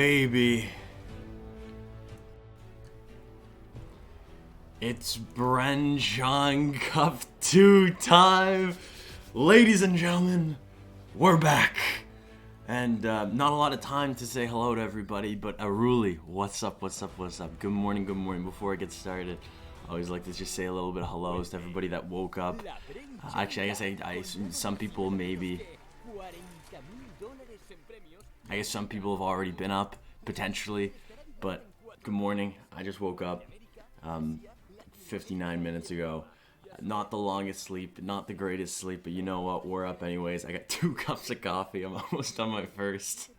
baby. It's Bren Chong Cup 2 time. Ladies and gentlemen, we're back. And not a lot of time to say hello to everybody, but Aruli, what's up? Good morning. Before I get started, I always like to just say a little bit of hellos to everybody that woke up. Actually, I guess some people maybe... I guess some people have already been up, potentially, but good morning. I just woke up 59 minutes ago. Not the longest sleep, not the greatest sleep, but you know what? We're up anyways. I got 2 cups of coffee. I'm almost on my first.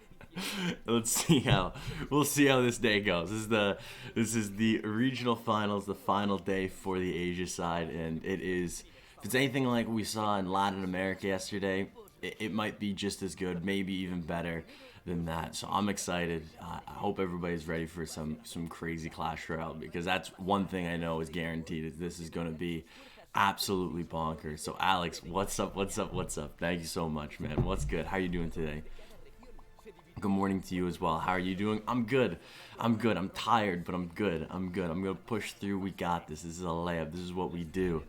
We'll see how this day goes. This is the regional finals, the final day for the Asia side, and it is. If it's anything like we saw in Latin America yesterday, it might be just as good, maybe even better than that. So I'm excited. I hope everybody's ready for some crazy Clash Royale, because that's one thing I know is guaranteed, is this is going to be absolutely bonkers. So Alex, what's up? Thank you so much, man. What's good? How you doing today? Good morning to you as well. How are you doing? I'm good. I'm tired, but I'm good. I'm gonna push through. We got this. This is a layup. This is what we do.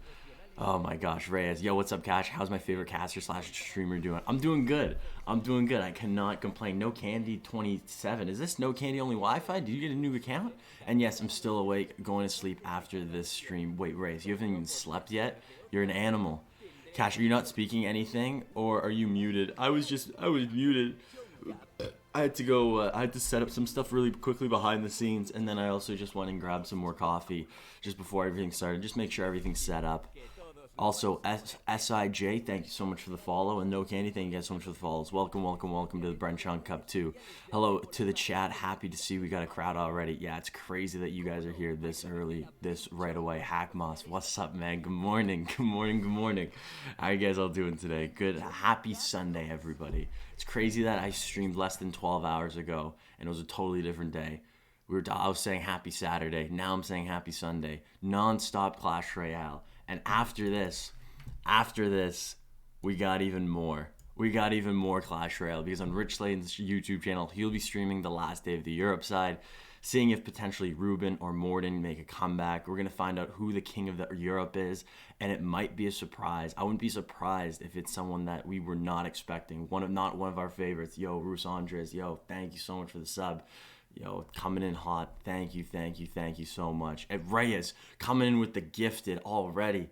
Oh my gosh, Reyes. Yo, what's up, Cash? How's my favorite caster / streamer doing? I'm doing good. I cannot complain. No Candy 27. Is this No Candy only Wi-Fi? Did you get a new account? And yes, I'm still awake, going to sleep after this stream. Wait, Reyes, you haven't even slept yet? You're an animal. Cash, are you not speaking anything, or are you muted? I was muted. I had to go, I had to set up some stuff really quickly behind the scenes, and then I also just went and grabbed some more coffee just before everything started. Just make sure everything's set up. Also, SIJ, thank you so much for the follow. And No Candy, thank you guys so much for the follows. Welcome to the Bren Chong Cup 2. Hello to the chat. Happy to see we got a crowd already. Yeah, it's crazy that you guys are here this early, this right away. Hackmoss, what's up, man? Good morning. How you guys all doing today? Good. Happy Sunday, everybody. It's crazy that I streamed less than 12 hours ago, and it was a totally different day. I was saying happy Saturday. Now I'm saying happy Sunday. Non-stop Clash Royale. And after this, we got even more. We got even more Clash Royale, because on Rich Lane's YouTube channel, he'll be streaming the last day of the Europe side, seeing if potentially Ruben or Morden make a comeback. We're going to find out who the king of the Europe is, and it might be a surprise. I wouldn't be surprised if it's someone that we were not expecting, not one of our favorites. Yo, Rus Andres, yo, thank you so much for the sub. Yo, coming in hot. Thank you so much. And Reyes, coming in with the gifted already.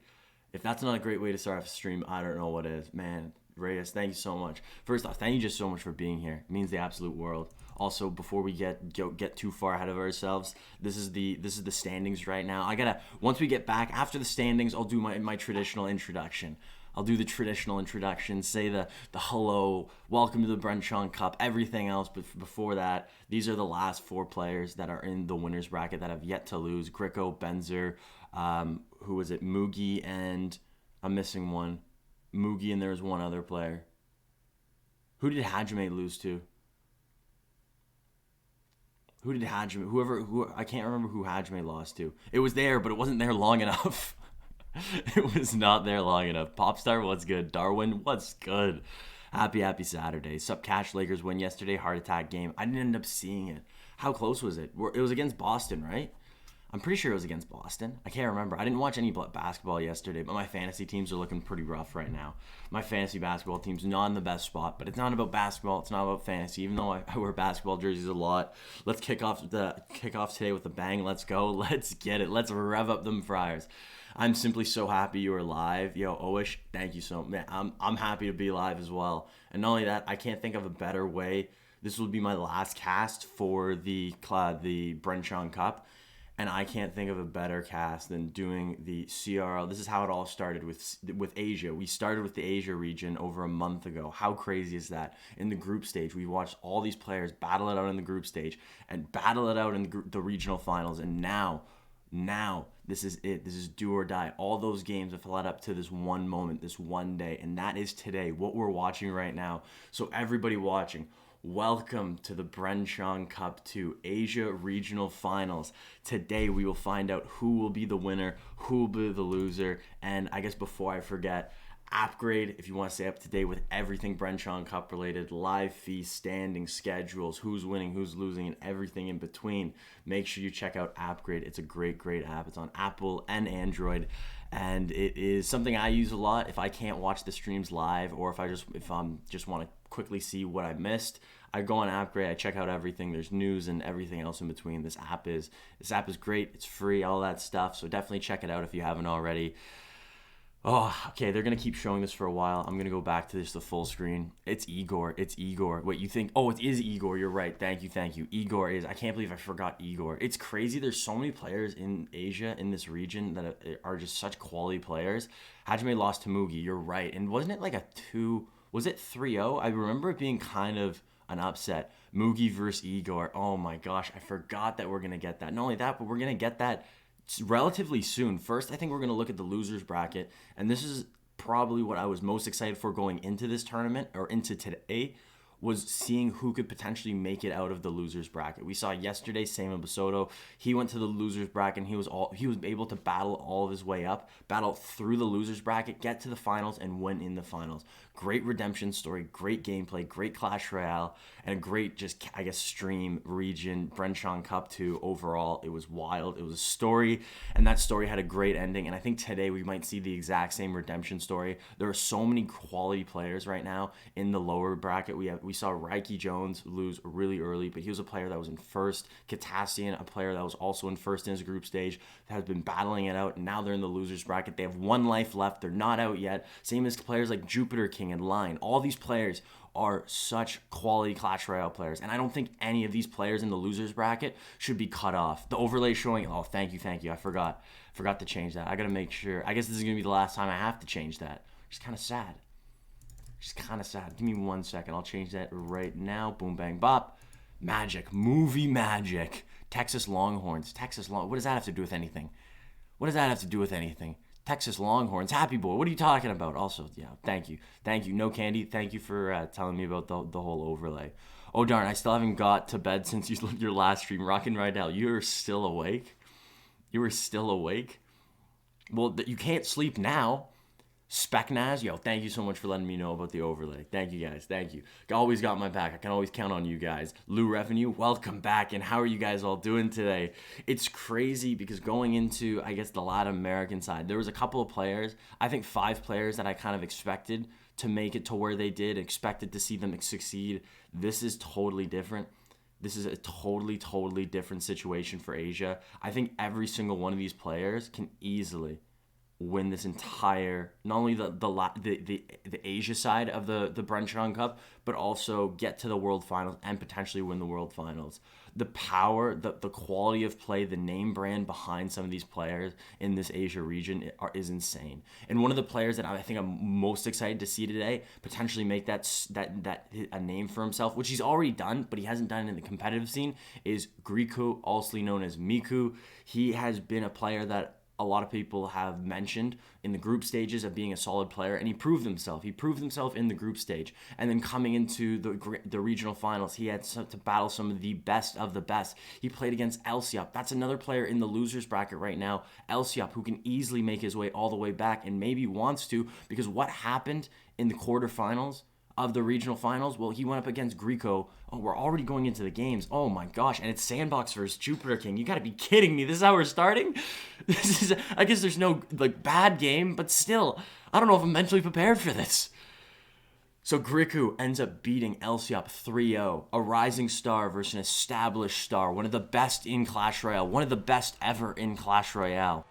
If that's not a great way to start off a stream, I don't know what is. Man, Reyes, thank you so much. First off, thank you just so much for being here. It means the absolute world. Also, before we get too far ahead of ourselves, this is the standings right now. Once we get back after the standings, I'll do my traditional introduction. I'll do the traditional introduction, say the hello, welcome to the Bren Chong Cup, everything else. But before that, these are the last 4 players that are in the winner's bracket that have yet to lose. Griko, Benzer, who was it? Mugi, and I'm missing one. Mugi, and there's one other player. Who did Hajime lose to? Who did Hajime? I can't remember who Hajime lost to. It was there, but it wasn't there long enough. It was not there long enough. Popstar, what's good? Darwin, what's good? Happy Saturday. Sup, Cash, Lakers win yesterday. Heart attack game. I didn't end up seeing it. How close was it? It was against Boston, right? I'm pretty sure it was against Boston. I can't remember. I didn't watch any basketball yesterday, but my fantasy teams are looking pretty rough right now. My fantasy basketball team's not in the best spot, but it's not about basketball. It's not about fantasy, even though I wear basketball jerseys a lot. Let's kick off today with a bang. Let's go. Let's get it. Let's rev up them Friars. I'm simply so happy you are live. Yo, Oish, thank you so much. I'm happy to be live as well. And not only that, I can't think of a better way. This will be my last cast for the Bren Chong Cup. And I can't think of a better cast than doing the CRL. This is how it all started with Asia. We started with the Asia region over a month ago. How crazy is that? In the group stage, we watched all these players battle it out in the group stage and battle it out in the regional finals. And now, this is it. This is do or die. All those games have led up to this one moment, this one day. And that is today, what we're watching right now. So everybody watching, welcome to the Bren Chong Cup 2 Asia Regional Finals. Today we will find out who will be the winner, who will be the loser, and I guess before I forget, Upgrade if you want to stay up to date with everything Bren Chong Cup related, live feast, standing schedules, who's winning, who's losing, and everything in between. Make sure you check out Upgrade. It's a great app. It's on Apple and Android, and it is something I use a lot if I can't watch the streams live, or if I just want to quickly see what I missed. I go on Upgrade, I check out everything. There's news and everything else in between. This app is great. It's free, all that stuff. So definitely check it out if you haven't already. Oh, okay, they're going to keep showing this for a while. I'm going to go back to this, the full screen. It's Egor. Wait, you think, oh, it is Egor. You're right. Thank you. Egor is, I can't believe I forgot Egor. It's crazy. There's so many players in Asia, in this region, that are just such quality players. Hajime lost to Mugi. You're right. And wasn't it like was it 3-0? I remember it being kind of an upset. Mugi versus Egor. Oh my gosh, I forgot that we're going to get that. Not only that, but we're going to get that relatively soon. First, I think we're going to look at the losers bracket, and this is probably what I was most excited for going into this tournament, or into today, was seeing who could potentially make it out of the losers bracket. We saw yesterday Sama Basoto. He went to the losers bracket, and he was able to battle all of his way up, battle through the losers bracket, get to the finals, and win in the finals. Great redemption story, great gameplay, great Clash Royale, and a great, just, I guess, stream region. Bren Chong Cup 2 overall. It was wild. It was a story, and that story had a great ending. And I think today we might see the exact same redemption story. There are so many quality players right now in the lower bracket. We saw Raikijones lose really early, but he was a player that was in first. Kitassyan, a player that was also in first in his group stage, has been battling it out, and now they're in the losers bracket. They have 1 life left. They're not out yet. Same as players like Jupiterking and Line. All these players are such quality Clash Royale players, and I don't think any of these players in the losers bracket should be cut off. The overlay showing, oh, thank you, I forgot to change that. I gotta make sure. I guess this is gonna be the last time I have to change that, which is kind of sad. Give me 1 second. I'll change that right now. Boom, bang, bop. Magic. Movie magic. Texas Longhorns. What does that have to do with anything? Texas Longhorns. Happy boy. What are you talking about? Also, yeah, thank you. No Candy. Thank you for telling me about the whole overlay. Oh, darn. I still haven't got to bed since your last stream. Rockin' Ridel, you're still awake? You were still awake? Well, you can't sleep now. Specnaz, yo, thank you so much for letting me know about the overlay. Thank you, guys. Thank you. Always got my back. I can always count on you guys. Lou Revenue, welcome back. And how are you guys all doing today? It's crazy because going into, I guess, the Latin American side, there was a couple of players, I think 5 players that I kind of expected to make it to where they did, expected to see them succeed. This is totally different. This is a totally different situation for Asia. I think every single one of these players can easily win this entire, not only the Asia side of the Bren Chong Cup, but also get to the World Finals and potentially win the World Finals. The power, the quality of play, the name brand behind some of these players in this Asia region is insane. And one of the players that I think I'm most excited to see today potentially make that a name for himself, which he's already done, but he hasn't done it in the competitive scene, is Griko, also known as Miku. He has been a player that a lot of people have mentioned in the group stages of being a solid player, and he proved himself. He proved himself in the group stage, and then coming into the regional finals, he had to battle some of the best of the best. He played against Lciop. That's another player in the losers bracket right now, Lciop, who can easily make his way all the way back, and maybe wants to, because what happened in the quarterfinals of the regional finals, well, he went up against Griko. Oh, we're already going into the games. Oh my gosh, and it's Sandbox versus Jupiterking. You gotta be kidding me. This is how we're starting? I guess there's no, bad game, but still, I don't know if I'm mentally prepared for this. So Griko ends up beating Lciop 3-0, a rising star versus an established star, one of the best in Clash Royale, one of the best ever in Clash Royale.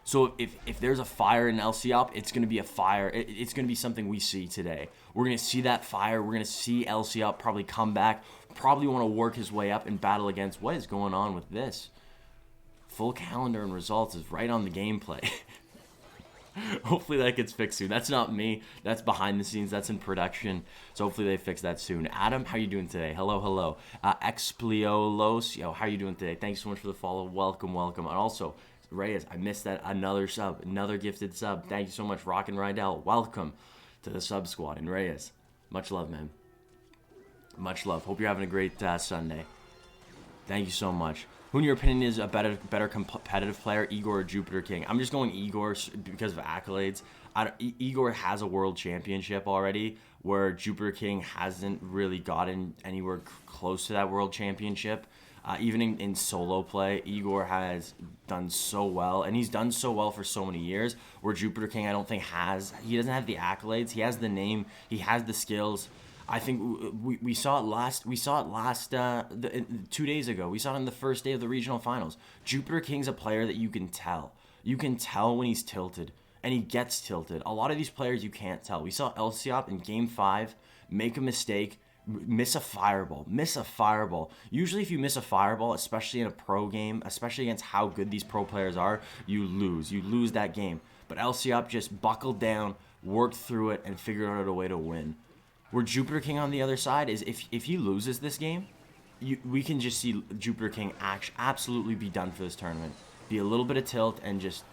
So if there's a fire in Lciop, it's going to be a fire. It's going to be something we see today. We're going to see that fire. We're going to see Lciop probably come back, probably want to work his way up and battle against. What is going on with this? Full calendar and results is right on the gameplay. Hopefully that gets fixed soon. That's not me. That's behind the scenes. That's in production. So hopefully they fix that soon. Adam, how you doing today? Hello. Expliolos, yo, how you doing today? Thanks so much for the follow. Welcome. And also, Reyes, I missed that. Another sub, another gifted sub. Thank you so much, Rockin' Ridel. Welcome to the sub squad. And Reyes, much love, man. Much love. Hope you're having a great Sunday. Thank you so much. Who in your opinion is a better competitive player, Egor or Jupiterking? I'm just going Egor because of accolades. Egor has a world championship already, where Jupiterking hasn't really gotten anywhere close to that world championship. Even in solo play, Egor has done so well, and he's done so well for so many years, where Jupiterking I don't think he doesn't have the accolades. He has the name, he has the skills. I think we saw it last 2 days ago. We saw it on the first day of the regional finals. Jupiterking's a player that you can tell. You can tell when he's tilted, and he gets tilted. A lot of these players you can't tell. We saw Lciop in Game 5 make a mistake, miss a fireball. Usually if you miss a fireball, especially in a pro game, especially against how good these pro players are, you lose that game. But Lciop just buckled down, worked through it, and figured out a way to win. Where Jupiterking on the other side is, if he loses this game, we can just see Jupiterking absolutely be done for this tournament. Be a little bit of tilt and just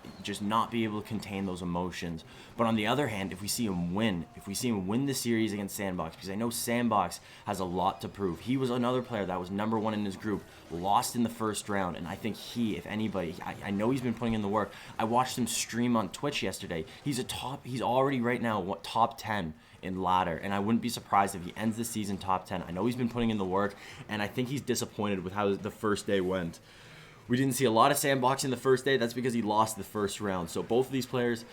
not be able to contain those emotions. But on the other hand, if we see him win the series against Sandbox, because I know Sandbox has a lot to prove. He was another player that was number 1 in his group, lost in the first round, and I think he, if anybody, I know he's been putting in the work. I watched him stream on Twitch yesterday. He's already right now top 10 in ladder, and I wouldn't be surprised if he ends the season top 10. I know he's been putting in the work, and I think he's disappointed with how the first day went. We didn't see a lot of Sandbox in the first day. That's because he lost the first round. So both of these players,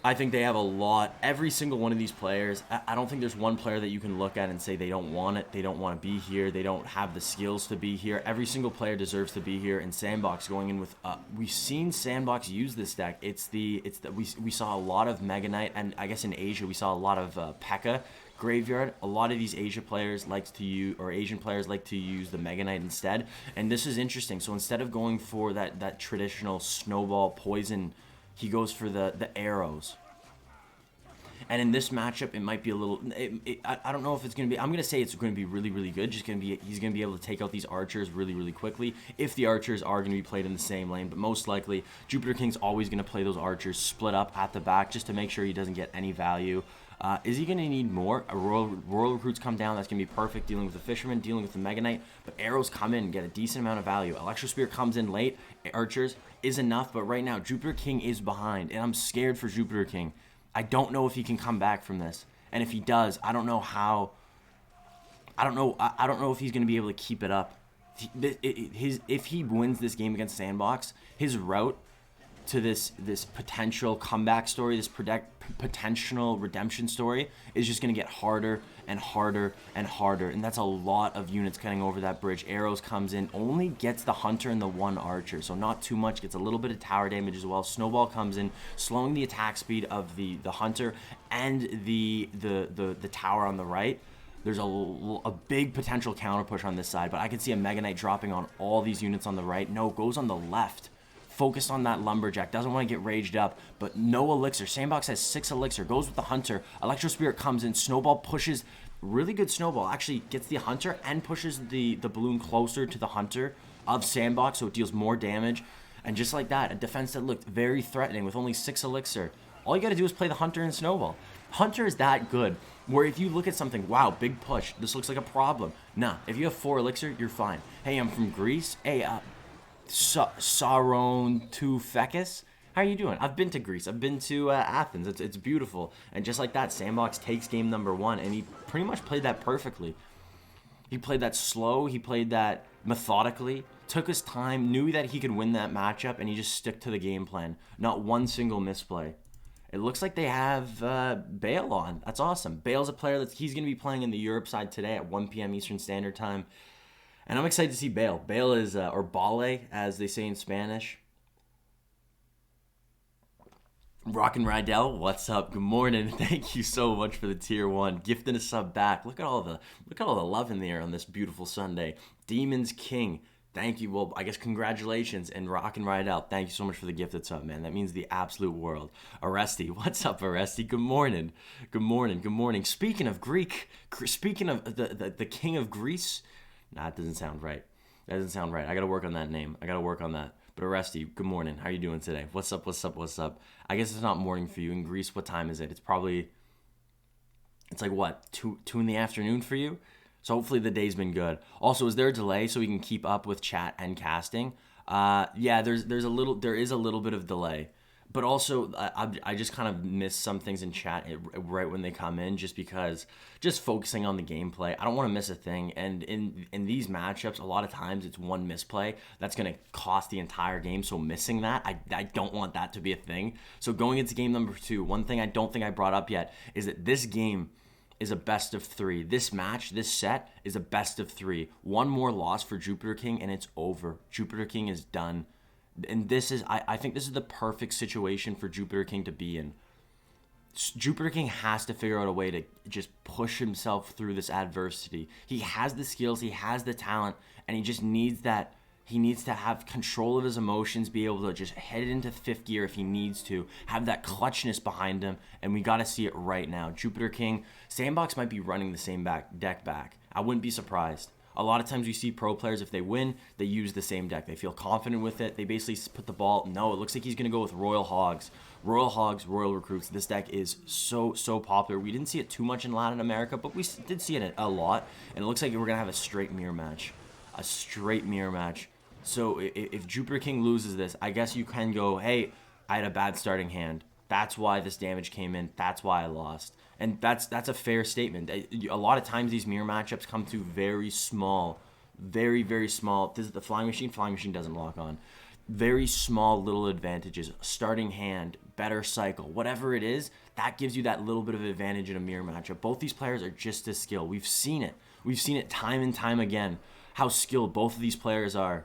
I think they have a lot. Every single one of these players, I don't think there's one player that you can look at and say they don't want it, they don't want to be here, they don't have the skills to be here. Every single player deserves to be here. And Sandbox going in with, we've seen Sandbox use this deck. We saw a lot of Mega Knight, and I guess in Asia we saw a lot of P.E.K.K.A. Graveyard. A lot of these Asian players like to use the Mega Knight instead, and this is interesting. So instead of going for that traditional snowball poison, he goes for the arrows. And in this matchup, it might be a little. I don't know if it's gonna be. I'm gonna say it's going to be really, really good. He's gonna be able to take out these archers really, really quickly. If the archers are gonna be played in the same lane, but most likely Jupiterking's always gonna play those archers split up at the back just to make sure he doesn't get any value. Is he going to need more? Royal Recruits come down. That's going to be perfect, dealing with the Fisherman, dealing with the Mega Knight. But arrows come in and get a decent amount of value. Electro Spear comes in late. Archers is enough. But right now, Jupiterking is behind. And I'm scared for Jupiterking. I don't know if he can come back from this. And if he does, I don't know how. I don't know if he's going to be able to keep it up. If he wins this game against Sandbox, his route to this potential comeback story, this potential redemption story, is just going to get harder and harder and harder. And that's a lot of units cutting over that bridge. Arrows comes in, only gets the Hunter and the 1 Archer, so not too much, gets a little bit of tower damage as well. Snowball comes in, slowing the attack speed of the Hunter and the tower on the right. There's a big potential counter push on this side, but I can see a Mega Knight dropping on all these units on the right. No, goes on the left. Focused on that Lumberjack, doesn't want to get raged up, but no elixir. Sandbox has 6 elixir, goes with the Hunter. Electro Spirit comes in, Snowball pushes, really good Snowball, actually gets the Hunter and pushes the balloon closer to the Hunter of Sandbox, so it deals more damage. And just like that, a defense that looked very threatening with only 6 elixir. All you gotta do is play the Hunter and Snowball. Hunter is that good, where if you look at something, wow, big push, this looks like a problem. Nah, if you have 4 elixir, you're fine. Hey, I'm from Greece. Hey, Sauron to Fekis. How are you doing? I've been to Greece. I've been to Athens. It's beautiful. And just like that, Sandbox takes game number 1, and he pretty much played that perfectly. He played that slow. He played that methodically. Took his time. Knew that he could win that matchup, and he just stuck to the game plan. Not one single misplay. It looks like they have Bale on. That's awesome. Bale's a player he's going to be playing in the Europe side today at 1 p.m. Eastern Standard Time. And I'm excited to see Bale. Bale is, or Bale, as they say in Spanish. Rockin' Ridel, what's up? Good morning. Thank you so much for the tier 1. Gifting a sub back. Look at all the love in the air on this beautiful Sunday. Demons King, thank you. Well, I guess congratulations. And Rockin' Ridel, thank you so much for the gifted sub, man. That means the absolute world. Aresti, what's up, Aresti? Good morning. Good morning. Good morning. Speaking of speaking of the king of Greece. Nah, that doesn't sound right. That doesn't sound right. I gotta work on that name. I gotta work on that. But Aresti, good morning. How are you doing today? What's up? What's up? What's up? I guess it's not morning for you in Greece. What time is it? It's like what, 2 in the afternoon for you? So hopefully the day's been good. Also, is there a delay so we can keep up with chat and casting? Yeah, there is a little bit of delay. But also, I just kind of miss some things in chat right when they come in, just because, just focusing on the gameplay. I don't want to miss a thing. And in these matchups, a lot of times it's one misplay that's going to cost the entire game. So missing that, I don't want that to be a thing. So going into game number 2, one thing I don't think I brought up yet is that this game is a best of 3. This match, this set, is a best of 3. One more loss for Jupiterking and it's over. Jupiterking is done. And this is, I think this is the perfect situation for Jupiterking to be in. Jupiterking has to figure out a way to just push himself through this adversity. He has the skills, he has the talent, and he just needs that. He needs to have control of his emotions, be able to just head into 5th gear if he needs to, have that clutchness behind him, and we got to see it right now. Jupiterking, Sandbox might be running the same deck back. I wouldn't be surprised. A lot of times we see pro players, if they win, they use the same deck. They feel confident with it. They basically put the ball. No, it looks like he's going to go with Royal Hogs. Royal Hogs, Royal Recruits. This deck is so popular. We didn't see it too much in Latin America, but we did see it a lot. And it looks like we're going to have a straight mirror match. A straight mirror match. So if Jupiterking loses this, I guess you can go, hey, I had a bad starting hand. That's why this damage came in. That's why I lost. And that's a fair statement. A lot of times these mirror matchups come to very small, very small. This is the Flying Machine. Flying Machine doesn't lock on. Very small little advantages. Starting hand, better cycle, whatever it is, that gives you that little bit of advantage in a mirror matchup. Both these players are just as skilled. We've seen it. We've seen it time and time again, how skilled both of these players are.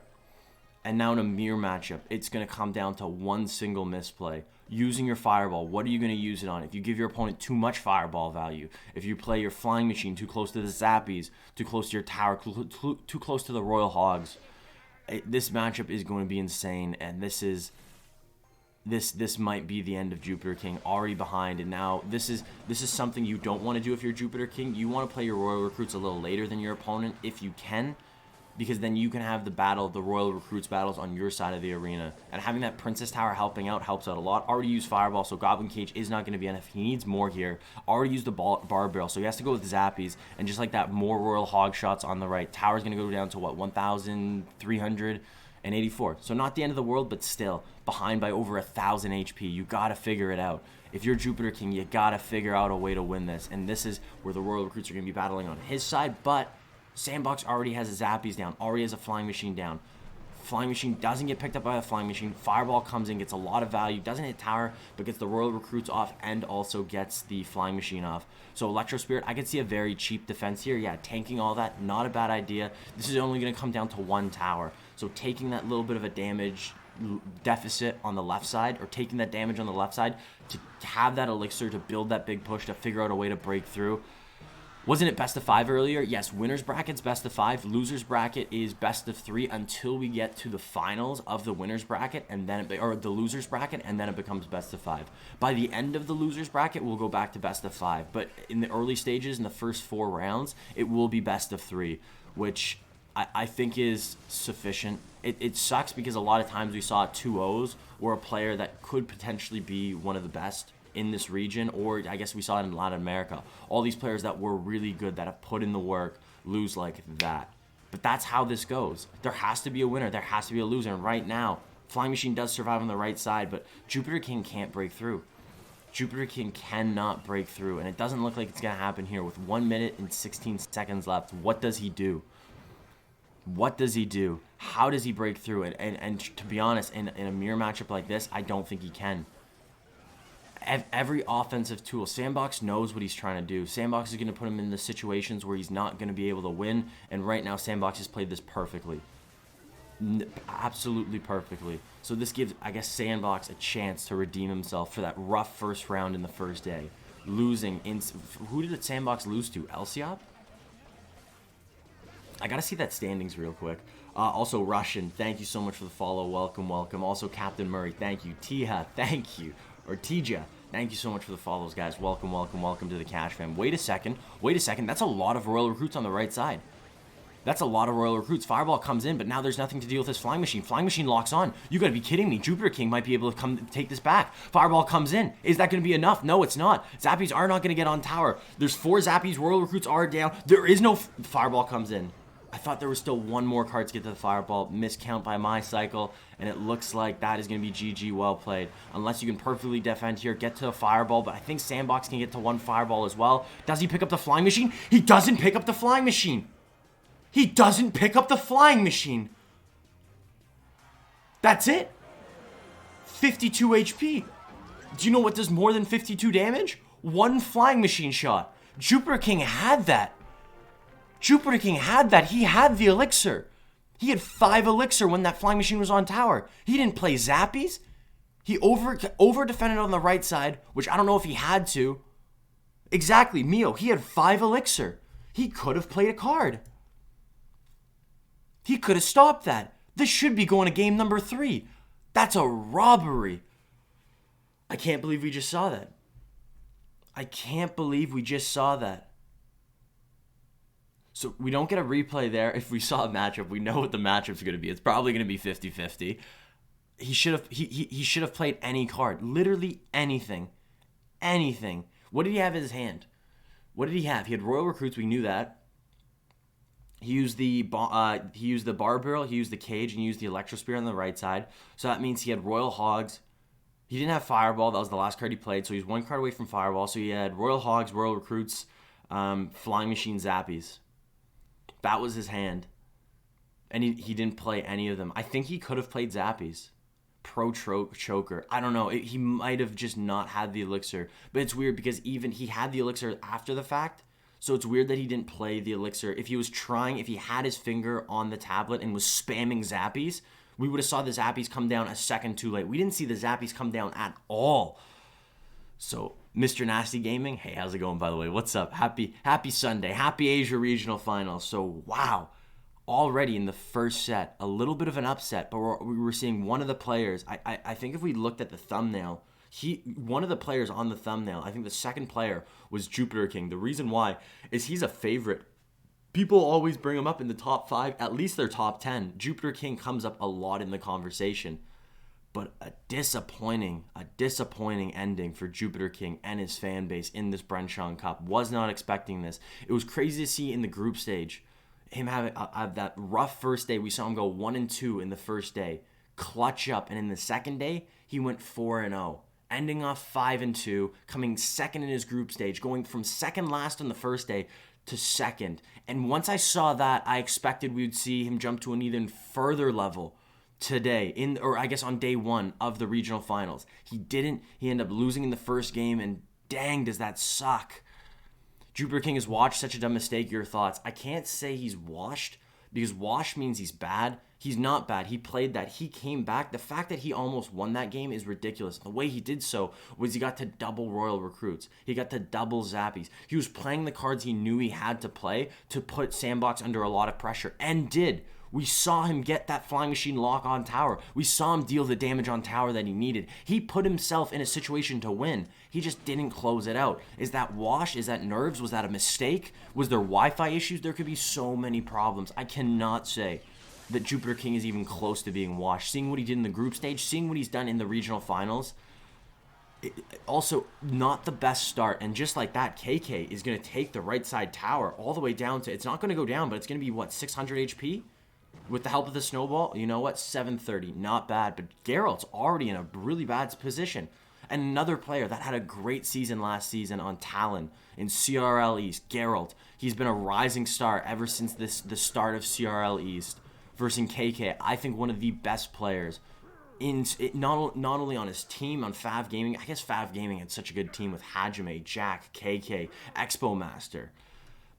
And now in a mirror matchup, it's going to come down to one single misplay. Using your fireball, what are you going to use it on? If you give your opponent too much fireball value, if you play your Flying Machine too close to the Zappies, too close to your tower, too close to the Royal Hogs, this matchup is going to be insane. And this might be the end of Jupiterking, already behind. And now this is something you don't want to do if you're Jupiterking. You want to play your Royal Recruits a little later than your opponent if you can, because then you can have the Royal Recruits battles on your side of the arena. And having that Princess Tower helping out helps out a lot. Already used Fireball, so Goblin Cage is not going to be enough. He needs more here. Already used the Bar Barrel, so he has to go with Zappies. And just like that, more Royal Hog shots on the right. Tower's going to go down to, what, 1,384. So not the end of the world, but still behind by over 1,000 HP. You got to figure it out. If you're Jupiterking, you got to figure out a way to win this. And this is where the Royal Recruits are going to be battling on his side, but Sandbox already has a Zappies down, already has a Flying Machine down. Flying Machine doesn't get picked up by the Flying Machine. Fireball comes in, gets a lot of value, doesn't hit tower, but gets the Royal Recruits off and also gets the Flying Machine off. So Electro Spirit, I could see a very cheap defense here. Yeah, tanking all that, not a bad idea. This is only going to come down to one tower. So taking that little bit of a damage deficit on the left side, or taking that damage on the left side to have that elixir to build that big push to figure out a way to break through. Wasn't it best of 5 earlier? Yes, winners bracket's best of 5. Losers bracket is best of 3 until we get to the finals of the winners bracket, and then or the losers bracket, and then it becomes best of 5. By the end of the losers bracket, we'll go back to best of 5. But in the early stages, in the first 4 rounds, it will be best of 3, which I think is sufficient. It sucks because a lot of times we saw 2-0s where a player that could potentially be one of the best in this region, or I guess we saw it in Latin America. All these players that were really good, that have put in the work, lose like that. But that's how this goes. There has to be a winner. There has to be a loser. And right now, Flying Machine does survive on the right side, but Jupiterking can't break through. Jupiterking cannot break through, and it doesn't look like it's going to happen here. With 1 minute and 16 seconds left, what does he do? What does he do? How does he break through? And to be honest, in a mirror matchup like this, I don't think he can. Every offensive tool, Sandbox knows what he's trying to do. Sandbox is going to put him in the situations where he's not going to be able to win, and right now Sandbox has played this perfectly. Absolutely perfectly. So this gives, I guess, Sandbox a chance to redeem himself for that rough first round in the first day. Losing in... Who did Sandbox lose to? Lciop? I gotta see that standings real quick. Also, Russian, thank you so much for the follow. Welcome, welcome. Also, Captain Murray, thank you. Tiha, thank you. Or Tija, thank you so much for the follows, guys. Welcome, welcome, welcome to the Cash Fam. Wait a second. That's a lot of Royal Recruits on the right side. That's a lot of Royal Recruits. Fireball comes in, but now there's nothing to deal with this Flying Machine. Flying Machine locks on. You gotta be kidding me. Jupiterking might be able to come take this back. Fireball comes in. Is that gonna be enough? No, it's not. Zappies are not gonna get on tower. There's 4 Zappies. Royal Recruits are down. There is no Fireball comes in. I thought there was still one more card to get to the Fireball. Miscount by my cycle, and it looks like that is going to be GG. Well played. Unless you can perfectly defend here, get to a Fireball, but I think Sandbox can get to 1 Fireball as well. Does he pick up the Flying Machine? He doesn't pick up the Flying Machine. He doesn't pick up the Flying Machine. That's it. 52 HP. Do you know what does more than 52 damage? 1 Flying Machine shot. Jupiterking had that. Jupiterking had that. He had the Elixir. He had 5 Elixir when that Flying Machine was on tower. He didn't play Zappies. He over defended on the right side, which I don't know if he had to. Exactly, Mio. He had 5 Elixir. He could have played a card. He could have stopped that. This should be going to game number 3. That's a robbery. I can't believe we just saw that. I can't believe we just saw that. So we don't get a replay there. If we saw a matchup, we know what the matchup's going to be. It's probably going to be 50-50. He should have played any card. Literally anything. Anything. What did he have in his hand? What did he have? He had Royal Recruits. We knew that. He used the Barb Barrel, he used the Cage, and he used the Electro Spear on the right side. So that means he had Royal Hogs. He didn't have Fireball. That was the last card he played. So he was 1 card away from Fireball. So he had Royal Hogs, Royal Recruits, Flying Machine, Zappies. That was his hand. And he didn't play any of them. I think he could have played Zappies. Pro Choker. I don't know. He might have just not had the Elixir. But it's weird because even he had the Elixir after the fact. So it's weird that he didn't play the Elixir. If he had his finger on the tablet and was spamming Zappies, we would have saw the Zappies come down a second too late. We didn't see the Zappies come down at all. So, Mr. Nasty Gaming, hey, how's it going, by the way? What's up? Happy Sunday. Happy Asia Regional Finals. So, wow. Already in the first set, a little bit of an upset, but we were seeing one of the players. I think if we looked at the thumbnail, one of the players on the thumbnail, I think the second player was Jupiterking. The reason why is he's a favorite. People always bring him up in the top 5, at least their top 10. Jupiterking comes up a lot in the conversation. But a disappointing ending for Jupiterking and his fan base in this Bren Chong Cup. Was not expecting this. It was crazy to see in the group stage him have that rough first day. We saw him go 1-2 in the first day, clutch up, and in the second day he went 4-0, ending off 5-2, coming second in his group stage, going from second last on the first day to second. And once I saw that, I expected we would see him jump to an even further level today, on day 1 of the regional finals. He didn't. He ended up losing in the first game, and dang, does that suck. Jupiterking has watched such a dumb mistake. Your thoughts? I can't say he's washed, because wash means he's bad. He's not bad. He played that. He came back. The fact that he almost won that game is ridiculous. The way he did so was he got to double Royal Recruits. He got to double Zappies. He was playing the cards he knew he had to play to put Sandbox under a lot of pressure, and did. We saw him get that Flying Machine lock on tower. We saw him deal the damage on tower that he needed. He put himself in a situation to win. He just didn't close it out. Is that wash? Is that nerves? Was that a mistake? Was there Wi-Fi issues? There could be so many problems. I cannot say that Jupiterking is even close to being washed. Seeing what he did in the group stage, seeing what he's done in the regional finals, also not the best start. And just like that, KK is going to take the right side tower all the way down to, it's not going to go down, but it's going to be, what, 600 HP? With the help of the snowball, you know what? 730, not bad. But Geralt's already in a really bad position. And another player that had a great season last season on Talon in CRL East, Geralt. He's been a rising star ever since the start of CRL East. Versus KK, I think one of the best players not only on his team, on Fav Gaming. I guess Fav Gaming had such a good team with Hajime, Jack, KK, Expo Master.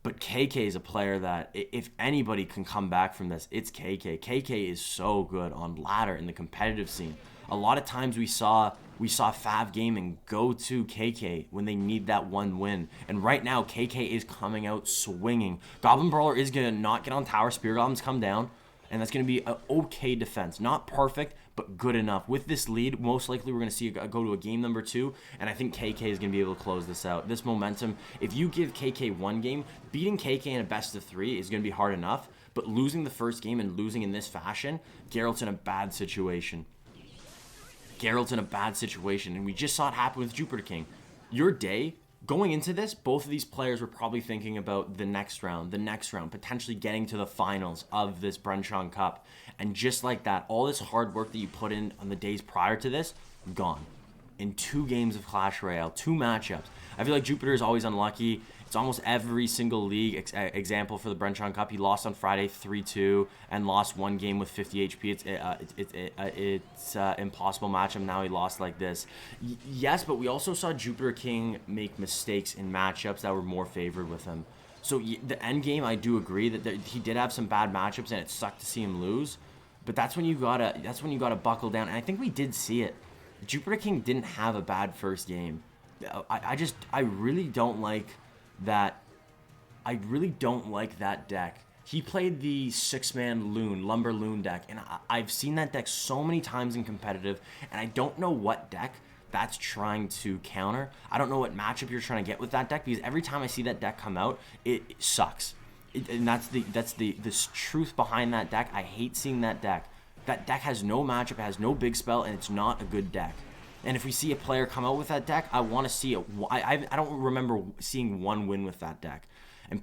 But KK is a player that, if anybody can come back from this, it's KK. KK is so good on ladder in the competitive scene. A lot of times we saw Fav Gaming go to KK when they need that one win. And right now, KK is coming out swinging. Goblin Brawler is going to not get on tower. Spear Goblins come down. And that's going to be an okay defense. Not perfect, but good enough. With this lead, most likely we're going to see it go to a game number 2. And I think KK is going to be able to close this out. This momentum, if you give KK one game, beating KK in a best of 3 is going to be hard enough. But losing the first game and losing in this fashion, Geralt's in a bad situation. Geralt's in a bad situation, and we just saw it happen with Jupiterking. Your day, going into this, both of these players were probably thinking about the next round, potentially getting to the finals of this Bren Chong Cup. And just like that, all this hard work that you put in on the days prior to this, gone. In 2 games of Clash Royale, 2 matchups. I feel like Jupiter is always unlucky. It's almost every single league example for the Bren Chong Cup. He lost on Friday 3-2 and lost 1 game with 50 HP. It's impossible matchup. Now he lost like this. Yes, but we also saw Jupiterking make mistakes in matchups that were more favored with him. So the end game, I do agree that he did have some bad matchups, and it sucked to see him lose. But that's when you gotta buckle down. And I think we did see it. Jupiterking didn't have a bad first game. I really don't like that. I really don't like that deck. He played the 6-man Lumber Loon deck, and I've seen that deck so many times in competitive, and I don't know what deck that's trying to counter. I don't know what matchup you're trying to get with that deck, because every time I see that deck come out, it sucks. And that's the truth behind that deck. I hate seeing that deck. That deck has no matchup, it has no big spell, and it's not a good deck. And if we see a player come out with that deck, I want to see it. I don't remember seeing 1 win with that deck.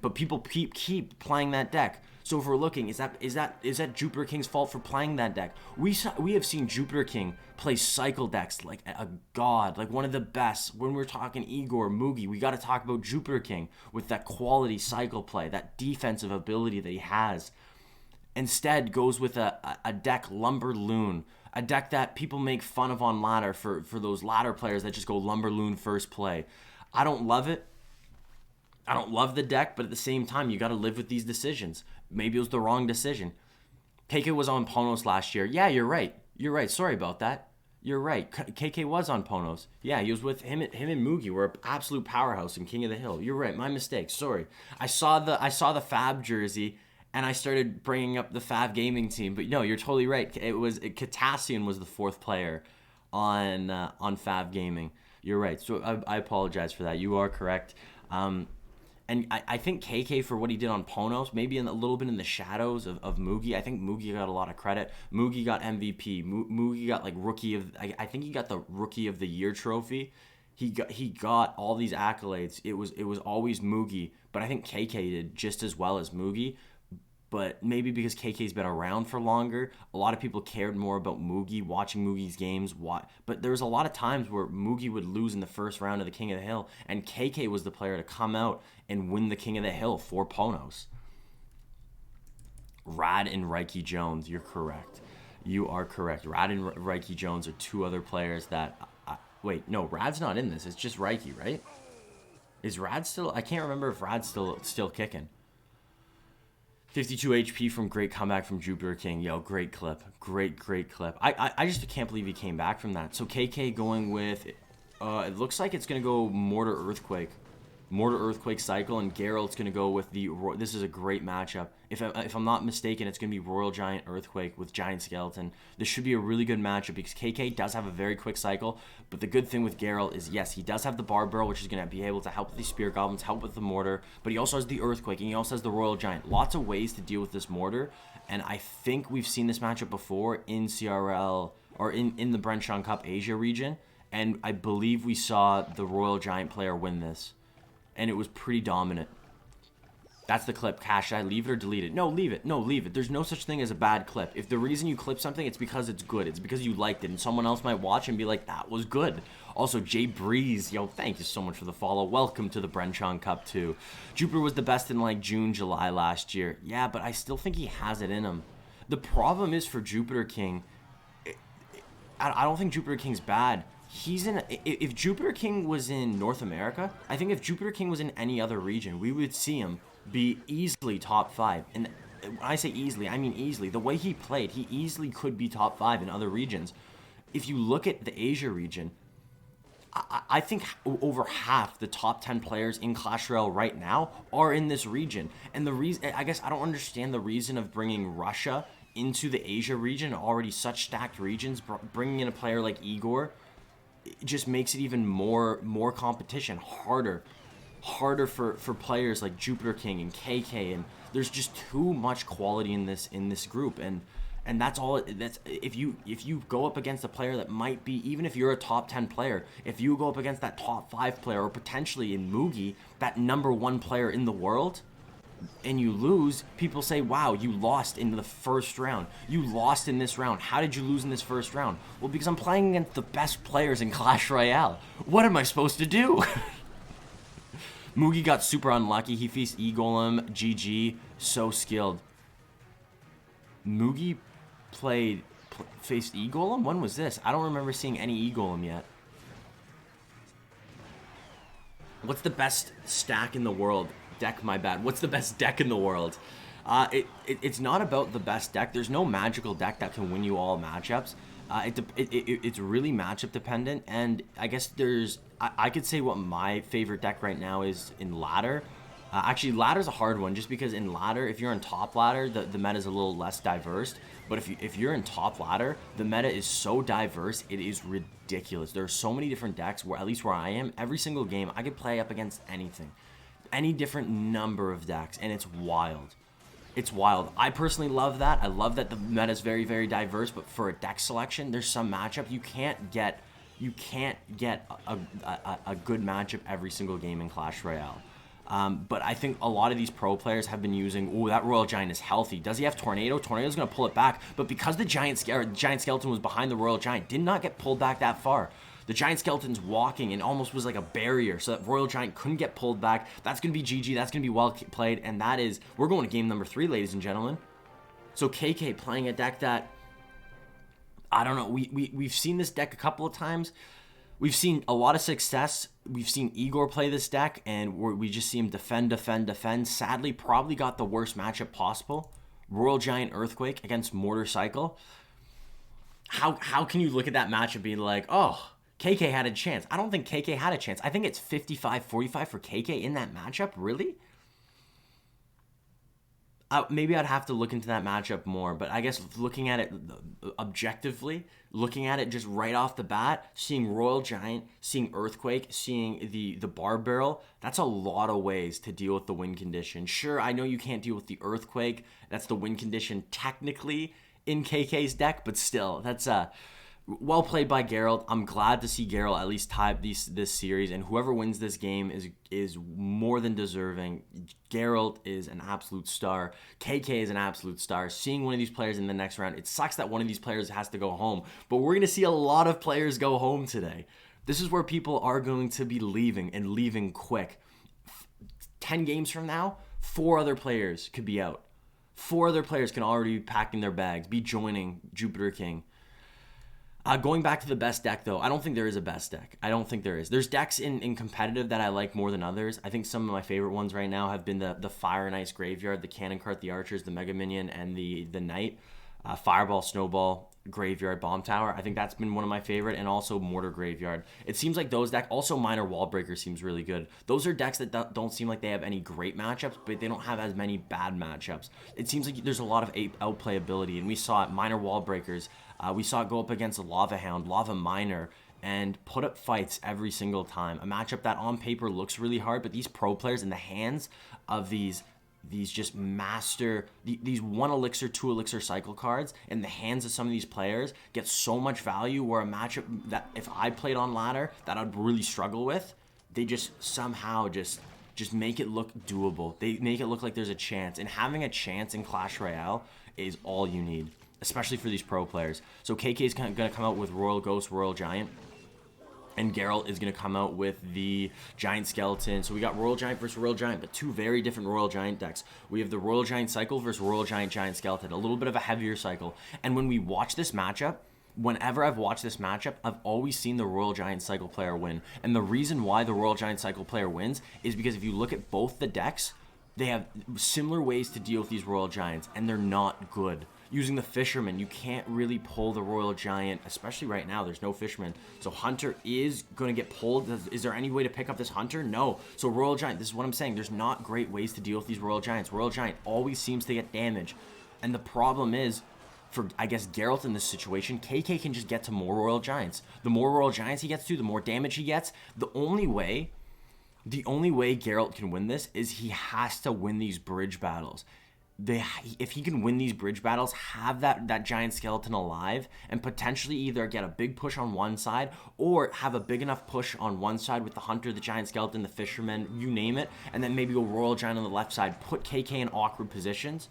But people keep playing that deck. So if we're looking, is that Jupiterking's fault for playing that deck? We have seen Jupiterking play cycle decks like a god, like one of the best. When we're talking Egor, Mugi, we got to talk about Jupiterking with that quality cycle play, that defensive ability that he has. Instead, goes with a deck Lumber Loon, a deck that people make fun of on ladder for those ladder players that just go Lumber Loon first play. I don't love it. I don't love the deck, but at the same time, you got to live with these decisions. Maybe it was the wrong decision. KK was on Ponos last year. Yeah, you're right. You're right. Sorry about that. You're right. KK was on Ponos. Yeah, he was with him and Mugi were an absolute powerhouse in King of the Hill. You're right. My mistake. Sorry. I saw the Fab jersey, and I started bringing up the Fab gaming team. But no, you're totally right. Kitassyan was the 4th player on Fab gaming. You're right. So I apologize for that. You are correct. And I think KK, for what he did on Ponos, maybe a little bit in the shadows of Mugi. I think Mugi got a lot of credit. Mugi got MVP. Mugi got like I think he got the Rookie of the Year trophy. He got all these accolades. It was always Mugi, but I think KK did just as well as Mugi. But maybe because KK's been around for longer, a lot of people cared more about Mugi, watching Mugi's games. But there was a lot of times where Mugi would lose in the first round of the King of the Hill, and KK was the player to come out and win the King of the Hill for Ponos. Rad and Raikijones, you're correct. You are correct. Rad and Raikijones are 2 other players that... wait, no, Rad's not in this. It's just Raiki, right? Is Rad still... I can't remember if Rad's still kicking. 52 HP from great comeback from Jupiterking. Yo, great clip. Great clip. I just can't believe he came back from that. So KK going with... it looks like it's going to go Mortar Earthquake. Mortar Earthquake cycle, and Geralt's going to go with the... This is a great matchup. If I'm not mistaken, it's going to be Royal Giant Earthquake with Giant Skeleton. This should be a really good matchup because KK does have a very quick cycle, but the good thing with Geralt is, yes, he does have the Barb Barrel, which is going to be able to help with the Spear Goblins, help with the Mortar, but he also has the Earthquake, and he also has the Royal Giant. Lots of ways to deal with this Mortar, and I think we've seen this matchup before in CRL, or in the Bren Chong Cup Asia region, and I believe we saw the Royal Giant player win this. And it was pretty dominant. That's the clip. Cash, should I leave it or delete it? No, leave it. No, leave it. There's no such thing as a bad clip. If the reason you clip something, it's because it's good. It's because you liked it. And someone else might watch and be like, that was good. Also, Jay Breeze, yo, thank you so much for the follow. Welcome to the Bren Chong Cup, too. Jupiter was the best in, like, June, July last year. Yeah, but I still think he has it in him. The problem is for Jupiterking, I don't think Jupiterking's bad. If Jupiterking was in North America, I think if Jupiterking was in any other region, we would see him be easily top 5. And when I say easily, I mean easily. The way he played, he easily could be top 5 in other regions. If you look at the Asia region, I think over half the top 10 players in Clash Royale right now are in this region. And the reason, I guess I don't understand the reason of bringing Russia into the Asia region, already such stacked regions, bringing in a player like Egor. It just makes it even more competition, harder for players like Jupiterking and KK and There's just too much quality in this group, and that's all. That's if you go up against a player that might be, even if you're a top 10 player, if you go up against that top 5 player, or potentially in Mugi, that #1 player in the world, and you lose, people say, wow, you lost in the first round. You lost in this round. How did you lose in this first round? Well, because I'm playing against the best players in Clash Royale. What am I supposed to do? Mugi got super unlucky. He faced E-Golem, GG, so skilled. Mugi faced E-Golem? When was this? I don't remember seeing any E-Golem yet. What's the best stack in the world? Deck, my bad. What's the best deck in the world? It's not about the best deck. There's no magical deck that can win you all matchups. It's really matchup dependent, and I guess I could say what my favorite deck right now is in ladder. Actually, ladder's a hard one, just because in ladder, if you're in top ladder, the meta is a little less diverse. But if you're in top ladder, the meta is so diverse, it is ridiculous. There are so many different decks, at least where I am, every single game, I could play up against anything. Any different number of decks, and it's wild. It's wild. I personally love that. I love that the meta is very, very diverse, but for a deck selection, there's some matchup you can't get a good matchup every single game in Clash Royale. But I think a lot of these pro players have been using, oh, that Royal Giant is healthy. Does he have Tornado? Tornado's going to pull it back, but because the Giant Skeleton was behind the Royal Giant, did not get pulled back that far. The Giant Skeleton's walking and almost was like a barrier, so that Royal Giant couldn't get pulled back. That's going to be GG. That's going to be well played, and that is, we're going to game number 3, ladies and gentlemen. So KK playing a deck that, I don't know, we've seen this deck a couple of times. We've seen a lot of success. We've seen Egor play this deck, and we just see him defend. Sadly, probably got the worst matchup possible. Royal Giant Earthquake against Mortar Cycle. How can you look at that matchup and be like, oh, KK had a chance? I don't think KK had a chance. I think it's 55-45 for KK in that matchup. Really? Maybe I'd have to look into that matchup more, but I guess looking at it objectively, looking at it just right off the bat, seeing Royal Giant, seeing Earthquake, seeing the Bar Barrel, that's a lot of ways to deal with the win condition. Sure, I know you can't deal with the Earthquake. That's the win condition technically in KK's deck, but still, that's well played by Geralt. I'm glad to see Geralt at least tie this series, and whoever wins this game is more than deserving. Geralt is an absolute star. KK is an absolute star. Seeing one of these players in the next round, it sucks that one of these players has to go home, but we're going to see a lot of players go home today. This is where people are going to be leaving, and leaving quick. 10 games from now, 4 other players could be out. 4 other players can already be packing their bags, be joining Jupiterking. Going back to the best deck, though, I don't think there is a best deck. I don't think there is. There's decks in competitive that I like more than others. I think some of my favorite ones right now have been the Fire and Ice Graveyard, the Cannon Cart, the Archers, the Mega Minion, and the Knight. Fireball, Snowball, Graveyard, Bomb Tower. I think that's been one of my favorite, and also Mortar Graveyard. It seems like those decks, also Minor Wallbreaker seems really good. Those are decks that don't seem like they have any great matchups, but they don't have as many bad matchups. It seems like there's a lot of outplayability, and we saw it. Minor Wallbreakers. We saw it go up against a Lava Hound, Lava Miner, and put up fights every single time. A matchup that on paper looks really hard, but these pro players in the hands of these just master, these 1 elixir, 2 elixir cycle cards in the hands of some of these players get so much value, where a matchup that if I played on ladder that I'd really struggle with, they just somehow just make it look doable. They make it look like there's a chance, and having a chance in Clash Royale is all you need, especially for these pro players. So KK is going to come out with Royal Ghost, Royal Giant, and Geralt is going to come out with the Giant Skeleton. So we got Royal Giant versus Royal Giant, but 2 very different Royal Giant decks. We have the Royal Giant Cycle versus Royal Giant Giant Skeleton, a little bit of a heavier cycle. And when we watch this matchup, whenever I've watched this matchup, I've always seen the Royal Giant Cycle player win. And the reason why the Royal Giant Cycle player wins is because if you look at both the decks, they have similar ways to deal with these Royal Giants, and they're not good. Using the Fisherman, you can't really pull the Royal Giant, especially right now. There's no Fisherman. So Hunter is going to get pulled. Is there any way to pick up this Hunter? No. So Royal Giant, this is what I'm saying. There's not great ways to deal with these Royal Giants. Royal Giant always seems to get damage. And the problem is, for, I guess, Geralt in this situation, KK can just get to more Royal Giants. The more Royal Giants he gets to, the more damage he gets. The only way Geralt can win this is he has to win these bridge battles. if he can win these bridge battles, have that giant skeleton alive, and potentially either get a big push on one side or have a big enough push on one side with the hunter, the giant skeleton, the fisherman, you name it, and then maybe go royal giant on the left side, put KK in awkward positions.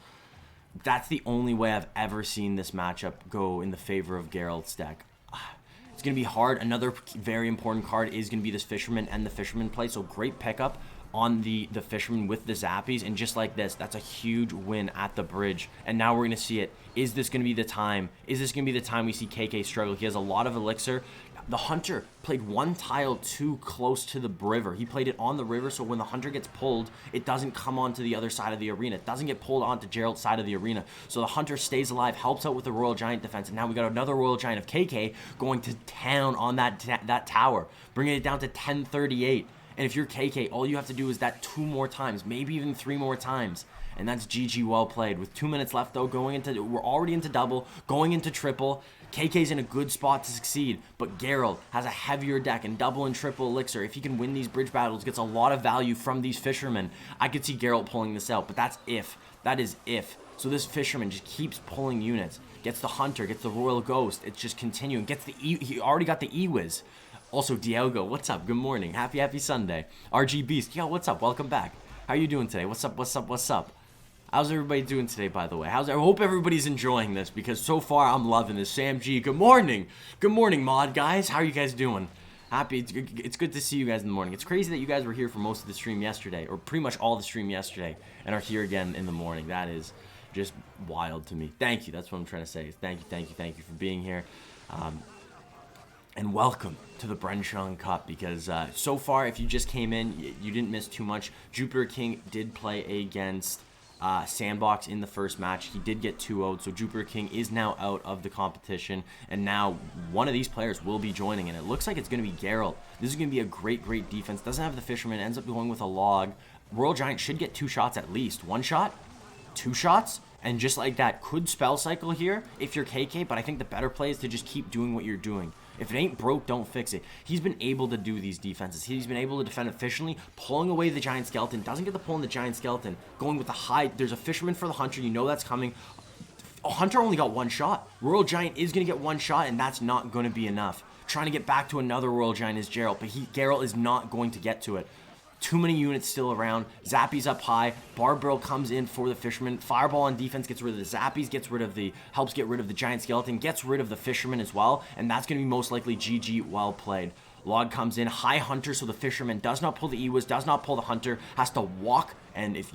That's the only way I've ever seen this matchup go in the favor of Geralt's deck. It's going to be hard. Another very important card is going to be this fisherman and the fisherman play, so great pickup on the fisherman with the zappies, and just like this, that's a huge win at the bridge. And now we're going to see it. Is this going to be the time? Is this going to be the time we see KK struggle? He has a lot of elixir. The hunter played one tile too close to the river. He played it on the river, so when the hunter gets pulled, it doesn't come onto the other side of the arena. It doesn't get pulled onto Geralt's side of the arena. So the hunter stays alive, helps out with the royal giant defense, and now we got another royal giant of KK going to town on that tower, bringing it down to 1038. And if you're KK, all you have to do is that 2 more times, maybe even 3 more times. And that's GG, well played. With 2 minutes left, though, we're already into double, going into triple. KK's in a good spot to succeed, but Geralt has a heavier deck and double and triple elixir. If he can win these bridge battles, gets a lot of value from these fishermen. I could see Geralt pulling this out, but that's if. That is if. So this fisherman just keeps pulling units. Gets the hunter, gets the royal ghost. It's just continuing. Gets the he already got the E-Wiz. Also, Diego, what's up? Good morning. Happy Sunday. RG Beast, yo, what's up? Welcome back. How are you doing today? What's up? How's everybody doing today, by the way? I hope everybody's enjoying this, because so far I'm loving this. Sam G, good morning. Good morning, mod guys. How are you guys doing? It's good to see you guys in the morning. It's crazy that you guys were here for most of the stream yesterday, or pretty much all the stream yesterday, and are here again in the morning. That is just wild to me. Thank you. That's what I'm trying to say. Thank you for being here. And welcome to the Bren Chong Cup, because so far, if you just came in, you didn't miss too much. Jupiterking did play against Sandbox in the first match. He did get 2-0'd, so Jupiterking is now out of the competition, and now one of these players will be joining, and it looks like it's going to be Geralt. This is going to be a great defense. Doesn't have the fisherman, ends up going with a log. Royal Giant should get 2 shots at least. 1 shot, 2 shots, and just like that, could spell cycle here if you're KK, but I think the better play is to just keep doing what you're doing. If it ain't broke, don't fix it. He's been able to do these defenses. He's been able to defend efficiently, pulling away the giant skeleton. Doesn't get the pull on the giant skeleton. Going with the high. There's a fisherman for the hunter. You know that's coming. Hunter only got 1 shot. Royal Giant is going to get 1 shot, and that's not going to be enough. Trying to get back to another Royal Giant is Geralt, but Geralt is not going to get to it. Too many units still around. Zappy's up high. Barbarrel comes in for the fisherman. Fireball on defense gets rid of the Zappies, helps get rid of the giant skeleton, gets rid of the fisherman as well, and that's going to be most likely GG, well played. Log comes in, high hunter, so the fisherman does not pull the E-Wiz, does not pull the hunter, has to walk, and if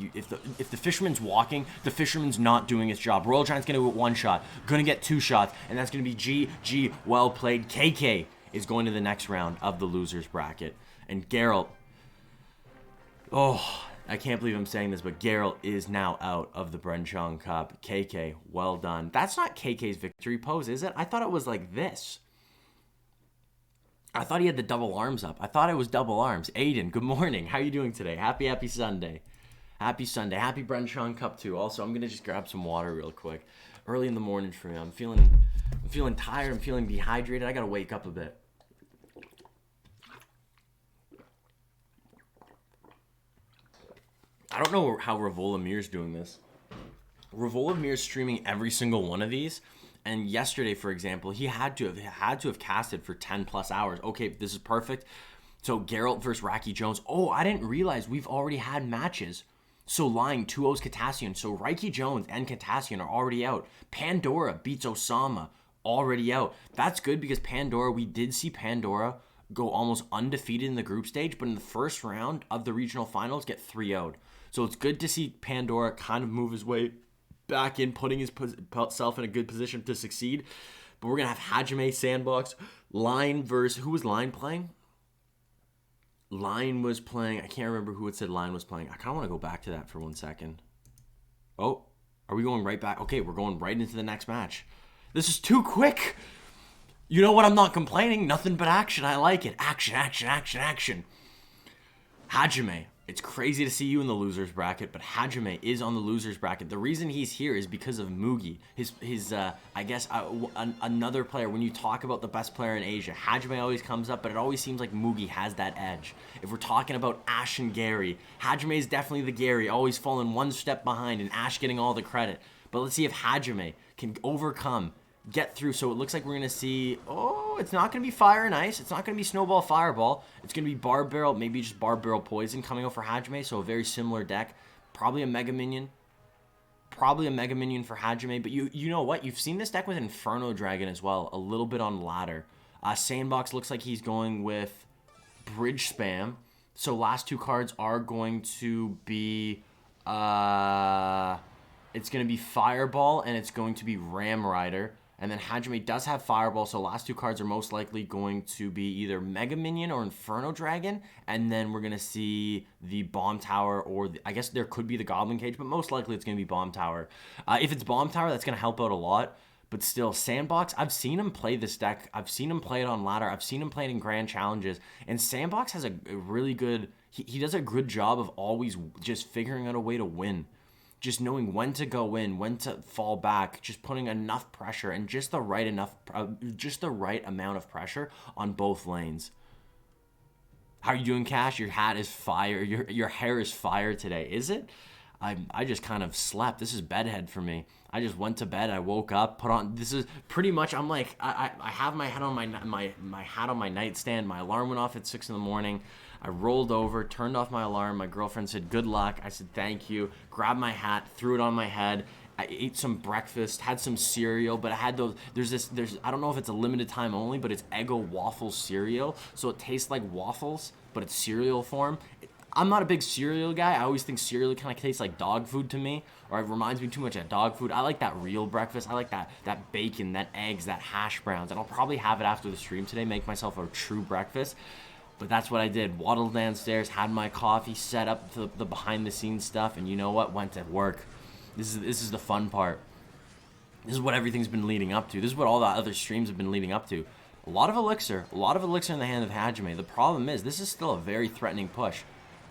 the fisherman's walking, the fisherman's not doing his job. Royal Giant's going to get 1 shot, going to get 2 shots, and that's going to be GG, well played. KK is going to the next round of the losers bracket, and Geralt, oh, I can't believe I'm saying this, but Geralt is now out of the Bren Chong Cup. KK, well done. That's not KK's victory pose, is it? I thought it was like this. I thought he had the double arms up. I thought it was double arms. Aiden, good morning. How are you doing today? Happy Sunday. Happy Sunday. Happy Bren Chong Cup too. Also, I'm going to just grab some water real quick. Early in the morning for me. I'm feeling tired. I'm feeling dehydrated. I got to wake up a bit. I don't know how Ravolamir's doing this. Ravolamir's streaming every single one of these, and yesterday, for example, he had to have casted for 10 plus hours. Okay, this is perfect. So Geralt versus Raikijones. Oh, I didn't realize we've already had matches. So lying 2-0's Kitassyan. So Raikijones and Kitassyan are already out. Pandora beats Osama, already out. That's good because Pandora, we did see Pandora go almost undefeated in the group stage, but in the first round of the regional finals get 3-0'd. So it's good to see Pandora kind of move his way back in, putting himself in a good position to succeed. But we're going to have Hajime, Sandbox, Line versus... Who was Line playing? Line was playing... I can't remember who it said Line was playing. I kind of want to go back to that for 1 second. Oh, are we going right back? Okay, we're going right into the next match. This is too quick. You know what? I'm not complaining. Nothing but action. I like it. Action. Hajime It's crazy to see you in the losers bracket, but Hajime is on the losers bracket. The reason he's here is because of Mugi. I guess another player. When you talk about the best player in Asia, Hajime always comes up, but it always seems like Mugi has that edge. If we're talking about Ash and Gary, Hajime is definitely the Gary, always falling one step behind, and Ash getting all the credit. But let's see if Hajime can overcome, get through. So it looks like we're going to see, it's not going to be Fire and Ice. It's not going to be Snowball Fireball. It's going to be Barb Barrel, maybe just Barb Barrel Poison coming out for Hajime. So a very similar deck. Probably a Mega Minion. Probably a Mega Minion for Hajime. But you know what? You've seen this deck with Inferno Dragon as well. A little bit on ladder. Sandbox looks like he's going with Bridge Spam. So last two cards are going to be... it's going to be Fireball and it's going to be Ram Rider. And then Hajime does have Fireball, so last two cards are most likely going to be either Mega Minion or Inferno Dragon. And then we're going to see the Bomb Tower, or I guess there could be the Goblin Cage, but most likely it's going to be Bomb Tower. If it's Bomb Tower, that's going to help out a lot. But still, Sandbox, I've seen him play this deck. I've seen him play it on ladder. I've seen him play it in Grand Challenges. And Sandbox has a really good... He does a good job of always just figuring out a way to win. Just knowing when to go in, when to fall back, just putting enough pressure and just the right amount of pressure on both lanes. How are you doing, Cash? Your hat is fire. Your hair is fire today. Is it? I just kind of slept. This is bedhead for me. I just went to bed. I woke up, put on. This is pretty much. I'm like I have my head on my hat on my nightstand. My alarm went off at 6 a.m. I rolled over, turned off my alarm. My girlfriend said, "Good luck." I said, "Thank you." Grabbed my hat, threw it on my head. I ate some breakfast, had some cereal, but I had those. I don't know if it's a limited time only, but it's Eggo waffle cereal. So it tastes like waffles, but it's cereal form. I'm not a big cereal guy. I always think cereal kind of tastes like dog food to me, or it reminds me too much of dog food. I like that real breakfast. I like that bacon, that eggs, that hash browns. And I'll probably have it after the stream today, make myself a true breakfast. But that's what I did. Waddled downstairs, had my coffee, set up the behind-the-scenes stuff, and you know what? Went to work. This is the fun part. This is what everything's been leading up to. This is what all the other streams have been leading up to. A lot of elixir in the hand of Hajime. The problem is, this is still a very threatening push.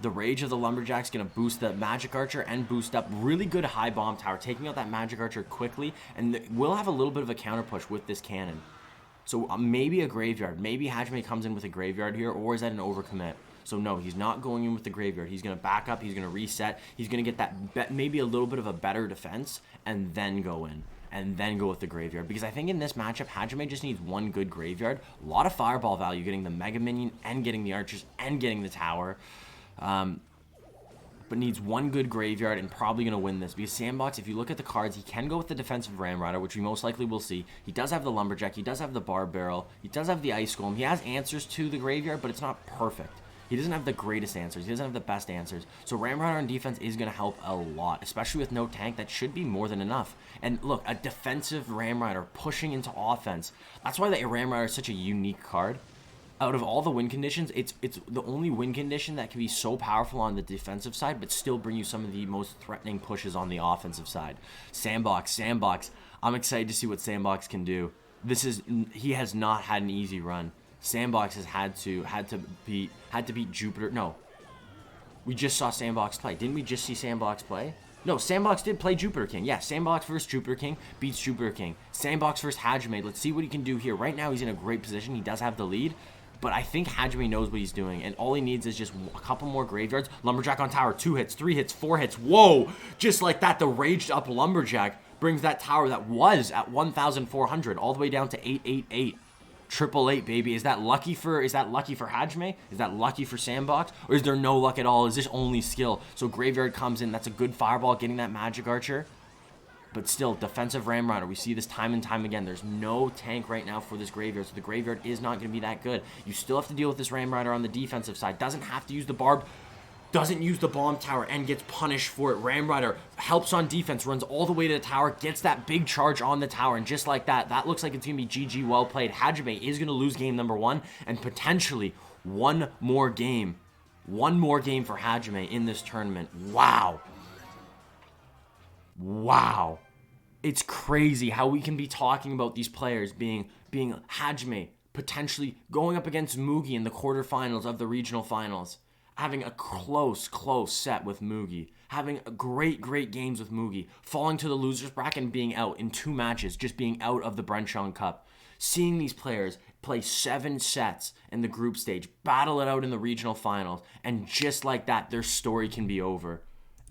The Rage of the Lumberjack's going to boost the Magic Archer and boost up really good high bomb tower, taking out that Magic Archer quickly, and we'll have a little bit of a counter push with this cannon. So maybe a graveyard. Maybe Hajime comes in with a graveyard here, or is that an overcommit? So no, he's not going in with the graveyard. He's going to back up. He's going to reset. He's going to get that maybe a little bit of a better defense, and then go in. And then go with the graveyard. Because I think in this matchup, Hajime just needs one good graveyard. A lot of fireball value, getting the Mega Minion, and getting the archers, and getting the tower. But needs one good graveyard and probably going to win this. Because Sandbox, if you look at the cards, he can go with the defensive Ram Rider, which we most likely will see. He does have the Lumberjack. He does have the Barb Barrel. He does have the Ice Golem. He has answers to the graveyard, but it's not perfect. He doesn't have the greatest answers. He doesn't have the best answers. So Ram Rider on defense is going to help a lot, especially with no tank. That should be more than enough. And look, a defensive Ram Rider pushing into offense. That's why the Ram Rider is such a unique card. Out of all the win conditions, it's the only win condition that can be so powerful on the defensive side, but still bring you some of the most threatening pushes on the offensive side. Sandbox. I'm excited to see what Sandbox can do. He has not had an easy run. Sandbox has had to beat Jupiter. No, we just saw Sandbox play. Didn't we just see Sandbox play? No, Sandbox did play Jupiterking. Yeah, Sandbox versus Jupiterking beats Jupiterking. Sandbox versus Hajime. Let's see what he can do here. Right now, he's in a great position. He does have the lead. But I think Hajime knows what he's doing, and all he needs is just a couple more graveyards. Lumberjack on tower, 2 hits, 3 hits, 4 hits. Whoa! Just like that, the raged up Lumberjack brings that tower that was at 1,400 all the way down to 888. 888, baby. Is that lucky for Hajime? Is that lucky for Sandbox? Or is there no luck at all? Is this only skill? So graveyard comes in. That's a good fireball, getting that Magic Archer. But still, defensive Ram Rider. We see this time and time again. There's no tank right now for this graveyard, so the graveyard is not going to be that good. You still have to deal with this Ram Rider on the defensive side. Doesn't have to use the barb. Doesn't use the bomb tower and gets punished for it. Ram Rider helps on defense, runs all the way to the tower, gets that big charge on the tower, and just like that, that looks like it's going to be GG, well played. Hajime is going to lose game number 1, and potentially one more game for Hajime in this tournament. Wow. It's crazy how we can be talking about these players being Hajime potentially going up against Mugi in the quarterfinals of the regional finals. having a close set with Mugi, having great games with Mugi, falling to the losers bracket and being out in 2 matches, just being out of the Bren Chong Cup. Seeing these players play 7 sets in the group stage, battle it out in the regional finals, and just like that, their story can be over.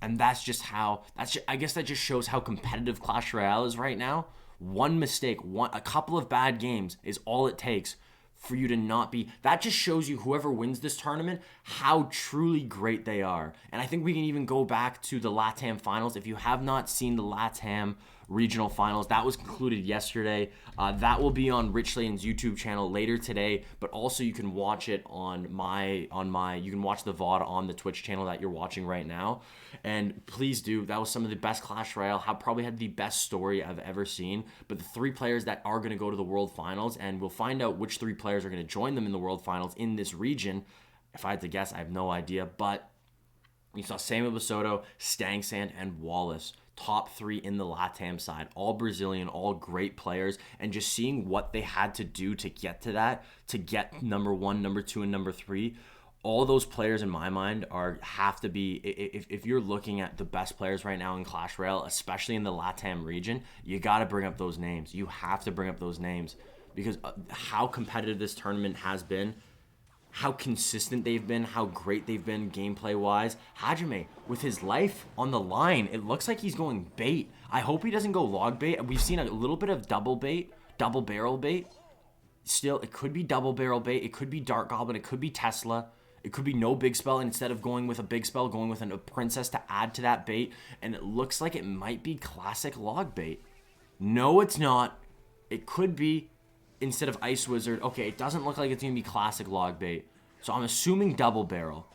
And that's just how, I guess that just shows how competitive Clash Royale is right now. One mistake, a couple of bad games is all it takes for you to not be. That just shows you, whoever wins this tournament, how truly great they are. And I think we can even go back to the LATAM finals. If you have not seen the LATAM regional finals, that was concluded yesterday. That will be on Rich Layton's YouTube channel later today, but also you can watch it on my you can watch the VOD on the Twitch channel that you're watching right now. And please do, that was some of the best Clash Royale, probably had the best story I've ever seen. But the 3 players that are going to go to the World Finals, and we'll find out which 3 players are going to join them in the World Finals in this region. If I had to guess, I have no idea, but you saw Samuel Basoto, Stangsand, and Wallace. Top 3 in the LATAM side, all Brazilian, all great players, and just seeing what they had to do to get to that, to get number 1, number 2, and number 3. All those players in my mind have to be, if you're looking at the best players right now in Clash Royale, especially in the LATAM region, you got to bring up those names. You have to bring up those names, because how competitive this tournament has been, how consistent they've been, how great they've been gameplay-wise. Hajime, with his life on the line, it looks like he's going bait. I hope he doesn't go log bait. We've seen a little bit of double barrel bait. Still, it could be double barrel bait. It could be Dark Goblin. It could be Tesla. It could be no big spell, and instead of going with a big spell, going with a princess to add to that bait. And it looks like it might be classic log bait. No, it's not. It could be, instead of Ice Wizard. Okay, it doesn't look like it's going to be classic log bait. So I'm assuming double barrel.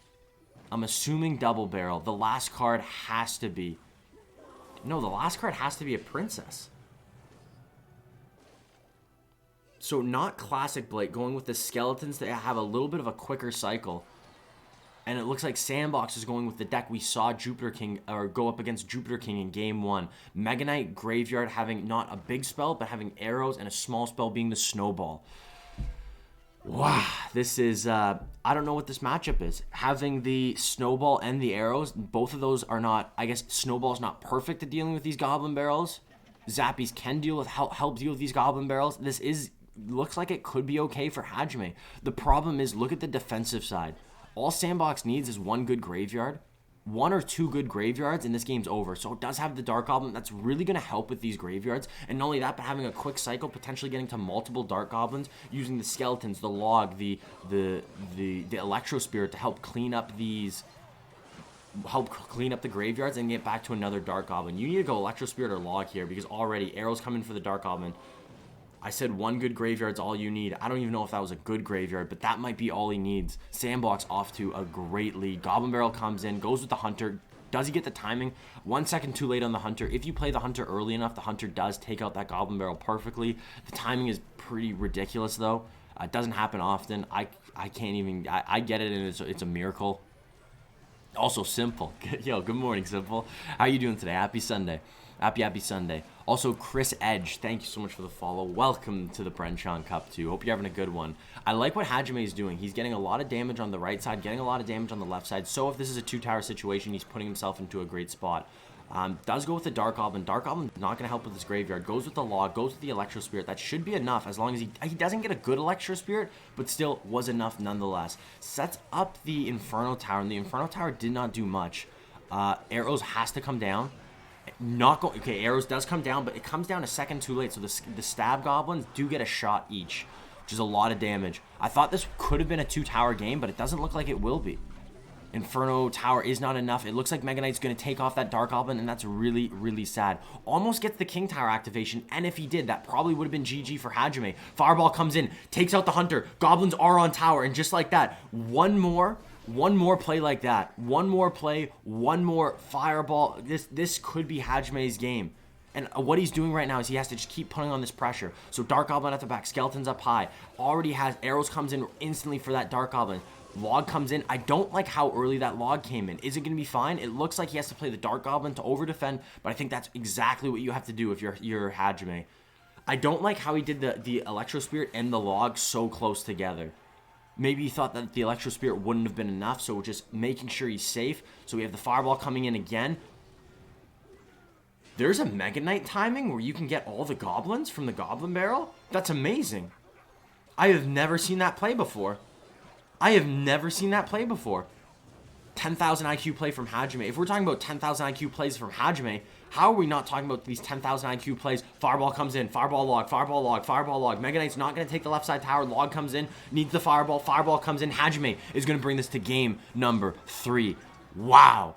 The last card has to be... No, the last card has to be a princess. So not classic Blake, going with the skeletons that have a little bit of a quicker cycle. And it looks like Sandbox is going with the deck we saw Jupiterking, or go up against Jupiterking in game 1. Mega Knight Graveyard having not a big spell, but having arrows, and a small spell being the Snowball. Wow, this is, I don't know what this matchup is. Having the Snowball and the arrows, both of those are not, I guess Snowball's not perfect at dealing with these Goblin Barrels. Zappies can deal with, help deal with these Goblin Barrels. This looks like it could be okay for Hajime. The problem is, look at the defensive side. All Sandbox needs is 1 good graveyard. 1 or 2 good graveyards, and this game's over. So it does have the Dark Goblin. That's really going to help with these graveyards. And not only that, but having a quick cycle, potentially getting to multiple Dark Goblins, using the skeletons, the log, the Electro Spirit to help clean up these... help clean up the graveyards and get back to another Dark Goblin. You need to go Electro Spirit or log here, because already arrows come in for the Dark Goblin. I said 1 good graveyard's all you need. I don't even know if that was a good graveyard, but that might be all he needs. Sandbox off to a great lead. Goblin Barrel comes in, goes with the Hunter. Does he get the timing? 1 second too late on the Hunter. If you play the Hunter early enough, the Hunter does take out that Goblin Barrel perfectly. The timing is pretty ridiculous, though. It doesn't happen often. I can't even... I get it, and it's a miracle. Also, Simple. Yo, good morning, Simple. How you doing today? Happy Sunday. Happy Sunday. Also, Chris Edge, thank you so much for the follow. Welcome to the Bren Chong Cup, too. Hope you're having a good one. I like what Hajime is doing. He's getting a lot of damage on the right side, getting a lot of damage on the left side. So if this is a 2-tower situation, he's putting himself into a great spot. Does go with the Dark Goblin. Dark Goblin not going to help with his graveyard. Goes with the Log, goes with the Electro Spirit. That should be enough, as long as he doesn't get a good Electro Spirit, but still was enough nonetheless. Sets up the Inferno Tower, and the Inferno Tower did not do much. Arrows has to come down. Okay, arrows does come down, but it comes down a second too late, so the stab goblins do get a shot each, which is a lot of damage. I thought this could have been a 2-tower game, but it doesn't look like it will be. Inferno Tower is not enough. It looks like Mega Knight's going to take off that Dark Goblin, and that's really, really sad. Almost gets the King Tower activation, and if he did, that probably would have been GG for Hajime. Fireball comes in, takes out the Hunter. Goblins are on tower, and just like that, one more play like that. One more play, one more Fireball. This could be Hajime's game. And what he's doing right now is he has to just keep putting on this pressure. So Dark Goblin at the back, Skeletons up high. Already has arrows comes in instantly for that Dark Goblin. Log comes in. I don't like how early that Log came in. Is it going to be fine? It looks like he has to play the Dark Goblin to over-defend, but I think that's exactly what you have to do if you're Hajime. I don't like how he did the Electro Spirit and the Log so close together. Maybe he thought that the Electro Spirit wouldn't have been enough, so just making sure he's safe. So we have the Fireball coming in again. There's a Mega Knight timing where you can get all the goblins from the Goblin Barrel. That's amazing. I have never seen that play before. 10,000 IQ play from Hajime. If we're talking about 10,000 IQ plays from Hajime, how are we not talking about these 10,000 IQ plays? Fireball comes in, Fireball log, Fireball log, Fireball log. Mega Knight's not going to take the left side tower. Log comes in, needs the Fireball. Fireball comes in. Hajime is going to bring this to game number 3. Wow.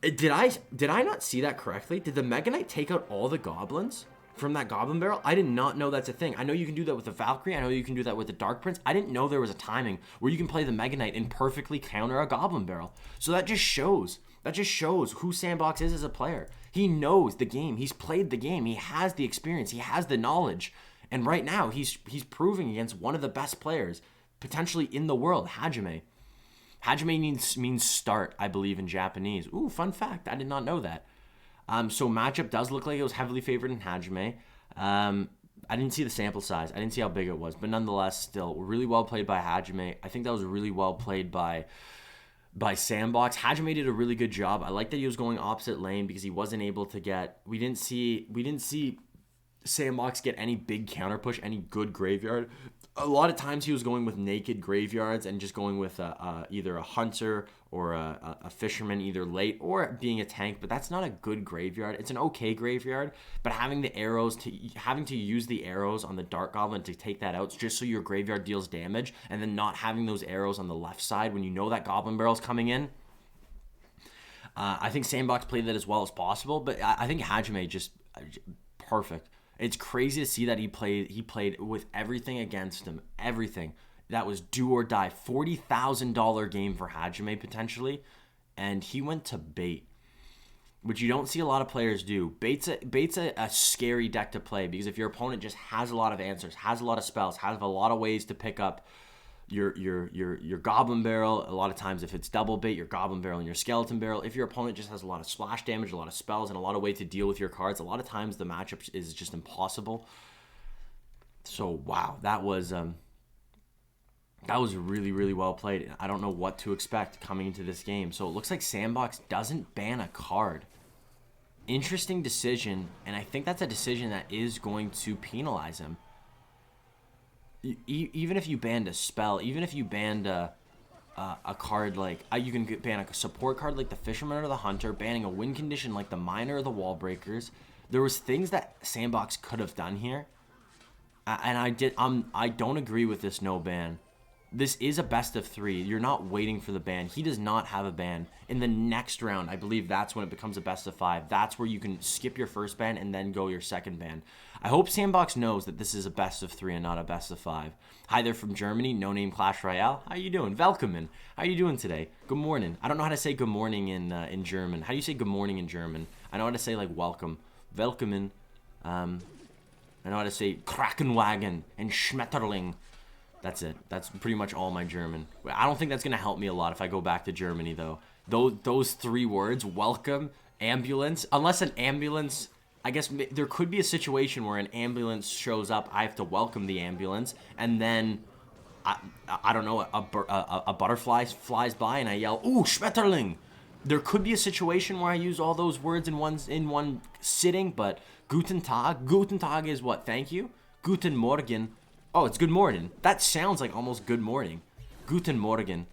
Did I not see that correctly? Did the Mega Knight take out all the goblins from that Goblin Barrel? I did not know that's a thing. I know you can do that with the Valkyrie. I know you can do that with the Dark Prince. I didn't know there was a timing where you can play the Mega Knight and perfectly counter a Goblin Barrel. So that just shows who Sandbox is as a player. He knows the game. He's played the game. He has the experience. He has the knowledge. And right now, he's proving against one of the best players, potentially in the world, Hajime. Hajime means start, I believe, in Japanese. Ooh, fun fact. I did not know that. So matchup does look like it was heavily favored in Hajime. I didn't see the sample size. I didn't see how big it was. But nonetheless, still, really well played by Hajime. I think that was really well played by Sandbox. Hajime did a really good job. I like that he was going opposite lane because he wasn't able to get... We didn't see Sandbox get any big counter push, any good graveyard. A lot of times he was going with naked graveyards and just going with either a hunter or a fisherman either late or being a tank, but that's not a good graveyard. It's an okay graveyard, but having to use the arrows on the Dark Goblin to take that out just so your graveyard deals damage, and then not having those arrows on the left side when you know that Goblin Barrel's coming in. I think Sandbox played that as well as possible, but I think Hajime just perfect. It's crazy to see that he played with everything against him. Everything. That was do or die. $40,000 game for Hajime potentially. And he went to bait, which you don't see a lot of players do. Bait's a scary deck to play because if your opponent just has a lot of answers, has a lot of spells, has a lot of ways to pick up your Goblin Barrel, a lot of times if it's double bait, your Goblin Barrel and your Skeleton Barrel, if your opponent just has a lot of splash damage, a lot of spells, and a lot of way to deal with your cards, a lot of times the matchup is just impossible. So wow, that was really, really well played. I don't know what to expect coming into this game. So it looks like Sandbox doesn't ban a card. Interesting decision, and I think that's a decision that is going to penalize him. Even if you banned a spell, even if you banned a card like... you can ban a support card like the Fisherman or the Hunter, banning a win condition like the Miner or the Wall Breakers. There was things that Sandbox could have done here. And I don't agree with this no ban. This is a best of 3. You're not waiting for the ban. He does not have a ban. In the next round, I believe that's when it becomes a best of 5. That's where you can skip your first ban and then go your second ban. I hope Sandbox knows that this is a best of 3 and not a best of 5. Hi there from Germany, no name Clash Royale. How you doing? Welcome. How you doing today? Good morning. I don't know how to say good morning in German. How do you say good morning in German? I know how to say like welcome. Welcome. I know how to say Krakenwagen and Schmetterling. That's it. That's pretty much all my German. I don't think that's going to help me a lot if I go back to Germany, though. Those 3 words, welcome, ambulance, unless an ambulance... I guess there could be a situation where an ambulance shows up, I have to welcome the ambulance, and then, I don't know, a butterfly flies by and I yell, ooh, Schmetterling! There could be a situation where I use all those words in one sitting, but Guten Tag. Guten Tag is what? Thank you? Guten Morgen. Oh, it's good morning. That sounds like almost good morning. Guten Morgen.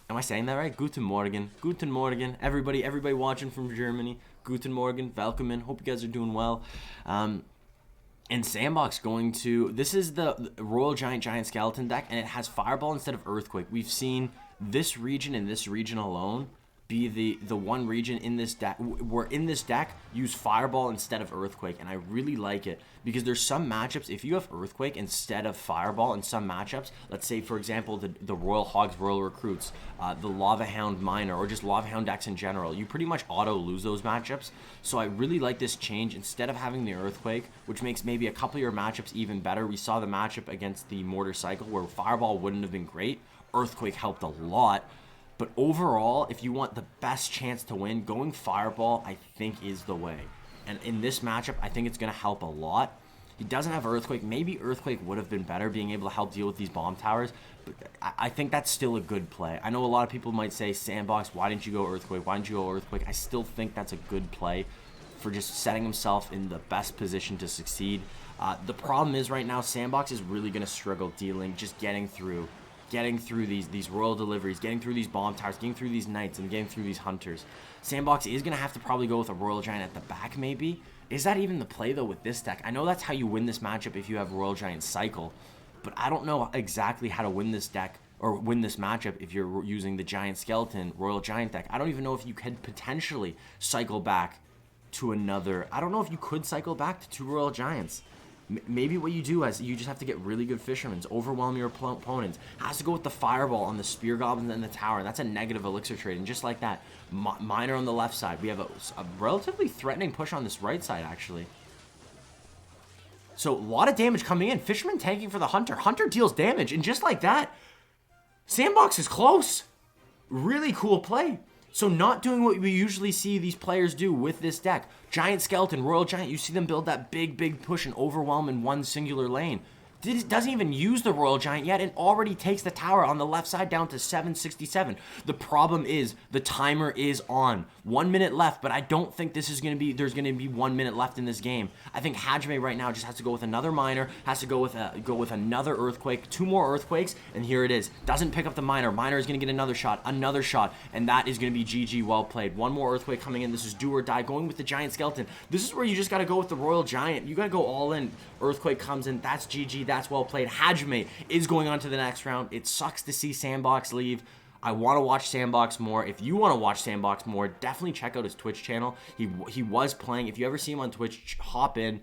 Am I saying that right? Guten Morgen. Guten Morgen. Everybody watching from Germany. Guten Morgen. Welcome. Hope you guys are doing well. And Sandbox going to... This is the Royal Giant Skeleton deck, and it has Fireball instead of Earthquake. We've seen this region and this region alone be the one region in this deck where in this deck use Fireball instead of Earthquake, and I really like it because there's some matchups if you have Earthquake instead of Fireball in some matchups, let's say for example the Royal Hogs Royal Recruits, the Lava Hound Miner, or just Lava Hound decks in general, you pretty much auto lose those matchups. So I really like this change. Instead of having the Earthquake, which makes maybe a couple of your matchups even better, we saw the matchup against the Mortar Cycle where Fireball wouldn't have been great, Earthquake helped a lot. But overall, if you want the best chance to win, going Fireball, I think, is the way. And in this matchup, I think it's going to help a lot. He doesn't have Earthquake. Maybe Earthquake would have been better, being able to help deal with these bomb towers. But I think that's still a good play. I know a lot of people might say, Sandbox, why didn't you go Earthquake? Why didn't you go Earthquake? I still think that's a good play for just setting himself in the best position to succeed. The problem is right now, Sandbox is really going to struggle dealing, just getting through these royal deliveries, getting through these bomb towers, getting through these knights, and getting through these hunters. Sandbox is going to have to probably go with a royal giant at the back, maybe. Is that even the play, though, with this deck? I know that's how you win this matchup if you have royal giant cycle, but I don't know exactly how to win this deck or win this matchup if you're using the giant skeleton royal giant deck. I don't even know if you could potentially cycle back to another. I don't know if you could cycle back to 2 royal giants. Maybe what you do is you just have to get really good fishermen, overwhelm your opponents. Has to go with the fireball on the spear goblins and the tower. That's a negative elixir trade, and just like that, miner on the left side. We have a relatively threatening push on this right side, actually. So a lot of damage coming in. Fisherman tanking for the hunter. Hunter deals damage, and just like that, Sandbox is close. Really cool play. So not doing what we usually see these players do with this deck. Giant Skeleton, Royal Giant, you see them build that big push and overwhelm in one singular lane. Doesn't even use the Royal Giant yet and already takes the tower on the left side down to 767. The problem is the timer is on. 1 minute left, but I don't think this is going to be, there's going to be 1 minute left in this game. I think Hajime right now just has to go with another miner, has to go with another earthquake, 2 more earthquakes, and here it is. Doesn't pick up the miner. Miner is going to get another shot, and that is going to be GG, well played. 1 more earthquake coming in. This is do or die, going with the giant skeleton. This is where you just got to go with the Royal Giant. You got to go all in. Earthquake comes in. That's GG. That's well played. Hajime is going on to the next round. It sucks to see Sandbox leave. I want to watch Sandbox more. If you want to watch Sandbox more, definitely check out his Twitch channel. He was playing. If you ever see him on Twitch, hop in.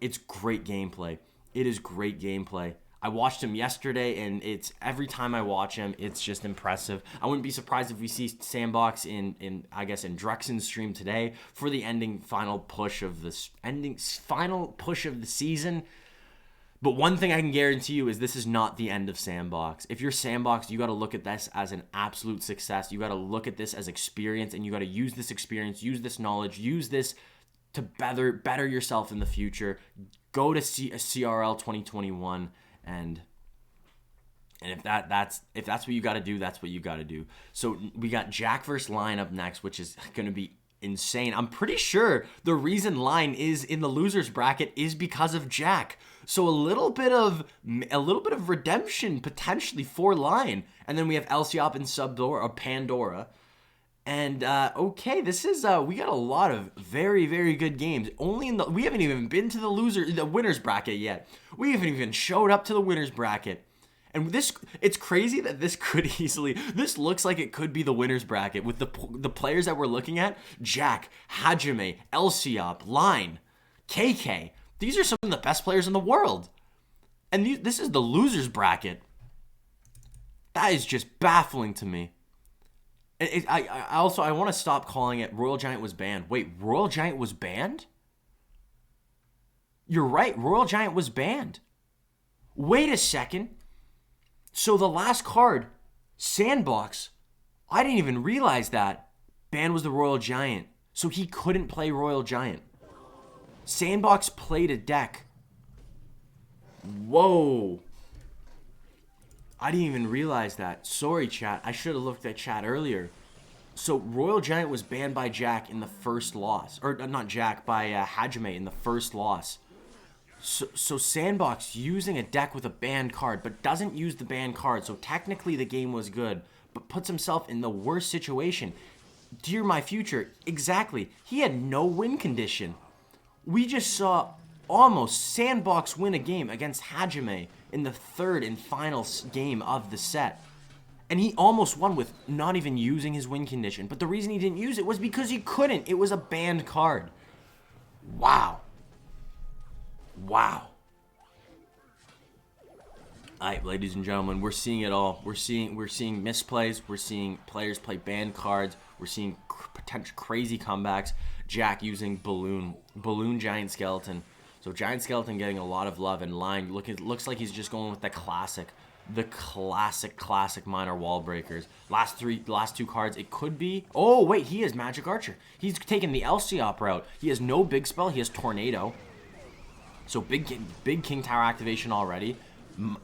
It's great gameplay. It is great gameplay. I watched him yesterday, and it's every time I watch him, it's just impressive. I wouldn't be surprised if we see Sandbox in I guess in Drexen's stream today for the final push of the season. But one thing I can guarantee you is this is not the end of Sandbox. If you're Sandbox, you got to look at this as an absolute success. You got to look at this as experience, and you got to use this experience, use this knowledge, use this to better yourself in the future. Go to CRL 2021. And if that's what you got to do, that's what you got to do. So we got Jack versus Line up next, which is going to be insane. I'm pretty sure the reason Line is in the losers bracket is because of Jack. So a little bit of redemption potentially for Line. And then we have Lciop and Subdora or Pandora. And okay, this is we got a lot of very good games. We haven't even been to the winners bracket yet. We haven't even showed up to the winners bracket. And it's crazy that this looks like it could be the winners bracket with the players that we're looking at. Jack, Hajime, Lciop, Line, KK. These are some of the best players in the world. And this is the losers bracket. That is just baffling to me. I want to stop calling it Royal Giant was banned. Wait, Royal Giant was banned? You're right, Royal Giant was banned. Wait a second. So the last card, Sandbox, I didn't even realize that. Banned was the Royal Giant. So he couldn't play Royal Giant. Sandbox played a deck. Whoa. I didn't even realize that. Sorry, chat. I should have looked at chat earlier. So Royal Giant was banned by Jack in the first loss. Or not Jack, by Hajime in the first loss. So Sandbox using a deck with a banned card, but doesn't use the banned card. So technically the game was good, but puts himself in the worst situation. Dear my future, exactly. He had no win condition. We just saw almost Sandbox win a game against Hajime in the third and final game of the set. And he almost won with not even using his win condition. But the reason he didn't use it was because he couldn't. It was a banned card. Wow. Wow. Alright, ladies and gentlemen, we're seeing it all. We're seeing misplays. We're seeing players play banned cards. We're seeing potential crazy comebacks. Jack using balloon giant skeleton. So Giant Skeleton getting a lot of love, and Line looks like he's just going with the classic minor wall breakers. Last 2 cards, it could be. Oh wait, he is Magic Archer. He's taking the Lciop route. He has no big spell. He has Tornado. So big King Tower activation already.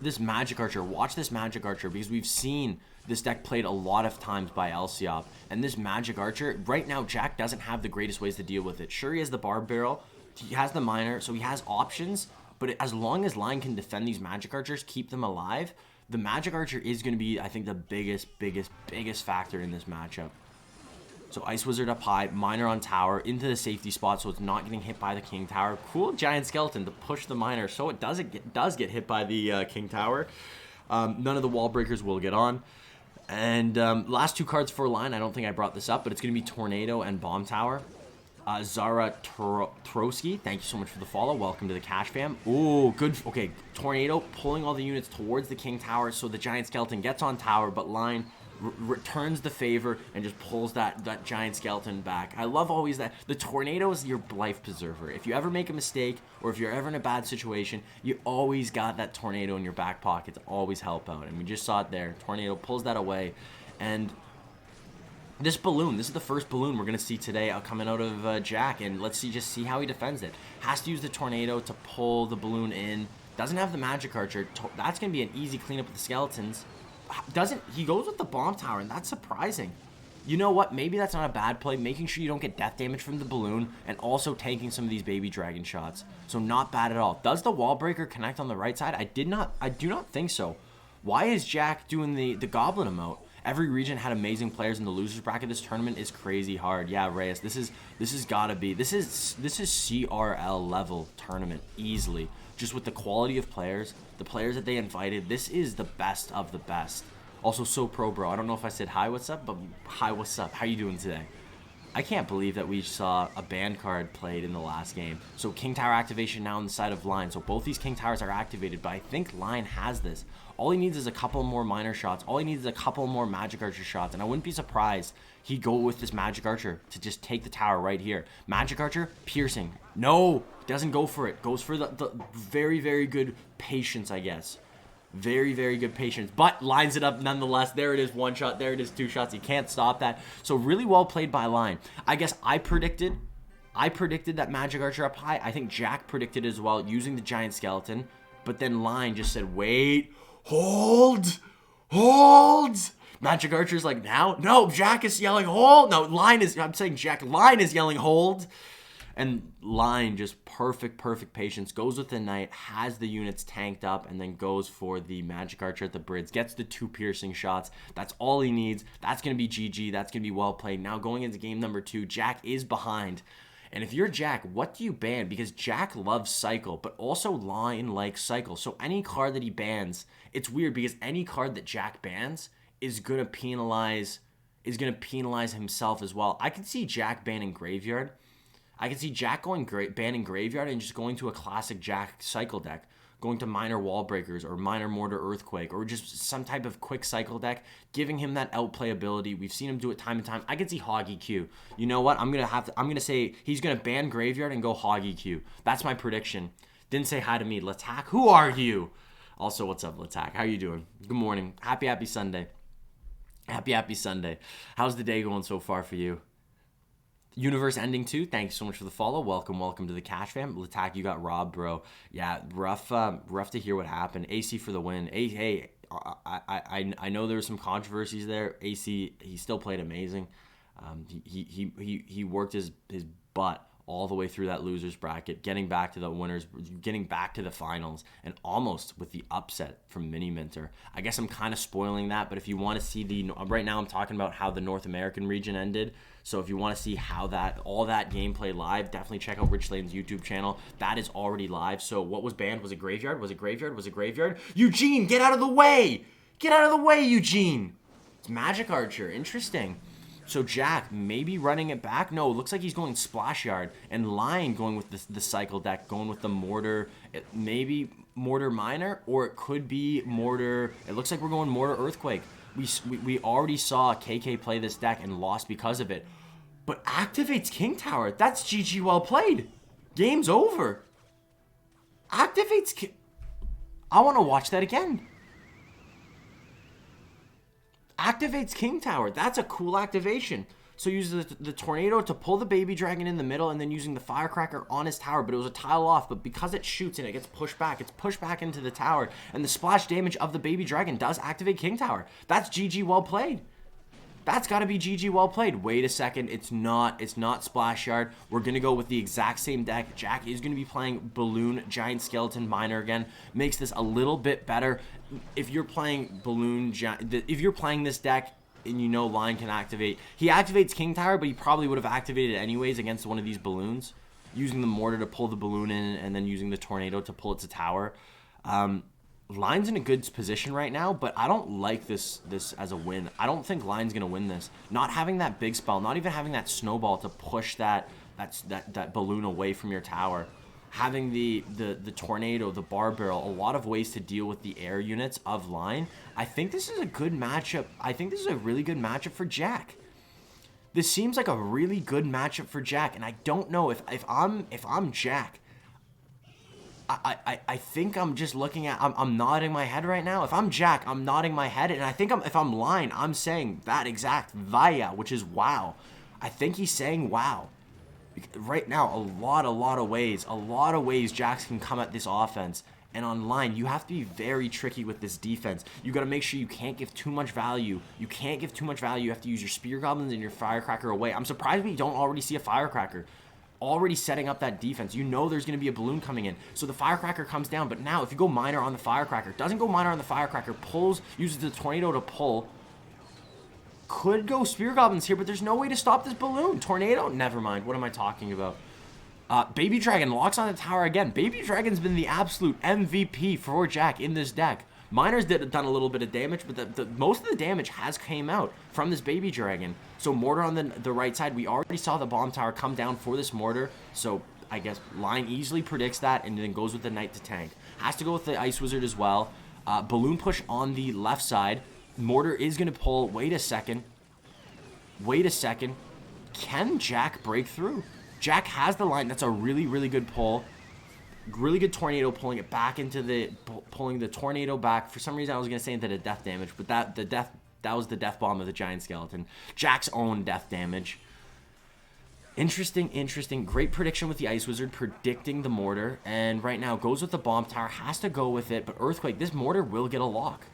This Magic Archer, watch this Magic Archer, because we've seen this deck played a lot of times by Lciop. And this Magic Archer, right now Jack doesn't have the greatest ways to deal with it. Sure, he has the Barb Barrel, he has the Miner, so he has options. But as long as Line can defend these Magic Archers, keep them alive, the Magic Archer is going to be, I think, the biggest factor in this matchup. So Ice Wizard up high, Miner on tower, into the safety spot so it's not getting hit by the King Tower. Cool Giant Skeleton to push the Miner so it does get hit by the King Tower. None of the wall breakers will get on. And last 2 cards for Line, I don't think I brought this up, but it's going to be Tornado and Bomb Tower. Zara Troski, thank you so much for the follow. Welcome to the Cash Fam. Ooh, good. Okay, Tornado pulling all the units towards the King Tower so the Giant Skeleton gets on tower, but Line returns the favor and just pulls that Giant Skeleton back. I love always that. The Tornado is your life preserver. If you ever make a mistake or if you're ever in a bad situation, you always got that Tornado in your back pocket to always help out. And we just saw it there. Tornado pulls that away. And this balloon, this is the first balloon we're going to see today coming out of Jack. And let's just see how he defends it. Has to use the Tornado to pull the balloon in. Doesn't have the Magic Archer. That's going to be an easy cleanup with the Skeletons. He goes with the Bomb Tower, and that's surprising. You know what? Maybe that's not a bad play. Making sure you don't get death damage from the balloon, and also tanking some of these baby dragon shots. So not bad at all. Does the wall breaker connect on the right side? I do not think so. Why is Jack doing the Goblin emote? Every region had amazing players in the losers bracket. This tournament is crazy hard. Yeah, Reyes, this is gotta be. This is CRL level tournament easily. Just with the quality of players, the players that they invited, this is the best of the best. Also, So Pro Bro, I don't know if I said hi, what's up, but hi, what's up? How you doing today? I can't believe that we saw a band card played in the last game. So King Tower activation now on the side of Line. So both these King Towers are activated, but I think Line has this. All he needs is a couple more Miner shots. All he needs is a couple more Magic Archer shots. And I wouldn't be surprised he'd go with this Magic Archer to just take the tower right here. Magic Archer, piercing. No, doesn't go for it. Goes for the very good patience, I guess. Very good patience, but lines it up nonetheless. There it is, 1 shot. There it is, 2 shots. You can't stop that. So really well played by Line. I guess I predicted that Magic Archer up high. I think Jack predicted as well using the Giant Skeleton, but then Line just said, wait, hold. Magic Archer's like, now? No, Jack is yelling, hold. No, Line is yelling, hold. And Line, just perfect patience, goes with the Knight, has the units tanked up, and then goes for the Magic Archer at the bridge, gets the 2 piercing shots. That's all he needs. That's going to be GG. That's going to be well played. Now going into game number 2, Jack is behind. And if you're Jack, what do you ban? Because Jack loves Cycle, but also Line likes Cycle. So any card that he bans, it's weird because any card that Jack bans is going to penalize himself as well. I could see Jack banning Graveyard. I can see Jack banning Graveyard and just going to a classic Jack Cycle deck. Going to Minor Wall Breakers or Minor Mortar Earthquake or just some type of quick Cycle deck, giving him that outplay ability. We've seen him do it time and time. I can see Hoggy Q. You know what? I'm gonna say he's gonna ban Graveyard and go Hoggy Q. That's my prediction. Didn't say hi to me. Latak, who are you? Also, what's up, Latak? How you doing? Good morning. Happy Sunday. Happy Sunday. How's the day going so far for you? Universe Ending 2, thanks so much for the follow. Welcome to the Cash Fam. Latak, you got robbed, bro. Yeah, rough to hear what happened. AC for the win. Hey, I know there were some controversies there. AC, he still played amazing. He worked his butt all the way through that losers bracket, getting back to the winners, getting back to the finals, and almost with the upset from Mini Minter. I guess I'm kind of spoiling that, but if you want to see right now I'm talking about how the North American region ended. So if you want to see how all that gameplay live, definitely check out Rich Lane's YouTube channel. That is already live. So what was banned? Was it Graveyard? Was it Graveyard? Eugene, get out of the way! Get out of the way, Eugene! It's Magic Archer. Interesting. So Jack maybe running it back. No, it looks like he's going Splash Yard. And Lion going with the Cycle deck, going with the Mortar. Maybe Mortar Miner, or it could be Mortar. It looks like we're going Mortar Earthquake. We already saw KK play this deck and lost because of it. But activates King Tower. That's GG well played. Game's over. Activates I want to watch that again. Activates King Tower. That's a cool activation. So he uses the tornado to pull the baby dragon in the middle and then using the firecracker on his tower. But it was a tile off. But because it shoots and it gets pushed back, it's pushed back into the tower. And the splash damage of the baby dragon does activate King Tower. That's GG well played. That's got to be GG well played. Wait a second. It's not Splash Yard. We're going to go with the exact same deck. Jack is going to be playing Balloon, Giant Skeleton, Miner again. Makes this a little bit better. If you're playing Balloon, if you're playing this deck, and you know Line can activate. He activates King Tower, but he probably would have activated it anyways against one of these balloons. Using the mortar to pull the balloon in, and then using the tornado to pull it to tower. Line's in a good position right now, but I don't like this as a win. I don't think Line's going to win this. Not having that big spell, not even having that snowball to push that balloon away from your tower. Having the tornado, the bar barrel, a lot of ways to deal with the air units of Line. I think this is a good matchup. I think this is a really good matchup for Jack. This seems like a really good matchup for Jack, and I don't know if I'm Jack. I think I'm just looking at. I'm nodding my head right now. If I'm Jack, I'm nodding my head, and I think if I'm Line, I'm saying that exact Vaya, which is wow. I think he's saying wow. Right now, a lot of ways Jax can come at this offense. And on Line, you have to be very tricky with this defense. You got to make sure you can't give too much value. You can't give too much value. You have to use your Spear Goblins and your Firecracker away. I'm surprised we don't already see a Firecracker. Already setting up that defense. You know there's going to be a balloon coming in. So the Firecracker comes down. But now, if you go Miner on the Firecracker, doesn't go Miner on the Firecracker, uses the Tornado to pull. Could go Spear Goblins here, but there's no way to stop this balloon. Tornado? Never mind. What am I talking about? Baby Dragon locks on the tower again. Baby Dragon's been the absolute MVP for Jack in this deck. Miner's done a little bit of damage, but most of the damage has came out from this Baby Dragon. So Mortar on the right side. We already saw the Bomb Tower come down for this Mortar. So I guess Line easily predicts that and then goes with the Knight to tank. Has to go with the Ice Wizard as well. Balloon push on the left side. Mortar is going to pull. Wait a second. Can Jack break through? Jack has the line. That's a really, really good pull. Really good tornado pulling it back into pulling the tornado back. For some reason, I was going to say into the death damage, but that was the death bomb of the giant skeleton. Jack's own death damage. Interesting. Great prediction with the Ice Wizard, predicting the mortar. And right now, goes with the bomb tower. Has to go with it, but Earthquake, this mortar will get a lock.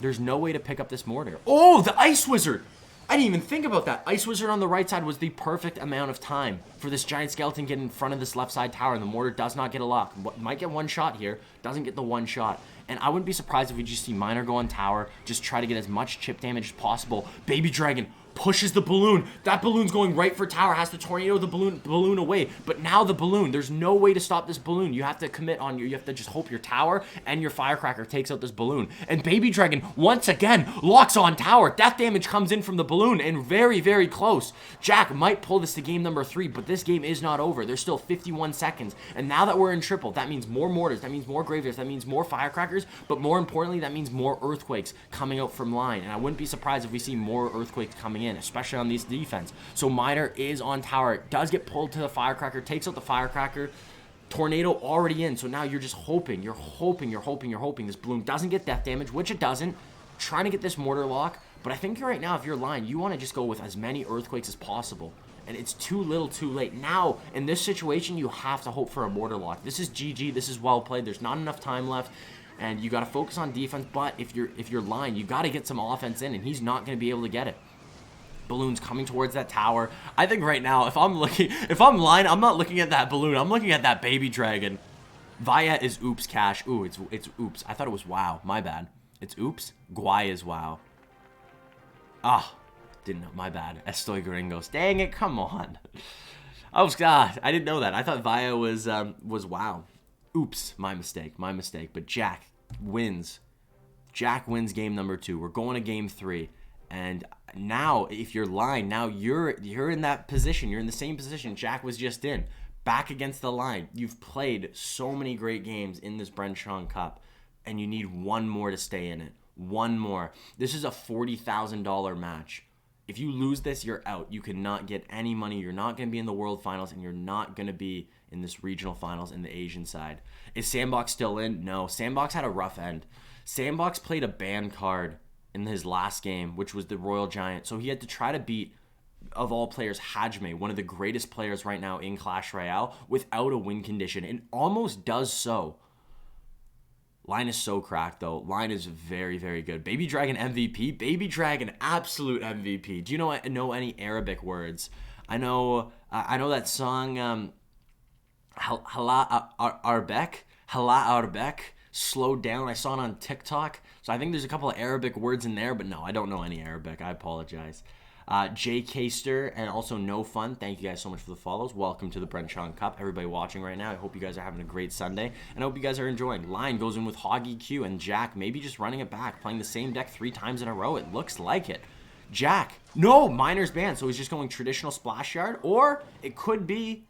There's no way to pick up this mortar. Oh, the Ice Wizard! I didn't even think about that. Ice Wizard on the right side was the perfect amount of time for this giant skeleton get in front of this left side tower, and the mortar does not get a lock. Might get one shot here, doesn't get the one shot. And I wouldn't be surprised if we just see Miner go on tower, just try to get as much chip damage as possible. Baby Dragon pushes the balloon. That balloon's going right for tower, has to tornado the balloon away. But now the balloon, there's no way to stop this balloon. You have to commit on you have to just hope your tower and your Firecracker takes out this balloon. And Baby Dragon, once again, locks on tower. Death damage comes in from the balloon and very, very close. Jack might pull this to game number 3, but this game is not over. There's still 51 seconds. And now that we're in triple, that means more mortars, that means more graveyards, that means more Firecrackers, but more importantly, that means more Earthquakes coming out from line. And I wouldn't be surprised if we see more Earthquakes coming in, especially on these defense. So Miner is on tower. It does get pulled to the Firecracker, takes out the Firecracker. Tornado already in, so now you're just hoping. You're hoping this balloon doesn't get death damage, which it doesn't. Trying to get this mortar lock, but I think right now, if you're Line, you want to just go with as many Earthquakes as possible. And it's too little too late. Now, in this situation, you have to hope for a mortar lock. This is GG. This is well played. There's not enough time left. And you got to focus on defense, but if you're Line, you got to get some offense in, and he's not going to be able to get it. Balloons coming towards that tower. I think right now, if I'm Line, I'm not looking at that balloon. I'm looking at that Baby Dragon. Vaya is oops cash. Ooh, it's oops. I thought it was wow. My bad. It's oops. Guay is wow. Ah, didn't know. My bad. Estoy Gringos. Dang it! Come on. I didn't know that. I thought Vaya was wow. Oops. My mistake. But Jack wins. Jack wins game number 2. We're going to game 3. And now, if you're Line, now you're in that position. You're in the same position Jack was just in. Back against the line. You've played so many great games in this Bren Chong Cup, and you need one more to stay in it. One more. This is a $40,000 match. If you lose this, you're out. You cannot get any money. You're not going to be in the World Finals, and you're not going to be in this Regional Finals in the Asian side. Is Sandbox still in? No. Sandbox had a rough end. Sandbox played a ban card in his last game, which was the Royal Giant. So he had to try to beat of all players, Hajime, one of the greatest players right now in Clash Royale, without a win condition, and almost does so. Line is so cracked, though. Line is very, very good. Baby Dragon MVP. Baby Dragon absolute MVP. Do you know any Arabic words? I know that song, Hala Arbek. Hala Arbek. Slowed down. I saw it on TikTok. So I think there's a couple of Arabic words in there, but no, I don't know any Arabic. I apologize. Jay Caster and also No Fun, thank you guys so much for the follows. Welcome to the Bren Chong Cup. Everybody watching right now, I hope you guys are having a great Sunday, and I hope you guys are enjoying. Line goes in with Hoggy Q and Jack, maybe just running it back, playing the same deck 3 times in a row. It looks like it. Jack, no, Miner's banned, so he's just going traditional Splash Yard, or it could be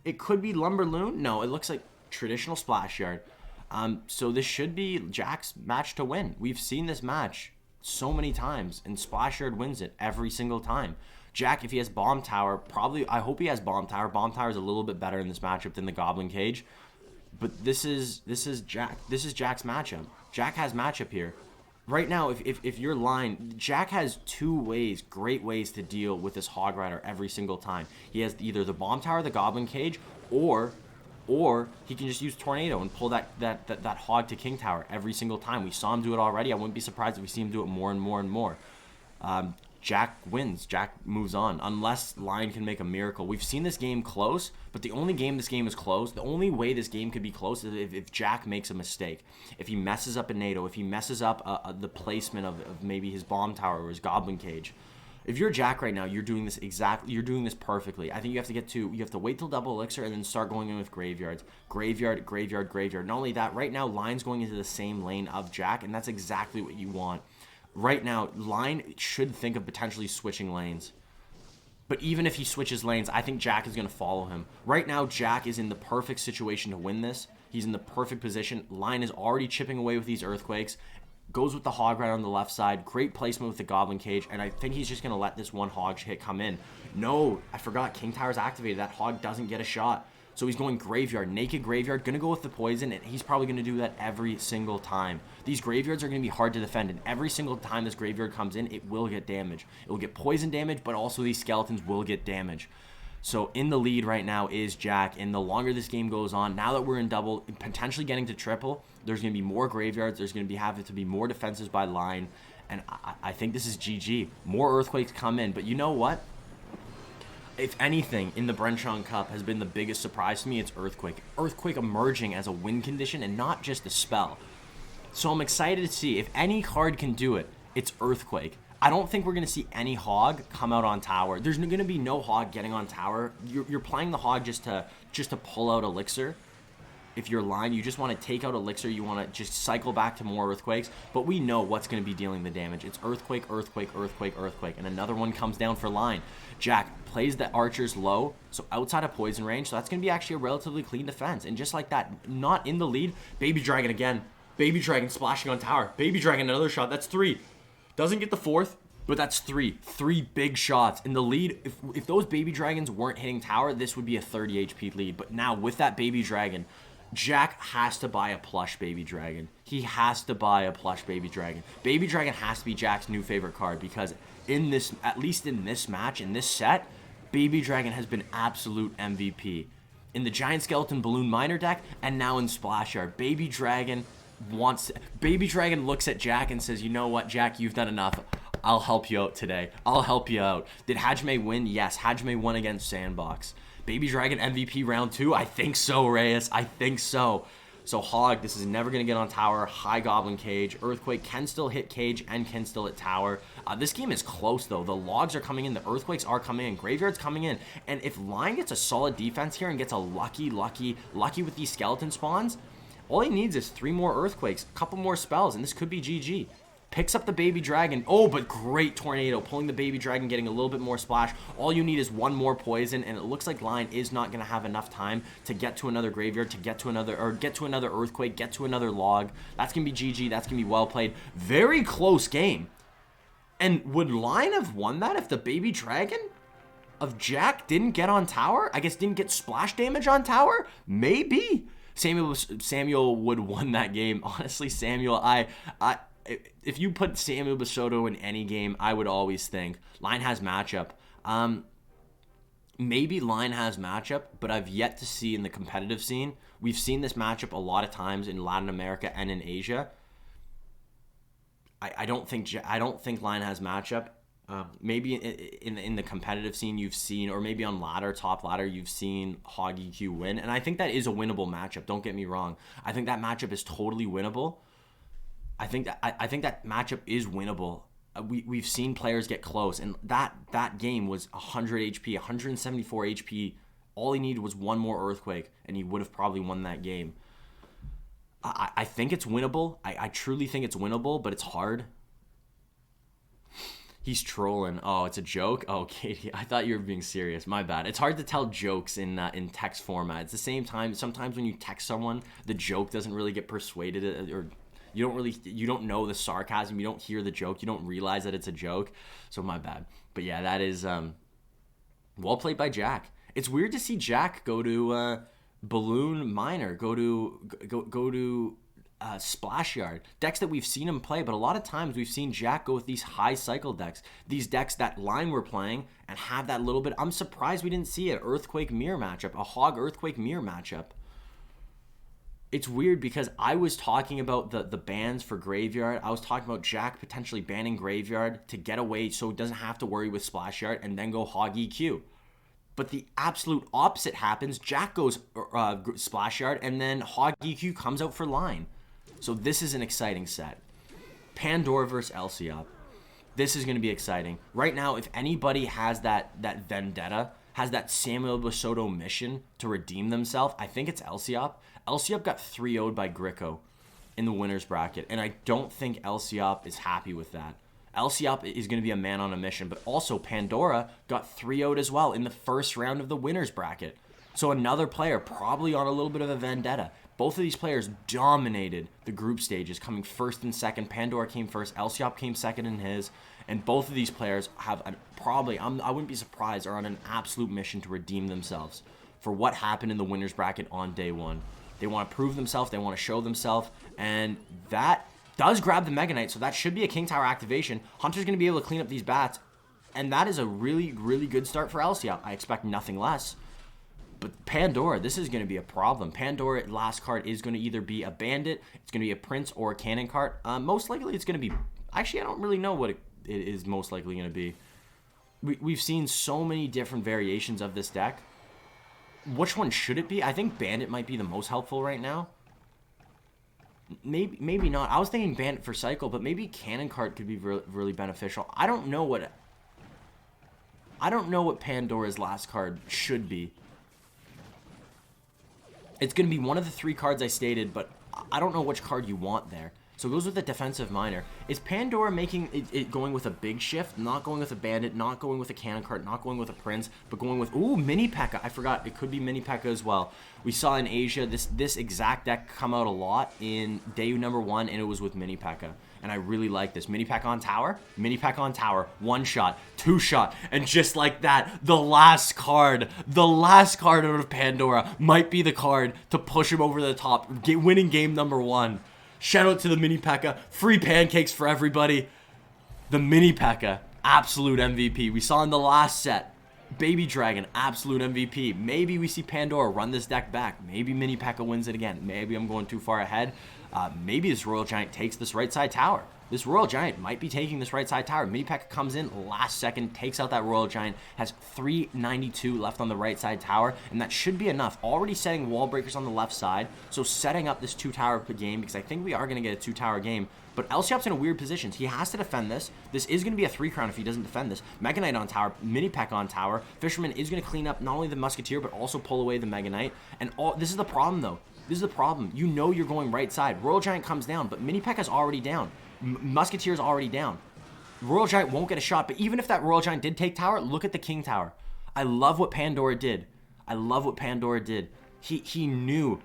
Lumberloon. No, it looks like traditional Splash Yard. So this should be Jack's match to win. We've seen this match so many times, and Splash Yard wins it every single time. Jack, if he has Bomb Tower, I hope he has Bomb Tower. Bomb Tower is a little bit better in this matchup than the Goblin Cage, but this is Jack's matchup. Jack has matchup here. Right now, if your line, Jack has 2 great ways to deal with this Hog Rider every single time. He has either the Bomb Tower, the Goblin Cage, or he can just use Tornado and pull that Hog to King Tower every single time. We saw him do it already. I wouldn't be surprised if we see him do it more and more and more. Jack wins. Jack moves on, unless Line can make a miracle. We've seen this game close, but the only game this game is close, the only way this game could be close is if Jack makes a mistake. If he messes up a NATO, if he messes up the placement of maybe his Bomb Tower or his Goblin Cage. If you're Jack right now, you're doing this perfectly. I think you have to wait till double elixir and then start going in with graveyards. Graveyard. Not only that, right now Line's going into the same lane of Jack, and that's exactly what you want. Right now, Line should think of potentially switching lanes. But even if he switches lanes, I think Jack is going to follow him. Right now, Jack is in the perfect situation to win this. He's in the perfect position. Line is already chipping away with these Earthquakes. Goes with the Hog right on the left side. Great placement with the Goblin Cage. And I think he's just going to let this one Hog hit come in. No, I forgot. King Tower's activated. That Hog doesn't get a shot. So he's going Graveyard. Naked Graveyard. Going to go with the Poison. And he's probably going to do that every single time. These Graveyards are going to be hard to defend. And every single time this Graveyard comes in, it will get damage. It will get Poison damage, but also these Skeletons will get damage. So in the lead right now is Jack, and the longer this game goes on, now that we're in double, potentially getting to triple, there's going to be more Graveyards, there's going to have to be more defenses by Line, and I think this is GG. More Earthquakes come in, but you know what? If anything in the Bren Chong Cup has been the biggest surprise to me, it's Earthquake. Earthquake emerging as a win condition and not just a spell. So I'm excited to see if any card can do it, it's Earthquake. I don't think we're going to see any Hog come out on tower. There's going to be no Hog getting on tower. You're playing the Hog just to pull out Elixir. If you're Line, you just want to take out Elixir. You want to just cycle back to more Earthquakes. But we know what's going to be dealing the damage. It's Earthquake, Earthquake, Earthquake, Earthquake. And another one comes down for Line. Jack plays the Archers low, so outside of poison range. So that's going to be actually a relatively clean defense. And just like that, not in the lead. Baby Dragon again. Baby Dragon splashing on tower. Baby Dragon, another shot. That's 3. Doesn't get the 4th, but that's 3. 3 big shots. In the lead, if those Baby Dragons weren't hitting tower, this would be a 30 HP lead. But now with that Baby Dragon, Jack has to buy a plush Baby Dragon. He has to buy a plush Baby Dragon. Baby Dragon has to be Jack's new favorite card because in this, at least in this match, in this set, Baby Dragon has been absolute MVP. In the Giant Skeleton Balloon Miner deck and now in Splash Yard, Baby Dragon looks at Jack and says, you know what, Jack, you've done enough. I'll help you out today. I'll help you out. Did Hajime win? Yes, Hajime won against Sandbox. Baby Dragon MVP round 2? I think so, Reyes. I think so. So Hog, this is never going to get on tower. High Goblin Cage. Earthquake can still hit Cage and can still hit tower. This game is close, though. The Logs are coming in. The Earthquakes are coming in. Graveyard's coming in. And if Line gets a solid defense here and gets a lucky with these skeleton spawns, all he needs is 3 more Earthquakes, a couple more spells, and this could be GG. Picks up the Baby Dragon. Oh, but great Tornado. Pulling the Baby Dragon, getting a little bit more splash. All you need is 1 more poison, and it looks like Line is not going to have enough time to get to another Graveyard, to get to another Earthquake, get to another Log. That's going to be GG. That's going to be well played. Very close game. And would Line have won that if the Baby Dragon of Jack didn't get on tower? I guess didn't get splash damage on tower? Maybe. Samuel would won that game. Honestly, Samuel, if you put Samuel Basoto in any game, I would always think Line has matchup. Maybe Line has matchup, but I've yet to see in the competitive scene. We've seen this matchup a lot of times in Latin America and in Asia. I don't think Line has matchup. Maybe in the competitive scene you've seen, or maybe on top ladder you've seen Hajime win, and I think that is a winnable matchup. Don't get me wrong. I think that matchup is totally winnable. I think that matchup is winnable. We've seen players get close, and that game was 100 HP, 174 HP. All he needed was one more earthquake, and he would have probably won that game. I think it's winnable. I truly think it's winnable, but it's hard. He's trolling. Oh, it's a joke? Oh, Katie, I thought you were being serious. My bad. It's hard to tell jokes in text format. It's the same time. Sometimes when you text someone, the joke doesn't really get persuaded, or you don't know the sarcasm. You don't hear the joke. You don't realize that it's a joke. So my bad. But yeah, that is well played by Jack. It's weird to see Jack go to Balloon Miner, go to Splash Yard, decks that we've seen him play, but a lot of times we've seen Jack go with these high cycle decks, these decks that Line were playing, and have that little bit. I'm surprised we didn't see an Earthquake Mirror matchup, a Hog Earthquake Mirror matchup. It's weird because I was talking about the bans for Graveyard. I was talking about Jack potentially banning Graveyard to get away so he doesn't have to worry with Splash Yard and then go Hog EQ. But the absolute opposite happens. Jack goes Splash Yard, and then Hog EQ comes out for Line. So this is an exciting set. Pandora versus Lciop. This is going to be exciting. Right now, if anybody has that vendetta, has that Samuel Basoto mission to redeem themselves, I think it's Lciop. Lciop got 3-0'd by Griko in the winner's bracket, and I don't think Lciop is happy with that. Lciop is going to be a man on a mission, but also Pandora got 3-0'd as well in the first round of the winner's bracket. So another player probably on a little bit of a vendetta. Both of these players dominated the group stages, coming first and second. Pandora came first, Lciop came second in his, and both of these players have I wouldn't be surprised, are on an absolute mission to redeem themselves for what happened in the winner's bracket on day one. They want to prove themselves, they want to show themselves, and that does grab the Mega Knight, so that should be a King Tower activation. Hunter's going to be able to clean up these bats, and that is a really, really good start for Lciop. I expect nothing less. But Pandora, this is going to be a problem. Pandora, last card, is going to either be a Bandit, it's going to be a Prince, or a Cannon card. Most likely it's going to be... Actually, I don't really know what it is most likely going to be. We've seen so many different variations of this deck. Which one should it be? I think Bandit might be the most helpful right now. Maybe not. I was thinking Bandit for cycle, but maybe Cannon card could be really beneficial. I don't know what Pandora's last card should be. It's going to be one of the three cards I stated, but I don't know which card you want there. So it goes with a defensive miner. Is Pandora making it going with a big shift? Not going with a Bandit, not going with a Cannon card, not going with a Prince, but going with, ooh, Mini P.E.K.K.A. I forgot, it could be Mini P.E.K.K.A. as well. We saw in Asia this exact deck come out a lot in day number 1, and it was with Mini P.E.K.K.A. And I really like this. Mini P.E.K.K.A. on tower, Mini P.E.K.K.A. on tower, 1 shot, 2 shot, and just like that, the last card out of Pandora might be the card to push him over the top, winning game number 1. Shout out to the Mini P.E.K.K.A. Free pancakes for everybody. The Mini P.E.K.K.A. Absolute MVP. We saw in the last set. Baby Dragon, absolute MVP. Maybe we see Pandora run this deck back. Maybe Mini P.E.K.K.A. wins it again. Maybe I'm going too far ahead. Maybe this Royal Giant takes this right side tower. This Royal Giant might be taking this right side tower. Mini P.E.K.K.A. comes in last second, takes out that Royal Giant, has 392 left on the right side tower, and that should be enough. Already setting wall breakers on the left side, so setting up this 2 tower per game, because I think we are going to get a 2 tower game. But Lciop's in a weird position. He has to defend this. This is going to be a 3 crown if he doesn't defend this. Mega Knight on tower, Mini P.E.K.K.A. on tower. Fisherman is going to clean up not only the Musketeer, but also pull away the Mega Knight. And this is the problem, though. This is the problem. You know you're going right side. Royal Giant comes down, but Mini P.E.K.K.A.'s already down. Musketeer's already down. Royal Giant won't get a shot, but even if that Royal Giant did take tower, look at the King Tower. I love what Pandora did. He knew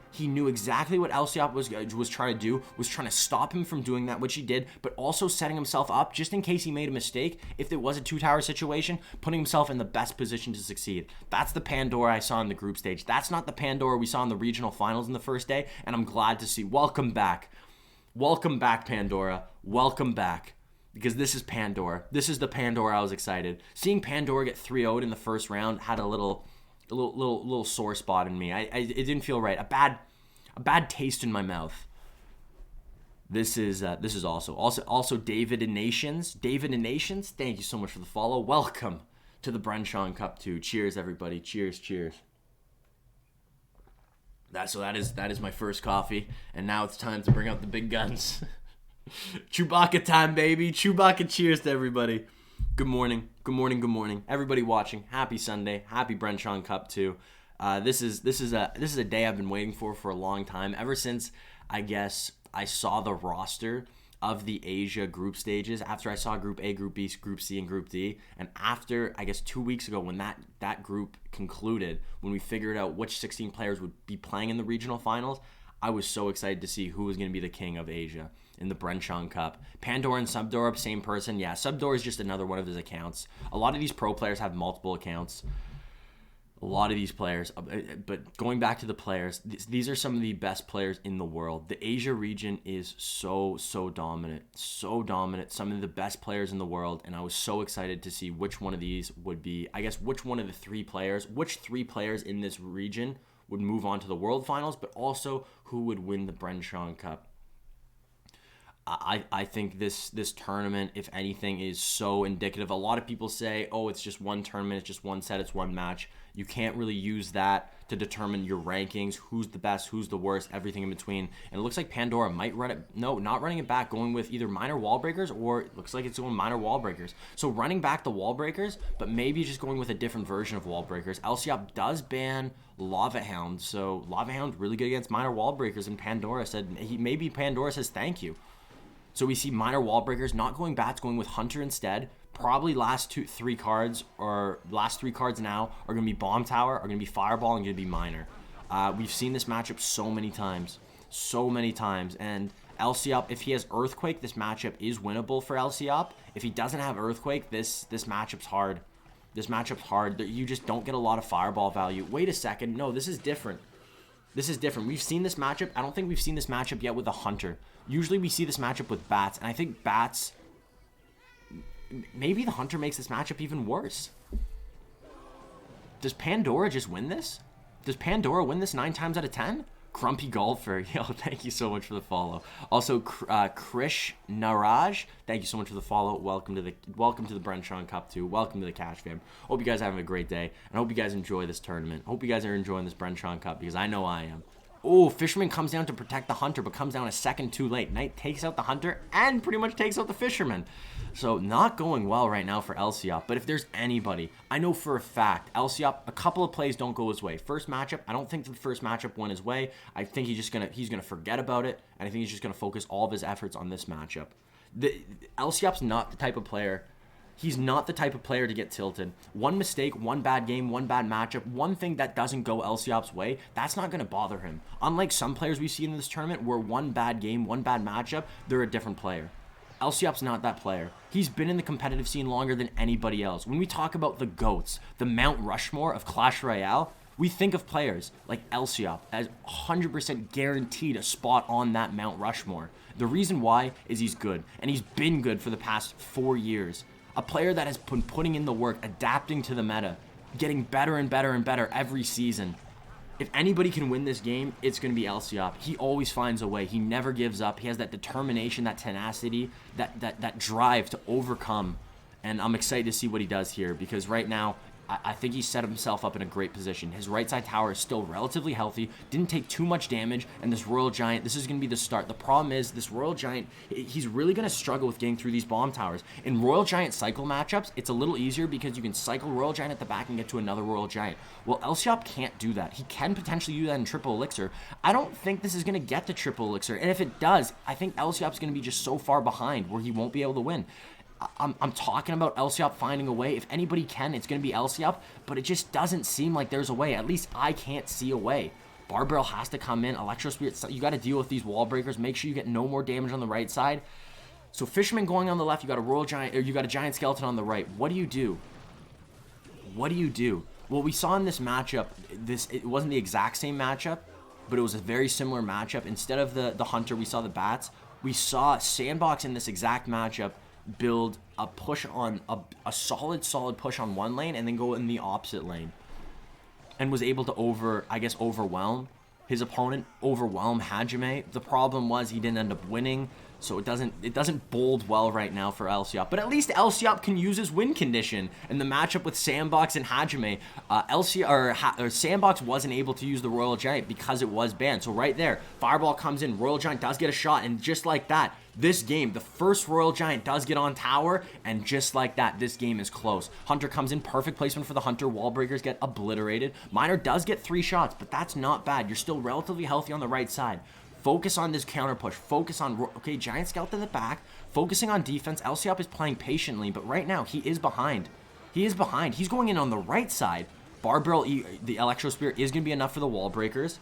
exactly what Lciop was trying to do, was trying to stop him from doing that, which he did, but also setting himself up, just in case he made a mistake, if there was a 2 tower situation, putting himself in the best position to succeed. That's the Pandora I saw in the group stage. That's not the Pandora we saw in the regional finals in the first day, and I'm glad to see. Welcome back. Welcome back, Pandora. Welcome back. because this is Pandora. This is the Pandora I was excited. Seeing Pandora get 3-0'd in the first round had a little sore spot in me. It didn't feel right. A bad taste in my mouth. This is also David and Nations. David and Nations, thank you so much for the follow. Welcome to the Bren Chong Cup 2. Cheers, everybody. Cheers. That is my first coffee, and now it's time to bring out the big guns. Chewbacca time, baby. Chewbacca cheers to everybody. Good morning. Everybody watching, happy Sunday. Happy Bren Chong Cup 2. This is a day I've been waiting for a long time. Ever since, I guess, I saw the roster of the Asia group stages, after I saw Group A, Group B, Group C, and Group D, and after, I guess, 2 weeks ago when that group concluded, when we figured out which 16 players would be playing in the regional finals, I was so excited to see who was going to be the king of Asia in the Bren Chong Cup. Pandora and Subdora, same person. Yeah, Subdora is just another one of his accounts. A lot of these pro players have multiple accounts. A lot of these players, but going back to the players, these are some of the best players in the world. The Asia region is so dominant, some of the best players in the world, and I was so excited to see which one of these would be, I guess, which three players in this region would move on to the World Finals, but also who would win the Bren Chong Cup. I think this tournament, if anything, is so indicative. A lot of people say, oh, it's just one tournament, it's just one set, it's one match. You can't really use that to determine your rankings, who's the best, who's the worst, everything in between. And it looks like Pandora might run it. No, not running it back, going with either minor wall breakers, or it looks like it's going minor wall breakers. So running back the wall breakers, but maybe just going with a different version of wall breakers. Lciop does ban Lava Hound, so Lava Hound's really good against minor wall breakers, and Pandora says thank you. So we see minor wall breakers not going bats, going with Hunter instead. Probably last three cards now are going to be Bomb Tower, are going to be Fireball, and going to be Minor. We've seen this matchup so many times. And Lciop, if he has Earthquake, this matchup is winnable for Lciop. If he doesn't have Earthquake, this matchup's hard. You just don't get a lot of Fireball value. Wait a second. No, this is different. We've seen this matchup. I don't think we've seen this matchup yet with a Hunter. Usually we see this matchup with Bats, and I think Bats... Maybe the Hunter makes this matchup even worse. Does Pandora just win this? Does Pandora win this 9 times out of 10? Grumpy Golfer. Yo, thank you so much for the follow. Also, Krish Naraj, thank you so much for the follow. Welcome to the Bren Chong Cup 2. Welcome to the Cash Fam. Hope you guys are having a great day, and hope you guys enjoy this tournament. Hope you guys are enjoying this Bren Chong Cup, because I know I am. Oh, Fisherman comes down to protect the Hunter, but comes down a second too late. Knight takes out the Hunter and pretty much takes out the Fisherman. So not going well right now for Lciop. But if there's anybody, I know for a fact, Lciop, a couple of plays don't go his way. First matchup, I don't think the first matchup went his way. I think he's gonna forget about it, and I think he's just gonna focus all of his efforts on this matchup. Lciop's not the type of player. He's not the type of player to get tilted. One mistake, one bad game, one bad matchup, one thing that doesn't go Lciop's way, that's not going to bother him. Unlike some players we see in this tournament where one bad game, one bad matchup, they're a different player. Lciop's not that player. He's been in the competitive scene longer than anybody else. When we talk about the GOATs, the Mount Rushmore of Clash Royale, we think of players like Lciop as 100% guaranteed a spot on that Mount Rushmore. The reason why is he's good, and he's been good for the past 4 years. A player that has been putting in the work, adapting to the meta, getting better and better and better every season. If anybody can win this game, it's going to be Lciop. He always finds a way. He never gives up. He has that determination, that tenacity, that drive to overcome. And I'm excited to see what he does here, because right now, I think he set himself up in a great position. His right side tower is still relatively healthy, didn't take too much damage, and this Royal Giant, this is going to be the start. The problem is, this Royal Giant, he's really going to struggle with getting through these bomb towers. In Royal Giant cycle matchups, it's a little easier because you can cycle Royal Giant at the back and get to another Royal Giant. Well, Lciop can't do that. He can potentially do that in Triple Elixir. I don't think this is going to get to Triple Elixir, and if it does, I think Lciop's going to be just so far behind where he won't be able to win. I'm talking about Lciop finding a way. If anybody can, it's going to be Lciop, but it just doesn't seem like there's a way. At least I can't see a way. Barbell has to come in. Electro Spirit, you got to deal with these wall breakers. Make sure you get no more damage on the right side. So Fisherman going on the left, you got a Royal Giant, or you got a Giant Skeleton on the right. What do you do? Well, we saw in this matchup, it wasn't the exact same matchup, but it was a very similar matchup. Instead of the Hunter, we saw the Bats. We saw Sandbox in this exact matchup build a push on a solid push on one lane and then go in the opposite lane. And was able to overwhelm his opponent, overwhelm Hajime. The problem was he didn't end up winning, so it doesn't bode well right now for Lciop. But at least Lciop can use his win condition. In the matchup with Sandbox and Hajime, Sandbox wasn't able to use the Royal Giant because it was banned. So right there, Fireball comes in, Royal Giant does get a shot, and just like that, this game, the first Royal Giant does get on tower, and just like that, this game is close. Hunter comes in, perfect placement for the Hunter. Wall breakers get obliterated. Miner does get 3 shots, but that's not bad. You're still relatively healthy on the right side. Focus on this counter push. Focus on, okay, Giant Scout in the back. Focusing on defense. Lciop is playing patiently, but right now, he is behind. He is behind. He's going in on the right side. Barb Barrel, the Electro Spear is going to be enough for the wall breakers.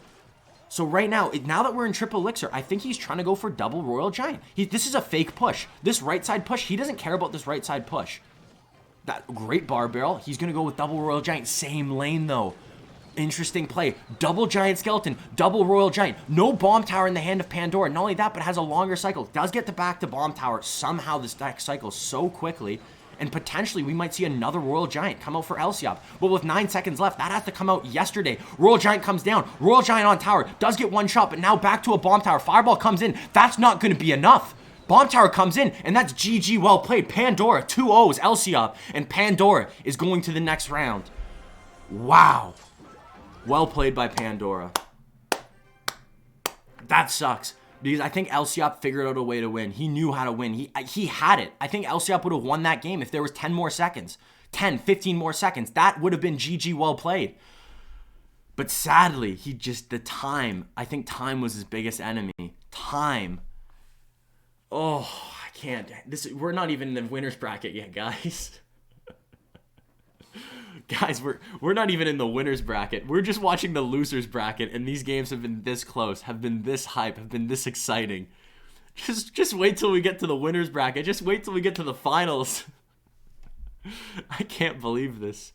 So right now, now that we're in triple elixir, I think he's trying to go for double Royal Giant. This is a fake push. This right side push, he doesn't care about this right side push. That great Barb Barrel. He's going to go with double Royal Giant. Same lane, though. Interesting play. Double Giant Skeleton, double Royal Giant. No Bomb Tower in the hand of Pandora. Not only that, but has a longer cycle. Does get the back to Bomb Tower. Somehow this deck cycles so quickly. And potentially, we might see another Royal Giant come out for Lciop. But with 9 seconds left, that has to come out yesterday. Royal Giant comes down. Royal Giant on tower. Does get 1 shot, but now back to a Bomb Tower. Fireball comes in. That's not going to be enough. Bomb Tower comes in, and that's GG. Well played. Pandora, 2 O's, Lciop. And Pandora is going to the next round. Wow. Well played by Pandora. That sucks. Because I think Lciop figured out a way to win. He knew how to win. He had it. I think Lciop would have won that game if there was 10 more seconds. 10, 15 more seconds. That would have been GG well played. But sadly, I think time was his biggest enemy. Time. Oh, I can't. We're not even in the winner's bracket yet, guys. Guys, we're not even in the winner's bracket. We're just watching the loser's bracket, and these games have been this close, have been this hype, have been this exciting. Just wait till we get to the winner's bracket. Just wait till we get to the finals. I can't believe this.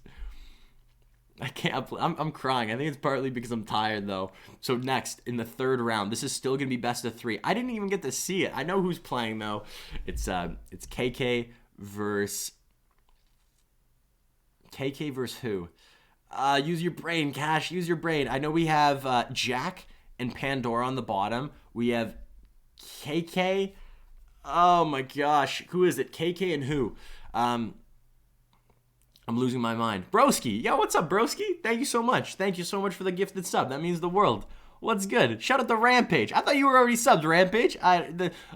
I'm crying. I think it's partly because I'm tired, though. So next, in the 3rd round, this is still going to be best of 3. I didn't even get to see it. I know who's playing, though. It's KK versus who? Use your brain, Cash. Use your brain. I know we have Jack and Pandora on the bottom. We have KK. Oh my gosh. Who is it? KK and who? I'm losing my mind. Broski. Yo, what's up, Broski? Thank you so much. Thank you so much for the gifted sub. That means the world. What's good? Shout out to Rampage. I thought you were already subbed, Rampage.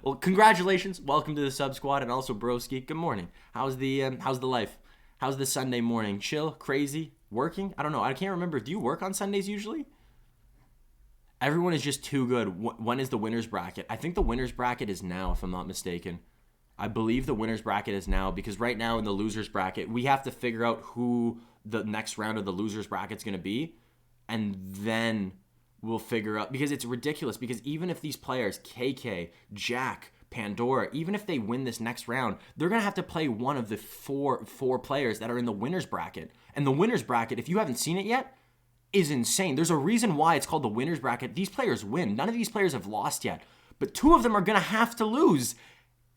Well, congratulations. Welcome to the sub squad, and also Broski. Good morning. How's the life? How's the Sunday morning? Chill? Crazy? Working? I don't know. I can't remember. Do you work on Sundays usually? Everyone is just too good. When is the winner's bracket? I think the winner's bracket is now, if I'm not mistaken. I believe the winner's bracket is now, because right now in the loser's bracket, we have to figure out who the next round of the loser's bracket is going to be, and then we'll figure out, because it's ridiculous, because even if these players, KK, Jack, Pandora, even if they win this next round, they're going to have to play one of the four players that are in the winner's bracket. And the winner's bracket, if you haven't seen it yet, is insane. There's a reason why it's called the winner's bracket. These players win. None of these players have lost yet. But 2 of them are going to have to lose.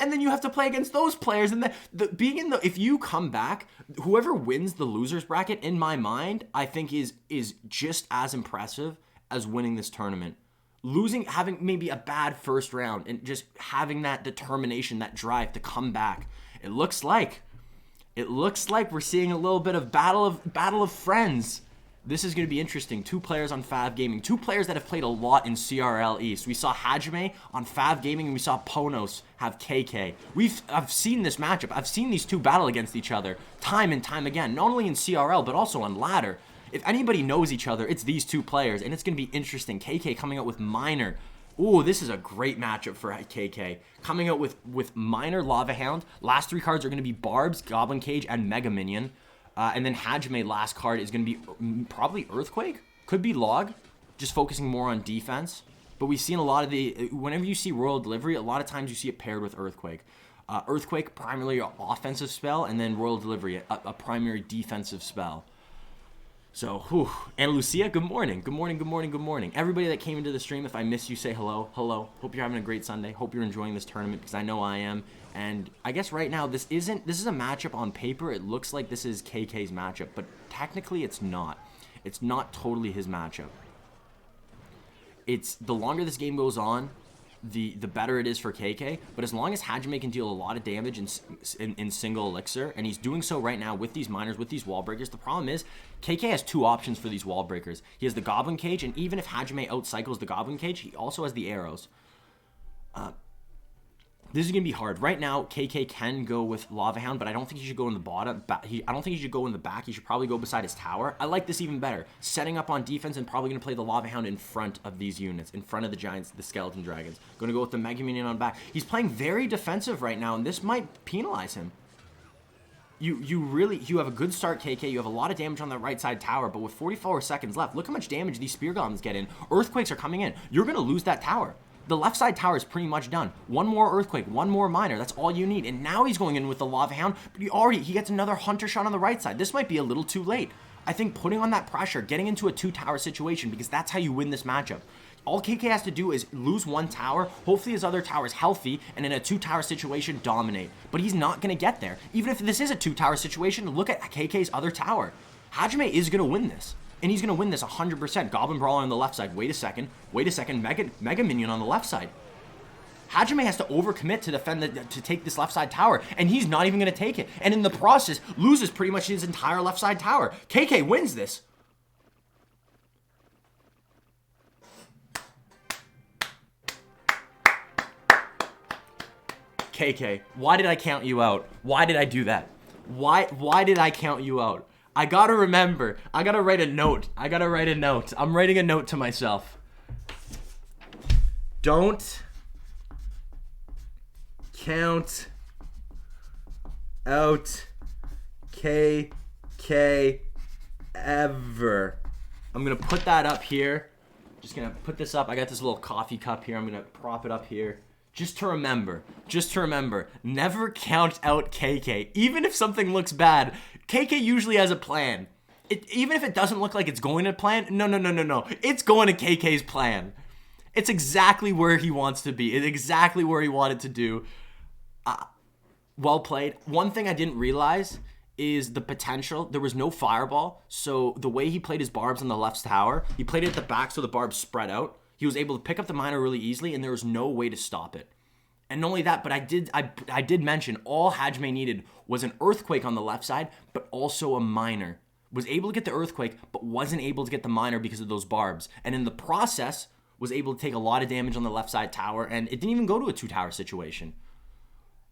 And then you have to play against those players. And if you come back, whoever wins the loser's bracket, in my mind, I think is just as impressive as winning this tournament. Losing, having maybe a bad first round, and just having that determination, that drive to come back. It looks like we're seeing a little bit of battle of friends. This is going to be interesting. 2 players on Fav Gaming. 2 players that have played a lot in CRL East. We saw Hajime on Fav Gaming, and we saw Ponos have KK. I've seen this matchup. I've seen these 2 battle against each other time and time again, not only in CRL, but also on ladder. If anybody knows each other, it's these 2 players, and it's going to be interesting. KK coming out with Miner. Ooh, this is a great matchup for KK. Coming out with Miner, Lava Hound. Last 3 cards are going to be Barbs, Goblin Cage, and Mega Minion. And then Hajime, last card, is going to be probably Earthquake. Could be Log, just focusing more on defense. But we've seen a lot of whenever you see Royal Delivery, a lot of times you see it paired with Earthquake. Earthquake, primarily an offensive spell, and then Royal Delivery, a primary defensive spell. So, whew. And Lucia, good morning. Good morning, good morning, good morning. Everybody that came into the stream, if I miss you, say hello. Hello. Hope you're having a great Sunday. Hope you're enjoying this tournament, because I know I am. And I guess right now, this is a matchup on paper. It looks like this is KK's matchup, but technically it's not. It's not totally his matchup. It's the longer this game goes on, the better it is for KK. But as long as Hajime can deal a lot of damage in single elixir, and he's doing so right now with these miners, with these wall breakers, the problem is KK has two options for these wall breakers. He has the Goblin Cage, and even if Hajime outcycles the Goblin Cage, he also has the arrows. This is going to be hard. Right now, KK can go with Lava Hound, but I don't think he should go in the bottom. I don't think he should go in the back. He should probably go beside his tower. I like this even better. Setting up on defense and probably going to play the Lava Hound in front of these units, in front of the Giants, the Skeleton Dragons. Going to go with the Mega Minion on back. He's playing very defensive right now, and this might penalize him. You have a good start, KK. You have a lot of damage on the right side tower, but with 44 seconds left, look how much damage these Spear Goblins get in. Earthquakes are coming in. You're going to lose that tower. The left side tower is pretty much done. One more Earthquake, one more Miner. That's all you need. And now he's going in with the Lava Hound, but he gets another Hunter shot on the right side. This might be a little too late. I think putting on that pressure, getting into a two-tower situation, because that's how you win this matchup. All KK has to do is lose one tower, hopefully his other tower is healthy, and in a two-tower situation, dominate. But he's not going to get there. Even if this is a two-tower situation, look at KK's other tower. Hajime is going to win this. And he's going to win this 100%. Goblin Brawler on the left side. Wait a second. Mega Minion on the left side. Hajime has to overcommit to defend to take this left side tower. And he's not even going to take it. And in the process, loses pretty much his entire left side tower. KK wins this. KK, why did I count you out? Why did I do that? Why did I count you out? I gotta remember. I gotta write a note. I'm writing a note to myself. Don't count out KK ever. I'm gonna put that up here. Just gonna put this up. I got this little coffee cup here. I'm gonna prop it up here. Just to remember, never count out KK. Even if something looks bad, KK usually has a plan. Even if it doesn't look like it's going to plan, no. It's going to KK's plan. It's exactly where he wants to be. It's exactly where he wanted to do. Well played. One thing I didn't realize is the potential. There was no fireball, so the way he played his barbs on the left tower, he played it at the back so the barbs spread out. He was able to pick up the miner really easily, and there was no way to stop it. And not only that, but I did mention all Hajime needed was an Earthquake on the left side, but also a miner. Was able to get the Earthquake, but wasn't able to get the miner because of those barbs. And in the process, was able to take a lot of damage on the left side tower, and it didn't even go to a two-tower situation.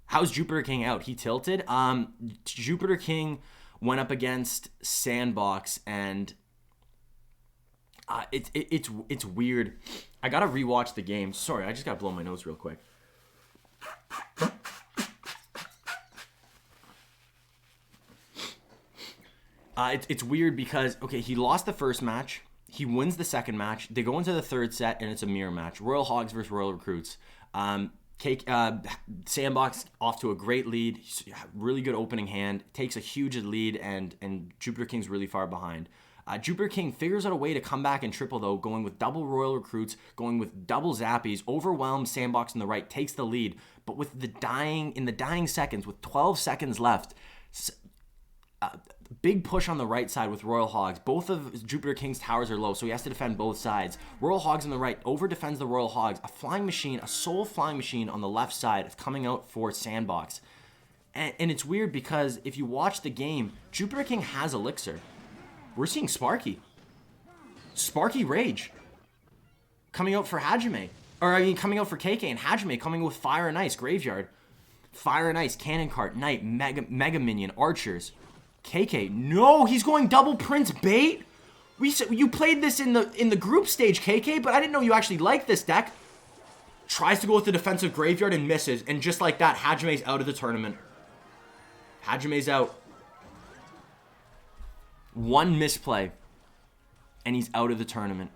How's Jupiterking out? He tilted. Jupiterking went up against Sandbox, and it's weird. I gotta rewatch the game. Sorry, I just gotta blow my nose real quick. It's weird because, okay, he lost the first match. He wins the second match. They go into the third set, and it's a mirror match. Royal Hogs versus Royal Recruits. Sandbox off to a great lead. Really good opening hand. Takes a huge lead, and Jupiterking's really far behind. Jupiterking figures out a way to come back and triple, though, going with double Royal Recruits, going with double Zappies, overwhelms Sandbox on the right, takes the lead. But with in the dying seconds, with 12 seconds left, big push on the right side with Royal Hogs. Both of Jupiterking's towers are low, so he has to defend both sides. Royal Hogs on the right over defends the Royal Hogs. A flying machine, a soul flying machine on the left side is coming out for Sandbox. And it's weird because if you watch the game, Jupiterking has Elixir. We're seeing Sparky Rage coming out for Hajime. Coming out for KK, and Hajime coming with Fire and Ice, Graveyard. Fire and Ice, Cannon Cart, Knight, Mega Minion, Archers. KK, no, he's going double Prince Bait? You played this in the group stage, KK, but I didn't know you actually liked this deck. Tries to go with the defensive Graveyard and misses, and just like that, Hajime's out of the tournament. Hajime's out. One misplay, and he's out of the tournament.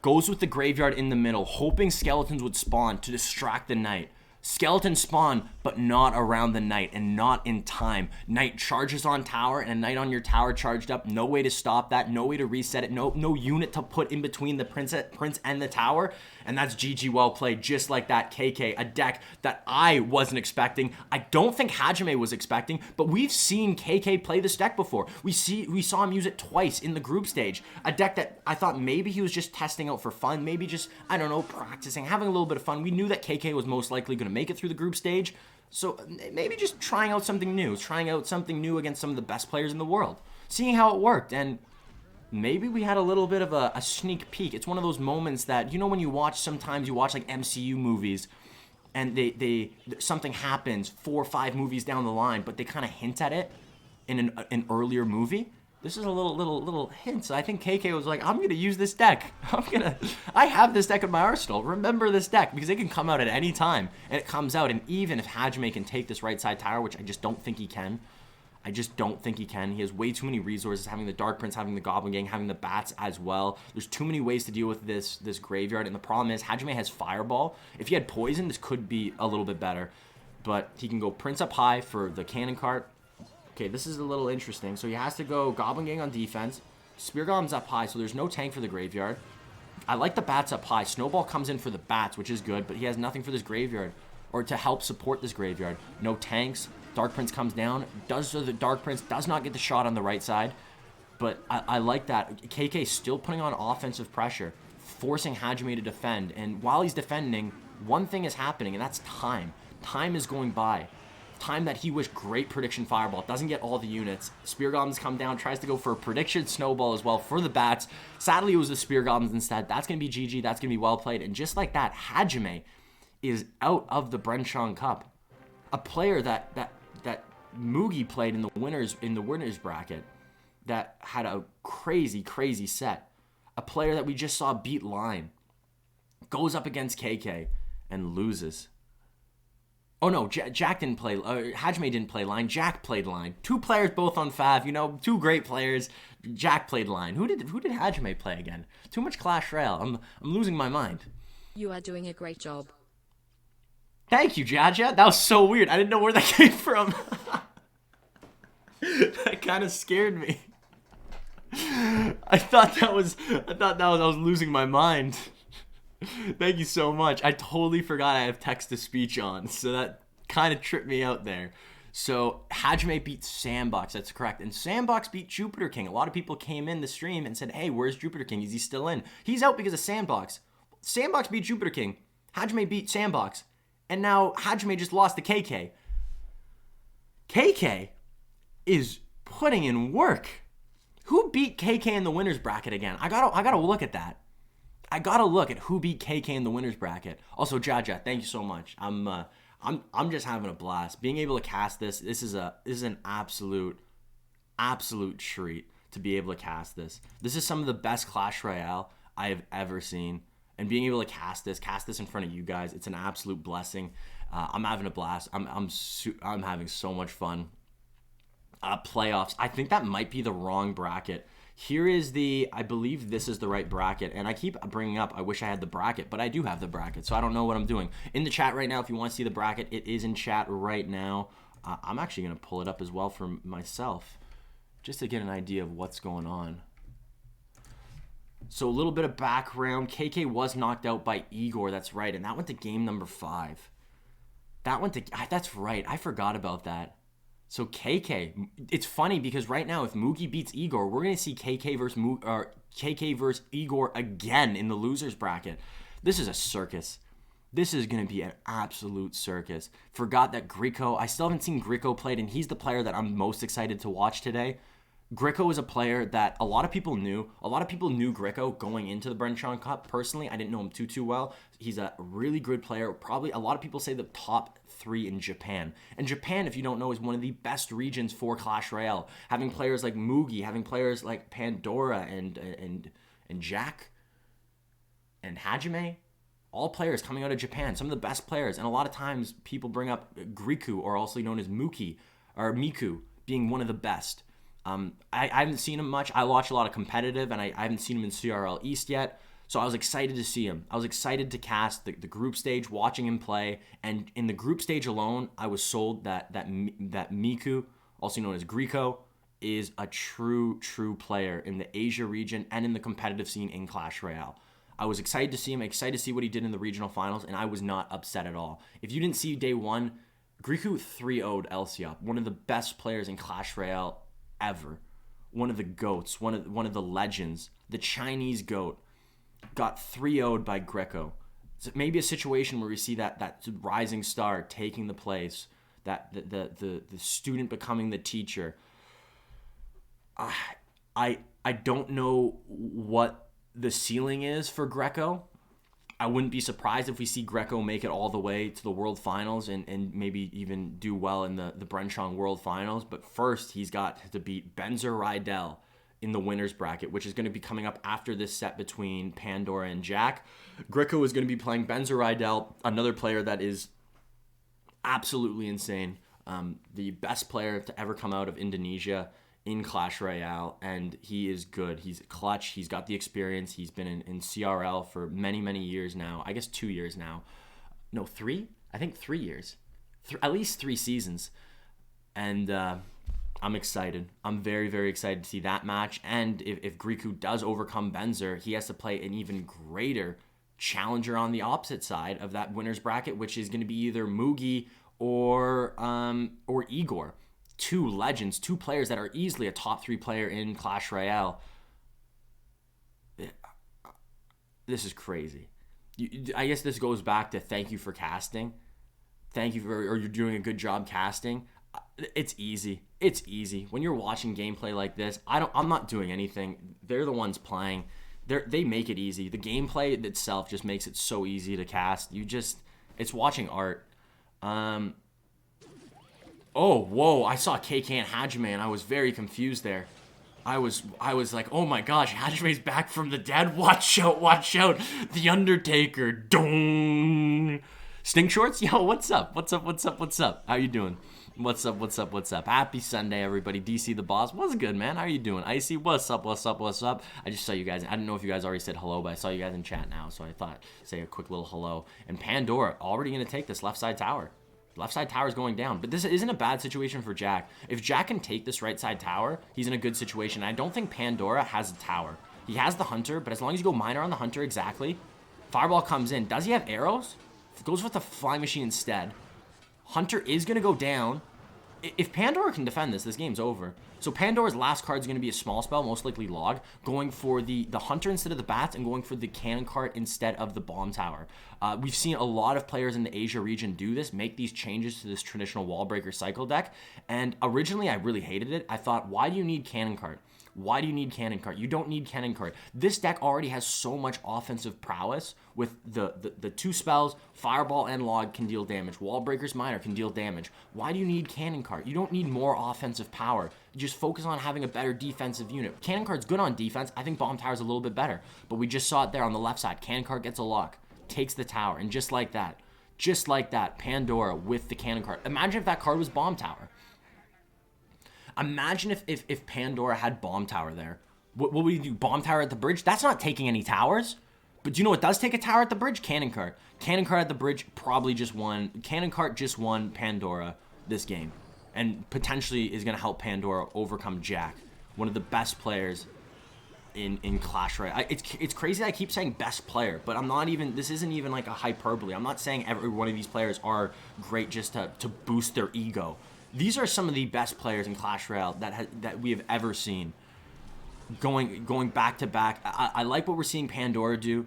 Goes with the Graveyard in the middle, hoping skeletons would spawn to distract the Knight. Skeleton spawn, but not around the knight and not in time. Knight charges on tower, and a knight on your tower charged up. No way to stop that. No way to reset it. No unit to put in between the prince and the tower. And that's GG well played, just like that. KK, a deck that I wasn't expecting. I don't think Hajime was expecting, but we've seen KK play this deck before. We saw him use it twice in the group stage. A deck that I thought maybe he was just testing out for fun, maybe just, I don't know, practicing, having a little bit of fun. We knew that KK was most likely going to make it through the group stage, so maybe just trying out something new against some of the best players in the world, seeing how it worked. And maybe we had a little bit of a sneak peek. It's one of those moments that, you know, when you watch, sometimes you watch like MCU movies and something happens 4 or 5 movies down the line, but they kind of hint at it in an earlier movie. This is a little hint. So I think KK was like, I'm gonna use this deck. I have this deck in my arsenal. Remember this deck, because it can come out at any time, and it comes out. And even if Hajime can take this right side tower, which I just don't think he can. He has way too many resources, having the Dark Prince, having the Goblin Gang, having the bats as well. There's too many ways to deal with this graveyard, and the problem is Hajime has Fireball. If he had Poison, this could be a little bit better. But he can go Prince up high for the cannon cart. Okay, this is a little interesting. So he has to go Goblin Gang on defense. Spear Golem's up high, so there's no tank for the graveyard. I like the bats up high. Snowball comes in for the bats, which is good, but he has nothing for this graveyard, or to help support this graveyard. No tanks. Dark Prince comes down. The Dark Prince does not get the shot on the right side, but I like that. KK still putting on offensive pressure, forcing Hajime to defend, and while he's defending, one thing is happening, and that's time. Time is going by. Time that he wished great prediction Fireball. Doesn't get all the units. Spear Goblins come down, tries to go for a prediction Snowball as well for the bats. Sadly, it was the Spear Goblins instead. That's going to be GG. That's going to be well played. And just like that, Hajime is out of the Bren Chong Cup. A player that Mugi played in the winners bracket that had a crazy set. A player that we just saw beat line goes up against KK and loses. Oh no, Jack didn't play, Hajime didn't play line, Jack played line. 2 players both on Fav, you know, 2 great players. Jack played line. Who did Hajime play again? Too much Clash Royale. I'm losing my mind. You are doing a great job. Thank you, Jaja. That was so weird. I didn't know where that came from. That kind of scared me. I thought I was losing my mind. Thank you so much. I totally forgot I have text-to-speech on, so that kind of tripped me out there. So Hajime beat Sandbox, that's correct. And Sandbox beat Jupiterking. A lot of people came in the stream and said, hey, where's Jupiterking? Is he still in? He's out because of Sandbox. Sandbox beat Jupiterking. Hajime beat Sandbox. And now Hajime just lost to KK. KK is putting in work. Who beat KK in the winners bracket again? I gotta look at that. I gotta look at who beat KK in the winners bracket. Also, Jaja, thank you so much. I'm just having a blast being able to cast this. This is an absolute treat to be able to cast this. This is some of the best Clash Royale I have ever seen, and being able to cast this in front of you guys, it's an absolute blessing. I'm having a blast. I'm having so much fun. Playoffs. I think that might be the wrong bracket. Here is I believe this is the right bracket, and I keep bringing up, I wish I had the bracket, but I do have the bracket, so I don't know what I'm doing. In the chat right now, if you want to see the bracket, it is in chat right now. I'm actually going to pull it up as well for myself, just to get an idea of what's going on. So a little bit of background. KK was knocked out by Egor, that's right, and that went to game number 5. That's right, I forgot about that. So KK, it's funny because right now if Mugi beats Egor, we're going to see KK versus Egor again in the losers bracket. This is a circus. This is going to be an absolute circus. Forgot that Griko, I still haven't seen Griko played, and he's the player that I'm most excited to watch today. Griko is a player that a lot of people knew. A lot of people knew Griko going into the Bren Chong Cup. Personally, I didn't know him too well. He's a really good player. Probably a lot of people say the top 3 in Japan. And Japan, if you don't know, is one of the best regions for Clash Royale. Having players like Mugi, having players like Pandora and Jack and Hajime, all players coming out of Japan. Some of the best players. And a lot of times people bring up Griko, or also known as Miku, being one of the best. I haven't seen him much. I watch a lot of competitive, and I haven't seen him in CRL East yet. So I was excited to see him. I was excited to cast the group stage, watching him play. And in the group stage alone, I was sold that Miku, also known as Griko, is a true player in the Asia region and in the competitive scene in Clash Royale. I was excited to see him, excited to see what he did in the regional finals, and I was not upset at all. If you didn't see day one, Griko 3-0'd Lciop, one of the best players in Clash Royale ever. One of the GOATs, one of the legends, the Chinese GOAT, got 3-0'd by Griko. So maybe a situation where we see that rising star taking the place, that the student becoming the teacher. I don't know what the ceiling is for Griko. I wouldn't be surprised if we see Griko make it all the way to the World Finals and maybe even do well in the Bren Chong World Finals. But first, he's got to beat Benzer Ridel in the winner's bracket, which is going to be coming up after this set between Pandora and Jack. Griko is going to be playing Benzer Ridel, another player that is absolutely insane. The best player to ever come out of Indonesia in Clash Royale, and he is good. He's clutch. He's got the experience. He's been in CRL for many years now. I guess 2 years now. No, 3? I think 3 years. At least 3 seasons. And I'm excited. I'm very excited to see that match. And if Griko does overcome Benzer, he has to play an even greater challenger on the opposite side of that winner's bracket, which is going to be either Mugi or Egor. 2 legends, 2 players that are easily a top 3 player in Clash Royale. This is crazy. I guess this goes back to thank you for casting. Thank you or you're doing a good job casting. It's easy. It's easy. When you're watching gameplay like this, I'm not doing anything. They're the ones playing. They make it easy. The gameplay itself just makes it so easy to cast. It's watching art. Oh, whoa, I saw KK and Hajime, and I was very confused there. I was like, oh my gosh, Hajime's back from the dead. Watch out. The Undertaker. Dong. Stink Shorts? Yo, what's up? How you doing? What's up? Happy Sunday, everybody. DC the Boss. What's good, man? How are you doing? Icy, what's up? I just saw you guys. I didn't know if you guys already said hello, but I saw you guys in chat now, so I thought say a quick little hello. And Pandora already going to take this left side tower. Left side tower is going down, but this isn't a bad situation for Jack. If Jack can take this right side tower, he's in a good situation. I don't think Pandora has a tower. He has the Hunter, but as long as you go Miner on the Hunter exactly, Fireball comes in. Does he have arrows? Goes with the Flying Machine instead. Hunter is going to go down. If Pandora can defend this game's over. So Pandora's last card is going to be a small spell, most likely Log, going for the Hunter instead of the Bats and going for the Cannon Cart instead of the Bomb Tower. We've seen a lot of players in the Asia region do this, make these changes to this traditional Wall Breaker cycle deck. And originally, I really hated it. I thought, why do you need Cannon Cart? Why do you need Cannon Cart? You don't need Cannon Cart. This deck already has so much offensive prowess with the 2 spells. Fireball and Log can deal damage. Wall Breaker's Miner can deal damage. Why do you need Cannon Cart? You don't need more offensive power. Just focus on having a better defensive unit. Cannon Cart's good on defense. I think Bomb Tower's a little bit better. But we just saw it there on the left side. Cannon Cart gets a lock. Takes the tower. And just like that, Pandora with the Cannon Cart. Imagine if that card was Bomb Tower. Imagine if Pandora had Bomb Tower there. What would we do? Bomb Tower at the bridge? That's not taking any towers. But do you know what does take a tower at the bridge? Cannon Cart. Cannon Cart at the bridge probably just won. Cannon Cart just won Pandora this game. And potentially is going to help Pandora overcome Jack. One of the best players in Clash Royale. It's crazy that I keep saying best player. But I'm not even, this isn't even like a hyperbole. I'm not saying every one of these players are great just to boost their ego. These are some of the best players in Clash Royale that we have ever seen. Going back to back. I like what we're seeing Pandora do.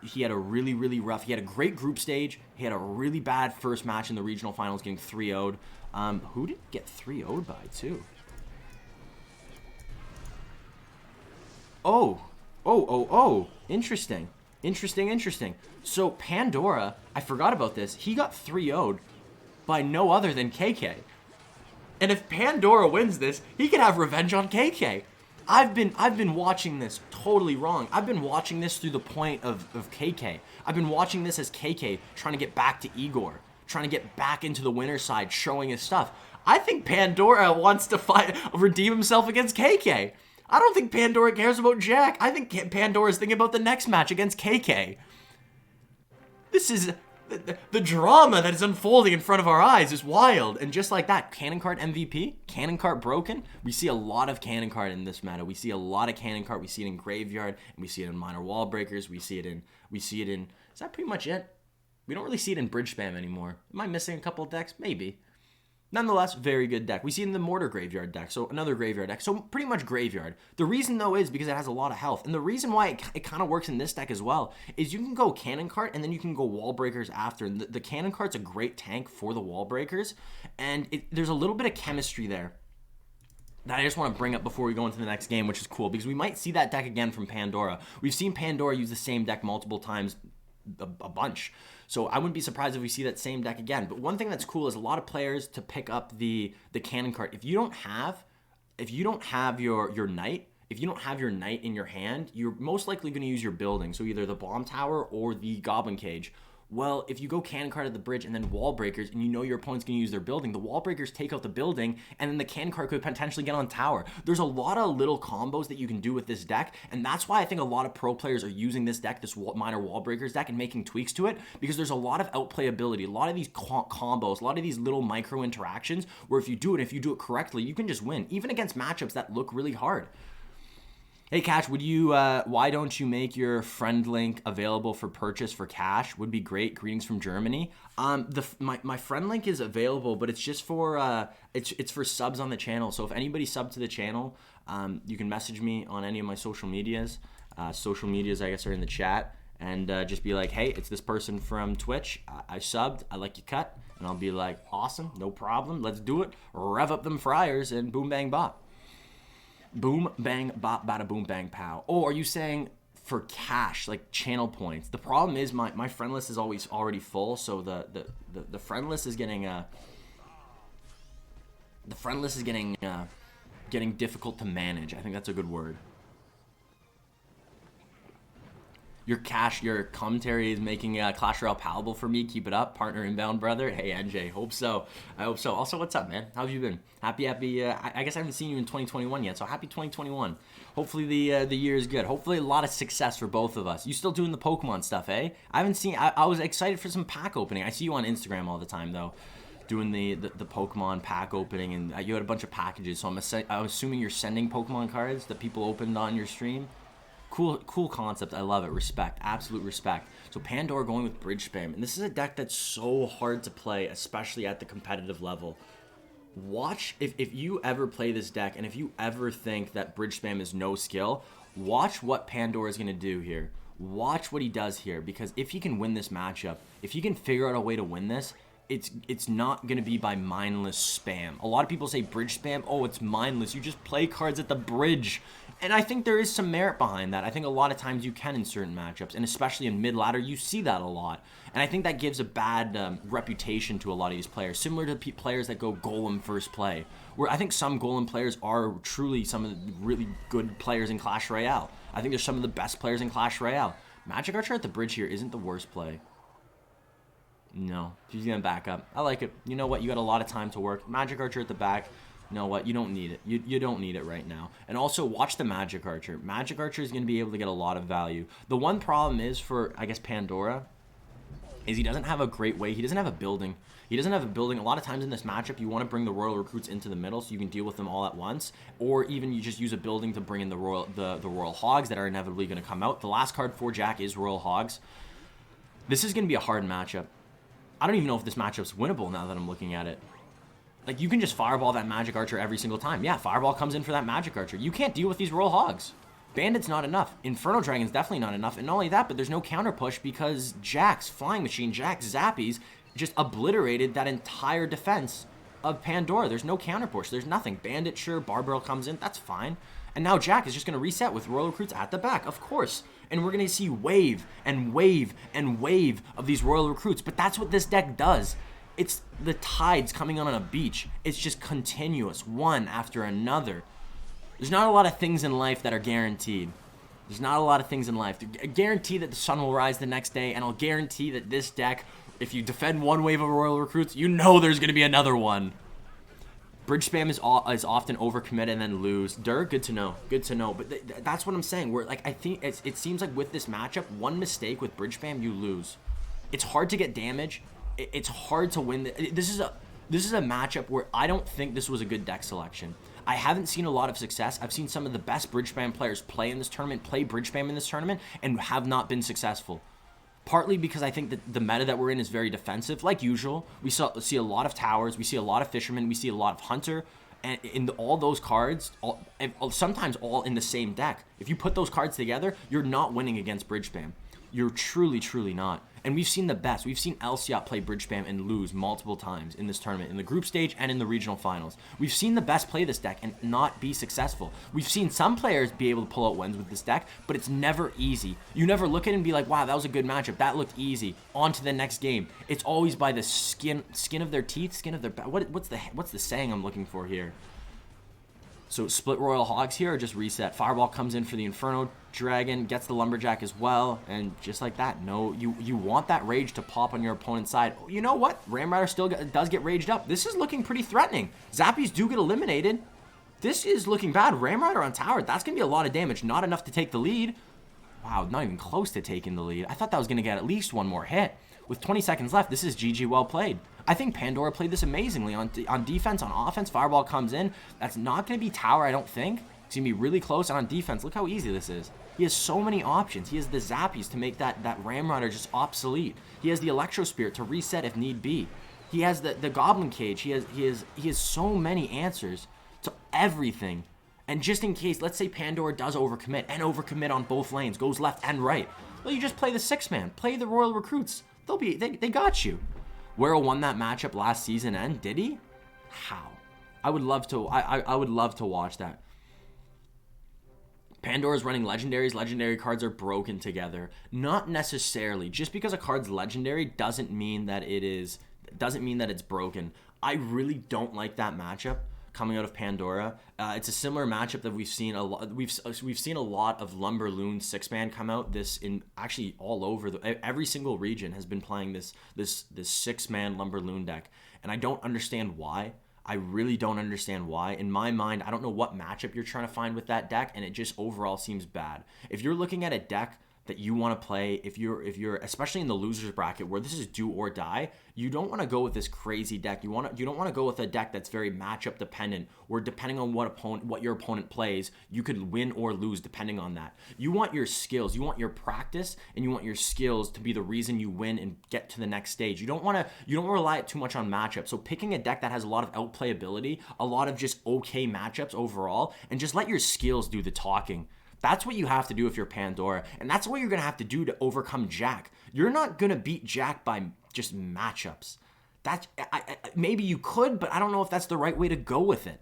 He had a really rough. He had a great group stage. He had a really bad first match in the regional finals, getting 3-0'd. Who did he get 3-0'd by too? Oh. Interesting. So Pandora, I forgot about this. He got 3-0'd by no other than KK. And if Pandora wins this, he can have revenge on KK. I've been watching this totally wrong. I've been watching this through the point of KK. I've been watching this as KK trying to get back to Egor, trying to get back into the winner's side, showing his stuff. I think Pandora wants to redeem himself against KK. I don't think Pandora cares about Jack. I think Pandora's thinking about the next match against KK. This is... The drama that is unfolding in front of our eyes is wild. And just like that, Cannon Cart MVP, Cannon Cart broken. We see a lot of Cannon Cart in this meta. We see a lot of Cannon Cart. We see it in Graveyard, and we see it in Minor Wall Breakers. We see it in, is that pretty much it? We don't really see it in Bridge Spam anymore. Am I missing a couple of decks? Maybe. Nonetheless, very good deck. We see it in the Mortar Graveyard deck, so another Graveyard deck. So pretty much Graveyard. The reason, though, is because it has a lot of health. And the reason why it kind of works in this deck as well is you can go Cannon Cart, and then you can go Wall Breakers after. And the Cannon Cart's a great tank for the Wall Breakers, and there's a little bit of chemistry there that I just want to bring up before we go into the next game, which is cool, because we might see that deck again from Pandora. We've seen Pandora use the same deck multiple times, a bunch. So I wouldn't be surprised if we see that same deck again. But one thing that's cool is a lot of players to pick up the Cannon Cart. If you don't have your knight, if you don't have your knight in your hand, you're most likely going to use your building. So either the bomb tower or the goblin cage. Well, if you go Cannon Cart at the bridge and then Wall Breakers, and you know your opponent's going to use their building, the Wall Breakers take out the building, and then the Cannon Cart could potentially get on tower. There's a lot of little combos that you can do with this deck, and that's why I think a lot of pro players are using this deck, this Minor Wall Breakers deck, and making tweaks to it, because there's a lot of outplayability, a lot of these combos, a lot of these little micro interactions, where if you do it correctly, you can just win, even against matchups that look really hard. Hey, Cash, why don't you make your friend link available for purchase for cash? Would be great. Greetings from Germany. My friend link is available, but it's just for, it's for subs on the channel. So if anybody subbed to the channel, you can message me on any of my social medias. Social medias, I guess, are in the chat. And just be like, hey, it's this person from Twitch. I subbed. I like your cut. And I'll be like, awesome, no problem. Let's do it. Rev up them fryers and boom, bang, bop. Boom, bang, bop, bada, boom, bang, pow. Oh, are you saying for cash, like channel points? The problem is my friend list is always already full, so the friend list is getting getting difficult to manage. I think that's a good word. Your commentary is making Clash Royale palatable for me. Keep it up, partner inbound brother. Hey NJ, hope so. I hope so. Also, what's up, man? How have you been? Happy. I guess I haven't seen you in 2021 yet, so happy 2021. Hopefully the year is good. Hopefully a lot of success for both of us. You still doing the Pokemon stuff, eh? I haven't seen. I was excited for some pack opening. I see you on Instagram all the time though, doing the Pokemon pack opening, and you had a bunch of packages. So I'm assuming you're sending Pokemon cards that people opened on your stream. Cool concept. I love it. Respect. Absolute respect. So Pandora going with Bridge Spam. And this is a deck that's so hard to play, especially at the competitive level. Watch, if you ever play this deck, and if you ever think that Bridge Spam is no skill, watch what Pandora is going to do here. Watch what he does here, because if he can win this matchup, if he can figure out a way to win this, it's not going to be by mindless spam. A lot of people say Bridge Spam, oh, it's mindless. You just play cards at the bridge. And I think there is some merit behind that. I think a lot of times you can in certain matchups, and especially in mid-ladder, you see that a lot. And I think that gives a bad reputation to a lot of these players, similar to players that go Golem first play, where I think some Golem players are truly some of the really good players in Clash Royale. I think they're some of the best players in Clash Royale. Magic Archer at the bridge here isn't the worst play. No, he's going to back up. I like it. You know what? You got a lot of time to work. Magic Archer at the back. You know what? You don't need it. You don't need it right now. And also, watch the Magic Archer. Magic Archer is going to be able to get a lot of value. The one problem is for, I guess, Pandora, is he doesn't have a great way. He doesn't have a building. He doesn't have a building. A lot of times in this matchup, you want to bring the Royal Recruits into the middle so you can deal with them all at once. Or even you just use a building to bring in the Royal Hogs that are inevitably going to come out. The last card for Jack is Royal Hogs. This is going to be a hard matchup. I don't even know if this matchup's winnable now that I'm looking at it. Like, you can just Fireball that Magic Archer every single time. Yeah, Fireball comes in for that Magic Archer. You can't deal with these Royal Hogs. Bandit's not enough. Inferno Dragon's definitely not enough. And not only that, but there's no counter push because Jack's Flying Machine, Jack's Zappies just obliterated that entire defense of Pandora. There's no counter push. There's nothing. Bandit, sure, Barbarrel comes in. That's fine. And now Jack is just going to reset with Royal Recruits at the back, of course. And we're going to see wave and wave and wave of these Royal Recruits. But that's what this deck does. It's the tides coming on a beach. It's just continuous, one after another. There's not a lot of things in life that are guaranteed. There's not a lot of things in life. I guarantee that the sun will rise the next day, and I'll guarantee that this deck, if you defend one wave of Royal Recruits, you know there's going to be another one. Bridge spam is often overcommit and then lose. Dur, good to know. Good to know. But that's what I'm saying. Where like I think it seems like with this matchup, one mistake with bridge spam, you lose. It's hard to get damage. It's hard to win. This is a matchup where I don't think this was a good deck selection. I haven't seen a lot of success. I've seen some of the best bridge spam players play in this tournament, play bridge spam in this tournament, and have not been successful. Partly because I think that the meta that we're in is very defensive. Like usual, we see a lot of towers, we see a lot of fishermen, we see a lot of hunter, and in all those cards, sometimes all in the same deck. If you put those cards together, you're not winning against bridge spam. You're truly, truly not. And we've seen the best. We've seen Lciop play bridge spam and lose multiple times in this tournament, in the group stage and in the regional finals. We've seen the best play this deck and not be successful. We've seen some players be able to pull out wins with this deck, but it's never easy. You never look at it and be like, wow, that was a good matchup. That looked easy. On to the next game. It's always by the skin of their teeth, skin of their back. What's the saying I'm looking for here? So split Royal Hogs here or just reset? Fireball comes in for the Inferno Dragon, gets the Lumberjack as well, and just like that, no, you want that rage to pop on your opponent's side. You know what? Ram Rider still does get raged up. This is looking pretty threatening. Zappies do get eliminated. This is looking bad. Ram Rider on tower, that's going to be a lot of damage. Not enough to take the lead. Wow, not even close to taking the lead. I thought that was going to get at least one more hit. With 20 seconds left, this is GG well played. I think Pandora played this amazingly on defense, on offense. Fireball comes in. That's not going to be tower, I don't think. It's going to be really close. And on defense, look how easy this is. He has so many options. He has the Zappies to make that Ram Rider just obsolete. He has the Electro Spirit to reset if need be. He has the Goblin Cage. He has so many answers to everything. And just in case, let's say Pandora does overcommit on both lanes, goes left and right. Well, you just play the 6-man. Play the Royal Recruits. They got you. Werrell won that matchup last season, and did he? How? I would love to. I would love to watch that. Pandora's running legendaries. Legendary cards are broken together. Not necessarily. Just because a card's legendary doesn't mean that it's broken. I really don't like that matchup coming out of Pandora. It's a similar matchup that we've seen a lot. We've seen a lot of Lumberloon 6-man come out. This in actually all over every single region has been playing this 6-man Lumberloon deck, and I don't understand why. I really don't understand why. In my mind, I don't know what matchup you're trying to find with that deck, and it just overall seems bad. If you're looking at a deck that you want to play, if you're especially in the losers bracket where this is do or die, you don't want to go with this crazy deck. You don't want to go with a deck that's very matchup dependent, where depending on what your opponent plays, you could win or lose depending on that. You want your skills, you want your practice, and you want your skills to be the reason you win and get to the next stage. You don't rely too much on matchup. So picking a deck that has a lot of outplayability, a lot of just okay matchups overall, and just let your skills do the talking. That's what you have to do if you're Pandora, and that's what you're going to have to do to overcome Jack. You're not going to beat Jack by just matchups. Maybe you could, but I don't know if that's the right way to go with it.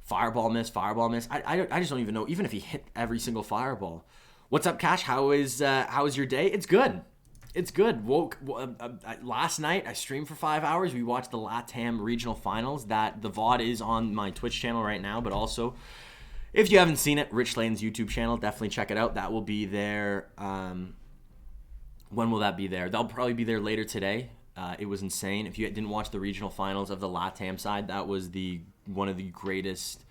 Fireball miss. I just don't even know, even if he hit every single fireball. What's up, Cash? How is your day? It's good. It's good. Last night, I streamed for 5 hours. We watched the LATAM regional finals. The VOD is on my Twitch channel right now, but also, if you haven't seen it, Rich Lane's YouTube channel, definitely check it out. That will be there. When will that be there? That'll probably be there later today. It was insane. If you didn't watch the regional finals of the LATAM side, that was one of the greatest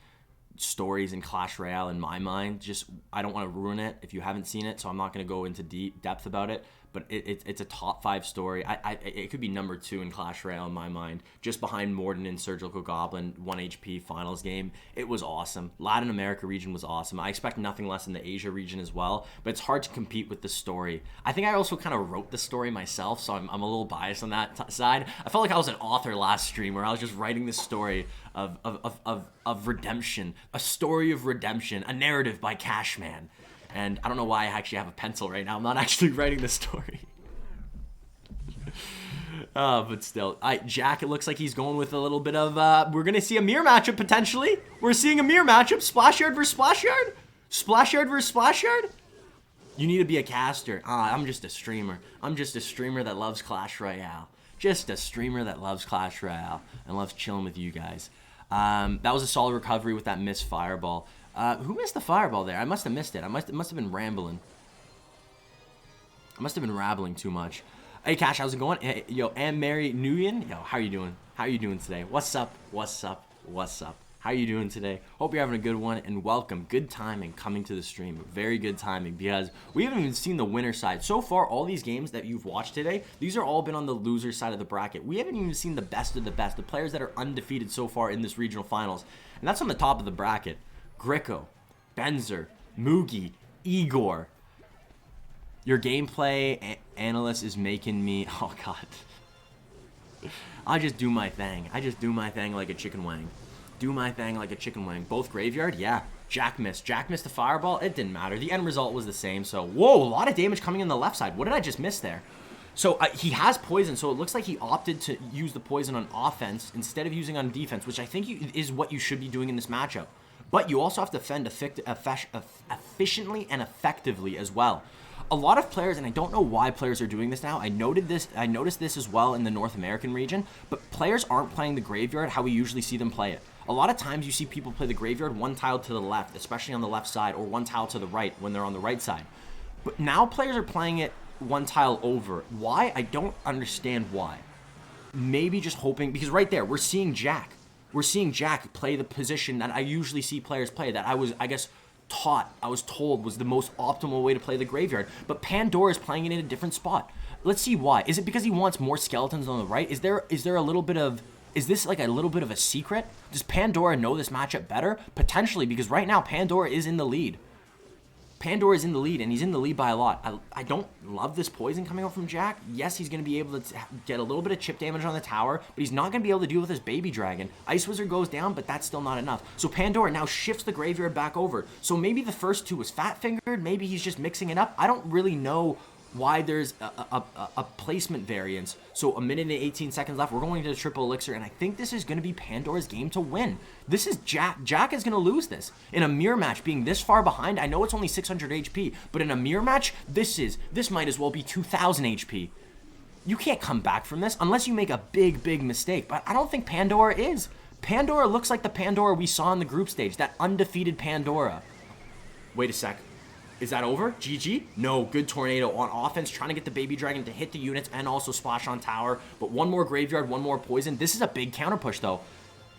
stories in Clash Royale in my mind. Just, I don't want to ruin it if you haven't seen it, so I'm not going to go into deep depth about it. But it's a top 5 story. It could be number 2 in Clash Royale in my mind, just behind Morden and Surgical Goblin 1 HP finals game. It was awesome. Latin America region was awesome. I expect nothing less in the Asia region as well, but it's hard to compete with the story. I think I also kind of wrote the story myself, so I'm a little biased on that side. I felt like I was an author last stream where I was just writing this story of redemption, a story of redemption, a narrative by Cashman. And I don't know why I actually have a pencil right now. I'm not actually writing the story. But still. Jack, it looks like he's going with a little bit of... we're going to see a mirror matchup, potentially. We're seeing a mirror matchup. Splash Yard versus Splash Yard? Splash Yard versus Splash Yard? You need to be a caster. I'm just a streamer. I'm just a streamer that loves Clash Royale. Just a streamer that loves Clash Royale and loves chilling with you guys. That was a solid recovery with that missed fireball. Who missed the fireball there? I must have missed it. It must have been rambling. I must have been rabbling too much. Hey, Cash, how's it going? Hey, yo, Anne Mary Nguyen. Yo, how are you doing? How you doing today? What's up? How you doing today? Hope you're having a good one, and welcome. Good timing coming to the stream. Very good timing, because we haven't even seen the winner side. So far, all these games that you've watched today, these are all been on the loser side of the bracket. We haven't even seen the best of the best, the players that are undefeated so far in this regional finals. And that's on the top of the bracket. Griko, Benzer, Mugi, Egor. Your gameplay analyst is making me... Oh, God. I just do my thing. I just do my thing like a chicken wing. Both graveyard? Yeah. Jack missed. Jack missed the fireball. It didn't matter. The end result was the same. So, whoa, a lot of damage coming in the left side. What did I just miss there? So, he has poison. So, it looks like he opted to use the poison on offense instead of using on defense, which I think is what you should be doing in this matchup. But you also have to defend efficiently and effectively as well. A lot of players, and I don't know why players are doing this now. I noticed this as well in the North American region, but players aren't playing the graveyard how we usually see them play it. A lot of times you see people play the graveyard one tile to the left, especially on the left side, or one tile to the right when they're on the right side. But now players are playing it one tile over. Why? I don't understand why. Maybe just hoping, because right there, we're seeing Jack. We're seeing Jack play the position that I usually see players play, that I was told was the most optimal way to play the graveyard. But Pandora is playing it in a different spot. Let's see why. Is it because he wants more skeletons on the right? Is there a little bit of... Is this like a little bit of a secret? Does Pandora know this matchup better? Potentially, because right now Pandora is in the lead. Pandora is in the lead, and he's in the lead by a lot. I don't love this poison coming out from Jack. Yes, he's going to be able to get a little bit of chip damage on the tower, but he's not going to be able to deal with his baby dragon. Ice Wizard goes down, but that's still not enough. So Pandora now shifts the graveyard back over. So maybe the first two was fat-fingered. Maybe he's just mixing it up. I don't really know why there's a placement variance. So a minute and 18 seconds left. We're going to the triple elixir, and I think this is going to be Pandora's game to win. This is Jack. Jack is going to lose this. In a mirror match, being this far behind, I know it's only 600 HP, but in a mirror match, this might as well be 2,000 HP. You can't come back from this unless you make a big mistake, but I don't think Pandora is. Pandora looks like the Pandora we saw in the group stage, that undefeated Pandora. Wait a sec. Is that over? GG? No, good tornado on offense, trying to get the baby dragon to hit the units and also splash on tower. But one more graveyard, one more poison. This is a big counter push, though.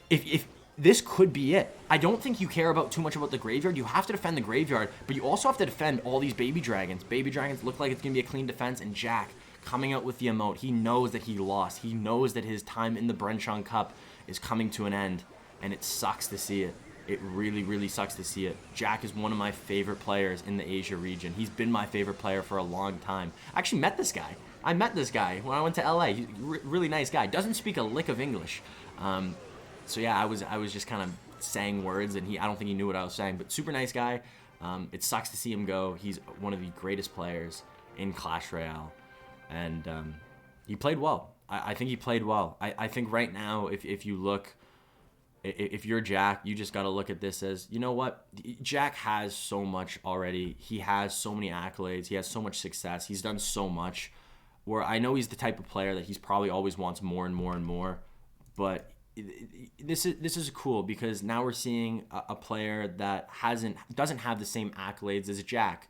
If this could be it. I don't think you care too much about the graveyard. You have to defend the graveyard, but you also have to defend all these baby dragons. Baby dragons look like it's going to be a clean defense, and Jack coming out with the emote. He knows that he lost. He knows that his time in the Bren Chong Cup is coming to an end, and it sucks to see it. It really sucks to see it. Jack is one of my favorite players in the Asia region. He's been my favorite player for a long time. I actually met this guy. I met this guy when I went to LA. He's a really nice guy. Doesn't speak a lick of English. So yeah, I was just kind of saying words, and I don't think he knew what I was saying, but super nice guy. It sucks to see him go. He's one of the greatest players in Clash Royale, and he played well. I think he played well. I think right now, if you look... If you're Jack, you just got to look at this as, you know what? Jack has so much already. He has so many accolades. He has so much success. He's done so much, where I know he's the type of player that he's probably always wants more and more and more. But this is cool, because now we're seeing a player that doesn't have the same accolades as Jack.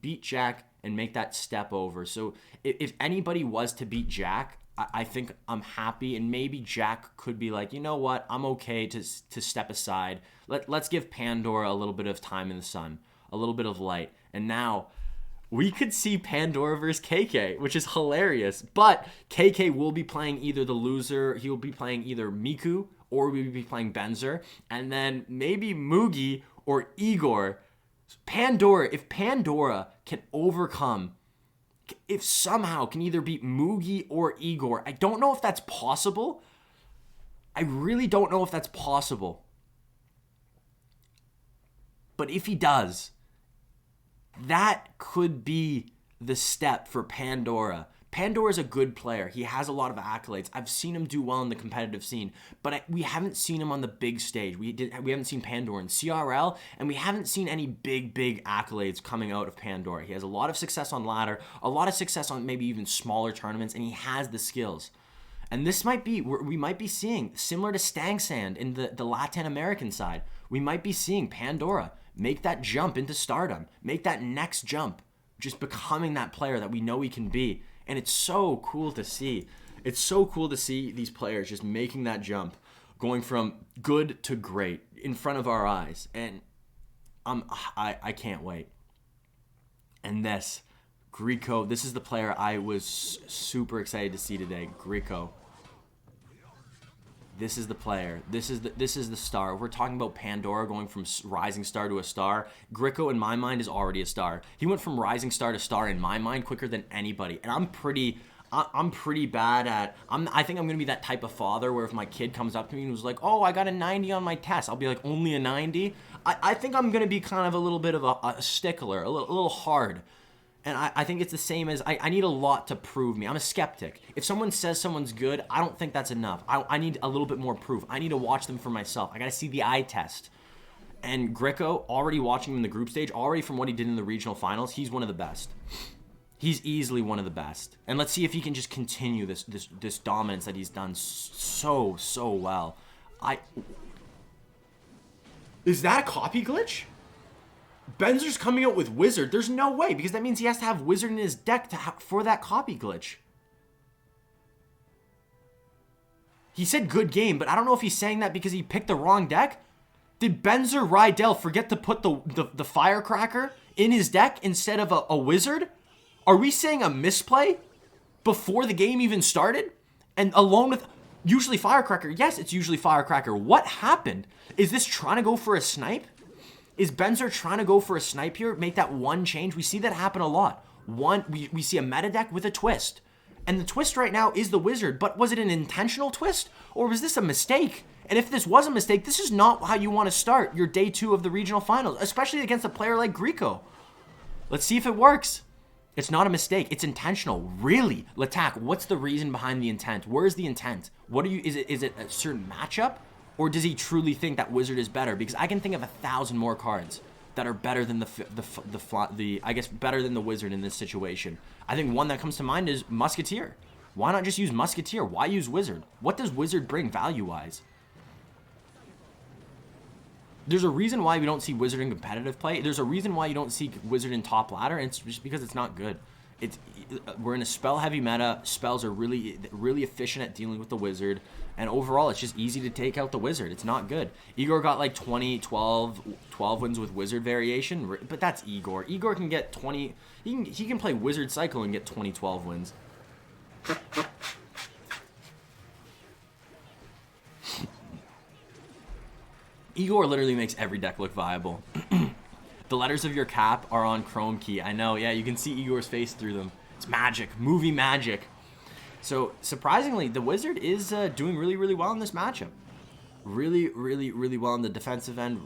Beat Jack and make that step over. So if anybody was to beat Jack, I think I'm happy, and maybe Jack could be like, you know what, I'm okay to step aside. Let's give Pandora a little bit of time in the sun, a little bit of light. And now we could see Pandora versus KK, which is hilarious. But KK will be playing either the loser, he will be playing either Miku, or we will be playing Benzer, and then maybe Mugi or Egor. Pandora, if Pandora can overcome... If somehow can either beat Mugi or Egor, I don't know if that's possible. I really don't know if that's possible. But if he does, that could be the step for Pandora. Pandora's a good player. He has a lot of accolades. I've seen him do well in the competitive scene, but we haven't seen him on the big stage. We haven't seen Pandora in CRL, and we haven't seen any big accolades coming out of Pandora. He has a lot of success on ladder, a lot of success on maybe even smaller tournaments, and he has the skills. And this might be, we might be seeing, similar to Stang Sand in the Latin American side, we might be seeing Pandora make that jump into stardom, make that next jump, just becoming that player that we know he can be. And it's so cool to see. It's so cool to see these players just making that jump, going from good to great in front of our eyes. And I can't wait. And this, Griko, this is the player I was super excited to see today. Griko. This is the player. This is the star. We're talking about Pandora going from rising star to a star. Griko, in my mind, is already a star. He went from rising star to star in my mind quicker than anybody. And I'm pretty bad at. I think I'm gonna be that type of father where if my kid comes up to me and was like, "Oh, I got a 90 on my test," I'll be like, "Only a 90." I think I'm gonna be kind of a little bit of a stickler, a little hard. And I think it's the same as I need a lot to prove me. I'm a skeptic. If someone says someone's good, I don't think that's enough. I need a little bit more proof. I need to watch them for myself. I got to see the eye test. And Griko, already watching him in the group stage, already from what he did in the regional finals, he's one of the best. He's easily one of the best. And let's see if he can just continue this dominance that he's done so well. Is that a copy glitch? Benzer's coming out with Wizard. There's no way, because that means he has to have Wizard in his deck for that copy glitch. He said good game, but I don't know if he's saying that because he picked the wrong deck. Did Benzer Ridel forget to put the Firecracker in his deck instead of a Wizard? Are we saying a misplay before the game even started? And alone with usually Firecracker. Yes, it's usually Firecracker. What happened? Is this trying to go for a snipe? Is Benzer trying to go for a snipe here? Make that one change? We see that happen a lot. We see a meta deck with a twist. And the twist right now is the Wizard. But was it an intentional twist? Or was this a mistake? And if this was a mistake, this is not how you want to start your day 2 of the regional finals. Especially against a player like Griko. Let's see if it works. It's not a mistake. It's intentional. Really? Lciop, what's the reason behind the intent? Where's the intent? Is it a certain matchup? Or does he truly think that Wizard is better? Because I can think of 1,000 more cards that are better than I guess better than the Wizard in this situation. I think one that comes to mind is Musketeer. Why not just use Musketeer? Why use Wizard? What does Wizard bring value-wise? There's a reason why we don't see Wizard in competitive play. There's a reason why you don't see Wizard in top ladder, and it's just because it's not good. We're in a spell-heavy meta. Spells are really efficient at dealing with the Wizard. And overall, it's just easy to take out the Wizard. It's not good. Egor got like 12 wins with Wizard variation, but that's Egor. Egor can get 20. He can play Wizard Cycle and get 12 wins. Egor literally makes every deck look viable. The letters of your cap are on Chrome Key. I know, yeah, you can see Igor's face through them. It's magic. Movie magic. So, surprisingly, the Wizard is doing really well in this matchup. Really well on the defensive end.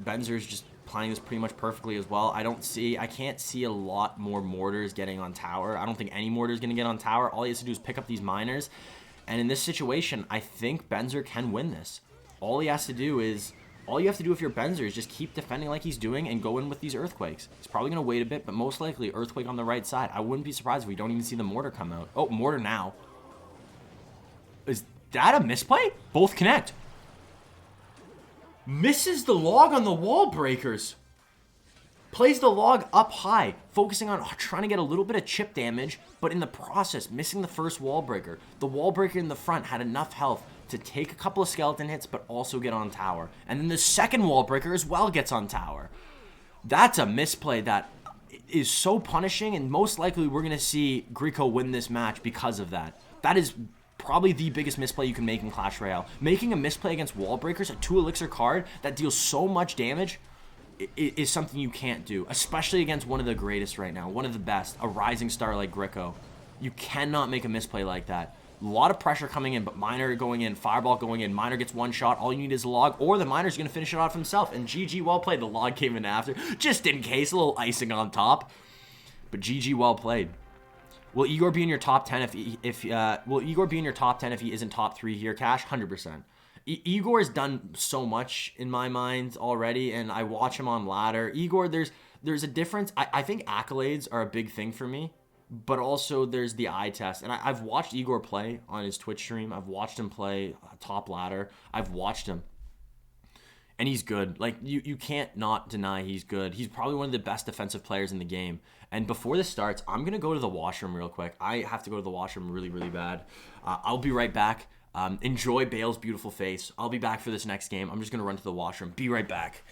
Benzer's just playing this pretty much perfectly as well. I can't see a lot more mortars getting on tower. I don't think any mortar is going to get on tower. All he has to do is pick up these miners. And in this situation, I think Benzer can win this. All you have to do if you're Benzer is just keep defending like he's doing and go in with these Earthquakes. He's probably going to wait a bit, but most likely Earthquake on the right side. I wouldn't be surprised if we don't even see the mortar come out. Oh, mortar now. Is that a misplay? Both connect. Misses the log on the wall breakers. Plays the log up high, focusing on trying to get a little bit of chip damage, but in the process, missing the first wall breaker. The wall breaker in the front had enough health to take a couple of skeleton hits, but also get on tower. And then the second wall breaker as well gets on tower. That's a misplay that is so punishing, and most likely we're going to see Griko win this match because of that. That is probably the biggest misplay you can make in Clash Royale. Making a misplay against wall breakers, a 2 elixir card that deals so much damage, is something you can't do, especially against one of the greatest right now, one of the best, a rising star like Griko. You cannot make a misplay like that. A lot of pressure coming in, but Miner going in, Fireball going in, Miner gets one shot, all you need is a log, or the Miner's going to finish it off himself, and GG, well played. The log came in after, just in case, a little icing on top, but GG, well played. Will Egor be in your top 10 will Egor be in your top 10 if he isn't top 3 here, Cash? 100%. Egor has done so much in my mind already, and I watch him on ladder. Egor, there's a difference. I think accolades are a big thing for me, but also there's the eye test. And I've watched Egor play on his Twitch stream. I've watched him play top ladder. I've watched him. And he's good. Like, you can't not deny he's good. He's probably one of the best defensive players in the game. And before this starts, I'm going to go to the washroom real quick. I have to go to the washroom really, really bad. I'll be right back. Enjoy Bale's beautiful face. I'll be back for this next game. I'm just going to run to the washroom. Be right back.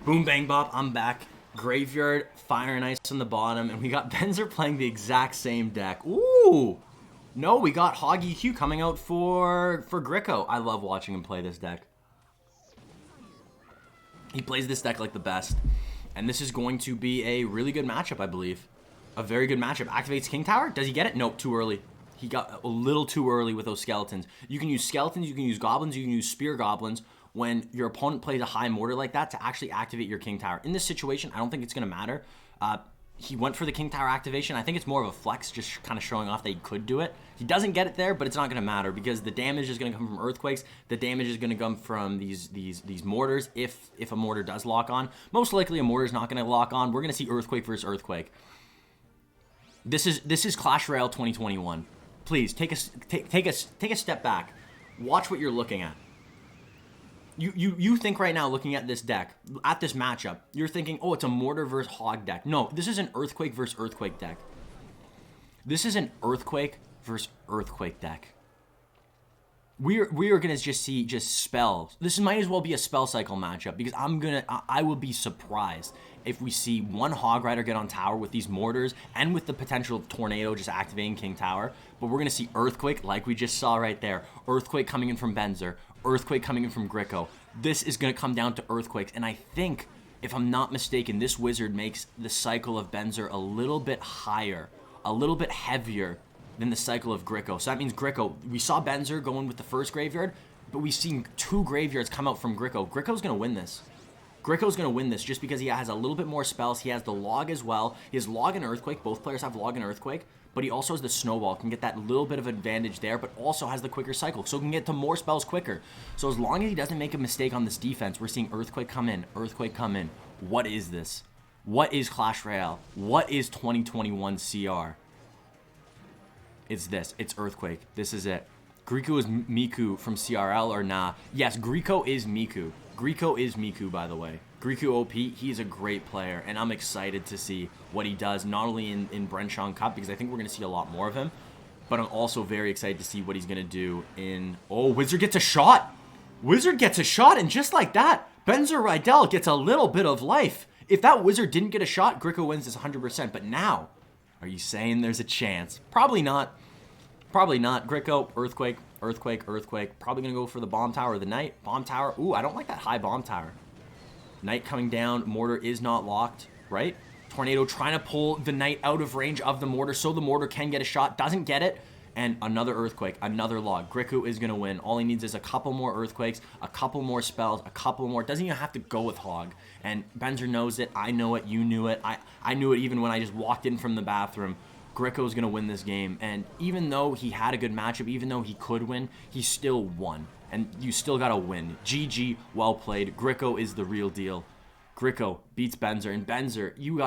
Boom, bang, bop, I'm back. Graveyard, Fire and Ice on the bottom, and we got Benzer playing the exact same deck. Ooh! No, we got Hajime coming out for Griko. I love watching him play this deck. He plays this deck like the best. And this is going to be a really good matchup, I believe. A very good matchup. Activates King Tower? Does he get it? Nope, too early. He got a little too early with those skeletons. You can use skeletons, you can use goblins, you can use spear goblins when your opponent plays a high mortar like that to actually activate your King Tower. In this situation, I don't think it's going to matter. He went for the King Tower activation. I think it's more of a flex, just kind of showing off that he could do it. He doesn't get it there, but it's not going to matter because the damage is going to come from earthquakes. The damage is going to come from these mortars if a mortar does lock on. Most likely a mortar is not going to lock on. We're going to see earthquake versus earthquake. This is Clash Royale 2021. Please take a step back. Watch what you're looking at. You think right now, looking at this deck, at this matchup, you're thinking, oh, it's a mortar versus hog deck. No, this is an earthquake versus earthquake deck. This is an earthquake versus earthquake deck. We are gonna just see spells. This might as well be a spell cycle matchup because I will be surprised if we see one Hog Rider get on tower with these mortars and with the potential tornado just activating King Tower. But we're gonna see earthquake like we just saw right there. Earthquake coming in from Benzer. Earthquake coming in from Griko. This is gonna come down to earthquakes, and I think, if I'm not mistaken, this wizard makes the cycle of Benzer a little bit higher, a little bit heavier than the cycle of Griko. So that means Griko, we saw Benzer going with the first graveyard, but we've seen two graveyards come out from Griko. Griko's going to win this. Griko's going to win this just because he has a little bit more spells. He has the log as well. He has log and earthquake. Both players have log and earthquake, but he also has the snowball. Can get that little bit of advantage there, but also has the quicker cycle, so can get to more spells quicker. So as long as he doesn't make a mistake on this defense, we're seeing earthquake come in, earthquake come in. What is this? What is Clash Royale? What is 2021 CR? It's this. It's Earthquake. This is it. Griko is Miku from CRL or nah? Yes, Griko is Miku. Griko is Miku, by the way. Griko OP, he's a great player, and I'm excited to see what he does, not only in Bren Chong Cup, because I think we're going to see a lot more of him, but I'm also very excited to see what he's going to do in... Oh, Wizard gets a shot! Wizard gets a shot, and just like that, Benzer Ridel gets a little bit of life. If that Wizard didn't get a shot, Griko wins this 100%, but now... Are you saying there's a chance? Probably not. Probably not. Griko, Earthquake, Earthquake, Earthquake. Probably going to go for the Bomb Tower of the Knight. Bomb Tower. Ooh, I don't like that high Bomb Tower. Knight coming down. Mortar is not locked, right? Tornado trying to pull the Knight out of range of the Mortar so the Mortar can get a shot. Doesn't get it. And another Earthquake, another log. Griko is going to win. All he needs is a couple more Earthquakes, a couple more spells, a couple more. Doesn't even have to go with Hog. And Benzer knows it. I know it. You knew it. I knew it even when I just walked in from the bathroom. Griko's going to win this game. And even though he had a good matchup, even though he could win, he still won. And you still got to win. GG, well played. Griko is the real deal. Griko beats Benzer, and Benzer, you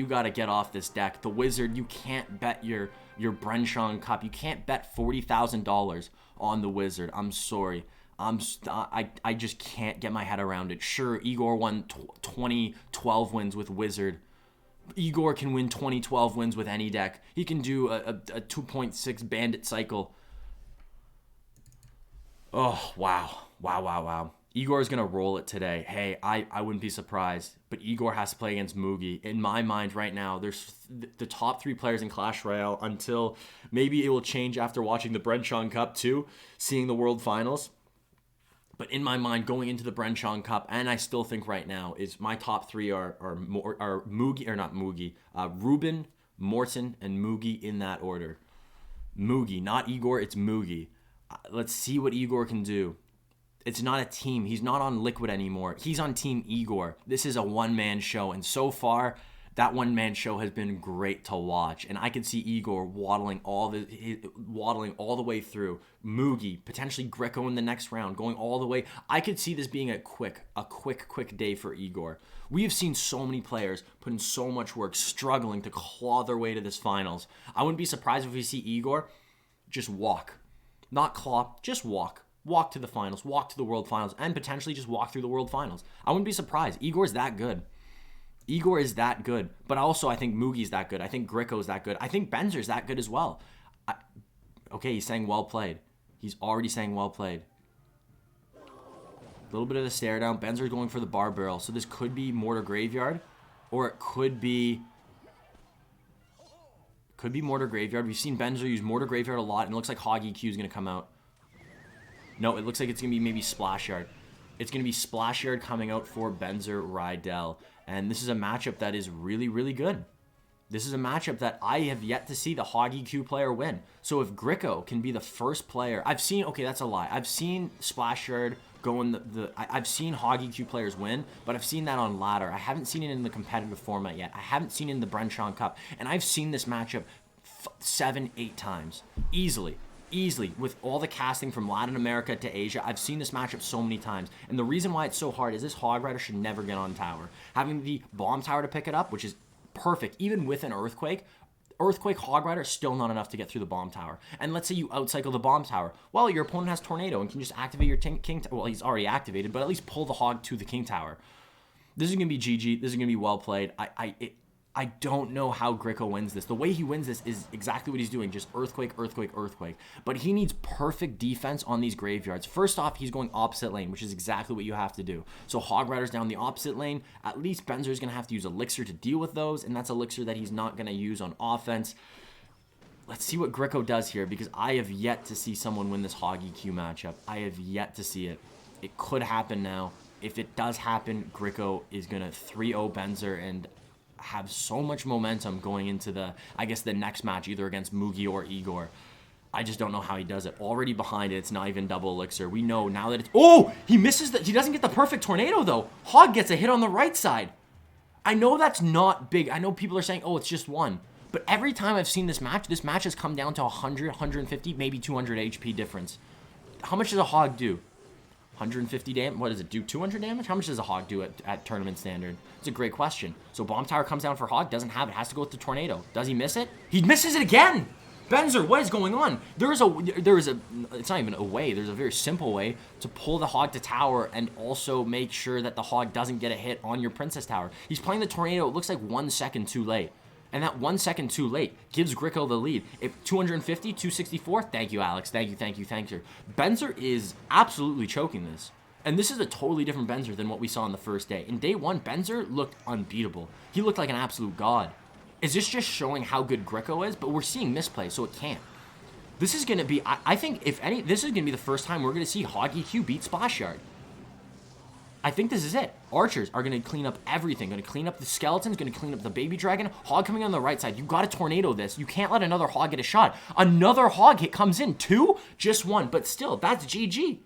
gotta get off this deck. The Wizard, you can't bet your Bren Chong Cup. You can't bet $40,000 on the Wizard. I'm sorry. I just can't get my head around it. Sure, Egor won 2012 wins with Wizard. Egor can win 2012 wins with any deck. He can do a 2.6 bandit cycle. Oh, wow. Egor's going to roll it today. Hey, I wouldn't be surprised. But Egor has to play against Mugi. In my mind right now, there's the top 3 players in Clash Royale until maybe it will change after watching the Bren Chong Cup too, seeing the World Finals. But in my mind, going into the Bren Chong Cup, and I still think right now, is my top 3 are Mugi, or not Mugi, Ruben, Morton, and Mugi in that order. Mugi, not Egor, it's Mugi. Let's see what Egor can do. It's not a team. He's not on Liquid anymore. He's on Team Egor. This is a one-man show, and so far, that one-man show has been great to watch. And I can see Egor waddling all the way through. Mugi, potentially Griko in the next round, going all the way. I could see this being a quick day for Egor. We have seen so many players put in so much work, struggling to claw their way to this finals. I wouldn't be surprised if we see Egor just walk. Not claw, just walk. Walk to the finals, walk to the World Finals, and potentially just walk through the World Finals. I wouldn't be surprised. Egor's that good. Egor is that good. But also, I think Mugi's that good. I think Griko's that good. I think Benzer's that good as well. Okay, he's saying well played. He's already saying well played. A little bit of a stare down. Benzer's going for the bar barrel. So this could be Mortar Graveyard, or it could be Mortar Graveyard. We've seen Benzer use Mortar Graveyard a lot, and it looks like Hog EQ is going to come out. No, it looks like it's going to be maybe Splash Yard. It's going to be Splash Yard coming out for Benzer Ridel. And this is a matchup that is really, really good. This is a matchup that I have yet to see the Hog EQ player win. So if Griko can be the first player... okay, that's a lie. I've seen Splash Yard go in I've seen Hog EQ players win, but I've seen that on ladder. I haven't seen it in the competitive format yet. I haven't seen it in the Bren Chong Cup. And I've seen this matchup 7-8 times. Easily, with all the casting from Latin America to Asia. I've seen this matchup so many times, and the reason why it's so hard is this Hog Rider should never get on tower. Having the bomb tower to pick it up, which is perfect, even with an Earthquake Hog Rider is still not enough to get through the bomb tower. And let's say you outcycle the bomb tower. Well, your opponent has Tornado and can just activate your king tower. Well, he's already activated, but at least pull the Hog to the king tower. This is going to be GG. This is going to be well played. I don't know how Griko wins this. The way he wins this is exactly what he's doing, just Earthquake. But he needs perfect defense on these graveyards. First off, he's going opposite lane, which is exactly what you have to do. So Hog Rider's down the opposite lane. At least Benzer's going to have to use Elixir to deal with those, and that's Elixir that he's not going to use on offense. Let's see what Griko does here, because I have yet to see someone win this Hog EQ matchup. I have yet to see it. It could happen now. If it does happen, Griko is going to 3-0 Benzer and have so much momentum going into the next match, either against Mugi or Egor. I just don't know how he does it. Already behind it, it's not even double Elixir. We know now that it's... Oh! He misses he doesn't get the perfect Tornado, though. Hog gets a hit on the right side. I know that's not big. I know people are saying, oh, it's just one. But every time I've seen this match has come down to 100, 150, maybe 200 HP difference. How much does a Hog do? 150 damage? What does it do? 200 damage? How much does a Hog do at tournament standard? It's a great question. So Bomb Tower comes down for Hog, doesn't have it, has to go with the Tornado. Does he miss it? He misses it again! Benzer, what is going on? It's not even a way, there's a very simple way to pull the Hog to tower and also make sure that the Hog doesn't get a hit on your Princess Tower. He's playing the Tornado, it looks like 1 second too late. And that 1 second too late gives Griko the lead. If 250, 264, thank you, Alex. Thank you. Benzer is absolutely choking this. And this is a totally different Benzer than what we saw on the first day. In day one, Benzer looked unbeatable. He looked like an absolute god. Is this just showing how good Griko is? But we're seeing misplay, so it can't. This is going to be, I think, if any, this is going to be the first time we're going to see Hog EQ beat Splash Yard. I think this is it. Archers are going to clean up everything. Going to clean up the skeletons, going to clean up the baby dragon. Hog coming on the right side. You got to Tornado this. You can't let another Hog get a shot. Another Hog hit comes in. 2? Just 1. But still, that's GG.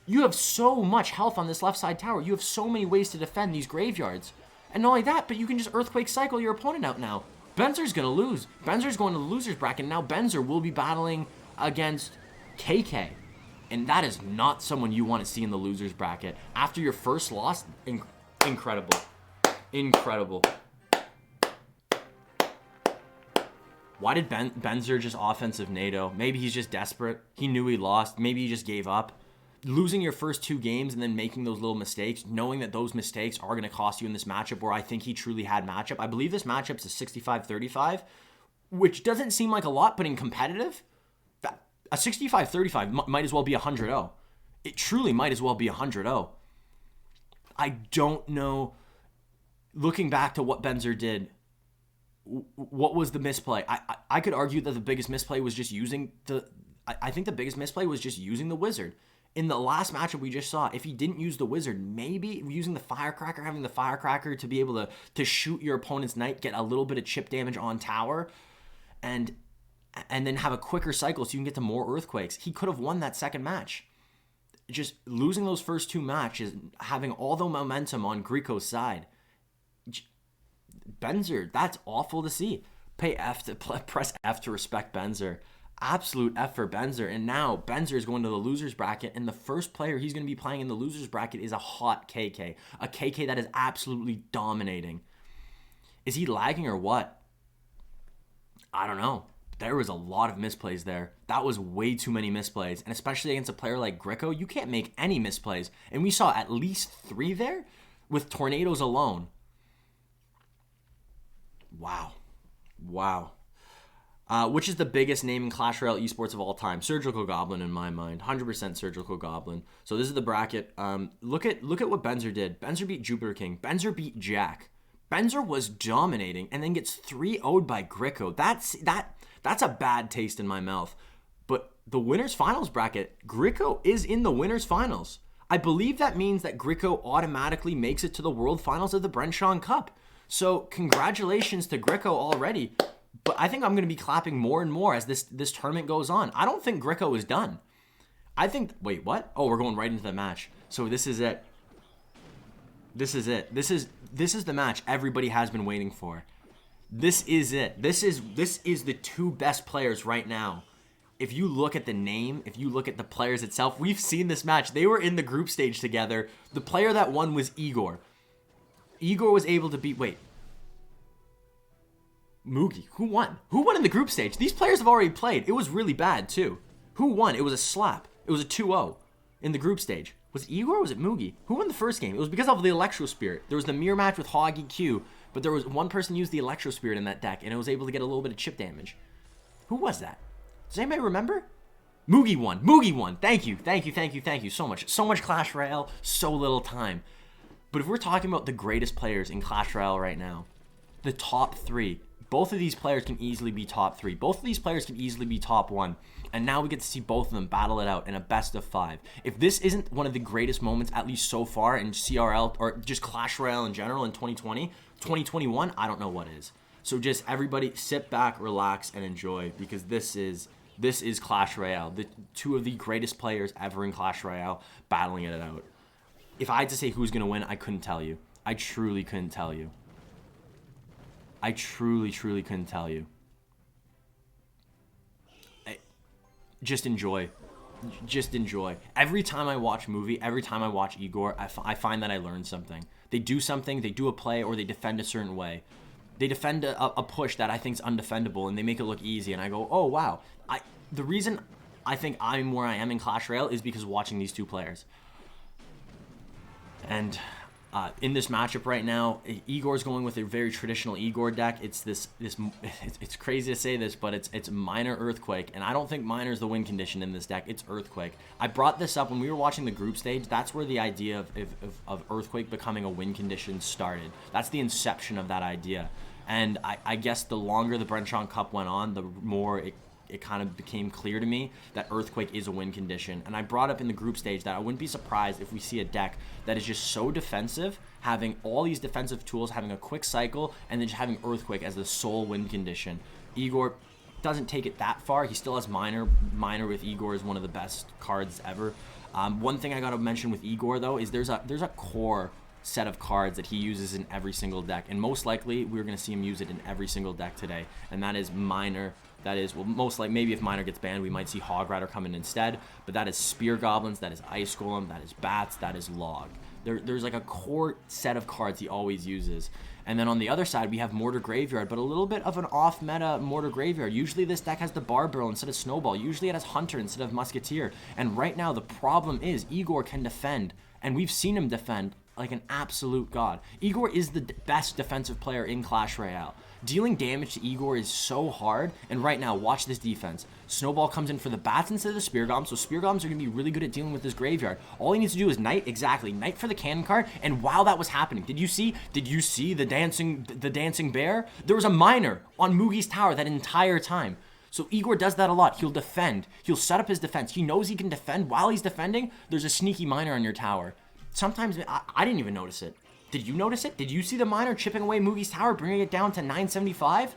You have so much health on this left side tower. You have so many ways to defend these graveyards. And not only that, but you can just Earthquake cycle your opponent out now. Benzer's going to lose. Benzer's going to the loser's bracket. Now Benzer will be battling against KK. And that is not someone you want to see in the loser's bracket. After your first loss, incredible. Incredible. Why did Benzer just offensive NATO? Maybe he's just desperate. He knew he lost. Maybe he just gave up. Losing your first 2 games and then making those little mistakes, knowing that those mistakes are going to cost you in this matchup where I think he truly had matchup. I believe this matchup's a 65-35, which doesn't seem like a lot, but in competitive, a 65-35 might as well be 100-0. It truly might as well be 100-0. I don't know. Looking back to what Benzer did, what was the misplay? I could argue that the biggest misplay was just using the... I think the biggest misplay was just using the wizard. In the last matchup we just saw, if he didn't use the wizard, maybe using the firecracker, having the firecracker to be able to shoot your opponent's knight, get a little bit of chip damage on tower, and then have a quicker cycle so you can get to more earthquakes. He could have won that second match. Just losing those first 2 matches, having all the momentum on Griko's side. Benzer, that's awful to see. Press F to respect Benzer. Absolute F for Benzer. And now Benzer is going to the losers bracket, and the first player he's going to be playing in the losers bracket is a hot KK. A KK that is absolutely dominating. Is he lagging or what? I don't know. There was a lot of misplays there. That was way too many misplays. And especially against a player like Griko, you can't make any misplays. And we saw at least 3 there with tornadoes alone. Wow. Wow. Which is the biggest name in Clash Royale esports of all time? Surgical Goblin in my mind. 100% Surgical Goblin. So this is the bracket. Look at what Benzer did. Benzer beat Jupiterking. Benzer beat Jack. Benzer was dominating and then gets 3-0'd by Griko. That's a bad taste in my mouth. But the winners finals bracket, Griko is in the winners finals. I believe that means that Griko automatically makes it to the world finals of the Bren Chong Cup. So congratulations to Griko already. But I think I'm going to be clapping more and more as this tournament goes on. I don't think Griko is done. I think... Wait, what? Oh, we're going right into the match. So this is it. This is it. This is the match everybody has been waiting for. This is it. This is the 2 best players right now. If you look at the name, if you look at the players itself, we've seen this match. They were in the group stage together. The player that won was Egor. Egor was able to beat... Wait. Mugi. Who won? Who won in the group stage? These players have already played. It was really bad, too. Who won? It was a slap. It was a 2-0 in the group stage. Was it Egor or was it Mugi? Who won the first game? It was because of the Electro Spirit. There was the mirror match with Hoggy Q, but there was one person used the Electro Spirit in that deck, and it was able to get a little bit of chip damage. Who was that? Does anybody remember? Mugi won. Mugi won. Thank you. Thank you. Thank you. Thank you so much. So much Clash Royale. So little time. But if we're talking about the greatest players in Clash Royale right now, the top 3, both of these players can easily be top 3. Both of these players can easily be top 1. And now we get to see both of them battle it out in a best of 5. If this isn't one of the greatest moments, at least so far, in CRL, or just Clash Royale in general in 2020, 2021, I don't know what is. So just everybody sit back, relax, and enjoy, because this is Clash Royale. The 2 of the greatest players ever in Clash Royale battling it out. If I had to say who's going to win, I couldn't tell you. I truly couldn't tell you. I truly couldn't tell you. Just enjoy. Just enjoy. Every time I watch movie, every time I watch Egor, I find that I learn something. They do something, they do a play, or they defend a certain way. They defend a push that I think is undefendable, and they make it look easy, and I go, oh, wow. The reason I think I'm where I am in Clash Royale is because of watching these 2 players. And in this matchup right now, Egor's going with a very traditional Egor deck. It's it's crazy to say this, but it's Minor Earthquake, and I don't think Minor is the win condition in this deck. It's Earthquake. I brought this up when we were watching the group stage. That's where the idea of Earthquake becoming a win condition started. That's the inception of that idea. And I guess the longer the Bren Chong Cup went on, the more it kind of became clear to me that Earthquake is a win condition. And I brought up in the group stage that I wouldn't be surprised if we see a deck that is just so defensive, having all these defensive tools, having a quick cycle, and then just having Earthquake as the sole win condition. Egor doesn't take it that far. He still has Minor. Minor with Egor is one of the best cards ever. One thing I gotta mention with Egor, though, is there's a core set of cards that he uses in every single deck, and most likely we're going to see him use it in every single deck today, and that is Minor. That is, well, most likely, maybe if Minor gets banned, we might see Hog Rider come in instead, but that is Spear Goblins, that is Ice Golem, that is Bats, that is Log. There's like a core set of cards he always uses. And then on the other side, we have Mortar Graveyard, but a little bit of an off-meta Mortar Graveyard. Usually this deck has the Barb Barrel instead of Snowball. Usually it has Hunter instead of Musketeer. And right now, the problem is Egor can defend, and we've seen him defend like an absolute god. Egor is the best defensive player in Clash Royale. Dealing damage to Egor is so hard, and right now, watch this defense. Snowball comes in for the bats instead of the Spear Golems, so Spear Golems are going to be really good at dealing with this graveyard. All he needs to do is Knight, exactly, Knight for the cannon card, and while that was happening, did you see the dancing bear? There was a miner on Mugi's tower that entire time. So Egor does that a lot. He'll defend. He'll set up his defense. He knows he can defend. While he's defending, there's a sneaky miner on your tower. Sometimes, I didn't even notice it. Did you notice it? Did you see the miner chipping away Mugi's tower, bringing it down to 975?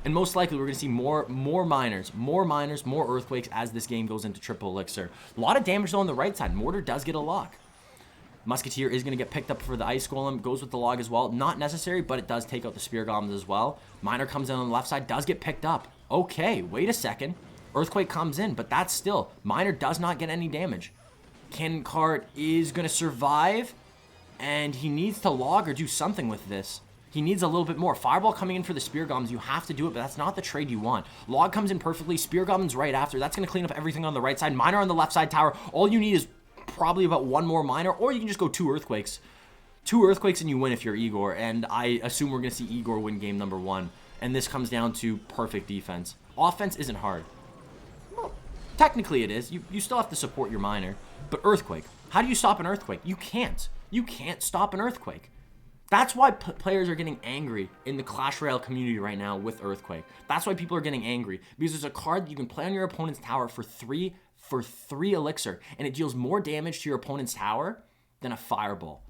And most likely, we're going to see more miners, more earthquakes as this game goes into triple elixir. A lot of damage, though, on the right side. Mortar does get a lock. Musketeer is going to get picked up for the Ice Golem. Goes with the log as well. Not necessary, but it does take out the Spear Golems as well. Miner comes in on the left side. Does get picked up. Okay, wait a second. Earthquake comes in, but that's still. Miner does not get any damage. Cannon card is going to survive. And he needs to log or do something with this. He needs a little bit more. Fireball coming in for the Spear Golems. You have to do it, but that's not the trade you want. Log comes in perfectly. Spear Golems right after. That's going to clean up everything on the right side. Miner on the left side tower. All you need is probably about one more miner, or you can just go 2 Earthquakes. 2 Earthquakes and you win if you're Egor. And I assume we're going to see Egor win game number 1. And this comes down to perfect defense. Offense isn't hard. Well, technically it is. You still have to support your miner. But Earthquake. How do you stop an Earthquake? You can't. You can't stop an Earthquake. That's why players are getting angry in the Clash Royale community right now with Earthquake. That's why people are getting angry. Because there's a card that you can play on your opponent's tower for 3 elixir. And it deals more damage to your opponent's tower than a Fireball.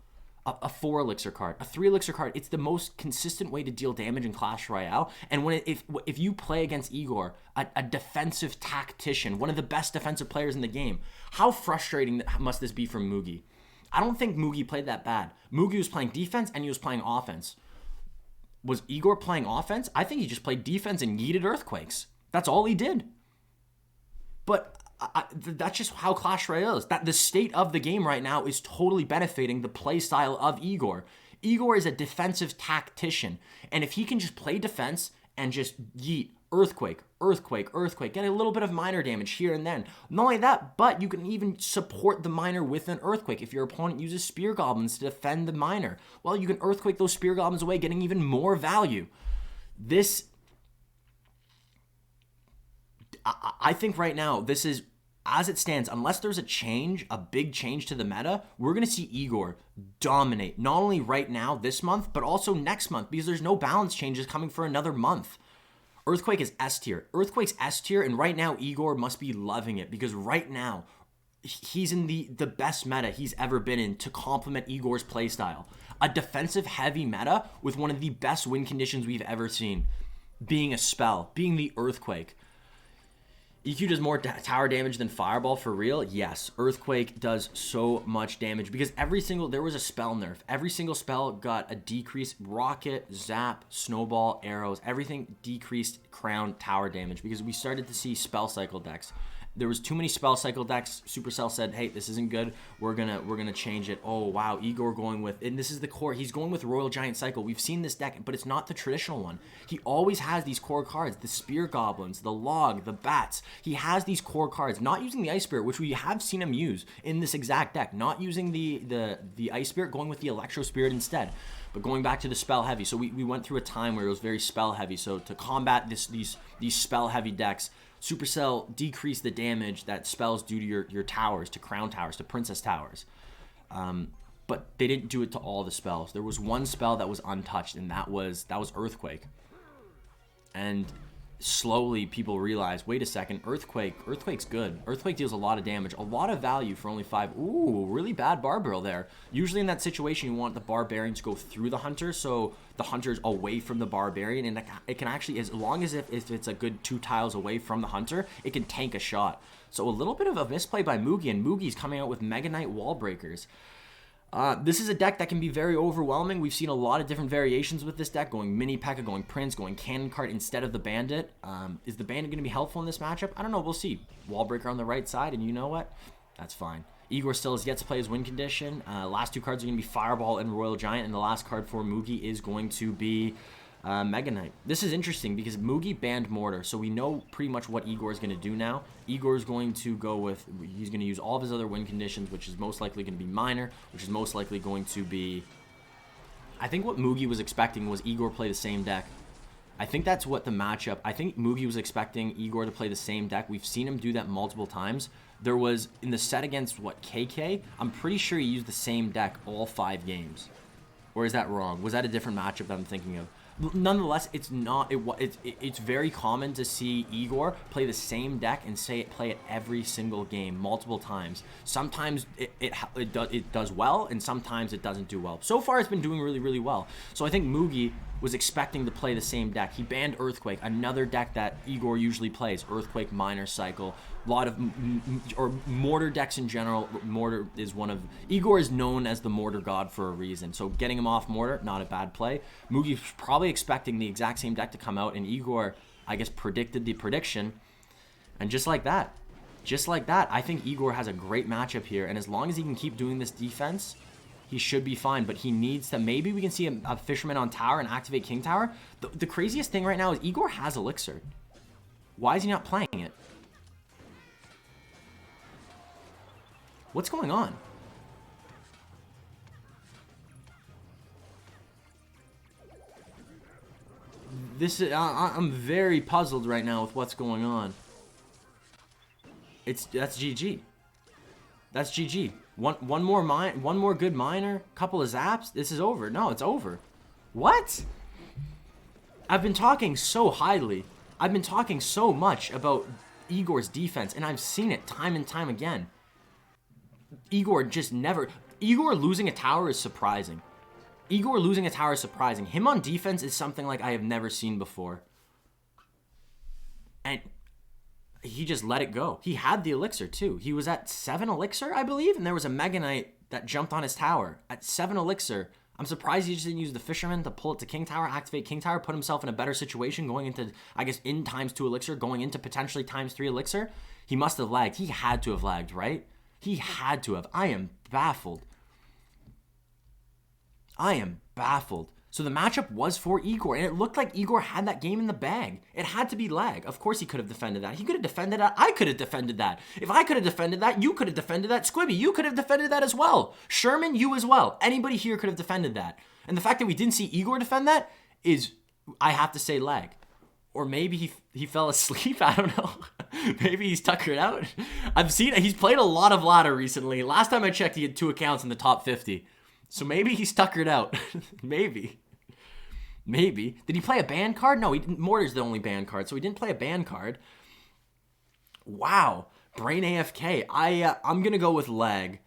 A 4 elixir card. A 3 elixir card. It's the most consistent way to deal damage in Clash Royale. And when if you play against Egor, a defensive tactician, one of the best defensive players in the game, how frustrating must this be for Mugi? I don't think Mugi played that bad. Mugi was playing defense and he was playing offense. Was Egor playing offense? I think he just played defense and yeeted Earthquakes. That's all he did. But that's just how Clash Royale is. That the state of the game right now is totally benefiting the play style of Egor. Egor is a defensive tactician. And if he can just play defense and just yeet Earthquake, get a little bit of miner damage here and then. Not only that, but you can even support the miner with an Earthquake. If your opponent uses Spear Goblins to defend the miner, well, you can Earthquake those Spear Goblins away, getting even more value. This, I think right now, this is, as it stands, unless there's a change, a big change to the meta, we're going to see Egor dominate, not only right now, this month, but also next month, because there's no balance changes coming for another month. Earthquake is S tier. Earthquake's S tier, and right now, Egor must be loving it, because right now, he's in the best meta he's ever been in to complement Egor's playstyle. A defensive-heavy meta with one of the best win conditions we've ever seen. Being a spell, being the Earthquake. EQ does more tower damage than Fireball for real? Yes. Earthquake does so much damage because there was a spell nerf. Every single spell got a decrease. Rocket, Zap, Snowball, Arrows, everything decreased crown tower damage because we started to see spell cycle decks. There was too many spell cycle decks. Supercell said, hey, this isn't good. We're gonna change it. Oh, wow. Egor going with, and this is the core. He's going with Royal Giant Cycle. We've seen this deck, but it's not the traditional one. He always has these core cards, the Spear Goblins, the Log, the Bats. He has these core cards, not using the Ice Spirit, which we have seen him use in this exact deck. Not using the Ice Spirit, going with the Electro Spirit instead. But going back to the spell heavy, so we went through a time where it was very spell heavy. So to combat these spell heavy decks, Supercell decreased the damage that spells do to your towers, to crown towers, to princess towers. But they didn't do it to all the spells. There was one spell that was untouched, and that was Earthquake. And slowly people realized, wait a second, Earthquake's good. Earthquake deals a lot of damage, a lot of value for only 5. Ooh, really bad Barbarian there. Usually in that situation, you want the Barbarian to go through the Hunter, so the Hunter's away from the Barbarian, and it can actually, as long as if it's a good 2 tiles away from the Hunter, it can tank a shot. So a little bit of a misplay by Mugi, and Mugi's coming out with Mega Knight Wall Breakers. This is a deck that can be very overwhelming. We've seen a lot of different variations with this deck, going Mini P.E.K.K.A, going Prince, going Cannon Cart instead of the Bandit. Is the Bandit going to be helpful in this matchup? I don't know. We'll see. Wall Breaker on the right side, and you know what? That's fine. Egor still has yet to play his win condition. Last 2 cards are going to be Fireball and Royal Giant, and the last card for Mugi is going to be Mega Knight. This is interesting because Mugi banned Mortar, so we know pretty much what Egor is going to do now. Egor is going to go with, he's going to use all of his other win conditions, which is most likely going to be Minor, which is most likely going to be... I think what Mugi was expecting was Egor play the same deck. I think that's what the matchup... I think Mugi was expecting Egor to play the same deck. We've seen him do that multiple times. There was, in the set against, what, KK? I'm pretty sure he used the same deck all 5 games. Or is that wrong? Was that a different matchup that I'm thinking of? Nonetheless, it's not. It's very common to see Egor play the same deck and play it every single game, multiple times. Sometimes it does well, and sometimes it doesn't do well. So far, it's been doing really, really well. So I think Mugi was expecting to play the same deck. He banned Earthquake, another deck that Egor usually plays. Earthquake, Minor Cycle, a lot of or Mortar decks in general. Mortar is one of... Egor is known as the Mortar God for a reason. So getting him off Mortar, not a bad play. Mugi's probably expecting the exact same deck to come out, and Egor, I guess, predicted the prediction. And just like that, I think Egor has a great matchup here. And as long as he can keep doing this defense, he should be fine, but he needs to... Maybe we can see a Fisherman on tower and activate King Tower. The craziest thing right now is Egor has Elixir. Why is he not playing it? What's going on? This is... I'm very puzzled right now with what's going on. That's GG. That's GG. One more good Minor, couple of zaps. This is over. No, it's over. What? I've been talking so highly. I've been talking so much about Egor's defense, and I've seen it time and time again. Egor just never... Egor losing a tower is surprising. Egor losing a tower is surprising. Him on defense is something like I have never seen before. And... he just let it go. He had the Elixir, too. He was at 7 Elixir, I believe, and there was a Mega Knight that jumped on his tower. At 7 Elixir, I'm surprised he just didn't use the Fisherman to pull it to King Tower, activate King Tower, put himself in a better situation going into, I guess, in ×2 Elixir, going into potentially ×3 Elixir. He must have lagged. He had to have lagged, right? He had to have. I am baffled. I am baffled. So the matchup was for Egor, and it looked like Egor had that game in the bag. It had to be lag. Of course he could have defended that. He could have defended that. I could have defended that. If I could have defended that, you could have defended that. Squibby, you could have defended that as well. Sherman, you as well. Anybody here could have defended that. And the fact that we didn't see Egor defend that is, I have to say, lag. Or maybe he fell asleep. I don't know. Maybe he's tuckered out. I've seen it. He's played a lot of ladder recently. Last time I checked, he had 2 accounts in the top 50. So maybe he's tuckered out. Maybe. Maybe. Did he play a ban card? No, he didn't. Mortar's the only ban card, so he didn't play a ban card. Wow. Brain AFK. I'm going to go with lag.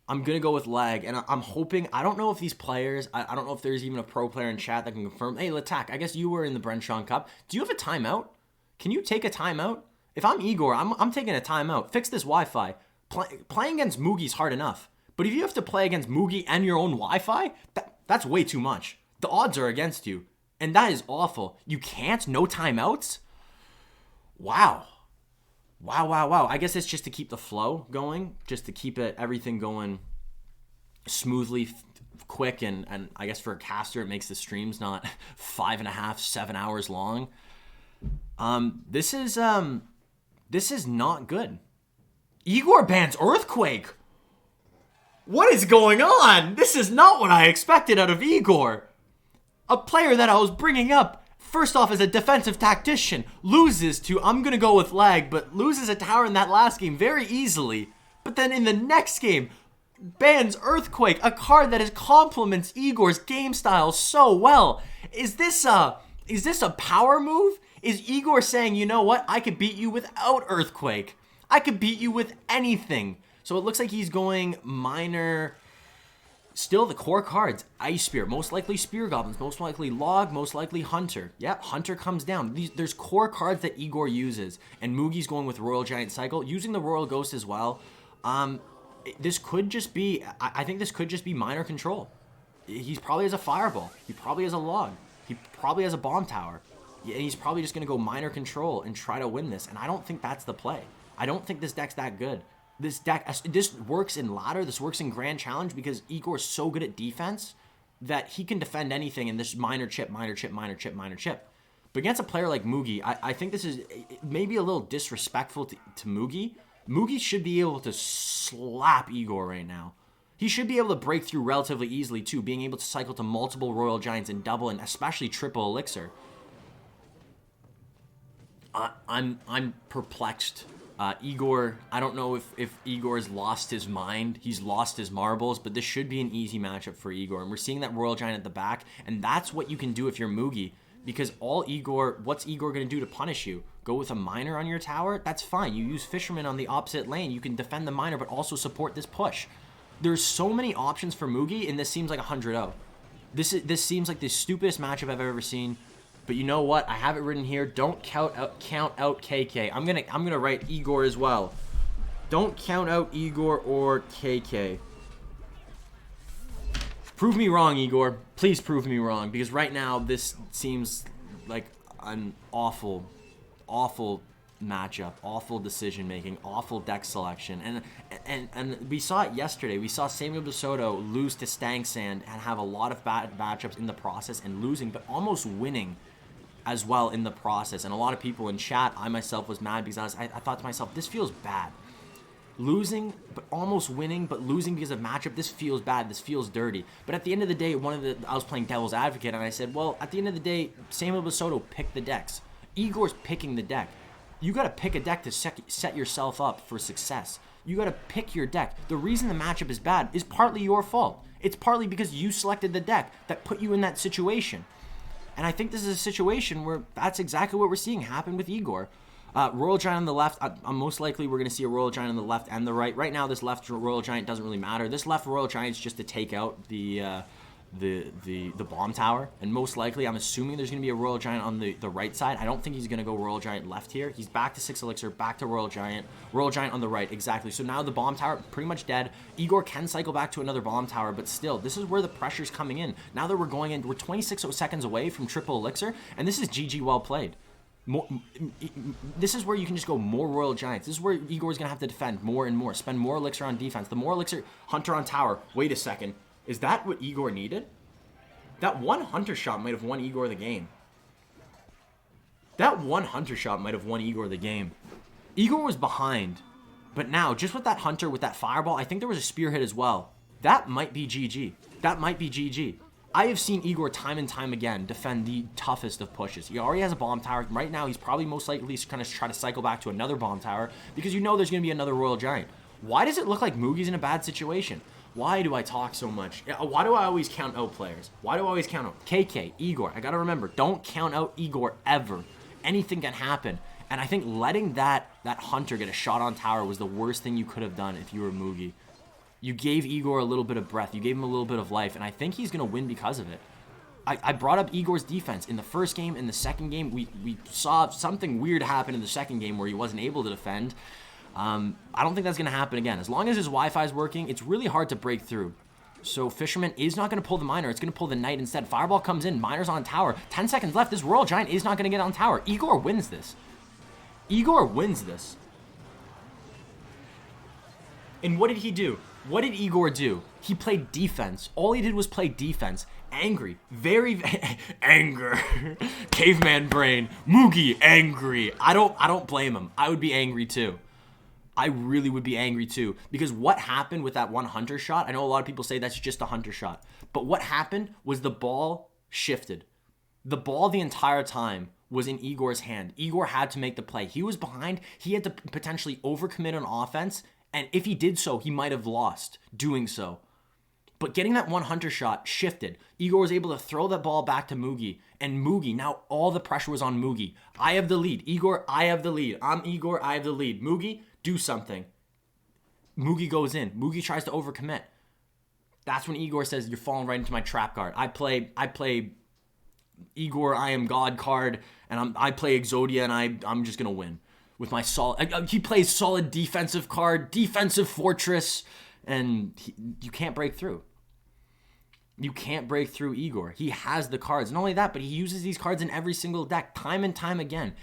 I'm going to go with lag, and I'm hoping... I don't know if these players... I don't know if there's even a pro player in chat that can confirm... Hey, Latak, I guess you were in the Bren Chong Cup. Do you have a timeout? Can you take a timeout? If I'm Egor, I'm taking a timeout. Fix this Wi-Fi. Playing against Mugi's hard enough. But if you have to play against Mugi and your own Wi-Fi, that's way too much. The odds are against you. And that is awful. You can't? No timeouts? Wow. Wow. I guess it's just to keep the flow going. Just to keep everything going smoothly, quick. And I guess for a caster, it makes the streams not 5.5, 7 hours long. This is not good. Egor bans Earthquake. What is going on? This is not what I expected out of Egor. A player that I was bringing up, first off as a defensive tactician, loses to, I'm going to go with lag, but loses a tower in that last game very easily. But then in the next game, bans Earthquake, a card that complements Egor's game style so well. Is this a power move? Is Egor saying, you know what, I could beat you without Earthquake. I could beat you with anything. So it looks like he's going Minor... Still the core cards, Ice Spear, most likely Spear Goblins, most likely Log, most likely Hunter. Yep, Hunter comes down. There's core cards that Egor uses, and Mugi's going with Royal Giant Cycle, using the Royal Ghost as well. This could just be, I think this could just be Minor control. He probably has a Fireball. He probably has a Log. He probably has a Bomb Tower. And he's probably just going to go Minor control and try to win this, and I don't think that's the play. I don't think this deck's that good. this deck, this works in ladder, this works in grand challenge because Egor is so good at defense that he can defend anything in this minor chip. But against a player like Mugi, I think this is maybe a little disrespectful to Mugi. Mugi should be able to slap Egor right now. He should be able to break through relatively easily too, being able to cycle to multiple Royal Giants and double and especially triple Elixir. I'm perplexed. Egor, I don't know if Igor's lost his mind. He's lost his marbles, but this should be an easy matchup for Egor. And we're seeing that Royal Giant at the back, and that's what you can do if you're Mugi. Because what's Egor going to do to punish you? Go with a miner on your tower? That's fine. You use Fisherman on the opposite lane. You can defend the miner, but also support this push. There's so many options for Mugi, and this seems like 100-0. This seems like the stupidest matchup I've ever seen. But you know what? I have it written here. Don't count out KK. I'm gonna write Egor as well. Don't count out Egor or KK. Prove me wrong, Egor. Please prove me wrong, because right now this seems like an awful matchup, awful decision making, awful deck selection, and we saw it yesterday. We saw Samuel DeSoto lose to Sand and have a lot of bad matchups in the process and losing, but almost winning as well in the process. And a lot of people in chat, I myself was mad because I thought to myself, this feels bad. Losing, but almost winning, but losing because of matchup, this feels bad, this feels dirty. But at the end of the day, I was playing devil's advocate, and I said, well, at the end of the day, Samuel DeSoto picked the decks. Egor's picking the deck. You got to pick a deck to set yourself up for success. You got to pick your deck. The reason the matchup is bad is partly your fault. It's partly because you selected the deck that put you in that situation. And I think this is a situation where that's exactly what we're seeing happen with Egor. Royal Giant on the left, most likely we're going to see a Royal Giant on the left and the right. Right now, this left Royal Giant doesn't really matter. This left Royal Giant is just to take out the bomb tower. And most likely, I'm assuming there's going to be a Royal Giant on the right side. I don't think he's going to go Royal Giant left here. He's back to 6 Elixir, back to Royal Giant. Royal Giant on the right, exactly. So now the bomb tower, pretty much dead. Egor can cycle back to another bomb tower, but still, this is where the pressure's coming in. Now that we're going in, we're 26 seconds away from triple Elixir, and this is GG well played. This is where you can just go more Royal Giants. This is where Igor's going to have to defend more and more. Spend more Elixir on defense. The more Elixir, Hunter on tower. Wait a second. Is that what Egor needed? That one Hunter shot might have won Egor the game. That one Hunter shot might have won Egor the game. Egor was behind. But now, just with that Hunter, with that Fireball, I think there was a Spear hit as well. That might be GG. That might be GG. I have seen Egor time and time again defend the toughest of pushes. He already has a bomb tower. Right now, he's probably most likely going to try to cycle back to another bomb tower because you know there's going to be another Royal Giant. Why does it look like Mugi's in a bad situation? Why do I talk so much? Why do I always count out players? Why do I always count out KK, Egor? I got to remember, don't count out Egor ever. Anything can happen. And I think letting that Hunter get a shot on tower was the worst thing you could have done if you were Mugi. You gave Egor a little bit of breath. You gave him a little bit of life. And I think he's going to win because of it. I brought up Igor's defense. In the first game, in the second game, we saw something weird happen in the second game where he wasn't able to defend. I don't think that's going to happen again. As long as his Wi-Fi is working, it's really hard to break through. So Fisherman is not going to pull the Miner. It's going to pull the Knight instead. Fireball comes in. Miner's on tower. 10 seconds left. This Royal Giant is not going to get on tower. Egor wins this. Egor wins this. And what did he do? What did Egor do? He played defense. All he did was play defense. Angry. Very anger. Caveman brain. Mugi angry. I don't blame him. I would be angry too. I really would be angry too. Because what happened with that one Hunter shot, I know a lot of people say that's just a Hunter shot. But what happened was the ball shifted. The ball the entire time was in Egor's hand. Egor had to make the play. He was behind. He had to potentially overcommit on offense. And if he did so, he might have lost doing so. But getting that one Hunter shot shifted. Egor was able to throw that ball back to Mugi. And Mugi, now all the pressure was on Mugi. I have the lead. Egor, I have the lead. I'm Egor, I have the lead. Mugi, do something. Mugi goes in. Mugi tries to overcommit. That's when Egor says, you're falling right into my trap card. I play Egor, I am God card. And I play Exodia, and I'm just going to win. With my solid, he plays solid defensive card, defensive fortress, and you can't break through. You can't break through Egor. He has the cards. Not only that, but he uses these cards in every single deck, time and time again.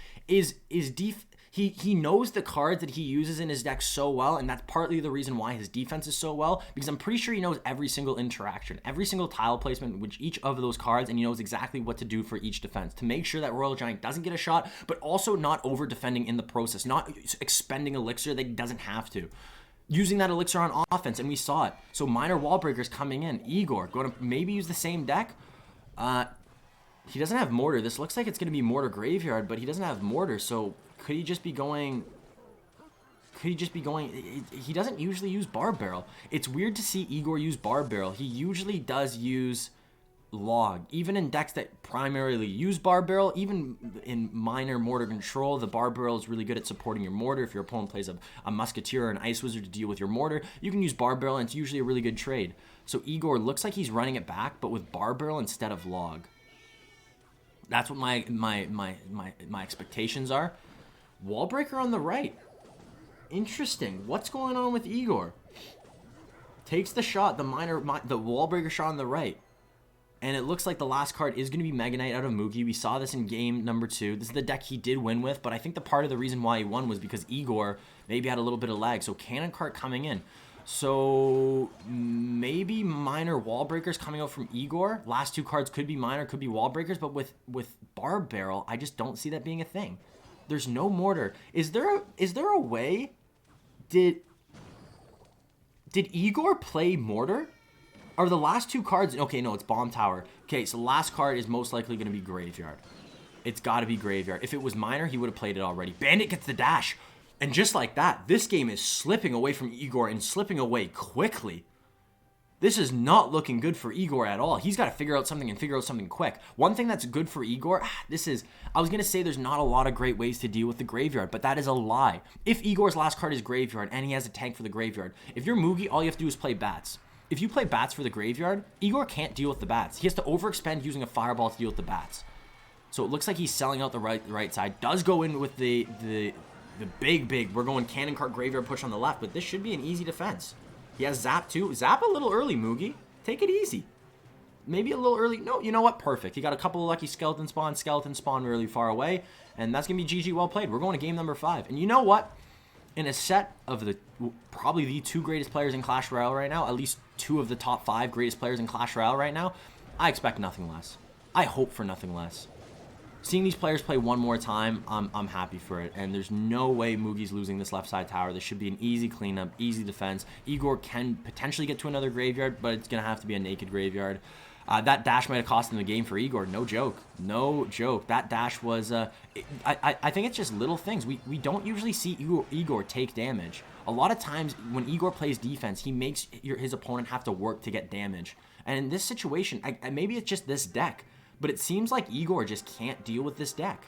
He knows the cards that he uses in his deck so well, and that's partly the reason why his defense is so well, because I'm pretty sure he knows every single interaction, every single tile placement with each of those cards, and he knows exactly what to do for each defense to make sure that Royal Giant doesn't get a shot, but also not over defending in the process, not expending elixir that he doesn't have to. Using that elixir on offense, and we saw it. So minor wall breakers coming in. Egor going to maybe use the same deck. He doesn't have mortar. This looks like it's going to be mortar graveyard, but he doesn't have mortar, so could he just be going... He doesn't usually use Barb Barrel. It's weird to see Egor use Barb Barrel. He usually does use Log. Even in decks that primarily use Barb Barrel, even in minor mortar control, the Barb Barrel is really good at supporting your mortar. If your opponent plays a Musketeer or an Ice Wizard to deal with your mortar, you can use Barb Barrel, and it's usually a really good trade. So Egor looks like he's running it back, but with Barb Barrel instead of Log. That's what my expectations are. Wall Breaker on the right. Interesting. What's going on with Egor? Takes the shot, the wall breaker shot on the right. And it looks like the last card is going to be Mega Knight out of Mugi. We saw this in game number 2. This is the deck he did win with, but I think the part of the reason why he won was because Egor maybe had a little bit of lag. So Cannon Cart coming in. So maybe minor wall breakers coming out from Egor. Last 2 cards could be minor, could be wall breakers, but with Barb Barrel, I just don't see that being a thing. There's no mortar. Is there a way? Did Egor play mortar? Are the last 2 cards... Okay, no, it's Bomb Tower. Okay, so the last card is most likely going to be Graveyard. It's got to be Graveyard. If it was minor, he would have played it already. Bandit gets the dash. And just like that, this game is slipping away from Egor and slipping away quickly. This is not looking good for Egor at all. He's got to figure out something and figure out something quick. One thing that's good for Egor, I was going to say there's not a lot of great ways to deal with the Graveyard, but that is a lie. If Igor's last card is Graveyard and he has a tank for the Graveyard, if you're Mugi, all you have to do is play Bats. If you play Bats for the Graveyard, Egor can't deal with the Bats. He has to overexpend using a Fireball to deal with the Bats. So it looks like he's selling out the right side. Does go in with the big, we're going Cannon Cart Graveyard push on the left, but this should be an easy defense. He has Zap too. Zap a little early, Mugi. Take it easy. Maybe a little early. No, you know what? Perfect. He got a couple of lucky Skeleton Spawn really far away, and that's going to be GG well played. We're going to game number 5. And you know what? In a set of probably the 2 greatest players in Clash Royale right now, at least 2 of the top 5 greatest players in Clash Royale right now, I expect nothing less. I hope for nothing less. Seeing these players play one more time, I'm happy for it. And there's no way Mugi's losing this left side tower. This should be an easy cleanup, easy defense. Egor can potentially get to another graveyard, but it's going to have to be a naked graveyard. That dash might have cost him the game for Egor. No joke. No joke. That dash was... I think it's just little things. We don't usually see Egor take damage. A lot of times when Egor plays defense, he makes his opponent have to work to get damage. And in this situation, maybe it's just this deck, but it seems like Egor just can't deal with this deck.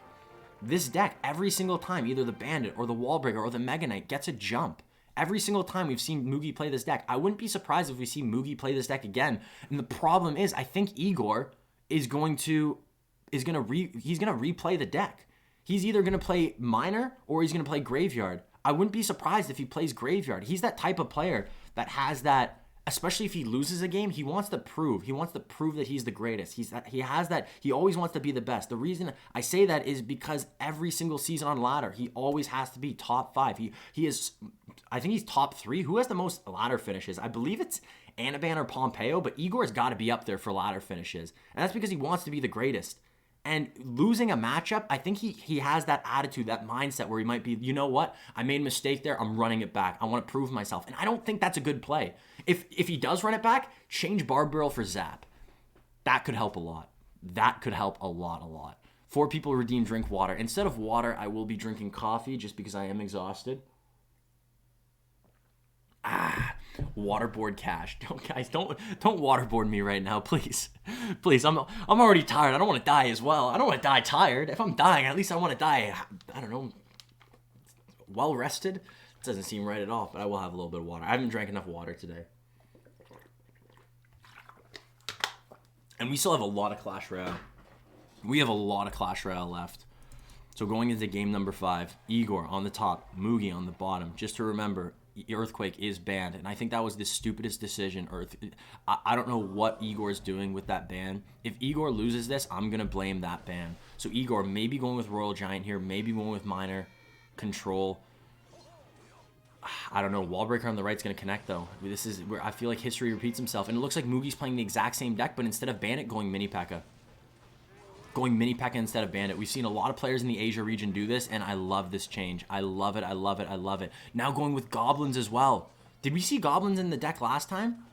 This deck, every single time, either the Bandit or the Wallbreaker or the Mega Knight gets a jump. Every single time we've seen Mugi play this deck. I wouldn't be surprised if we see Mugi play this deck again. And the problem is, I think Egor is going to replay the deck. He's either going to play Minor or he's going to play Graveyard. I wouldn't be surprised if he plays Graveyard. He's that type of player that has that, especially if he loses a game, he wants to prove. He wants to prove that he's the greatest. He always wants to be the best. The reason I say that is because every single season on ladder, he always has to be top 5. He is, I think he's top 3. Who has the most ladder finishes? I believe it's Anaban or Pompeo, but Igor's got to be up there for ladder finishes. And that's because he wants to be the greatest. And losing a matchup, I think he has that attitude, that mindset where he might be, you know what? I made a mistake there. I'm running it back. I want to prove myself. And I don't think that's a good play. If he does run it back, change Barb Barrel for Zap. That could help a lot. That could help a lot. 4 people redeem drink water. Instead of water, I will be drinking coffee just because I am exhausted. Waterboard Cash. Don't waterboard me right now, please. Please, I'm already tired. I don't want to die as well. I don't want to die tired. If I'm dying, at least I want to die, I don't know, well rested. It doesn't seem right at all, but I will have a little bit of water. I haven't drank enough water today. And we still have a lot of Clash Royale. We have a lot of Clash Royale left. So going into game number 5, Egor on the top, Mugi on the bottom. Just to remember, Earthquake is banned, and I think that was the stupidest decision. I don't know what Igor's doing with that ban. If Egor loses this, I'm going to blame that ban. So Egor maybe going with Royal Giant here, maybe going with Minor. control. I don't know. Wall breaker on the right is going to connect, though. This is where I feel like history repeats himself. And it looks like Mugi's playing the exact same deck, but instead of Bandit, going Mini P.E.K.K.A. Going Mini P.E.K.K.A. instead of Bandit. We've seen a lot of players in the Asia region do this, and I love this change. I love it, I love it, I love it. Now going with Goblins as well. Did we see Goblins in the deck last time?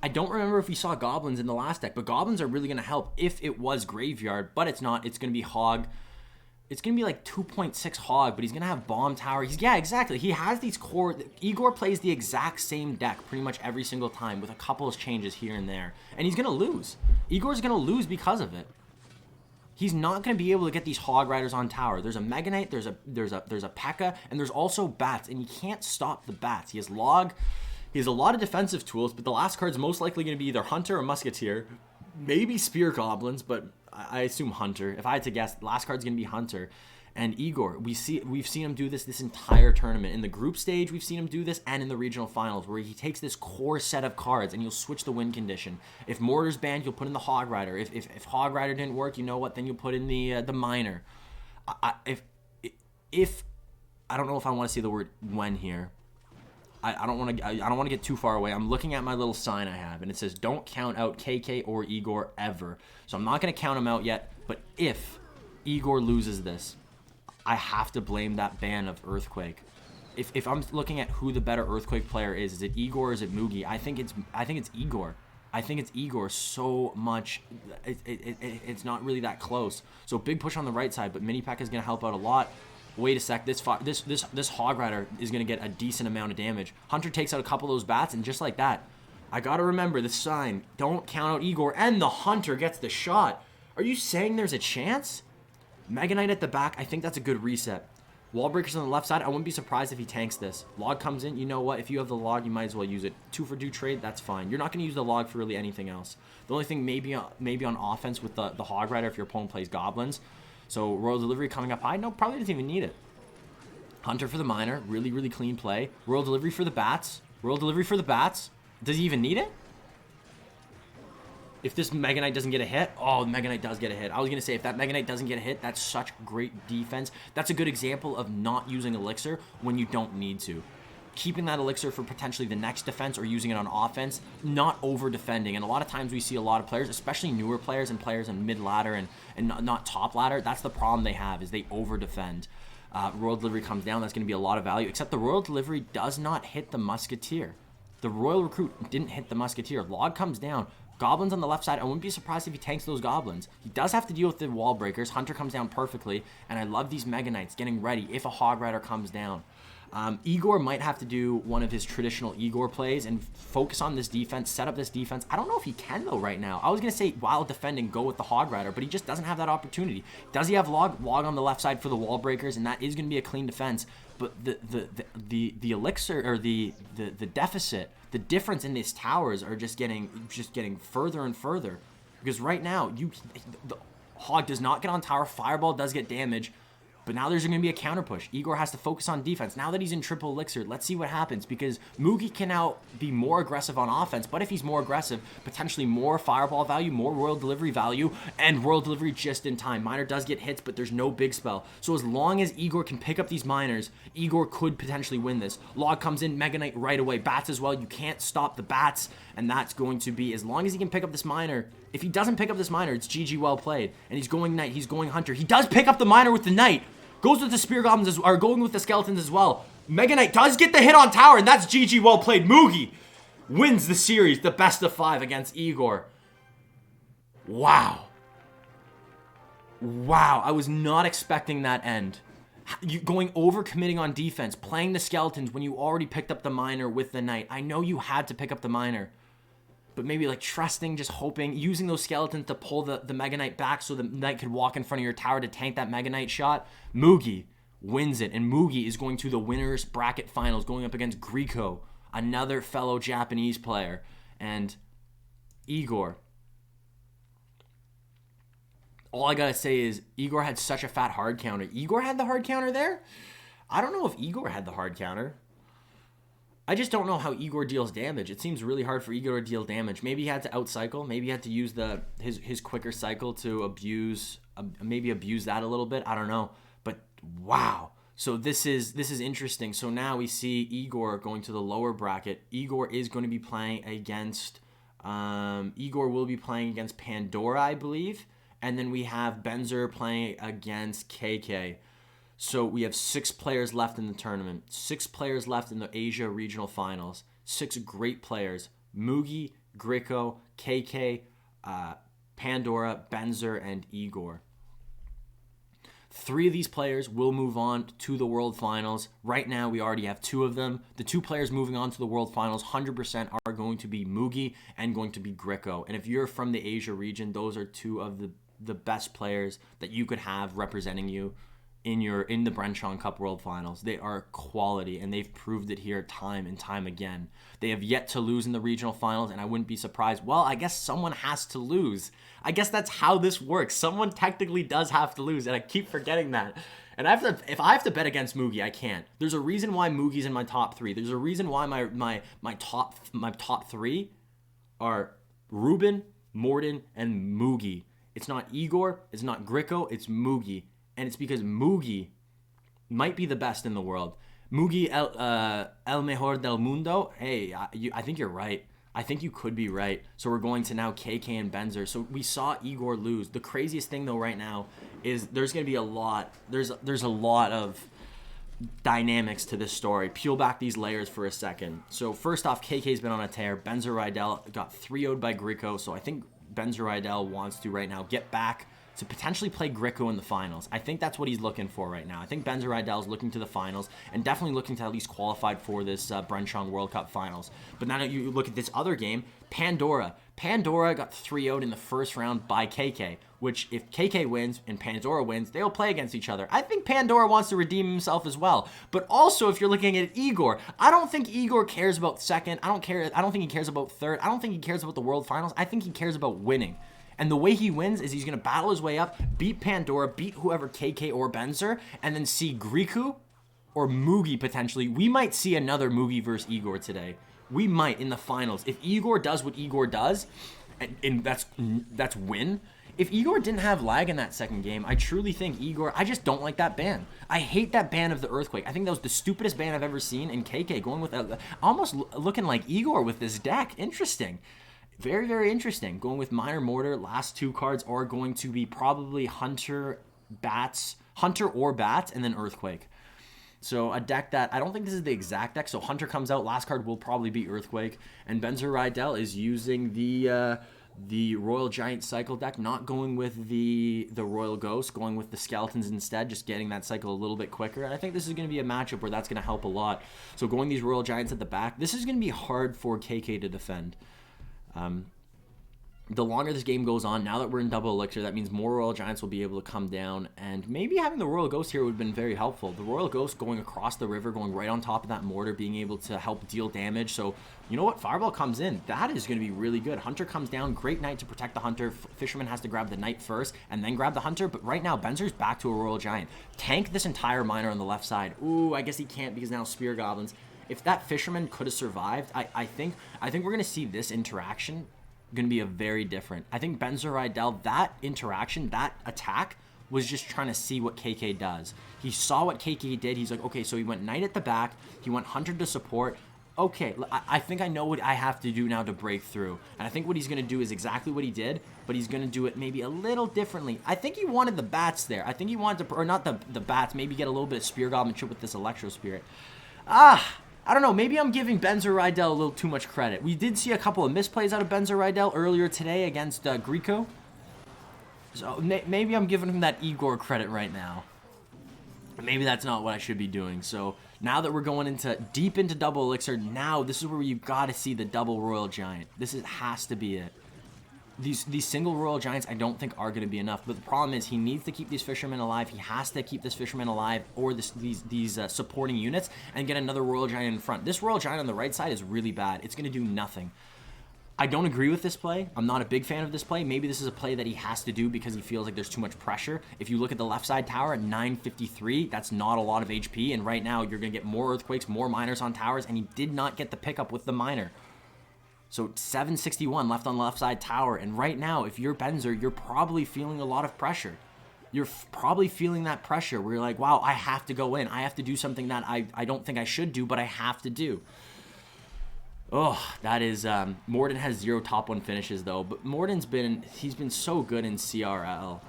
I don't remember if we saw Goblins in the last deck, but Goblins are really going to help if it was Graveyard, but it's not. It's going to be Hog. It's going to be like 2.6 Hog, but he's going to have Bomb Tower. Yeah, exactly. He has these core... Egor plays the exact same deck pretty much every single time with a couple of changes here and there. And he's going to lose. Igor's going to lose because of it. He's not going to be able to get these Hog Riders on tower. There's a Mega Knight, there's a P.E.K.K.A, and there's also Bats, and you can't stop the Bats. He has Log... He has a lot of defensive tools, but the last card's most likely going to be either Hunter or Musketeer. Maybe Spear Goblins, but I assume Hunter. If I had to guess, last card's going to be Hunter. And Egor, we've seen him do this entire tournament. In the group stage, we've seen him do this, and in the regional finals, where he takes this core set of cards, and you'll switch the win condition. If Mortar's banned, you'll put in the Hog Rider. If Hog Rider didn't work, you know what? Then you'll put in the Miner. If I don't know if I want to say the word when here. I don't want to get too far away. I'm looking at my little sign I have, and it says, don't count out KK or Egor ever. So I'm not going to count him out yet, but if Egor loses this, I have to blame that ban of Earthquake. If I'm looking at who the better Earthquake player is it Egor or is it Mugi? I think it's Egor. I think it's Egor so much. It's not really that close. So big push on the right side, but Mini P.E.K.K.A is going to help out a lot. Wait a sec, this Hog Rider is going to get a decent amount of damage. Hunter takes out a couple of those Bats, and just like that, I got to remember the sign. Don't count out Egor, and the Hunter gets the shot. Are you saying there's a chance? Mega Knight at the back, I think that's a good reset. Wall breakers on the left side, I wouldn't be surprised if he tanks this. Log comes in, you know what? If you have the Log, you might as well use it. 2-for-2 trade, that's fine. You're not going to use the Log for really anything else. The only thing maybe on offense with the Hog Rider if your opponent plays Goblins. So Royal Delivery coming up high? No, probably doesn't even need it. Hunter for the Miner. Really, really clean play. Royal Delivery for the Bats. Royal Delivery for the Bats. Does he even need it? If this Mega Knight doesn't get a hit... Oh, the Mega Knight does get a hit. I was going to say, if that Mega Knight doesn't get a hit, that's such great defense. That's a good example of not using Elixir when you don't need to. Keeping that Elixir for potentially the next defense or using it on offense, not over-defending. And a lot of times we see a lot of players, especially newer players and players in mid-ladder and not top ladder, that's the problem they have, is they over-defend. Royal Delivery comes down, that's going to be a lot of value, except the Royal Delivery does not hit the Musketeer. The Royal Recruit didn't hit the Musketeer. Log comes down. Goblins on the left side, I wouldn't be surprised if he tanks those Goblins. He does have to deal with the Wall Breakers. Hunter comes down perfectly, and I love these Mega Knights getting ready if a Hog Rider comes down. Egor might have to do one of his traditional Egor plays and focus on this defense, set up this defense. I don't know if he can, though, right now. I was going to say, while defending, go with the Hog Rider, but he just doesn't have that opportunity. Does he have Log on the left side for the Wall Breakers, and that is going to be a clean defense, but the Elixir, or the deficit, the difference in these towers are just getting further and further. Because right now, the Hog does not get on tower, Fireball does get damage, but now there's going to be a counter push. Egor has to focus on defense. Now that he's in triple Elixir, let's see what happens, because Mugi can now be more aggressive on offense, but if he's more aggressive, potentially more Fireball value, more Royal Delivery value, and Royal Delivery just in time. Miner does get hits, but there's no big spell. So as long as Egor can pick up these Miners, Egor could potentially win this. Log comes in, Mega Knight right away. Bats as well. You can't stop the Bats, and that's going to be, as long as he can pick up this Miner. If he doesn't pick up this Miner, it's GG well played. And he's going Knight, he's going Hunter. He does pick up the Miner with the Knight. Goes with the Spear Goblins, or going with the Skeletons as well. Mega Knight does get the hit on tower, and that's GG well played. Mugi wins the series, the best of 5 against Egor. Wow. Wow, I was not expecting that end. You going over committing on defense, playing the Skeletons when you already picked up the Miner with the Knight. I know you had to pick up the Miner, but maybe like trusting, just hoping, using those Skeletons to pull the Mega Knight back so the Knight could walk in front of your tower to tank that Mega Knight shot. Mugi wins it, and Mugi is going to the winners bracket finals, going up against Griko, another fellow Japanese player, and Egor. All I gotta say is Egor had such a fat hard counter. Egor had the hard counter there? I don't know if Egor had the hard counter. I just don't know how Egor deals damage. It seems really hard for Egor to deal damage. Maybe he had to outcycle. Maybe he had to use his quicker cycle to abuse that a little bit. I don't know. But wow, So this is interesting. So now we see Egor going to the lower bracket. Egor is going to be playing against Egor will be playing against Pandora, I believe. And then we have Benzer playing against KK. So we have 6 players left in the tournament. 6 players left in the Asia Regional Finals. 6 great players. Mugi, Griko, KK, Pandora, Benzer, and Egor. 3 of these players will move on to the World Finals. Right now, we already have 2 of them. The 2 players moving on to the World Finals 100% are going to be Mugi and going to be Griko. And if you're from the Asia region, those are 2 of the best players that you could have representing you in the Bren Chong Cup World Finals. They are quality, and they've proved it here time and time again. They have yet to lose in the regional finals, and I wouldn't be surprised. Well, I guess someone has to lose. I guess that's how this works. Someone technically does have to lose, and I keep forgetting that. And if I have to bet against Mugi, I can't. There's a reason why Mugi's in my top 3. There's a reason why my top 3 are Ruben, Morden, and Mugi. It's not Egor, it's not Griko, it's Mugi. And it's because Mugi might be the best in the world. Mugi el mejor del mundo. Hey, I think you're right. I think you could be right. So we're going to now KK and Benzer. So we saw Egor lose. The craziest thing though right now is there's going to be a lot. There's a lot of dynamics to this story. Peel back these layers for a second. So first off, KK's been on a tear. Benzer Ridel got 3-0'd by Griko. So I think Benzer Ridel wants to right now get back to potentially play Griko in the finals. I think that's what he's looking for right now. I think Benzer Ridel is looking to the finals and definitely looking to at least qualify for this Bren Chong World Cup finals. But now you look at this other game, Pandora. Pandora got 3-0'd in the first round by KK, which if KK wins and Pandora wins, they'll play against each other. I think Pandora wants to redeem himself as well. But also, if you're looking at Egor, I don't think Egor cares about second. I don't think he cares about third. I don't think he cares about the world finals. I think he cares about winning. And the way he wins is he's going to battle his way up, beat Pandora, beat whoever, KK or Benzer, and then see Griko or Mugi potentially. We might see another Mugi versus Egor today. We might in the finals. If Egor does what Egor does, and that's win. If Egor didn't have lag in that second game, I truly think Egor, I just don't like that ban. I hate that ban of the Earthquake. I think that was the stupidest ban I've ever seen. And KK going with almost looking like Egor with this deck. Interesting. Very, very interesting. Going with Minor Mortar. Last 2 cards are going to be probably Hunter or Bats, and then Earthquake. So a deck that, I don't think this is the exact deck. So Hunter comes out. Last card will probably be Earthquake. And Benzer Ridel is using the Royal Giant Cycle deck. Not going with the Royal Ghost. Going with the Skeletons instead. Just getting that cycle a little bit quicker. And I think this is going to be a matchup where that's going to help a lot. So going these Royal Giants at the back. This is going to be hard for KK to defend. The longer this game goes on, now that we're in double elixir, that means more Royal Giants will be able to come down, and maybe having the Royal Ghost here would have been very helpful. The Royal Ghost going across the river, going right on top of that mortar, being able to help deal damage. So, you know what? Fireball comes in. That is going to be really good. Hunter comes down. Great Knight to protect the Hunter. Fisherman has to grab the Knight first and then grab the Hunter, but right now, Benzer's back to a Royal Giant. Tank this entire Miner on the left side. Ooh, I guess he can't because now Spear Goblins. If that Fisherman could have survived, I think we're going to see this interaction going to be a very different. I think Benzer Ridel, that interaction, that attack was just trying to see what KK does. He saw what KK did. He's like, okay, so he went Knight at the back. He went Hunter to support. Okay, I think I know what I have to do now to break through. And I think what he's going to do is exactly what he did, but he's going to do it maybe a little differently. I think he wanted the bats there. I think he wanted to, or not the bats, maybe get a little bit of Spear Goblinship with this Electro Spirit. I don't know, maybe I'm giving Benzer Ridel a little too much credit. We did see a couple of misplays out of Benzer Ridel earlier today against Griko. So maybe I'm giving him that Egor credit right now. Maybe that's not what I should be doing. So now that we're going deep into double elixir, now this is where you got to see the double Royal Giant. Has to be it. These single Royal Giants I don't think are going to be enough. But the problem is he needs to keep these Fishermen alive. He has to keep this Fisherman alive or these supporting units and get another Royal Giant in front. This Royal Giant on the right side is really bad. It's going to do nothing. I don't agree with this play. I'm not a big fan of this play. Maybe this is a play that he has to do because he feels like there's too much pressure. If you look at the left side tower at 953, that's not a lot of HP. And right now you're going to get more Earthquakes, more Miners on towers, and he did not get the pickup with the Miner. So 761 left on the left side tower. And right now, if you're Benzer, you're probably feeling a lot of pressure. you're probably feeling that pressure where you're like, wow, I have to go in. I have to do something that I don't think I should do, but I have to do. Oh, that is, Morden has 0 top 1 finishes though, but he's been so good in CRL.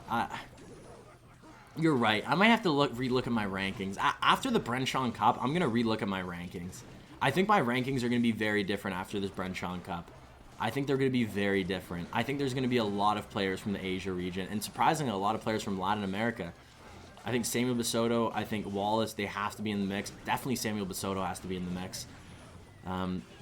You're right. I might have to relook at my rankings. After the Bren Chong Cup, I'm going to relook at my rankings. I think my rankings are going to be very different after this Bren Chong Cup. I think they're going to be very different. I think there's going to be a lot of players from the Asia region, and surprisingly, a lot of players from Latin America. I think Samuel Basoto, I think Wallace, they have to be in the mix. Definitely Samuel Basoto has to be in the mix.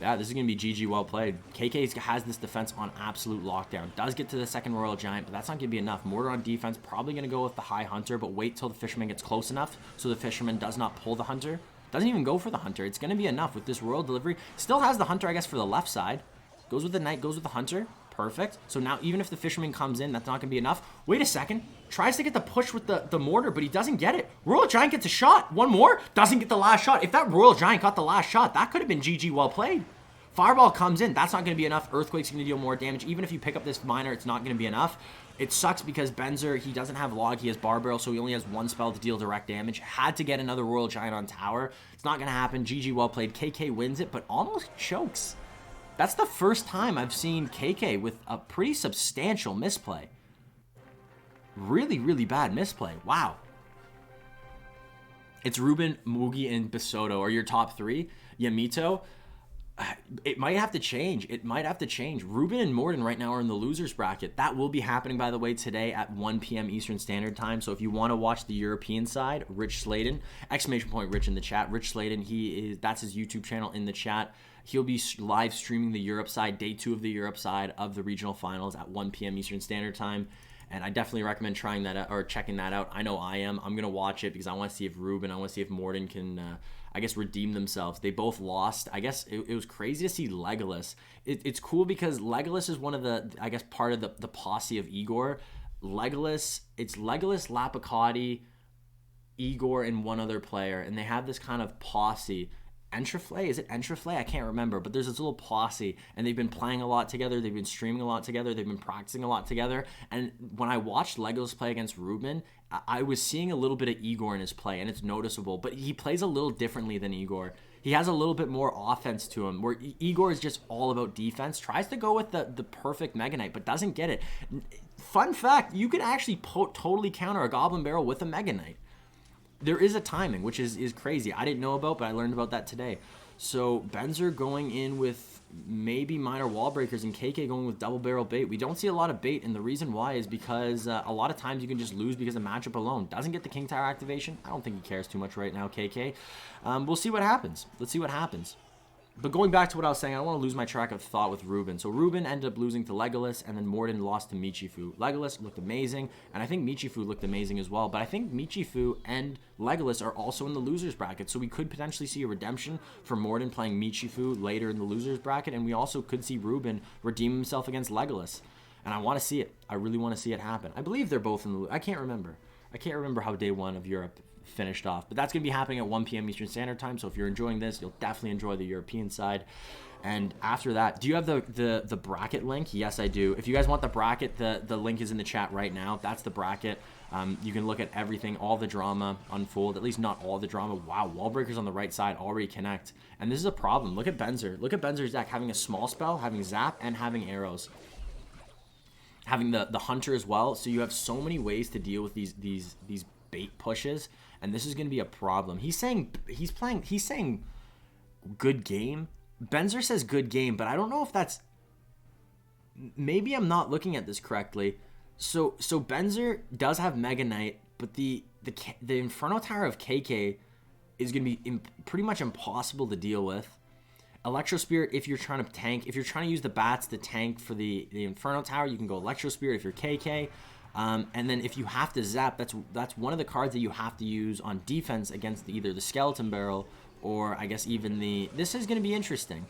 Yeah, this is going to be GG well played. KK has this defense on absolute lockdown. Does get to the second Royal Giant, but that's not going to be enough. Mortar on defense, probably going to go with the high Hunter, but wait till the Fisherman gets close enough so the Fisherman does not pull the Hunter. Doesn't even go for the Hunter. It's going to be enough with this Royal Delivery. Still has the Hunter, I guess, for the left side. Goes with the Knight, goes with the Hunter. Perfect. So now even if the Fisherman comes in, that's not going to be enough. Wait a second. Tries to get the push with the Mortar, but he doesn't get it. Royal Giant gets a shot. One more. Doesn't get the last shot. If that Royal Giant got the last shot, that could have been GG well played. Fireball comes in. That's not going to be enough. Earthquake's going to deal more damage. Even if you pick up this Miner, it's not going to be enough. It sucks because Benzer, he doesn't have Log. He has Bar Barrel, so he only has 1 spell to deal direct damage. Had to get another Royal Giant on tower. It's not going to happen. GG well played. KK wins it, but almost chokes. That's the first time I've seen KK with a pretty substantial misplay. Really, really bad misplay. Wow. It's Ruben, Mugi, and Basoto are your top 3. Yamito, it might have to change. It might have to change. Ruben and Morden right now are in the losers bracket. That will be happening, by the way, today at 1 p.m. Eastern Standard Time. So if you want to watch the European side, Rich Sladen, exclamation point Rich in the chat. Rich Sladen, that's his YouTube channel in the chat. He'll be live streaming the Europe side, day 2 of the Europe side of the regional finals at 1 p.m. Eastern Standard Time. And I definitely recommend trying that out, or checking that out. I know I am. I'm going to watch it because I want to see if Ruben, I want to see if Morden can, I guess, redeem themselves. They both lost. I guess it was crazy to see Legolas. It's cool because Legolas is one of the, I guess, part of the posse of Egor. Legolas, it's Legolas, Lapicati, Egor, and one other player. And they have this kind of posse. Entraflay? Is it Entraflay? I can't remember, but there's this little posse, and they've been playing a lot together, they've been streaming a lot together, they've been practicing a lot together, and when I watched Legolas play against Ruben, I was seeing a little bit of Egor in his play, and it's noticeable, but he plays a little differently than Egor. He has a little bit more offense to him, where Egor is just all about defense, tries to go with the perfect Mega Knight, but doesn't get it. Fun fact, you can actually totally counter a Goblin Barrel with a Mega Knight. There is a timing, which is crazy. I didn't know about, but I learned about that today. So Benzer going in with maybe minor wall breakers and KK going with double barrel bait. We don't see a lot of bait, and the reason why is because a lot of times you can just lose because of matchup alone. Doesn't get the King Tower activation. I don't think he cares too much right now, KK. We'll see what happens. Let's see what happens. But going back to what I was saying, I don't want to lose my track of thought with Ruben. So Ruben ended up losing to Legolas, and then Morden lost to Michifu. Legolas looked amazing, and I think Michifu looked amazing as well. But I think Michifu and Legolas are also in the losers bracket, so we could potentially see a redemption for Morden playing Michifu later in the losers bracket, and we also could see Ruben redeem himself against Legolas. And I want to see it. I really want to see it happen. I believe they're both in the... I can't remember. I can't remember how day 1 of Europe finished off, but that's going to be happening at 1 p.m. Eastern Standard Time, so if you're enjoying this, you'll definitely enjoy the European side. And after that, do you have the bracket link? Yes, I do. If you guys want the bracket, the link is in the chat right now. That's the bracket. You can look at everything, all the drama unfold, at least not all the drama. Wow, wall breakers on the right side already connect, and this is a problem. Look at Benzer. Look at Benzer's deck, having a small spell, having zap, and having arrows, having the hunter as well. So you have so many ways to deal with these bait pushes, and this is going to be a problem. He's saying good game. Benzer says good game, but I don't know if that's, maybe I'm not looking at this correctly. So Benzer does have Mega Knight, but the Inferno Tower of KK is going to be pretty much impossible to deal with. Electro Spirit, if you're trying to tank, if you're trying to use the bats to tank for the Inferno Tower, you can go Electro Spirit if you're KK. And then if you have to zap, that's one of the cards that you have to use on defense against either the Skeleton Barrel or I guess even this is going to be interesting.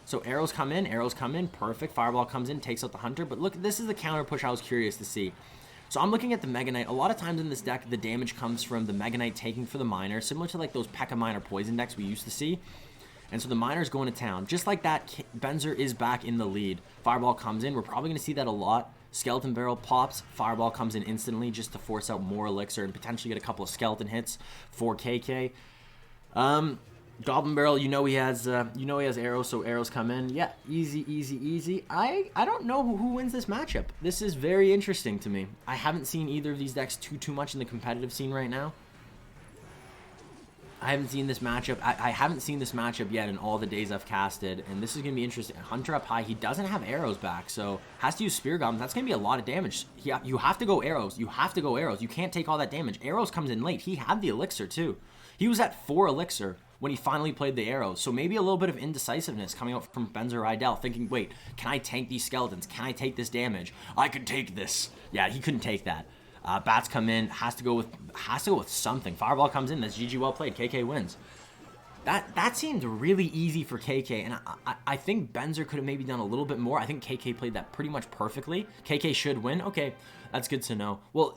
So arrows come in, perfect. Fireball comes in, takes out the Hunter. But look, this is the counter push I was curious to see. So I'm looking at the Mega Knight. A lot of times in this deck, the damage comes from the Mega Knight taking for the Miner, similar to like those P.E.K.K.A. Miner poison decks we used to see. And so the Miner's going to town. Just like that, Benzer is back in the lead. Fireball comes in. We're probably going to see that a lot. Skeleton Barrel pops, Fireball comes in instantly just to force out more Elixir and potentially get a couple of skeleton hits for KK. Goblin Barrel, you know he has arrows, so arrows come in. Yeah, easy, easy, easy. I don't know who wins this matchup. This is very interesting to me. I haven't seen either of these decks too much in the competitive scene right now. I haven't seen this matchup. I haven't seen this matchup yet in all the days I've casted, and this is going to be interesting. Hunter up high, he doesn't have arrows back, so has to use Spear Goblin. That's going to be a lot of damage. You have to go arrows. You have to go arrows. You can't take all that damage. Arrows comes in late. He had the Elixir, too. He was at 4 Elixir when he finally played the arrows. So maybe a little bit of indecisiveness coming out from Benzer Ridel, thinking, wait, can I tank these skeletons? Can I take this damage? I could take this. Yeah, he couldn't take that. Bats come in, has to go with something. Fireball comes in, that's GG well played. KK wins. That seemed really easy for KK, and I think Benzer could have maybe done a little bit more. I think KK played that pretty much perfectly. KK should win. Okay, that's good to know. Well,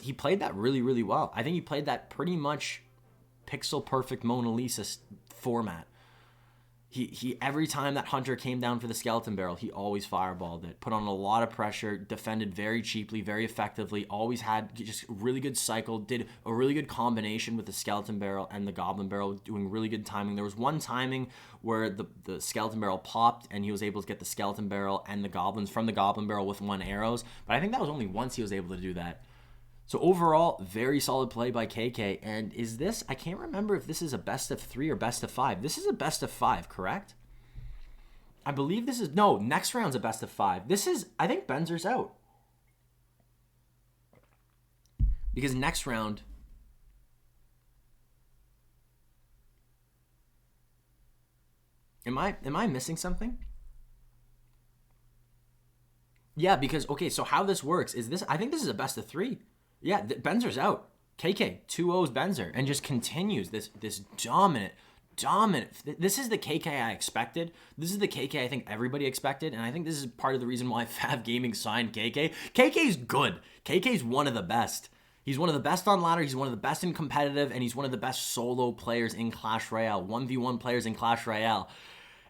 he played that really, really well. I think he played that pretty much pixel perfect Mona Lisa format. He every time that Hunter came down for the Skeleton Barrel, he always fireballed it, put on a lot of pressure, defended very cheaply, very effectively, always had just really good cycle, did a really good combination with the Skeleton Barrel and the Goblin Barrel, doing really good timing. There was one timing where the Skeleton Barrel popped and he was able to get the Skeleton Barrel and the Goblins from the Goblin Barrel with 1 arrows, but I think that was only once he was able to do that. So overall, very solid play by KK. And is this, I can't remember if this is a best of 3 or best of 5. This is a best of 5, correct? I believe this is, no, next round's a best of 5. This is, I think Benzer's out. Because next round, am I missing something? Yeah, because, okay, so how this works is this, I think this is a best of 3. Yeah, Benzer's out. KK 2-0's Benzer and just continues this dominant. This is the KK I expected. This is the KK I think everybody expected, and I think this is part of the reason why Fav Gaming signed KK. KK's good. KK's one of the best. He's one of the best on ladder. He's one of the best in competitive, and he's one of the best solo players in Clash Royale. 1v1 players in Clash Royale.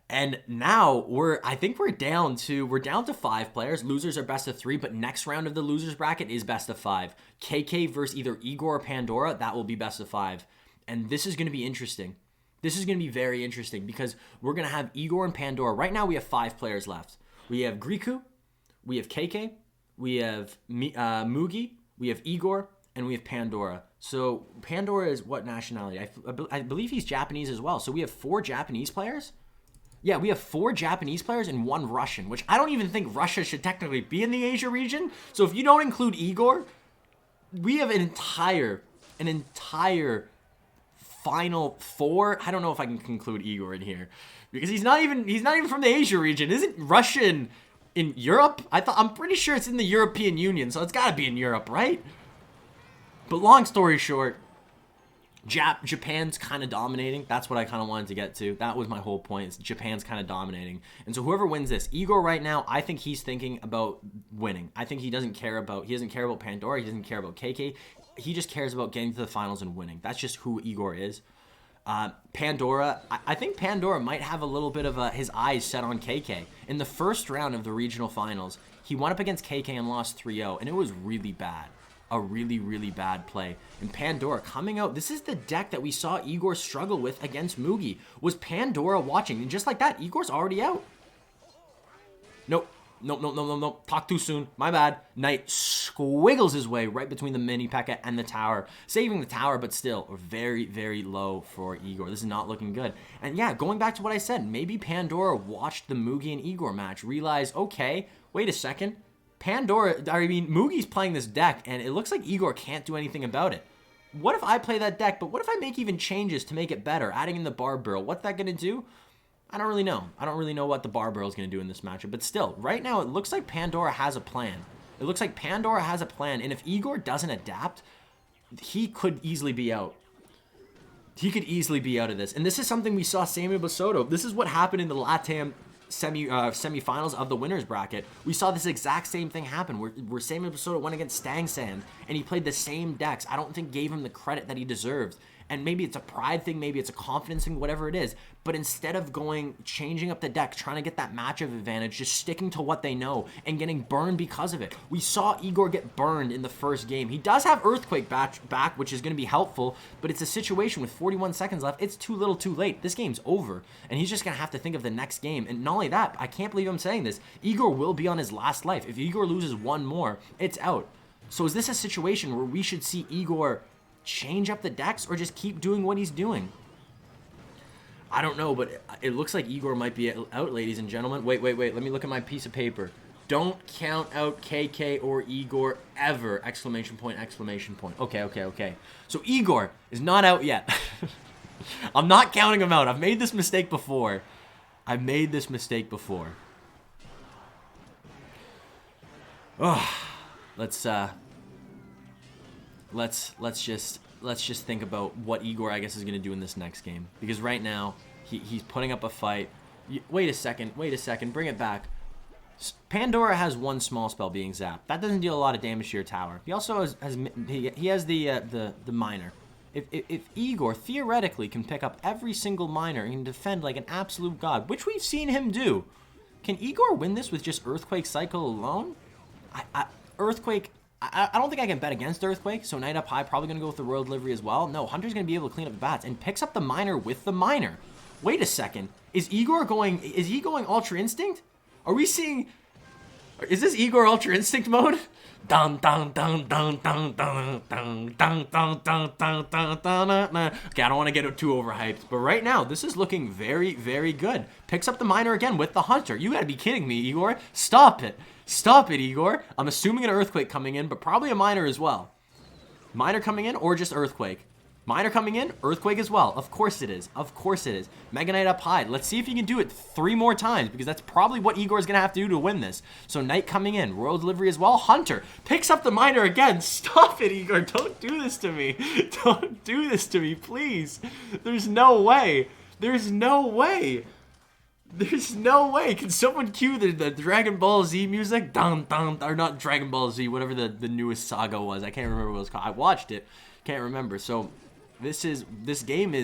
And now I think we're down to 5 players. Losers are best of 3, but next round of the losers bracket is best of 5. KK versus either Egor or Pandora, that will be best of 5. And this is going to be interesting. This is going to be very interesting because we're going to have Egor and Pandora. Right now we have 5 players left. We have Griko, we have KK, we have Mugi, we have Egor, and we have Pandora. So Pandora is what nationality? I believe he's Japanese as well. So we have 4 Japanese players. Yeah, we have 4 Japanese players and 1 Russian, which I don't even think Russia should technically be in the Asia region. So if you don't include Egor, we have an entire final 4. I don't know if I can include Egor in here because he's not even from the Asia region. Isn't Russian in Europe? I'm pretty sure it's in the European Union, so it's got to be in Europe, right? But long story short, Japan's kind of dominating. That's what I kind of wanted to get to. That was my whole point. Is Japan's kind of dominating. And so whoever wins this, Egor right now, I think he's thinking about winning. I think he doesn't care about Pandora. He doesn't care about KK. He just cares about getting to the finals and winning. That's just who Egor is. Pandora, I think Pandora might have a little bit of his eyes set on KK. In the first round of the regional finals, he went up against KK and lost 3-0, and it was really bad. A really, really bad play. And Pandora coming out, this is the deck that we saw Egor struggle with against Mugi. Was Pandora watching? And just like that, Igor's already out. Nope. Talk too soon. My bad. Knight squiggles his way right between the mini P.E.K.K.A and the tower. Saving the tower, but still very, very low for Egor. This is not looking good. And yeah, going back to what I said, maybe Pandora watched the Mugi and Egor match, realized, okay, wait a second. Mugi's playing this deck, and it looks like Egor can't do anything about it. What if I play that deck, but what if I make even changes to make it better, adding in the Barb Barrel? What's that going to do? I don't really know. I don't really know what the Barb Barrel is going to do in this matchup, but still, right now, it looks like Pandora has a plan. It looks like Pandora has a plan, and if Egor doesn't adapt, he could easily be out. He could easily be out of this, and this is something we saw Samuel Basoto. This is what happened in the LATAM semifinals of the winners bracket. We saw this exact same thing happen where Samuel Basoto went against Stang Sand and he played the same decks. I don't think gave him the credit that he deserved. And maybe it's a pride thing, maybe it's a confidence thing, whatever it is. But instead of changing up the deck, trying to get that matchup advantage, just sticking to what they know and getting burned because of it. We saw Egor get burned in the first game. He does have Earthquake back, which is going to be helpful, but it's a situation with 41 seconds left. It's too little too late. This game's over, and he's just going to have to think of the next game. And not only that, I can't believe I'm saying this, Egor will be on his last life. If Egor loses one more, it's out. So is this a situation where we should see Egor change up the decks or just keep doing what he's doing? I don't know, but it looks like Egor might be out, ladies and gentlemen. Wait. Let me look at my piece of paper. Don't count out KK or Egor ever! Exclamation point, exclamation point. Okay. So Egor is not out yet. I'm not counting him out. I've made this mistake before. Oh, let's just think about what Egor, I guess, is going to do in this next game. Because right now, he's putting up a fight. Wait a second. Bring it back. Pandora has one small spell being Zap. That doesn't deal a lot of damage to your tower. He also has the minor. If Egor theoretically can pick up every single minor and defend like an absolute god, which we've seen him do, can Egor win this with just Earthquake Cycle alone? Earthquake... I don't think I can bet against Earthquake, so Knight up high, probably going to go with the Royal Delivery as well. No, Hunter's going to be able to clean up the bats and picks up the minor with the minor. Wait a second. Is he going Ultra Instinct? Are we seeing... Is this Egor Ultra Instinct mode? Okay, I don't want to get too overhyped, but right now, this is looking very, very good. Picks up the minor again with the Hunter. You gotta be kidding me, Egor. Stop it, Egor. I'm assuming an Earthquake coming in, but probably a minor as well. Minor coming in, or just Earthquake? Minor coming in, Earthquake as well. Of course it is. Mega Knight up high. Let's see if he can do it 3 more times, because that's probably what Egor is going to have to do to win this. So Knight coming in, Royal Delivery as well. Hunter picks up the minor again. Stop it, Egor. Don't do this to me. Don't do this to me, please. There's no way. Can someone cue the Dragon Ball Z music? Or not Dragon Ball Z, whatever the newest saga was. I can't remember what it was called. I watched it. Can't remember. So this game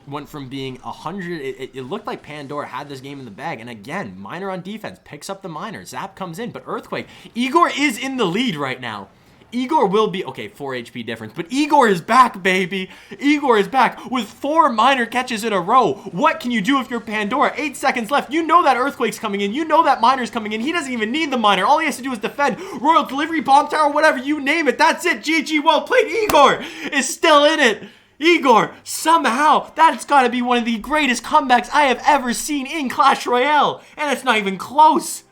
went from being 100. It looked like Pandora had this game in the bag, and again, minor on defense picks up the minor. Zap comes in, but Earthquake. Egor is in the lead right now. Egor will be, okay, 4 HP difference, but Egor is back, baby. Egor is back with 4 minor catches in a row. What can you do if you're Pandora? 8 seconds left. You know that Earthquake's coming in. You know that minor's coming in. He doesn't even need the minor. All he has to do is defend. Royal Delivery, Bomb Tower, whatever, you name it. That's it. GG, well played. Egor is still in it. Egor, somehow, that's got to be one of the greatest comebacks I have ever seen in Clash Royale. And it's not even close.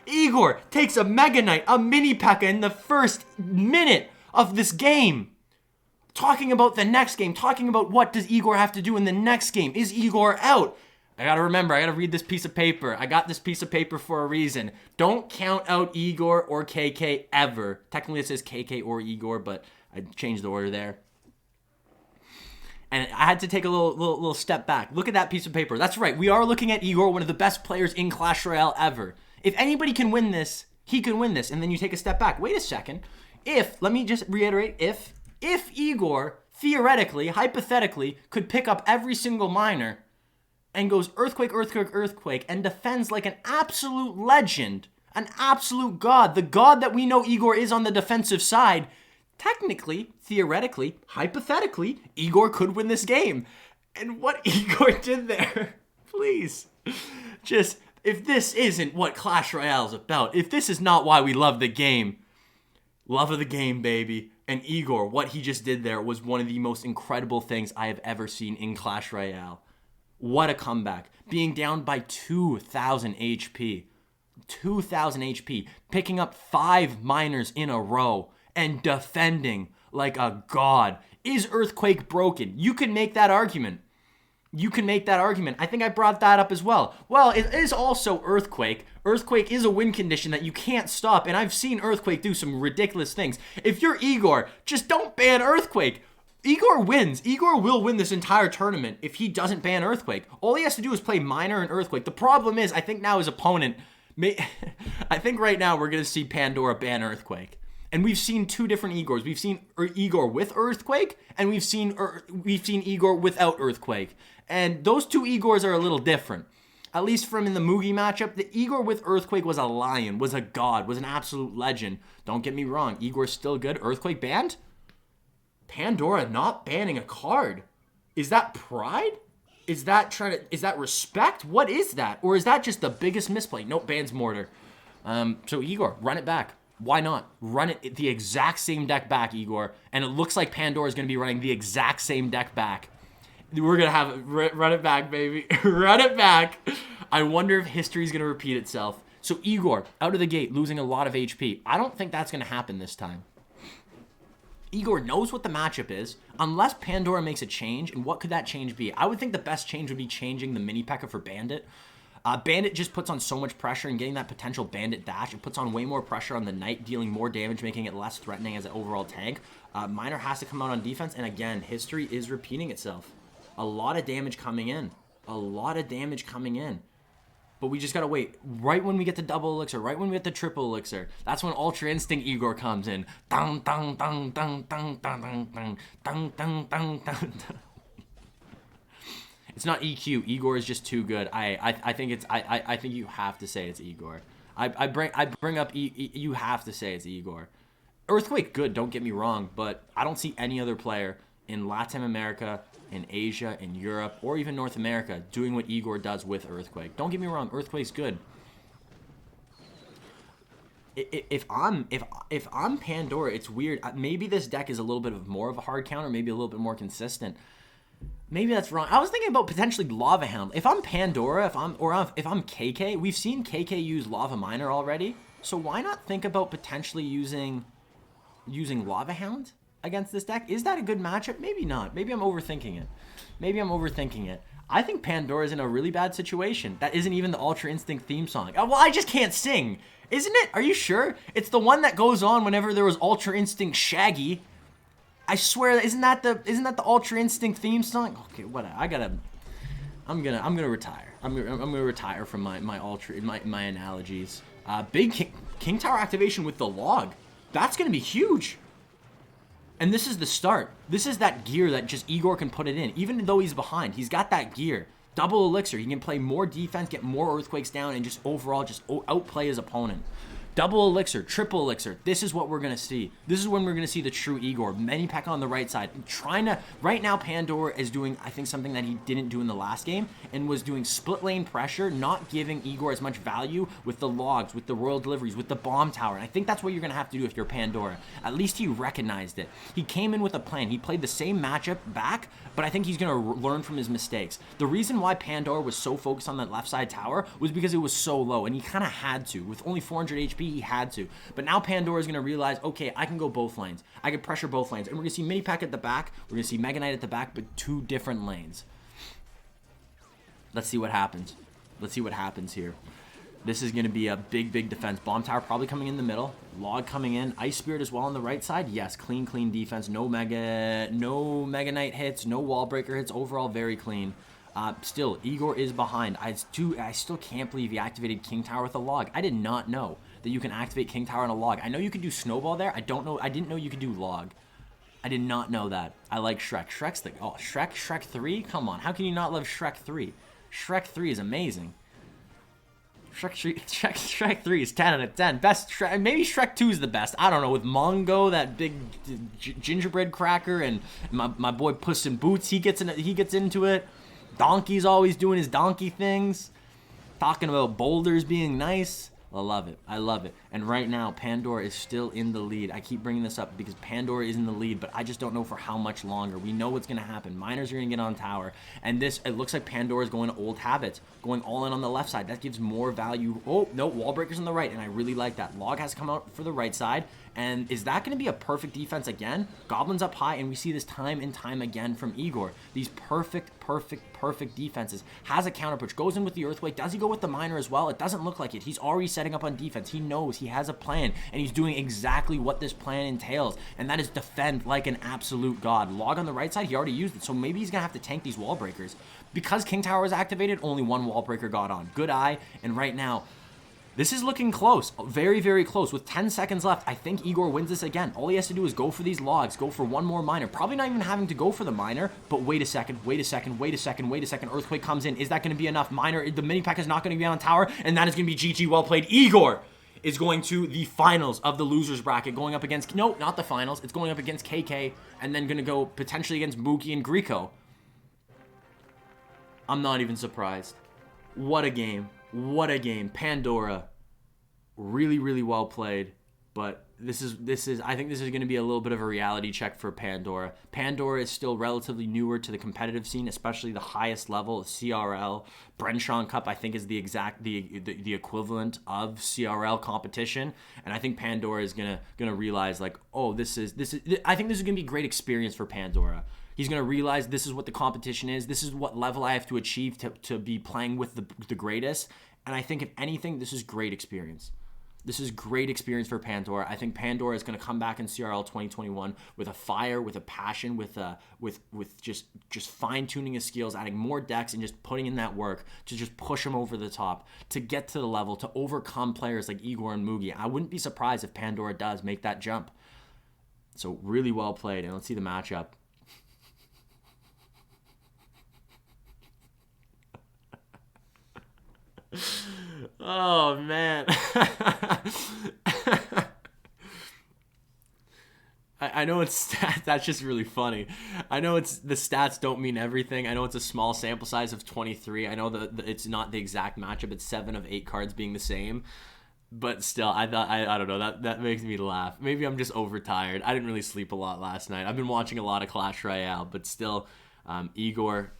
Egor takes a Mega Knight, a Mini P.E.K.K.A in the first minute of this game. Talking about the next game, talking about what does Egor have to do in the next game. Is Egor out? I gotta remember, I gotta read this piece of paper. I got this piece of paper for a reason. Don't count out Egor or KK ever. Technically it says KK or Egor, but I changed the order there. And I had to take a little step back. Look at that piece of paper. That's right, we are looking at Egor, one of the best players in Clash Royale ever. If anybody can win this, he can win this. And then you take a step back. Wait a second. Let me just reiterate, if Egor, theoretically, hypothetically, could pick up every single minor and goes Earthquake, Earthquake, Earthquake, and defends like an absolute legend, an absolute god, the god that we know Egor is on the defensive side, technically, theoretically, hypothetically, Egor could win this game. And what Egor did there, please, just... If this isn't what Clash Royale is about, if this is not why we love the game, love of the game, baby. And Egor, what he just did there was one of the most incredible things I have ever seen in Clash Royale. What a comeback. Being down by 2,000 HP. 2,000 HP. Picking up 5 minors in a row and defending like a god. Is Earthquake broken? You can make that argument. I think I brought that up as well. Well, it is also Earthquake. Earthquake is a win condition that you can't stop, and I've seen Earthquake do some ridiculous things. If you're Egor, just don't ban Earthquake. Egor wins. Egor will win this entire tournament if he doesn't ban Earthquake. All he has to do is play minor and Earthquake. The problem is, I think now his opponent... I think right now we're going to see Pandora ban Earthquake. And we've seen two different Egors. We've seen Egor with Earthquake, and we've seen Egor without Earthquake. And those two Egors are a little different. At least from in the Mugi matchup, the Egor with Earthquake was a lion, was a god, was an absolute legend. Don't get me wrong, Egor's still good. Earthquake banned? Pandora not banning a card. Is that pride? Is that respect? What is that? Or is that just the biggest misplay? Nope, bans Mortar. So Egor, run it back. Why not? Run it the exact same deck back, Egor. And it looks like Pandora is going to be running the exact same deck back. We're going to have run it back, baby. Run it back. I wonder if history is going to repeat itself. So Egor, out of the gate, losing a lot of HP. I don't think that's going to happen this time. Egor knows what the matchup is, unless Pandora makes a change. And what could that change be? I would think the best change would be changing the mini P.E.K.K.A. for Bandit. Bandit just puts on so much pressure, and getting that potential Bandit dash, it puts on way more pressure on the Knight, dealing more damage, making it less threatening as an overall tank. Miner has to come out on defense, and again, history is repeating itself. A lot of damage coming in. A lot of damage coming in. But we just gotta wait. Right when we get the double elixir, right when we get the triple elixir, that's when Ultra Instinct Egor comes in. Dun, dun, dun, dun, dun, dun, dun, dun, dun, dun, dun, dun. It's not EQ. Egor is just too good. I think it's I think you have to say it's Egor. I bring up you have to say it's Egor. Earthquake good, don't get me wrong, but I don't see any other player in Latin America, in Asia, in Europe, or even North America doing what Egor does with Earthquake. Don't get me wrong, Earthquake's good. If I'm Pandora, it's weird. Maybe this deck is a little bit of more of a hard counter, maybe a little bit more consistent. Maybe that's wrong. I was thinking about potentially Lava Hound. If I'm Pandora, if I'm KK, we've seen KK use Lava Miner already. So why not think about potentially using Lava Hound against this deck? Is that a good matchup? Maybe not. Maybe I'm overthinking it. Maybe I'm overthinking it. I think Pandora's in a really bad situation. That isn't even the Ultra Instinct theme song. Oh, well, I just can't sing. Isn't it? Are you sure? It's the one that goes on whenever there was Ultra Instinct Shaggy. I swear, isn't that the Ultra Instinct theme song? Okay, what? I'm gonna retire. I'm gonna retire from my analogies. Big King Tower activation with the log. That's gonna be huge. And this is the start. This is that gear that just Egor can put it in. Even though he's behind, he's got that gear. Double elixir. He can play more defense, get more earthquakes down, and just overall just outplay his opponent. Double elixir, triple elixir. This is what we're going to see. This is when we're going to see the true Egor. Many P.E.K.K.A. on the right side. Right now, Pandora is doing, I think, something that he didn't do in the last game, and was doing split lane pressure, not giving Egor as much value with the logs, with the royal deliveries, with the bomb tower. And I think that's what you're going to have to do if you're Pandora. At least he recognized it. He came in with a plan. He played the same matchup back, but I think he's going to learn from his mistakes. The reason why Pandora was so focused on that left side tower was because it was so low, and he kind of had to. With only 400 HP, he had to. But now Pandora is going to realize, okay, I can go both lanes. I can pressure both lanes. And we're going to see Mini P.E.K.K.A. at the back. We're going to see Mega Knight at the back, but two different lanes. Let's see what happens. Let's see what happens here. This is going to be a big, big defense. Bomb Tower probably coming in the middle. Log coming in. Ice Spirit as well on the right side. Yes, clean defense. No Mega Knight hits. No Wall Breaker hits. Overall, very clean. Still, Egor is behind. I still can't believe he activated King Tower with a log. I did not know that you can activate King Tower on a log. I know you can do Snowball there. I didn't know you could do log. I did not know that. I like Shrek. Shrek 3? Come on. How can you not love Shrek 3? Shrek 3 is amazing. Shrek 3 is 10 out of 10. Best Shrek. Maybe Shrek 2 is the best. I don't know. With Mongo, that big gingerbread cracker, and my boy Puss in Boots, he gets into it. Donkey's always doing his donkey things. Talking about boulders being nice. I love it. I love it. And right now, Pandora is still in the lead. I keep bringing this up because Pandora is in the lead, but I just don't know for how much longer. We know what's going to happen. Miners are going to get on tower. And this, it looks like Pandora is going to old habits, going all in on the left side. That gives more value. Oh, no, wall breakers on the right, and I really like that. Log has to come out for the right side. And is that going to be a perfect defense again? Goblins up high, and we see this time and time again from Egor. These perfect defenses. Has a counter push. Goes in with the Earthquake. Does he go with the Miner as well? It doesn't look like it. He's already setting up on defense. He knows. He has a plan, and he's doing exactly what this plan entails, and that is defend like an absolute god. Log on the right side, he already used it, so maybe he's going to have to tank these wall breakers. Because King Tower was activated, only one wall breaker got on. Good eye, and right now, This is looking close. Very, very close. With 10 seconds left, I think Egor wins this again. All he has to do is go for these logs, go for one more miner. Probably not even having to go for the miner, but wait a second, wait a second, wait a second, wait a second. Earthquake comes in. Is that going to be enough? Miner, the mini pack is not going to be on tower, and that is going to be GG. Well played. Egor is going to the finals of the losers bracket, going up against, no, not the finals. It's going up against KK, and then going to go potentially against Mugi and Griko. I'm not even surprised. What a game. What a game. Pandora, really, really well played. But this is I think this is going to be a little bit of a reality check for Pandora. Pandora is still relatively newer to the competitive scene, especially the highest level of CRL. Bren Chong Cup, I think, is the equivalent of CRL competition, and I think Pandora is gonna realize, like, oh, this is I think this is gonna be a great experience for Pandora. He's going to realize this is what the competition is. This is what level I have to achieve to be playing with the greatest. And I think, if anything, this is great experience. This is great experience for Pandora. I think Pandora is going to come back in CRL 2021 with a fire, with a passion, with just fine-tuning his skills, adding more decks, and just putting in that work to just push him over the top, to get to the level, to overcome players like Egor and Mugi. I wouldn't be surprised if Pandora does make that jump. So really well played. And let's see the matchup. Oh, man. I know it's stats. That's just really funny. I know the stats don't mean everything. I know it's a small sample size of 23. I know that it's not the exact matchup. It's 7 of 8 cards being the same. But still, I don't know. That makes me laugh. Maybe I'm just overtired. I didn't really sleep a lot last night. I've been watching a lot of Clash Royale, but still, Egor.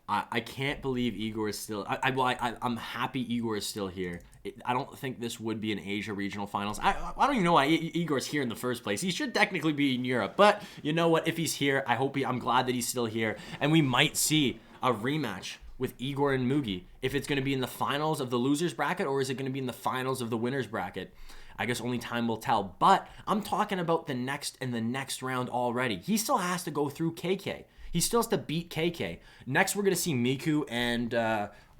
I can't believe Egor is still... I'm happy Egor is still here. I don't think this would be an Asia regional finals. I don't even know why Igor's here in the first place. He should technically be in Europe. But you know what? If he's here, I'm glad that he's still here. And we might see a rematch with Egor and Mugi. If it's going to be in the finals of the losers bracket, or is it going to be in the finals of the winners bracket? I guess only time will tell. But I'm talking about the next round already. He still has to go through KK. He still has to beat KK. Next, we're going to see Miku and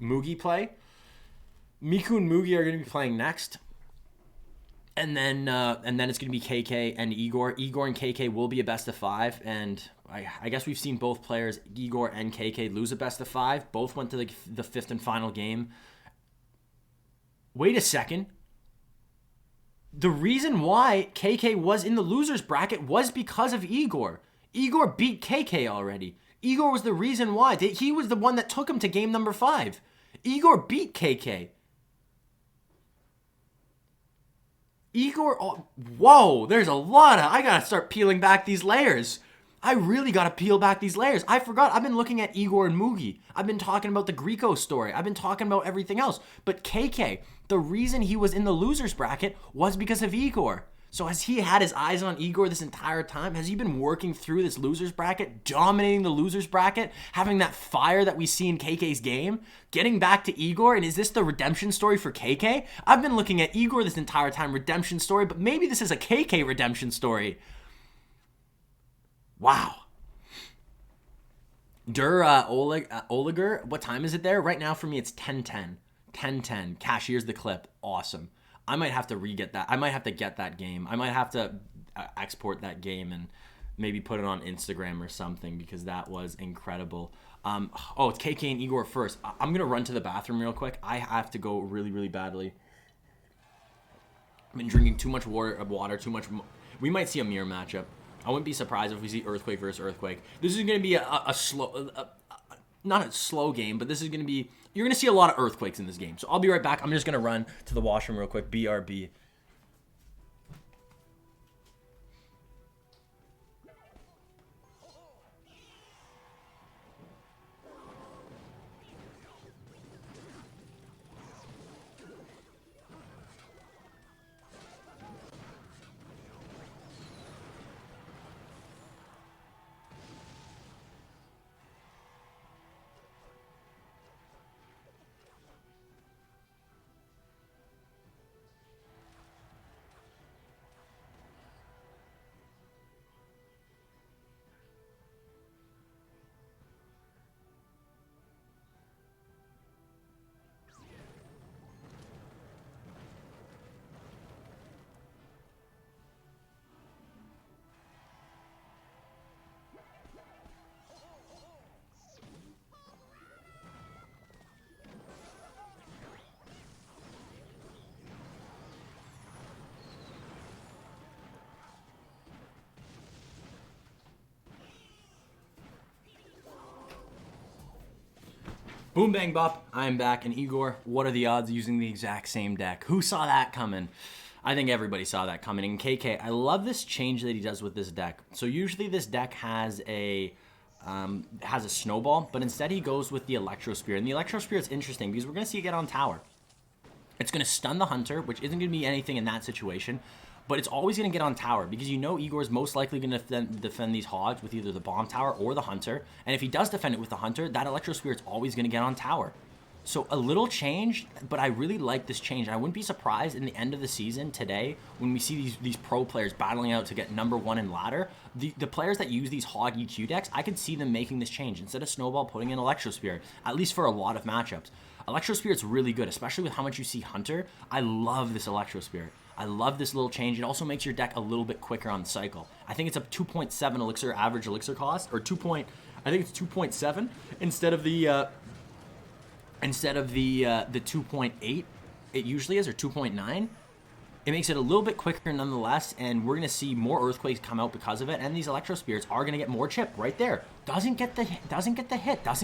Mugi play. Miku and Mugi are going to be playing next. And then it's going to be KK and Egor. Egor and KK will be a best of 5. And I guess we've seen both players, Egor and KK, lose a best of 5. Both went to the 5th and final game. Wait a second. The reason why KK was in the losers bracket was because of Egor. Egor beat KK already. Egor was the reason why. He was the one that took him to game number 5. Egor beat KK. Egor, oh, whoa, there's a lot of, I gotta start peeling back these layers. I really gotta peel back these layers. I forgot, I've been looking at Egor and Mugi. I've been talking about the Griko story. I've been talking about everything else. But KK, the reason he was in the losers bracket was because of Egor. So has he had his eyes on Egor this entire time? Has he been working through this losers bracket, dominating the losers bracket, having that fire that we see in KK's game, getting back to Egor? And is this the redemption story for KK? I've been looking at Egor this entire time, redemption story, but maybe this is a KK redemption story. Wow. Oliger, what time is it there? Right now for me it's 10:10. 10:10. Cashier's the clip. Awesome. I might have to re-get that. I might have to get that game. I might have to export that game and maybe put it on Instagram or something, because that was incredible. Oh, it's KK and Egor first. I'm going to run to the bathroom real quick. I have to go really, really badly. I've been drinking too much water, too much. We might see a mirror matchup. I wouldn't be surprised if we see Earthquake versus Earthquake. This is going to be a slow... not a slow game, but this is going to be... You're going to see a lot of Earthquakes in this game. So I'll be right back. I'm just going to run to the washroom real quick. BRB. Boom, bang, bop. I'm back. And Egor, what are the odds of using the exact same deck? Who saw that coming? I think everybody saw that coming. And KK, I love this change that he does with this deck. So usually this deck has a snowball, but instead he goes with the Electro Spirit. And the Electro Spirit's interesting because we're going to see it get on tower. It's going to stun the Hunter, which isn't going to be anything in that situation. But it's always going to get on tower because you know Igor's most likely going to defend these hogs with either the bomb tower or the Hunter. And if he does defend it with the Hunter, that Electro Spirit's always going to get on tower. So a little change, but I really like this change. I wouldn't be surprised in the end of the season today when we see these pro players battling out to get #1 in ladder. The players that use these hog EQ decks, I could see them making this change. Instead of Snowball, putting in Electro Spirit, at least for a lot of matchups. Electro Spirit's really good, especially with how much you see Hunter. I love this Electro Spirit. I love this little change. It also makes your deck a little bit quicker on the cycle. I think it's a 2.7 elixir average elixir cost, or I think it's 2.7 instead of the 2.8 it usually is, or 2.9. It makes it a little bit quicker nonetheless, and we're gonna see more earthquakes come out because of it. And these Electro Spirits are gonna get more chip right there. Doesn't get the hit, doesn't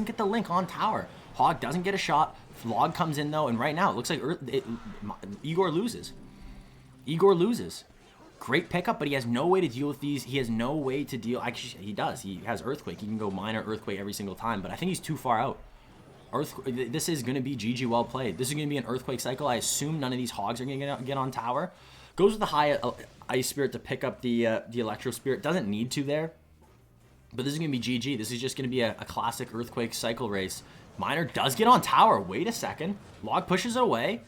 get the link on tower. Hog doesn't get a shot. Log comes in though, and right now it looks like Egor loses. Egor loses. Great pickup, but he has no way to deal with these. He has no way to deal. Actually, he does. He has Earthquake. He can go Minor Earthquake every single time, but I think he's too far out. This is going to be GG well played. This is going to be an Earthquake cycle. I assume none of these hogs are going to get on tower. Goes with the high Ice Spirit to pick up the Electro Spirit. Doesn't need to there, but this is going to be GG. This is just going to be a classic Earthquake cycle race. Minor does get on tower. Wait a second. Log pushes it away.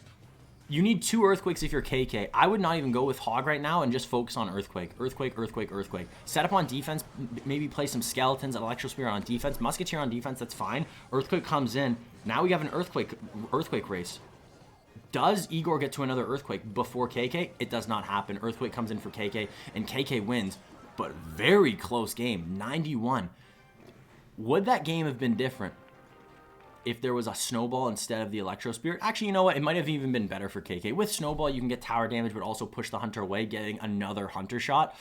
You need 2 Earthquakes if you're KK. I would not even go with Hog right now and just focus on Earthquake. Earthquake. Set up on defense, maybe play some Skeletons and Electro Spirit on defense. Musketeer on defense, that's fine. Earthquake comes in. Now we have an Earthquake race. Does Egor get to another Earthquake before KK? It does not happen. Earthquake comes in for KK, and KK wins. But very close game, 91. Would that game have been different if there was a Snowball instead of the Electro Spirit? Actually, you know what? It might have even been better for KK. With Snowball, you can get tower damage, but also push the Hunter away, getting another Hunter shot.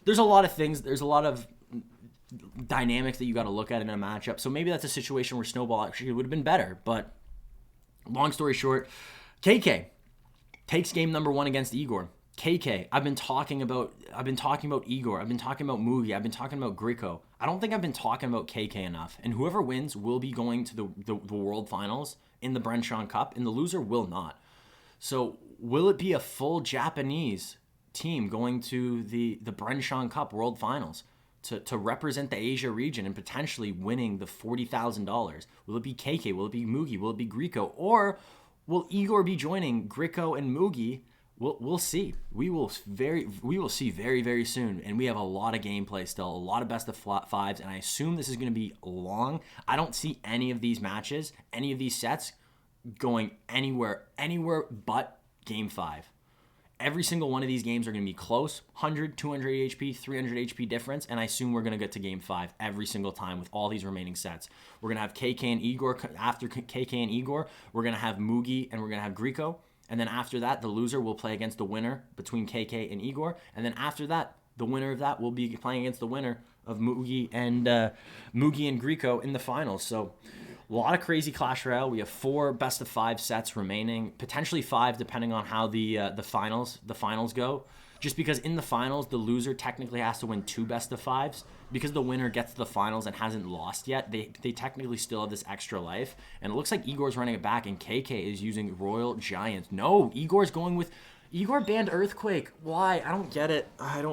There's a lot of things. There's a lot of dynamics that you got to look at in a matchup. So maybe that's a situation where Snowball actually would have been better. But long story short, KK takes game #1 against Egor. KK, I've been talking about Egor. I've been talking about Mugi. I've been talking about Griko. I don't think I've been talking about KK enough. And whoever wins will be going to the World Finals in the Bren Chong Cup, and the loser will not. So will it be a full Japanese team going to the Bren Chong Cup World Finals to represent the Asia region and potentially winning the $40,000? Will it be KK? Will it be Mugi? Will it be Griko? Or will Egor be joining Griko and Mugi? We'll see. We will see very, very soon. And we have a lot of gameplay still, a lot of best of 5s, and I assume this is going to be long. I don't see any of these matches, any of these sets going anywhere but game 5. Every single one of these games are going to be close, 100, 200 HP, 300 HP difference, and I assume we're going to get to game 5 every single time with all these remaining sets. We're going to have KK and Egor. After KK and Egor, we're going to have Mugi and we're going to have Griko. And then after that, the loser will play against the winner between KK and Egor. And then after that, the winner of that will be playing against the winner of Mugi and Griko in the finals. So a lot of crazy Clash Royale. We have 4 best of 5 sets remaining, potentially 5 depending on how the finals go. Just because in the finals, the loser technically has to win 2 best of 5s. Because the winner gets to the finals and hasn't lost yet, they technically still have this extra life. And it looks like Egor's running it back, and KK is using Royal Giant. No, Egor's going with... Egor banned Earthquake. Why? I don't get it. Ugh.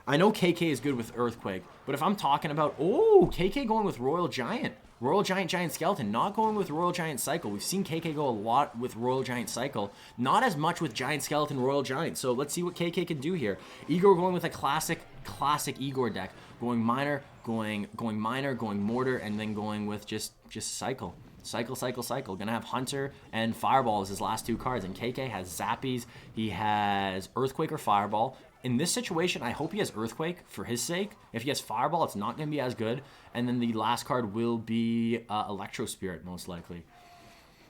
I know KK is good with Earthquake, but if I'm talking about... Oh, KK going with Royal Giant. Royal Giant Skeleton, not going with Royal Giant Cycle. We've seen KK go a lot with Royal Giant Cycle, not as much with Giant Skeleton Royal Giant. So let's see what KK can do here. Egor going with a classic Egor deck, going Minor, going Mortar, and then going with just Cycle. Cycle. Gonna have Hunter and Fireball as his last 2 cards, and KK has Zappies. He has Earthquake or Fireball. In this situation, I hope he has Earthquake for his sake. If he has Fireball, it's not going to be as good. And then the last card will be Electro Spirit, most likely.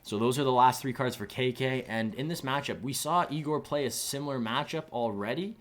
So those are the last 3 cards for KK. And in this matchup, we saw Egor play a similar matchup already.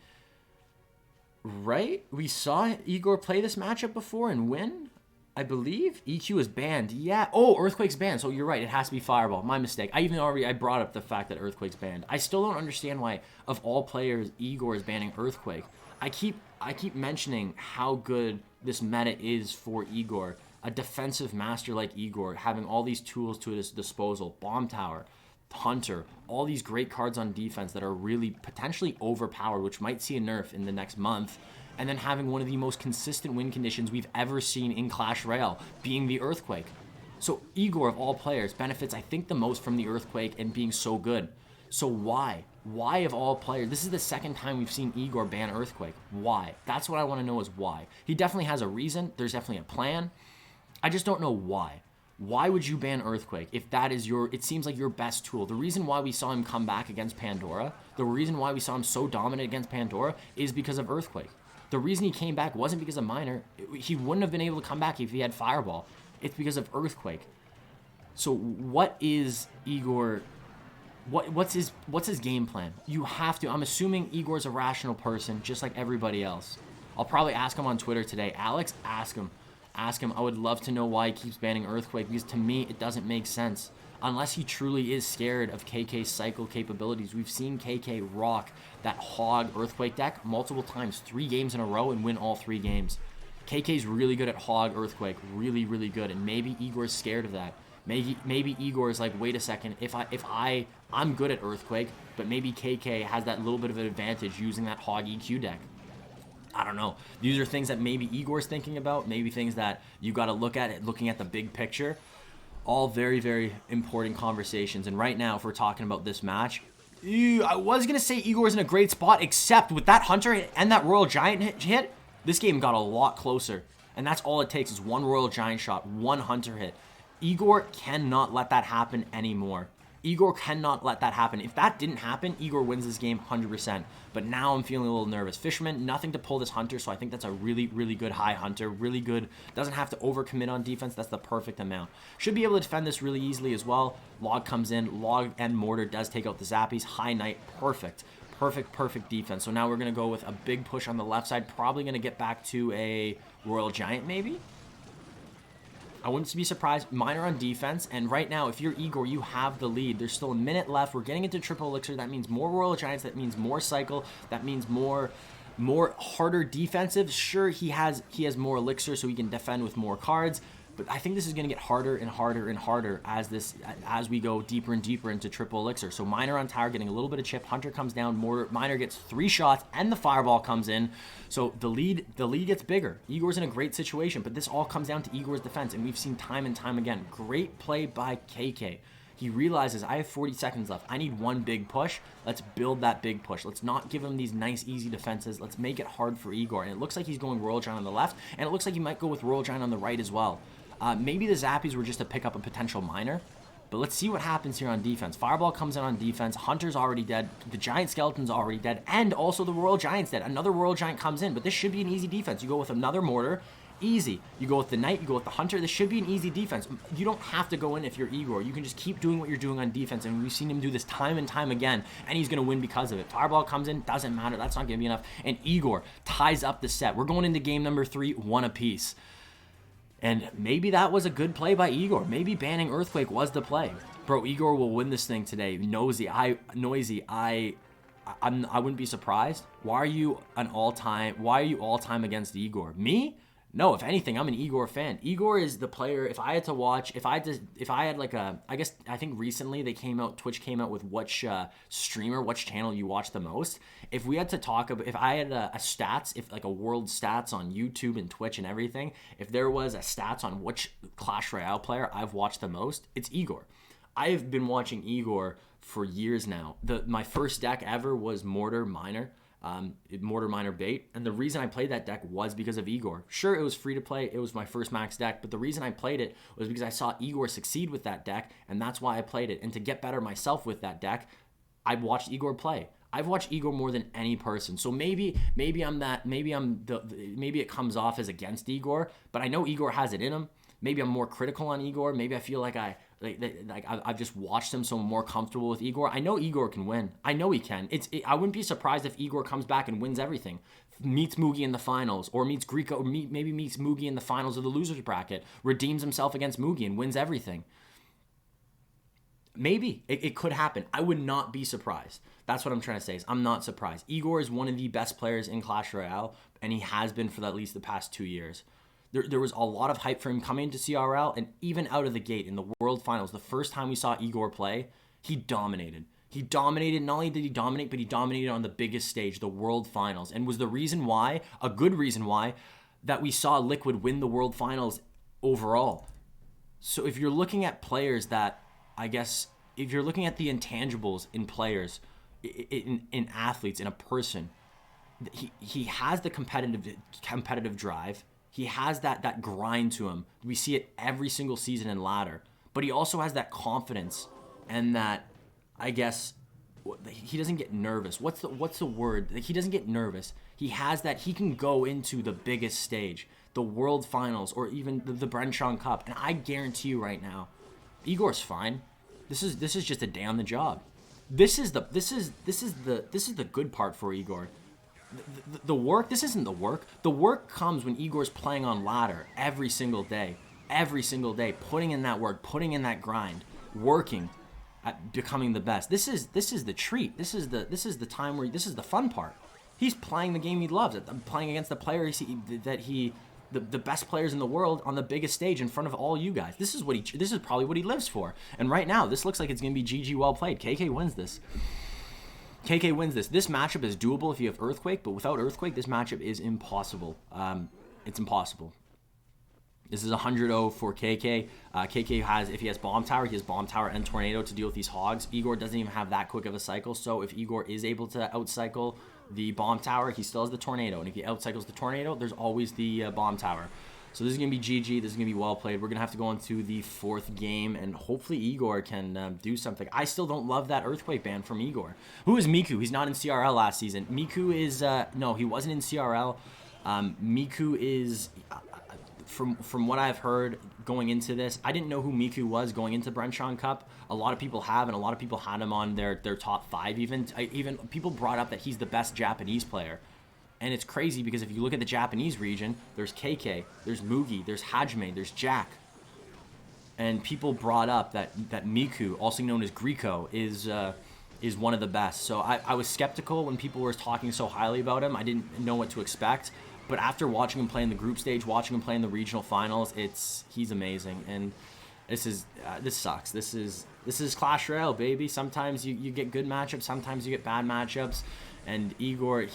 Right? We saw Egor play this matchup before and win. I believe EQ is banned. Yeah. Oh, Earthquake's banned. So you're right. It has to be Fireball. My mistake. I brought up the fact that Earthquake's banned. I still don't understand why, of all players, Egor is banning Earthquake. I keep mentioning how good this meta is for Egor. A defensive master like Egor, having all these tools to his disposal. Bomb Tower, Hunter, all these great cards on defense that are really potentially overpowered, which might see a nerf in the next month. And then having one of the most consistent win conditions we've ever seen in Clash Royale, being the Earthquake. So Egor, of all players, benefits, I think, the most from the Earthquake and being so good. So why? Why, of all players? This is the second time we've seen Egor ban Earthquake. Why? That's what I want to know, is why. He definitely has a reason. There's definitely a plan. I just don't know why. Why would you ban Earthquake if that is it seems like your best tool? The reason why we saw him come back against Pandora, the reason why we saw him so dominant against Pandora is because of Earthquake. The reason he came back wasn't because of Miner. He wouldn't have been able to come back if he had Fireball. It's because of Earthquake. So what is Egor? What's his game plan? You have to. I'm assuming Igor's a rational person, just like everybody else. I'll probably ask him on Twitter today. Alex, ask him. Ask him. I would love to know why he keeps banning Earthquake, because to me it doesn't make sense. Unless he truly is scared of KK's cycle capabilities. We've seen KK rock that Hog Earthquake deck multiple times, 3 games in a row, and win all 3 games. KK's really good at Hog Earthquake, really, really good, and maybe Igor's scared of that. Maybe Egor is like, wait a second, I'm good at Earthquake, but maybe KK has that little bit of an advantage using that Hog EQ deck. I don't know. These are things that maybe Igor's thinking about, maybe things that you got to look at it, looking at the big picture. All very, very important conversations. And right now, if we're talking about this match, I was going to say Igor's in a great spot, except with that Hunter hit and that Royal Giant hit, this game got a lot closer. And that's all it takes is one Royal Giant shot, one Hunter hit. Egor cannot let that happen anymore. Egor cannot let that happen. If that didn't happen, Egor wins this game 100%. But now I'm feeling a little nervous. Fisherman, nothing to pull this Hunter, so I think that's a really, really good high Hunter. Really good. Doesn't have to overcommit on defense. That's the perfect amount. Should be able to defend this really easily as well. Log comes in. Log and Mortar does take out the Zappies. High Knight, perfect. Perfect defense. So now we're going to go with a big push on the left side. Probably going to get back to a Royal Giant maybe. I wouldn't be surprised. Miner on defense, and right now, if you're Egor, you have the lead. There's still a minute left. We're getting into triple elixir. That means more Royal Giants. That means more cycle. That means more harder defensive. Sure, he has more elixir, so he can defend with more cards. But I think this is going to get harder and harder and harder as we go deeper and deeper into triple elixir. So Miner on tower getting a little bit of chip. Hunter comes down. Miner gets 3 shots, and the Fireball comes in. So the lead gets bigger. Igor's in a great situation, but this all comes down to Igor's defense, and we've seen time and time again. Great play by KK. He realizes, I have 40 seconds left. I need one big push. Let's build that big push. Let's not give him these nice, easy defenses. Let's make it hard for Egor. And it looks like he's going Royal Giant on the left, and it looks like he might go with Royal Giant on the right as well. Maybe the Zappies were just to pick up a potential Miner. But let's see what happens here on defense. Fireball comes in on defense. Hunter's already dead. The Giant Skeleton's already dead. And also the Royal Giant's dead. Another Royal Giant comes in. But this should be an easy defense. You go with another Mortar. Easy. You go with the Knight. You go with the Hunter. This should be an easy defense. You don't have to go in if you're Egor. You can just keep doing what you're doing on defense. And we've seen him do this time and time again. And he's going to win because of it. Fireball comes in. Doesn't matter. That's not going to be enough. And Egor ties up the set. We're going into game number 3. 1 apiece. And maybe that was a good play by Egor. Maybe banning Earthquake was the play. Bro, Egor will win this thing today. Noisy, I wouldn't be surprised. Why are you all time against Egor? Me? No, if anything, I'm an Egor fan. Egor is the player. If I think recently Twitch came out with which streamer, which channel you watch the most. If we had to talk about, if I had a stats, if like a world stats on YouTube and Twitch and everything, if there was a stats on which Clash Royale player I've watched the most, it's Egor. I have been watching Egor for years now. My first deck ever was Mortar Miner. Mortar Miner Bait, and the reason I played that deck was because of Egor. Sure, it was free to play, it was my first max deck, but the reason I played it was because I saw Egor succeed with that deck, and that's why I played it. And to get better myself with that deck, I watched Egor play. I've watched Egor more than any person, so maybe it comes off as against Egor, but I know Egor has it in him. Maybe I'm more critical on Egor. Maybe I feel like I've just watched him, so I'm more comfortable with Egor. I know Egor can win. I know he can. I wouldn't be surprised if Egor comes back and wins everything, meets Mugi in the finals, or meets Griko, or maybe meets Mugi in the finals of the losers bracket, redeems himself against Mugi and wins everything. Maybe it could happen. I would not be surprised. That's what I'm trying to say. Is I'm not surprised. Egor is one of the best players in Clash Royale, and he has been for at least the past 2 years. There was a lot of hype for him coming into CRL, and even out of the gate in the World Finals, the first time we saw Egor play, he dominated. He dominated. Not only did he dominate, but he dominated on the biggest stage, the World Finals, and was the reason why, a good reason why, that we saw Liquid win the World Finals overall. So if you're looking at players that, I guess, if you're looking at the intangibles in players, in athletes, in a person, he has the competitive drive. He has that grind to him. We see it every single season in ladder. But he also has that confidence and that, I guess, he doesn't get nervous. What's the word? He doesn't get nervous. He has that. He can go into the biggest stage, the World Finals, or even the Bren Chong Cup. And I guarantee you right now, Egor's fine. This is just a day on the job. This is the good part for Egor. The work, this isn't the work. The work comes when Egor's playing on ladder every single day, putting in that work, putting in that grind, working at becoming the best. This is the treat. This is the time where this is the fun part. He's playing the game he loves, playing against the player the best players in the world on the biggest stage in front of all you guys. This is probably what he lives for. And right now, this looks like it's gonna be GG well played. KK wins this. This matchup is doable if you have Earthquake, but without Earthquake, this matchup is impossible. It's impossible. This is 100-0 for KK. KK has, if he has Bomb Tower, he has Bomb Tower and Tornado to deal with these hogs. Egor doesn't even have that quick of a cycle, so if Egor is able to outcycle the Bomb Tower, he still has the Tornado. And if he outcycles the Tornado, there's always the Bomb Tower. So this is going to be GG. This is going to be well played. We're going to have to go into the 4th game, and hopefully Egor can do something. I still don't love that Earthquake ban from Egor. Who is Miku? He's not in CRL last season. Miku is... no, he wasn't in CRL. Miku is... From what I've heard going into this, I didn't know who Miku was going into Bren Chong Cup. A lot of people have, and a lot of people had him on their top 5 even. Even people brought up that he's the best Japanese player. And it's crazy because if you look at the Japanese region, there's KK, there's Mugi, there's Hajime, there's Jack. And people brought up that Miku, also known as Griko, is one of the best. So I was skeptical when people were talking so highly about him. I didn't know what to expect. But after watching him play in the group stage, watching him play in the regional finals, he's amazing. And this sucks. This is Clash Royale, baby. Sometimes you get good matchups, sometimes you get bad matchups. And Egor,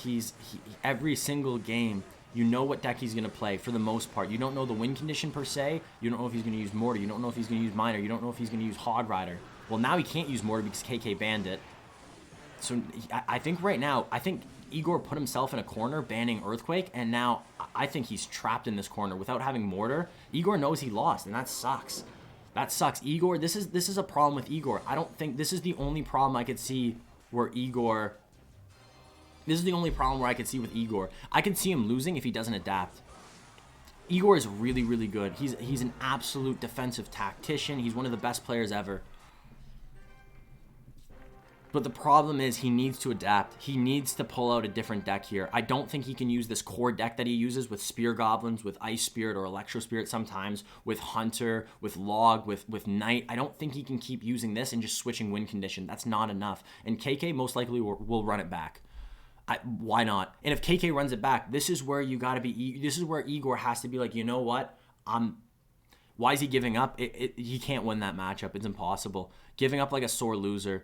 every single game, you know what deck he's going to play for the most part. You don't know the win condition per se. You don't know if he's going to use Mortar. You don't know if he's going to use Miner. You don't know if he's going to use Hog Rider. Well, now he can't use Mortar because KK banned it. So I think right now, Egor put himself in a corner banning Earthquake, and now I think he's trapped in this corner without having Mortar. Igor knows he lost, and that sucks. That sucks. Egor, this is a problem with Egor. I don't think this is the only problem I could see where Egor... This is the only problem where I could see with Egor. I could see him losing if he doesn't adapt. Egor is really, really good. He's an absolute defensive tactician. He's one of the best players ever. But the problem is he needs to adapt. He needs to pull out a different deck here. I don't think he can use this core deck that he uses with Spear Goblins, with Ice Spirit or Electro Spirit sometimes, with Hunter, with Log, with Knight. I don't think he can keep using this and just switching win condition. That's not enough. And KK most likely will run it back. Why not? And if KK runs it back, this is where you got to be. This is where Egor has to be like, you know what? Why is he giving up? He can't win that matchup. It's impossible. Giving up like a sore loser.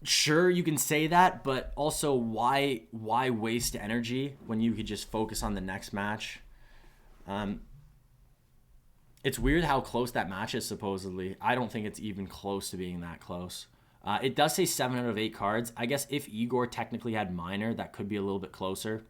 Sure, you can say that, but also why waste energy when you could just focus on the next match? It's weird how close that match is, supposedly. I don't think it's even close to being that close. It does say 7 out of 8 cards. I guess if Egor technically had Miner, that could be a little bit closer.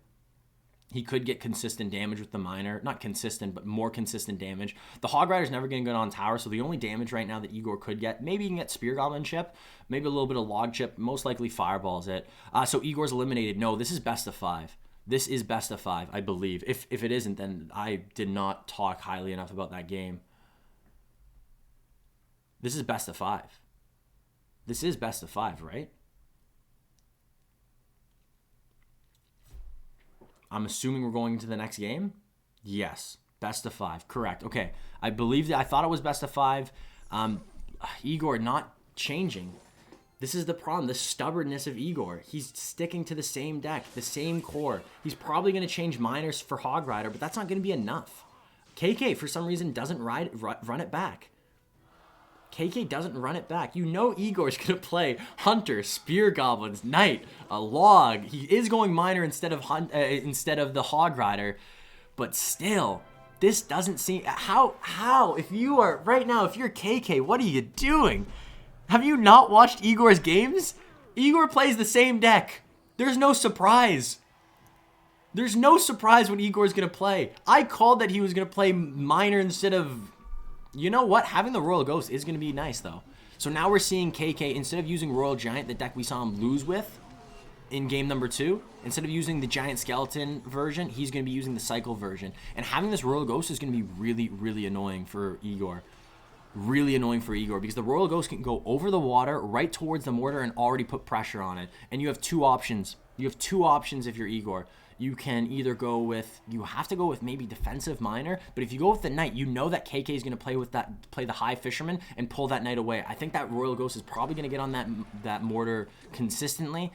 He could get consistent damage with the Miner. Not consistent, but more consistent damage. The Hog Rider's never going to get on tower, so the only damage right now that Egor could get, maybe he can get Spear Goblin chip, maybe a little bit of Log chip, most likely Fireball's it. So Egor's eliminated. No, this is best of 5. This is best of 5, I believe. If it isn't, then I did not talk highly enough about that game. This is best of 5. This is best of 5, right? I'm assuming we're going into the next game? Yes. Best of 5. Correct. Okay. I believe that. I thought it was best of 5. Egor not changing. This is the problem. The stubbornness of Egor. He's sticking to the same deck, the same core. He's probably going to change minors for Hog Rider, but that's not going to be enough. KK, for some reason, doesn't run it back. KK doesn't run it back. You know Igor's going to play Hunter, Spear Goblins, Knight, a Log. He is going minor instead of the Hog Rider, but still, this doesn't seem... How? If you are... Right now, if you're KK, what are you doing? Have you not watched Egor's games? Egor plays the same deck. There's no surprise. There's no surprise when Egor's going to play. I called that he was going to play minor instead of... You know what? Having the Royal Ghost is going to be nice, though. So now we're seeing KK, instead of using Royal Giant, the deck we saw him lose with in game number 2, instead of using the Giant Skeleton version, he's going to be using the Cycle version. And having this Royal Ghost is going to be really, really annoying for Egor. Really annoying for Egor, because the Royal Ghost can go over the water, right towards the mortar, and already put pressure on it. And you have 2 options. You have 2 options if you're Egor. You can either go with, you have to go with maybe defensive minor, but if you go with the Knight, you know that KK is going to play the High Fisherman and pull that Knight away. I think that Royal Ghost is probably going to get on that mortar consistently.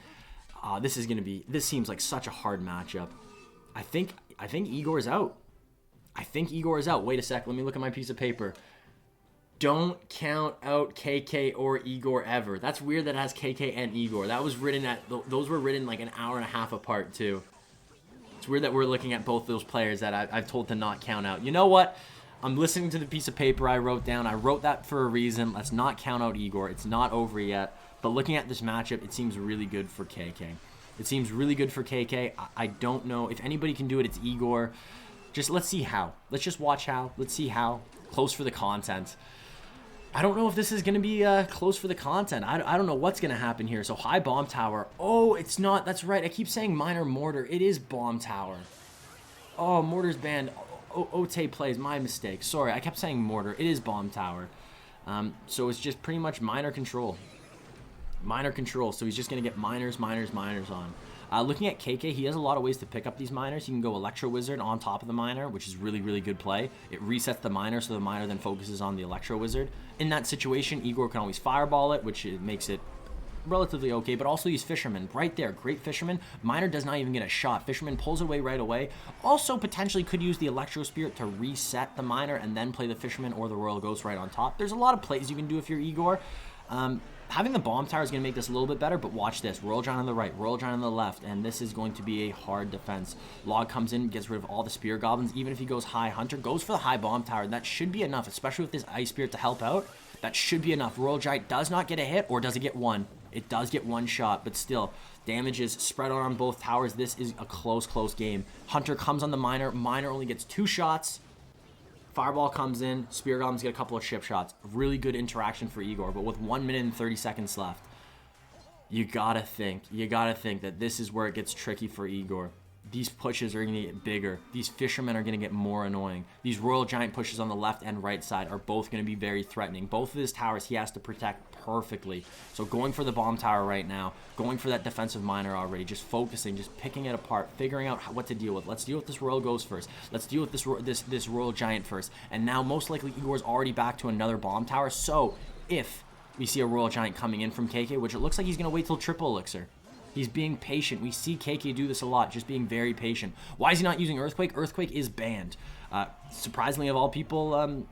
This seems like such a hard matchup. I think Egor's out. I think Egor is out. Wait a sec, let me look at my piece of paper. Don't count out KK or Egor ever. That's weird that it has KK and Egor. That was written those were written like an hour and a half apart too. It's weird that we're looking at both those players that I've told to not count out. You know what? I'm listening to the piece of paper I wrote down. I wrote that for a reason. Let's not count out Egor. It's not over yet. But looking at this matchup, it seems really good for KK. It seems really good for KK. I don't know. If anybody can do it, it's Egor. Just let's see how. Let's just watch how. Let's see how. Close for the content. I don't know if this is going to be close for the content. I don't know what's going to happen here. So high bomb tower. Oh, it's not. That's right. I keep saying minor mortar. It is bomb tower. Oh, mortar's banned. Ote plays. My mistake. Sorry, I kept saying mortar. It is bomb tower. So it's just pretty much minor control. Minor control. So he's just going to get minors on. Looking at KK, he has a lot of ways to pick up these minors. He can go Electro Wizard on top of the minor, which is really, really good play. It resets the minor, so the minor then focuses on the Electro Wizard. In that situation, Egor can always Fireball it, which makes it relatively okay, but also use Fisherman. Right there, great Fisherman. Minor does not even get a shot. Fisherman pulls away right away. Also, potentially could use the Electro Spirit to reset the minor and then play the Fisherman or the Royal Ghost right on top. There's a lot of plays you can do if you're Egor. Having the bomb tower is going to make this a little bit better, but watch this. Royal Giant on the right, Royal Giant on the left, and this is going to be a hard defense. Log comes in, gets rid of all the Spear Goblins. Even if he goes high, Hunter goes for the high bomb tower. That should be enough, especially with this Ice Spirit to help out. That should be enough. Royal Giant does not get a hit, or does it get one? It does get one shot, but still, damage is spread out on both towers. This is a close game. Hunter comes on the minor. Minor only gets 2 shots. Fireball comes in, Spear Goblins get a couple of chip shots. Really good interaction for Egor, but with 1 minute and 30 seconds left, you gotta think that this is where it gets tricky for Egor. These pushes are gonna get bigger. These Fishermen are gonna get more annoying. These Royal Giant pushes on the left and right side are both gonna be very threatening. Both of his towers he has to protect perfectly. So going for the bomb tower right now, going for that defensive minor already, just focusing, just picking it apart, figuring out what to deal with. Let's deal with this Royal Ghost first. Let's deal with this Royal Giant first. And now most likely Igor's already back to another bomb tower. So if we see a Royal Giant coming in from KK, which it looks like he's gonna wait till triple elixir. He's being patient. We see KK do this a lot, just being very patient. Why is he not using Earthquake? Earthquake is banned. Surprisingly, of all people,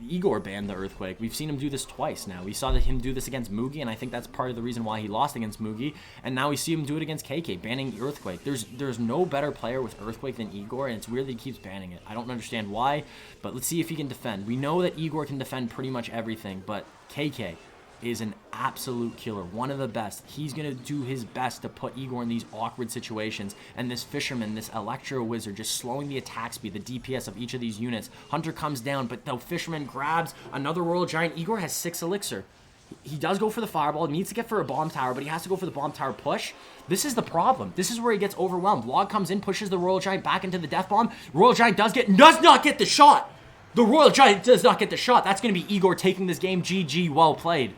Egor banned the Earthquake. We've seen him do this twice now. We saw him do this against Mugi, and I think that's part of the reason why he lost against Mugi. And now we see him do it against KK, banning Earthquake. There's no better player with Earthquake than Egor, and it's weird that he keeps banning it. I don't understand why, but let's see if he can defend. We know that Egor can defend pretty much everything, but KK is an absolute killer, one of the best. He's going to do his best to put Egor in these awkward situations, and this Fisherman, this Electro Wizard, just slowing the attack speed, the DPS of each of these units. Hunter comes down, but the Fisherman grabs another Royal Giant. Egor has 6 elixir. He does go for the Fireball, needs to get for a bomb tower, but he has to go for the bomb tower push. This is the problem. This is where he gets overwhelmed. Log comes in, pushes the Royal Giant back into the Death Bomb. Royal Giant does not get the shot. The Royal Giant does not get the shot. That's going to be Egor taking this game. GG, well played.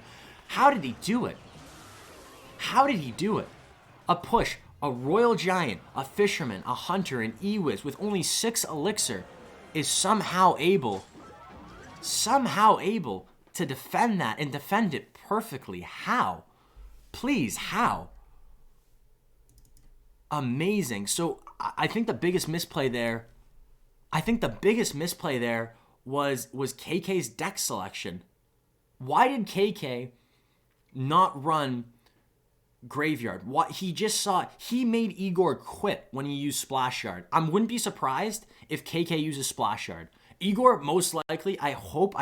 How did he do it? How did he do it? A push, a Royal Giant, a Fisherman, a Hunter, an Ewiz with only 6 elixir is somehow able to defend that and defend it perfectly. How? Please, how? Amazing. So I think the biggest misplay there, was KK's deck selection. Why did KK not run Graveyard? What he just saw, he made Egor quit when he used Splash Yard. I wouldn't be surprised if KK uses Splash Yard. Egor, most likely, I hope,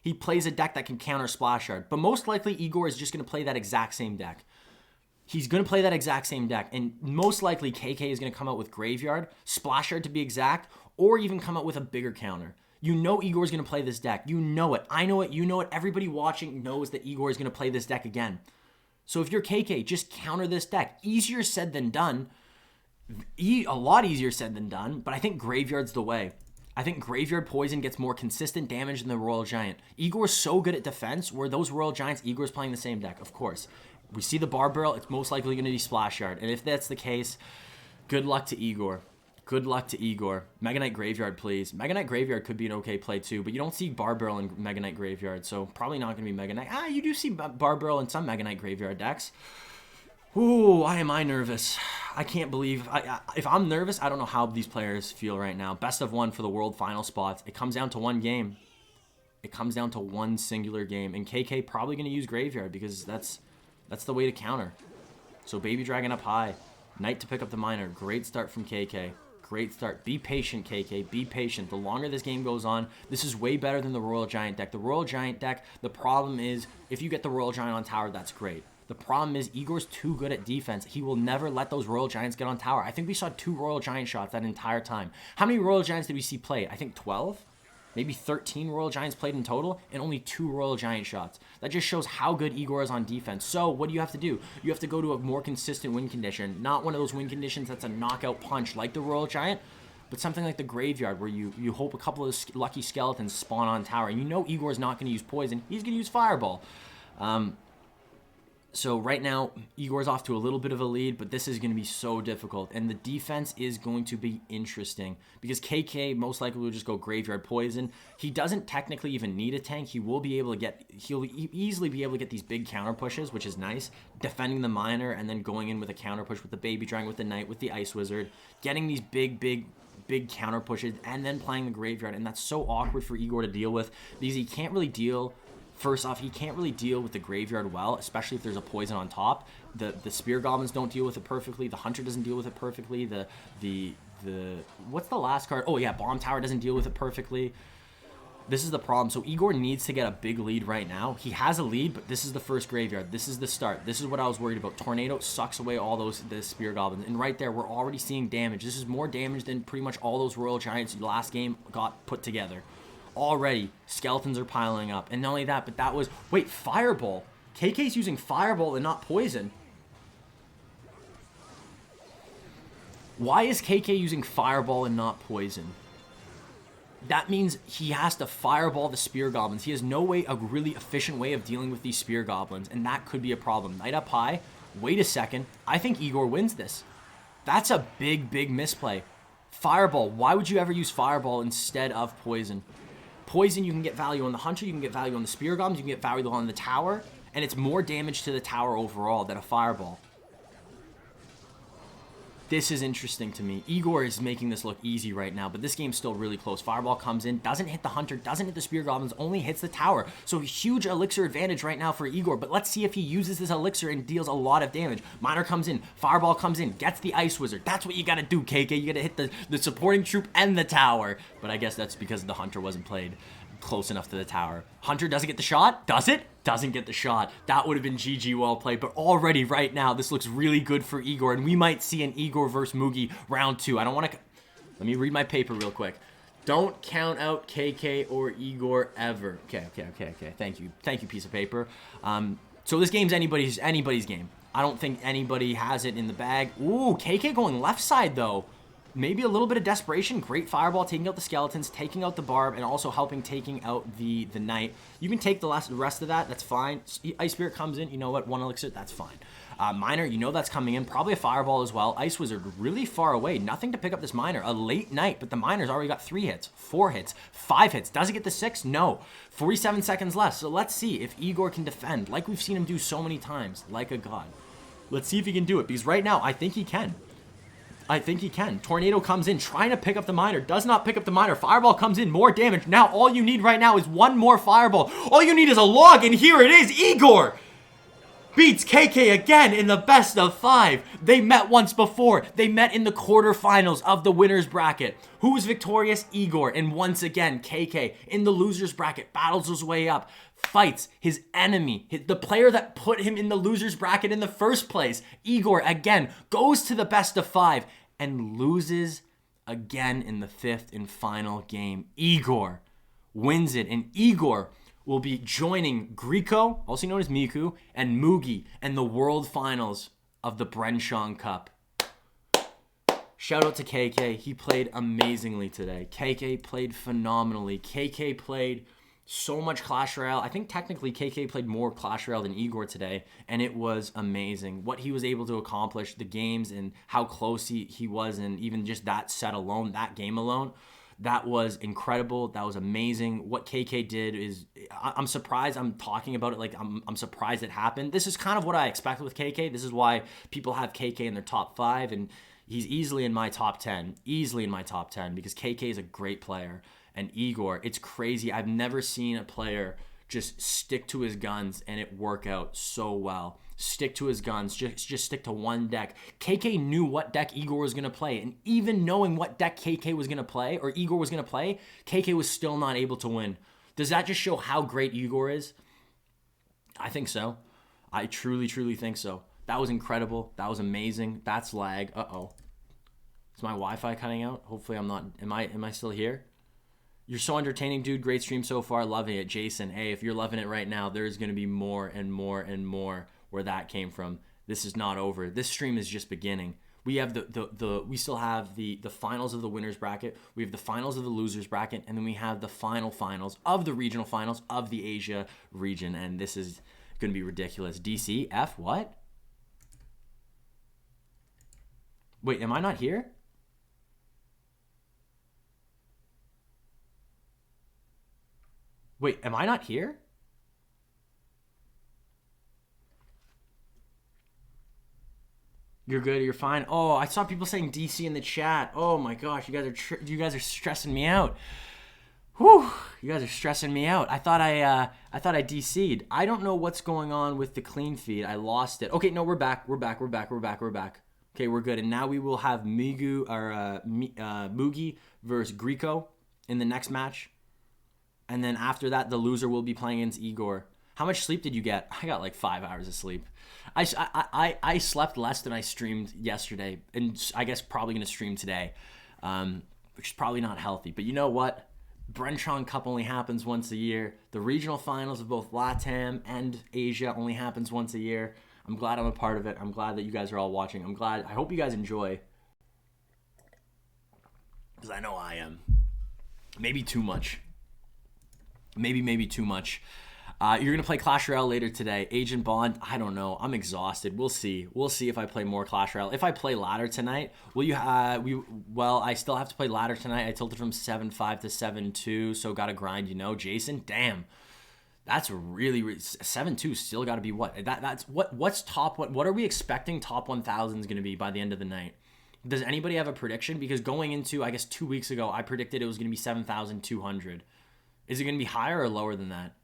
he plays a deck that can counter Splash Yard. But most likely, Egor is just going to play that exact same deck. He's going to play that exact same deck. And most likely, KK is going to come out with Graveyard, Splash Yard to be exact, or even come out with a bigger counter. You know Igor's going to play this deck. You know it. I know it. You know it. Everybody watching knows that Egor is going to play this deck again. So if you're KK, just counter this deck. Easier said than done. A lot easier said than done, but I think Graveyard's the way. I think Graveyard Poison gets more consistent damage than the Royal Giant. Egor's so good at defense, where those Royal Giants, Igor's playing the same deck, of course. We see the Bar Barrel, it's most likely going to be Splash Yard. And if that's the case, good luck to Egor. Good luck to Egor. Mega Knight Graveyard, please. Mega Knight Graveyard could be an okay play too, but you don't see Bar Barrel in Mega Knight Graveyard, so probably not going to be Mega Knight. You do see Bar Barrel in some Mega Knight Graveyard decks. Ooh, why am I nervous? I can't believe... if I'm nervous, I don't know how these players feel right now. Best of 1 for the World Final spots. It comes down to one game. It comes down to one singular game. And KK probably going to use Graveyard because that's the way to counter. So Baby Dragon up high. Knight to pick up the Miner. Great start from KK. Great start. Be patient, KK. Be patient. The longer this game goes on, this is way better than the Royal Giant deck. The Royal Giant deck, the problem is, if you get the Royal Giant on tower, that's great. The problem is Igor's too good at defense. He will never let those Royal Giants get on tower. I think we saw 2 Royal Giant shots that entire time. How many Royal Giants did we see played? I think 12? Maybe 13 Royal Giants played in total, and only 2 Royal Giant shots. That just shows how good Egor is on defense. So what do you have to do? You have to go to a more consistent win condition. Not one of those win conditions that's a knockout punch like the Royal Giant, but something like the Graveyard where you hope a couple of lucky skeletons spawn on tower. And you know Igor's not going to use Poison. He's going to use Fireball. So right now, Egor's off to a little bit of a lead, but this is going to be so difficult. And the defense is going to be interesting because KK most likely will just go Graveyard Poison. He doesn't technically even need a tank. He'll easily be able to get these big counter pushes, which is nice. Defending the Miner and then going in with a counter push with the Baby Dragon, with the Knight, with the Ice Wizard. Getting these big counter pushes and then playing the Graveyard. And that's so awkward for Egor to deal with because he can't really deal... First off, he can't really deal with the Graveyard well, especially if there's a Poison on top. The Spear Goblins don't deal with it perfectly. The Hunter doesn't deal with it perfectly. What's the last card? Oh yeah, Bomb Tower doesn't deal with it perfectly. This is the problem. So Egor needs to get a big lead right now. He has a lead, but this is the first Graveyard. This is the start. This is what I was worried about. Tornado sucks away all the Spear Goblins. And right there, we're already seeing damage. This is more damage than pretty much all those Royal Giants last game got put together. Already, skeletons are piling up. And not only that, but that was... Wait, Fireball. KK's using Fireball and not Poison. Why is KK using Fireball and not Poison? That means he has to Fireball the Spear Goblins. He has no way, a really efficient way of dealing with these Spear Goblins. And that could be a problem. Knight up high. Wait a second. I think Egor wins this. That's a big misplay. Fireball. Why would you ever use Fireball instead of Poison? Poison, you can get value on the Hunter, you can get value on the Spear Goblins, you can get value on the tower, and it's more damage to the tower overall than a Fireball. This is interesting to me. Egor is making this look easy right now, but this game's still really close. Fireball comes in, doesn't hit the Hunter, doesn't hit the Spear Goblins, only hits the tower. So huge Elixir advantage right now for Egor, but let's see if he uses this Elixir and deals a lot of damage. Miner comes in, Fireball comes in, gets the Ice Wizard. That's what you gotta do, KK. You gotta hit the supporting troop and the tower. But I guess that's because the Hunter wasn't played close enough to the tower. Hunter doesn't get the shot. Does it? Doesn't get the shot. That would have been GG well played. But already right now, this looks really good for Egor. And we might see an Egor versus Mugi round 2. I don't want to... Let me read my paper real quick. Don't count out KK or Egor ever. Okay. Thank you, piece of paper. So this game's anybody's game. I don't think anybody has it in the bag. Ooh, KK going left side, though. maybe a little bit of desperation. Great fireball, taking out the skeletons, taking out the barb, and also helping taking out the knight. You can take the rest of that. That's fine. Ice Spirit comes in. You know what? 1 elixir. That's fine. Miner, you know that's coming in. Probably a fireball as well. Ice Wizard really far away. Nothing to pick up this Miner. A late night, but the Miner's already got 3 hits, 4 hits, 5 hits. Does it get the 6? No. 47 seconds left. So let's see if Egor can defend like we've seen him do so many times, like a god. Let's see if he can do it, because right now I think he can. I think he can. Tornado comes in, trying to pick up the Miner. Does not pick up the Miner. Fireball comes in, more damage. Now all you need right now is 1 more Fireball. All you need is a log, and here it is. Egor beats KK again in the best of 5. They met once before. They met in the quarterfinals of the winner's bracket. Who was victorious? Egor. And once again, KK in the loser's bracket battles his way up, fights his enemy, the player that put him in the loser's bracket in the first place. Egor again goes to the best of 5 and loses again in the 5th and final game. Egor wins it, and Egor will be joining Griko, also known as Miku, and Mugi in the World Finals of the Bren Chong Cup. Shout out to KK. He played amazingly today. KK played phenomenally. KK played so much Clash Royale. I think technically KK played more Clash Royale than Egor today, and it was amazing. What he was able to accomplish, the games, and how close he was, and even just that set alone, that game alone, that was incredible. That was amazing. What KK did is, I'm surprised I'm talking about it like I'm surprised it happened. This is kind of what I expected with KK. This is why people have KK in their top 5, and he's easily in my top 10. Easily in my top 10, because KK is a great player. And Egor, it's crazy. I've never seen a player just stick to his guns and it work out so well. Stick to his guns, just stick to one deck. KK knew what deck Egor was going to play, and even knowing what deck KK was going to play, or Egor was going to play, KK was still not able to win. Does that just show how great Egor is? I think so. I truly, truly think so. That was incredible. That was amazing. That's lag. Uh-oh. Is my Wi-Fi cutting out? Hopefully I'm not. Am I still here? You're so entertaining, dude. Great stream so far. Loving it. Jason, hey, if you're loving it right now, there's going to be more and more and more where that came from. This is not over. This stream is just beginning. We have we still have the finals of the winners bracket. We have the finals of the losers bracket, and then we have the finals of the regional finals of the Asia region, and this is going to be ridiculous. DC, F, what? Wait, am I not here? Wait, am I not here? You're good. You're fine. Oh, I saw people saying DC in the chat. Oh my gosh, you guys are stressing me out. Whew, you guys are stressing me out. I thought I DC'd. I don't know what's going on with the clean feed. I lost it. Okay, no, we're back. We're back. Okay, we're good. And now we will have Mugi versus Griko in the next match. And then after that, the loser will be playing against Egor. How much sleep did you get? I got like 5 hours of sleep. I slept less than I streamed yesterday, and I guess probably going to stream today, which is probably not healthy. But you know what? Bren Chong Cup only happens once a year. The regional finals of both LATAM and Asia only happens once a year. I'm glad I'm a part of it. I'm glad that you guys are all watching. I hope you guys enjoy, because I know I am. Maybe too much. Maybe too much. You're going to play Clash Royale later today. Agent Bond, I don't know. I'm exhausted. We'll see. We'll see if I play more Clash Royale. If I play ladder tonight, I still have to play ladder tonight. I tilted from 7-5 to 7-2, so got to grind, Jason, damn. That's really 7-2 still got to be what? That's what's top what are we expecting top 1000 is going to be by the end of the night? Does anybody have a prediction? Because going into, I guess 2 weeks ago, I predicted it was going to be 7,200. Is it going to be higher or lower than that?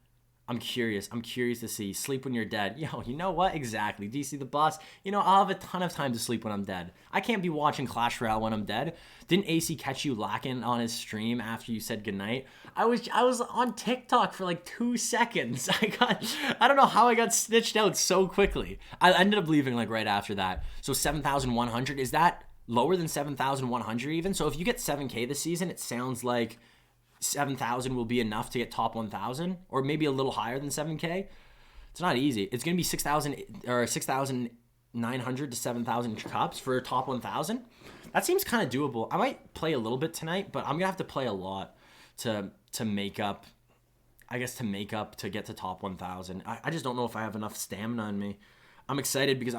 I'm curious to see. Sleep when you're dead. Yo, you know what? Exactly. DC the boss. I'll have a ton of time to sleep when I'm dead. I can't be watching Clash Royale when I'm dead. Didn't AC catch you lacking on his stream after you said goodnight? I was on TikTok for like 2 seconds. I don't know how I got snitched out so quickly. I ended up leaving like right after that. So 7,100, is that lower than 7,100 even? So if you get 7K this season, it sounds like 7,000 will be enough to get top 1,000, or maybe a little higher than 7K. It's not easy. It's going to be 6,000 or 6,000 900 to 7,000 cups for a top 1,000. That seems kind of doable. I might play a little bit tonight, but I'm gonna have to play a lot to make up. I guess to make up to get to top 1,000. I just don't know if I have enough stamina in me. I'm excited because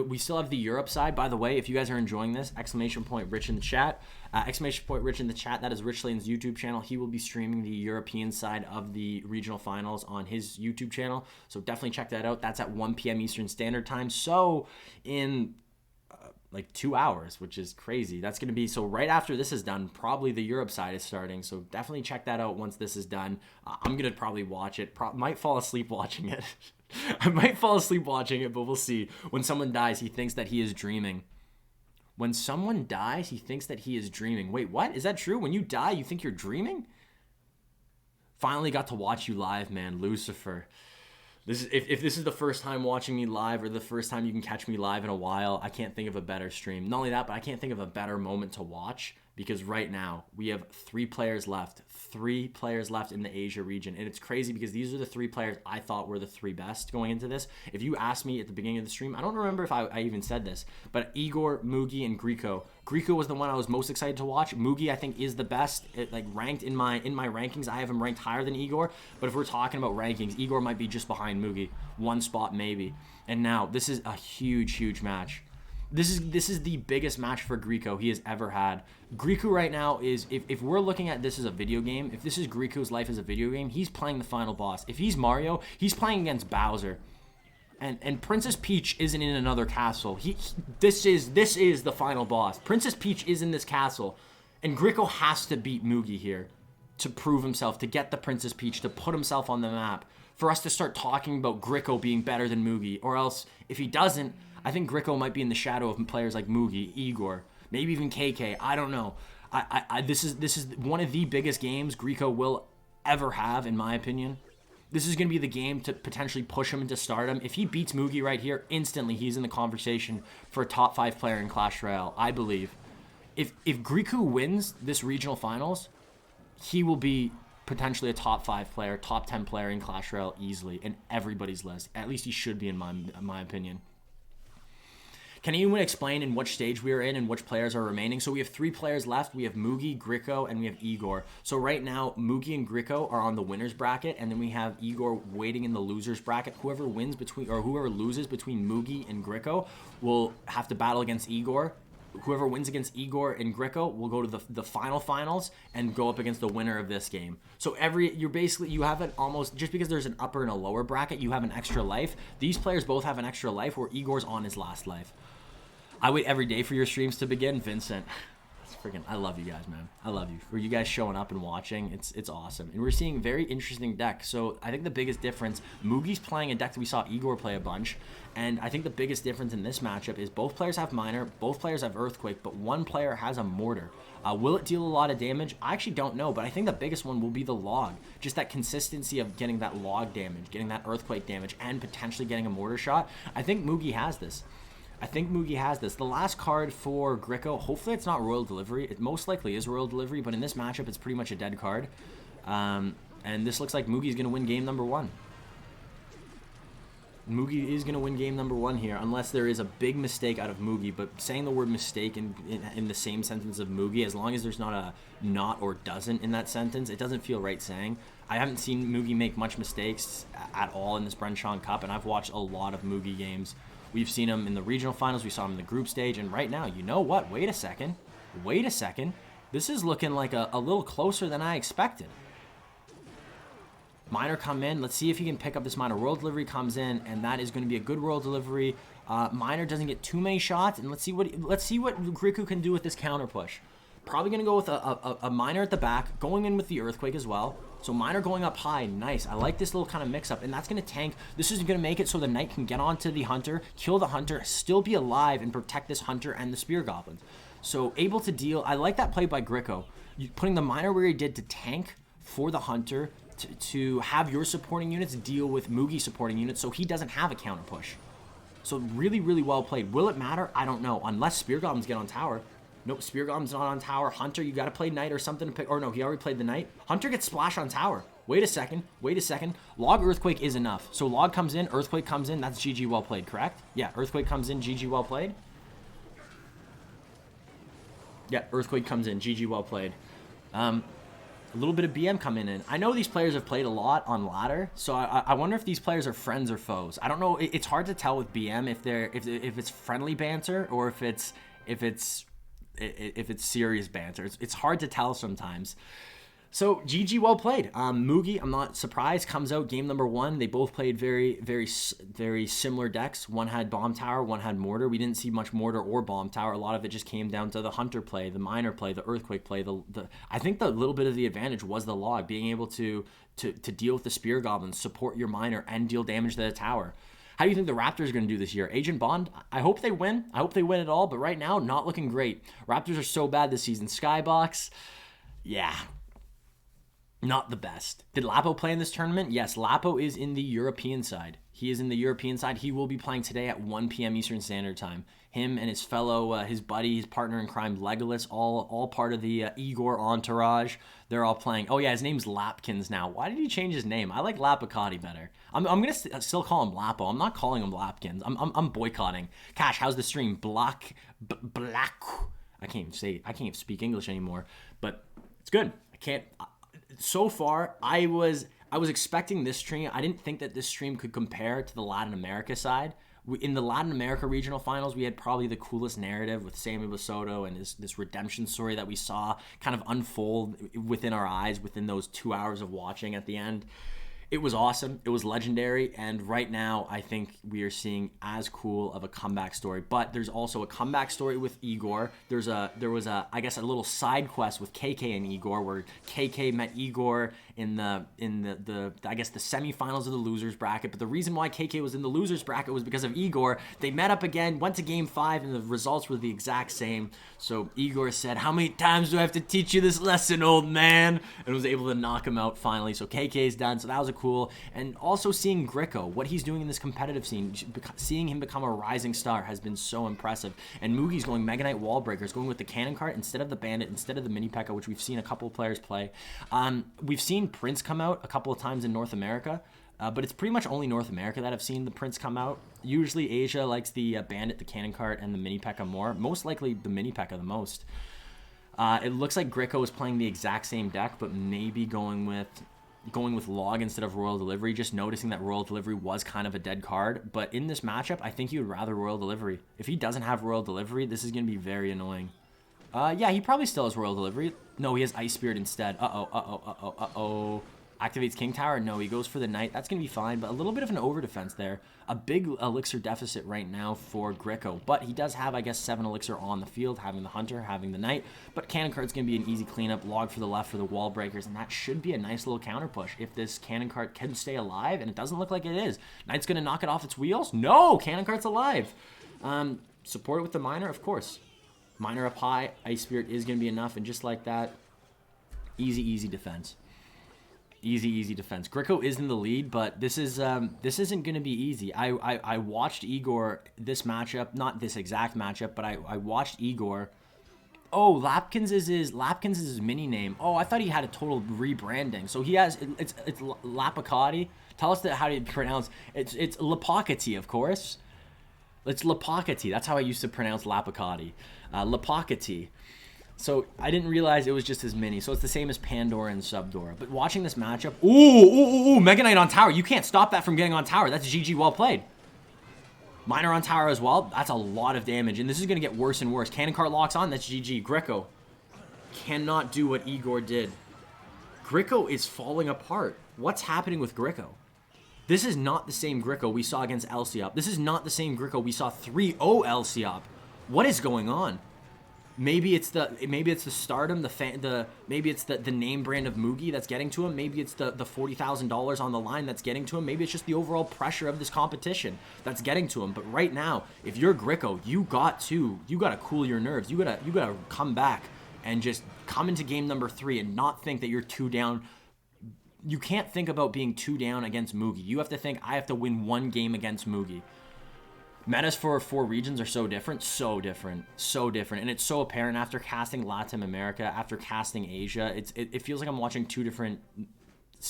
we still have the Europe side. By the way, if you guys are enjoying this, exclamation point Rich in the chat. Exclamation point Rich in the chat. That is Rich Lane's YouTube channel. He will be streaming the European side of the regional finals on his YouTube channel. So definitely check that out. That's at 1 p.m. Eastern Standard Time. So in like 2 hours, which is crazy. That's going to be, so right after this is done, probably the Europe side is starting. So definitely check that out once this is done. I'm going to probably watch it. Might fall asleep watching it. I might fall asleep watching it, but we'll see. When someone dies, he thinks that he is dreaming. When someone dies, he thinks that he is dreaming. Wait, what? Is that true? When you die, you think you're dreaming? Finally got to watch you live, man. Lucifer. This is, if this is the first time watching me live or the first time you can catch me live in a while, I can't think of a better stream. Not only that, but I can't think of a better moment to watch because right now we have 3 players left. 3 players left in the Asia region. And it's crazy because these are the 3 players I thought were the 3 best going into this. If you asked me at the beginning of the stream, I don't remember if I even said this, but Egor, Mugi, and Griko. Griko was the one I was most excited to watch. Mugi, I think, is the best. Ranked in my rankings, I have him ranked higher than Egor. But if we're talking about rankings, Egor might be just behind Mugi. 1 spot maybe. And now, this is a huge, huge match. This is the biggest match for Griko he has ever had. Griko right now is, if we're looking at this as a video game, if this is Griko's life as a video game, he's playing the final boss. If he's Mario, he's playing against Bowser. And Princess Peach isn't in another castle. This is the final boss. Princess Peach is in this castle. And Griko has to beat Mugi here to prove himself, to get the Princess Peach, to put himself on the map, for us to start talking about Griko being better than Mugi. Or else, if he doesn't, I think Griko might be in the shadow of players like Mugi, Egor, maybe even KK. I don't know. This is one of the biggest games Griko will ever have, in my opinion. This is going to be the game to potentially push him into stardom. If he beats Mugi right here, instantly he's in the conversation for a top 5 player in Clash Royale, I believe. If Griko wins this regional finals, he will be potentially a top 5 player, top 10 player in Clash Royale easily in everybody's list. At least he should be, in my opinion. Can anyone explain in which stage we are in and which players are remaining? So we have 3 players left. We have Mugi, Griko, and we have Egor. So right now, Mugi and Griko are on the winner's bracket, and then we have Egor waiting in the loser's bracket. Whoever wins between, or whoever loses between Mugi and Griko will have to battle against Egor. Whoever wins against Egor and Griko will go to the finals and go up against the winner of this game. So you have it almost, just because there's an upper and a lower bracket, you have an extra life. These players both have an extra life where Igor's on his last life. I wait every day for your streams to begin, Vincent. I love you guys, man. I love you. For you guys showing up and watching, it's awesome. And we're seeing very interesting decks. So I think the biggest difference, Mugi's playing a deck that we saw Egor play a bunch. And I think the biggest difference in this matchup is both players have Miner, both players have Earthquake, but one player has a Mortar. Will it deal a lot of damage? I actually don't know, but I think the biggest one will be the log. Just that consistency of getting that log damage, getting that Earthquake damage, and potentially getting a Mortar shot. I think Mugi has this. The last card for Griko, hopefully it's not Royal Delivery. It most likely is Royal Delivery, but in this matchup, it's pretty much a dead card. And this looks like Mugi's going to win game number 1. Mugi is going to win game number 1 here, unless there is a big mistake out of Mugi. But saying the word mistake in the same sentence of Mugi, as long as there's not a not or doesn't in that sentence, it doesn't feel right saying. I haven't seen Mugi make much mistakes at all in this Bren Chong Cup, and I've watched a lot of Mugi games. We've seen him in the regional finals. We saw him in the group stage. And right now, you know what? Wait a second. This is looking like a little closer than I expected. Miner come in. Let's see if he can pick up this Miner. Royal Delivery comes in, and that is going to be a good Royal Delivery. Miner doesn't get too many shots. And let's see what Griko can do with this counter push. Probably going to go with a Miner at the back, going in with the Earthquake as well. So Miner going up high, nice. I like this little kind of mix-up, and that's going to tank. This is going to make it so the Knight can get onto the Hunter, kill the Hunter, still be alive, and protect this Hunter and the Spear Goblins. So able to deal. I like that play by Griko. Putting the Miner where he did to tank for the Hunter, to have your supporting units deal with Mugi supporting units so he doesn't have a counter push. So really, really well played. Will it matter? I don't know, unless Spear Goblins get on tower. Nope, Spear Goblin's not on tower. Hunter, you got to play Knight or something to pick. Or no, he already played the Knight. Hunter gets splash on tower. Wait a second. Log Earthquake is enough. So Log comes in, Earthquake comes in. That's GG well played, correct? Yeah, Earthquake comes in, GG well played. Yeah, Earthquake comes in, GG well played. A little bit of BM coming in. I know these players have played a lot on ladder, so I wonder if these players are friends or foes. I don't know. It's hard to tell with BM if it's friendly banter or if it's serious banter. It's hard to tell sometimes. So GG well played. Mugi, I'm not surprised, comes out game number 1. They both played very, very, very similar decks. One had Bomb Tower, one had Mortar. We didn't see much Mortar or Bomb Tower. A lot of it just came down to the Hunter play, the Miner play, the Earthquake play. I think the little bit of the advantage was the Log, being able to deal with the Spear Goblins, support your Miner, and deal damage to the tower. How do you think the Raptors are going to do this year? Agent Bond, I hope they win. I hope they win it all, but right now, not looking great. Raptors are so bad this season. Skybox, yeah. Not the best. Did Lapo play in this tournament? Yes, Lapo is in the European side. He is in the European side. He will be playing today at 1 p.m. Eastern Standard Time. Him and his fellow, his buddy, his partner in crime, Legolas, all part of the Egor entourage. They're all playing. Oh yeah, his name's Lapkins now. Why did he change his name? I like Lapicati better. I'm gonna still call him Lapo. I'm not calling him Lapkins. I'm boycotting. Cash, how's the stream? Black. I can't even speak English anymore. But it's good. So far, I was expecting this stream. I didn't think that this stream could compare to the Latin America side. In the Latin America regional finals, we had probably the coolest narrative with Sammy Basoto and this redemption story that we saw kind of unfold within our eyes within those 2 hours of watching at the end. It was awesome. It was legendary. And right now, I think we are seeing as cool of a comeback story. But there's also a comeback story with Egor. There was a little side quest with KK and Egor, where KK met Egor in the semifinals of the losers bracket. But the reason why KK was in the losers bracket was because of Egor. They met up again, went to game 5, and the results were the exact same. So Egor said, "How many times do I have to teach you this lesson, old man?" And was able to knock him out finally. So KK's done. So that was a cool. And also seeing Griko, what he's doing in this competitive scene, seeing him become a rising star has been so impressive. And Mugi's going Mega Knight Wall Breakers, going with the Cannon Cart instead of the Bandit, instead of the Mini P.E.K.K.A, which we've seen a couple of players play. We've seen Prince come out a couple of times in North America, but it's pretty much only North America that I've seen the Prince come out. Usually Asia likes the Bandit, the Cannon Cart, and the Mini P.E.K.K.A more. Most likely the Mini P.E.K.K.A the most. It looks like Griko is playing the exact same deck, but maybe going with Log instead of Royal Delivery, just noticing that Royal Delivery was kind of a dead card. But in this matchup, I think he would rather Royal Delivery. If he doesn't have Royal Delivery, this is going to be very annoying. Yeah, he probably still has Royal Delivery. No, he has Ice Spirit instead. Uh-oh. Activates King Tower? No, he goes for the Knight. That's going to be fine, but a little bit of an over-defense there. A big elixir deficit right now for Griko, but he does have, I guess, 7 elixir on the field, having the Hunter, having the Knight, but Cannon Cart's going to be an easy cleanup, Log for the left for the Wall Breakers, and that should be a nice little counter push if this Cannon Cart can stay alive, and it doesn't look like it is. Knight's going to knock it off its wheels? No! Cannon Cart's alive! Support it with the Miner, of course. Miner up high, Ice Spirit is going to be enough, and just like that, easy defense. Easy defense. Griko is in the lead, but this isn't going to be easy. I watched Egor this matchup, not this exact matchup, but I watched Egor. Oh, Lapkins is his mini name. Oh, I thought he had a total rebranding. So he has it's Lapicati. Tell us how to pronounce it's Lapocati, of course. It's Lapocati. That's how I used to pronounce Lapicati. Lapocati. So I didn't realize it was just his mini. So it's the same as Pandora and Subdora. But watching this matchup, ooh, Mega Knight on tower. You can't stop that from getting on tower. That's GG well played. Miner on tower as well. That's a lot of damage. And this is going to get worse and worse. Cannon Cart locks on. That's GG. Griko cannot do what Egor did. Griko is falling apart. What's happening with Griko? This is not the same Griko we saw against Lciop. This is not the same Griko we saw 3-0 Lciop. What is going on? Maybe it's the stardom, maybe it's the name brand of Mugi that's getting to him. Maybe it's the $40,000 on the line that's getting to him. Maybe it's just the overall pressure of this competition that's getting to him. But right now, if you're Griko, you got to cool your nerves. You gotta come back and just come into game number 3 and not think that you're 2 down. You can't think about being 2 down against Mugi. You have to think, I have to win 1 game against Mugi. Metas for 4 regions are so different, and it's so apparent after casting Latin America, after casting Asia. It feels like I'm watching 2 different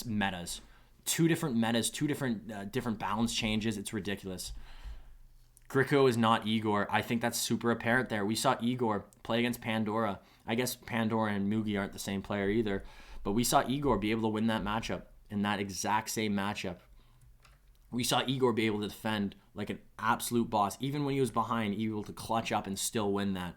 metas. Two different metas, two different balance changes. It's ridiculous. Griko is not Egor. I think that's super apparent there. We saw Egor play against Pandora. I guess Pandora and Mugi aren't the same player either, but we saw Egor be able to win that matchup in that exact same matchup. We saw Egor be able to defend like an absolute boss. Even when he was behind, able to clutch up and still win that.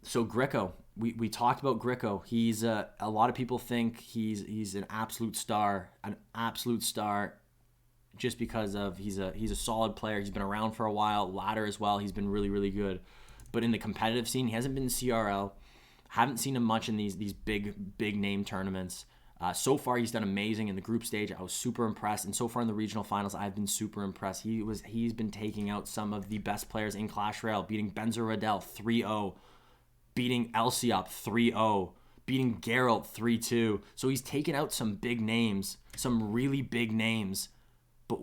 So Griko, we talked about Griko. He's a lot of people think he's an absolute star, just because of he's a solid player. He's been around for a while, ladder as well. He's been really, really good. But in the competitive scene, he hasn't been in CRL. Haven't seen him much in these big name tournaments. So far, he's done amazing in the group stage. I was super impressed. And so far in the regional finals, I've been super impressed. He's been taking out some of the best players in Clash Royale, beating Benzer Ridel 3-0, beating Lciop 3-0, beating Geralt 3-2. So he's taken out some big names, some really big names. But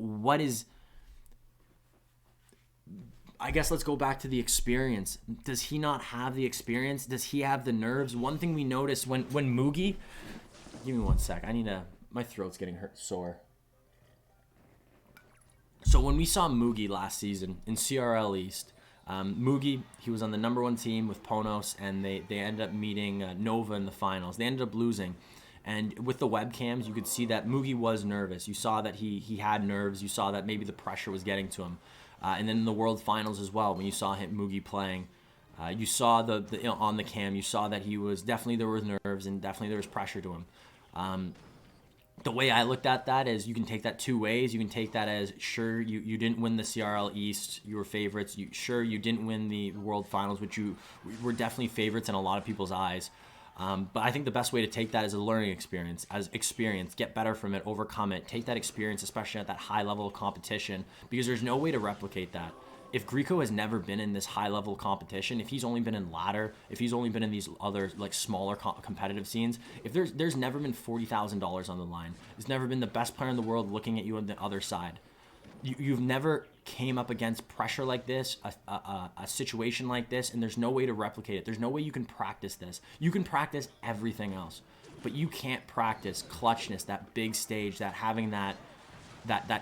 I guess let's go back to the experience. Does he not have the experience? Does he have the nerves? One thing we noticed when Mugi... Give me 1 sec. My throat's getting sore. So when we saw Mugi last season in CRL East, Mugi, he was on the number 1 team with Ponos, and they ended up meeting Nova in the finals. They ended up losing. And with the webcams, you could see that Mugi was nervous. You saw that he had nerves. You saw that maybe the pressure was getting to him. And then in the World Finals as well, when you saw Mugi playing, you saw on the cam, you saw that he was definitely, there was nerves and definitely there was pressure to him. The way I looked at that is you can take that two ways. You can take that as, sure, you didn't win the CRL East, you were favorites. You didn't win the World Finals, which you were definitely favorites in a lot of people's eyes. But I think the best way to take that is a learning experience, get better from it, overcome it, take that experience, especially at that high level of competition, because there's no way to replicate that. If Griko has never been in this high level competition, if he's only been in ladder, if he's only been in these other like smaller competitive scenes, if there's never been $40,000 on the line, there's never been the best player in the world looking at you on the other side. You've never came up against pressure like this, a situation like this, and there's no way to replicate it. There's no way you can practice this. You can practice everything else, but you can't practice clutchness, that big stage, that having that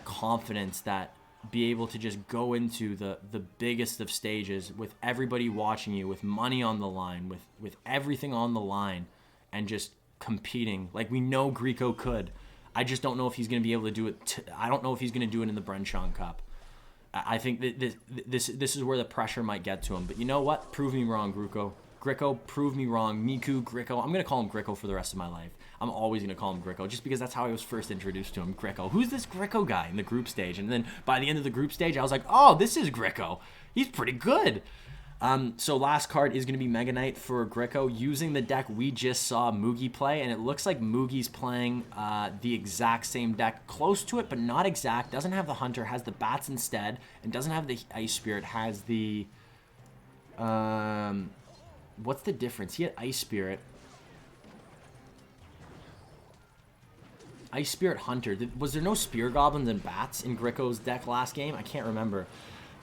confidence, that be able to just go into the biggest of stages with everybody watching you, with money on the line, with everything on the line, and just competing like we know Griko could. I just don't know if he's going to be able to do it. I don't know if he's going to do it in the Bren Chong Cup. I think that this is where the pressure might get to him. But you know what? Prove me wrong, Griko. Griko, prove me wrong. Miku, Griko. I'm going to call him Griko for the rest of my life. I'm always going to call him Griko just because that's how I was first introduced to him, Griko. Who's this Griko guy in the group stage? And then by the end of the group stage, I was like, oh, this is Griko. He's pretty good. So last card is going to be Mega Knight for Griko using the deck we just saw Mugi play, and it looks like Mugi's playing the exact same deck, close to it, but not exact. Doesn't have the Hunter, has the Bats instead, and doesn't have the Ice Spirit, has the... what's the difference? He had Ice Spirit. Ice Spirit Hunter. Was there no Spear Goblins and Bats in Griko's deck last game? I can't remember.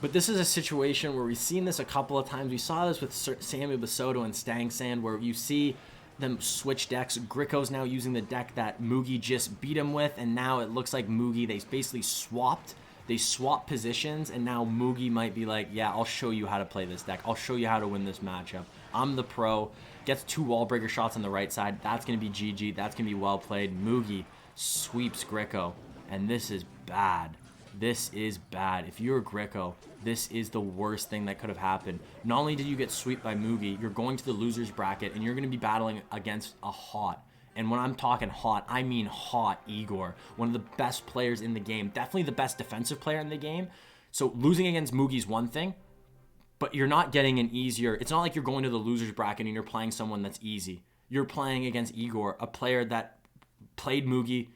But this is a situation where we've seen this a couple of times. We saw this with Samuel Basoto and Stang Sand, where you see them switch decks. Griko's now using the deck that Mugi just beat him with, and now it looks like Mugi, they basically swapped. They swapped positions, and now Mugi might be like, yeah, I'll show you how to play this deck. I'll show you how to win this matchup. I'm the pro. Gets 2 wall breaker shots on the right side. That's going to be GG. That's going to be well played. Mugi sweeps Griko, and this is bad. This is bad. If you're Griko, this is the worst thing that could have happened. Not only did you get swept by Mugi, you're going to the loser's bracket, and you're going to be battling against a hot, and when I'm talking hot, I mean hot Egor, one of the best players in the game, definitely the best defensive player in the game. So losing against Mugi is one thing, but you're not getting an easier, it's not like you're going to the loser's bracket and you're playing someone that's easy. You're playing against Egor, a player that played Mugi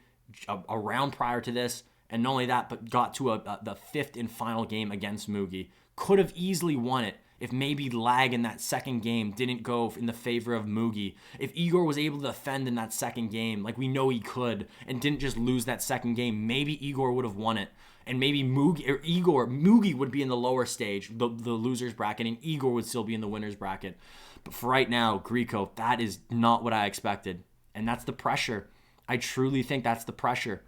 a round prior to this, and not only that, but got to the 5th and final game against Mugi. Could have easily won it if maybe lag in that second game didn't go in the favor of Mugi. If Egor was able to defend in that second game, like we know he could, and didn't just lose that second game, maybe Egor would have won it. And maybe Mugi would be in the lower stage, the loser's bracket, and Egor would still be in the winner's bracket. But for right now, Griko, that is not what I expected. And that's the pressure. I truly think that's the pressure.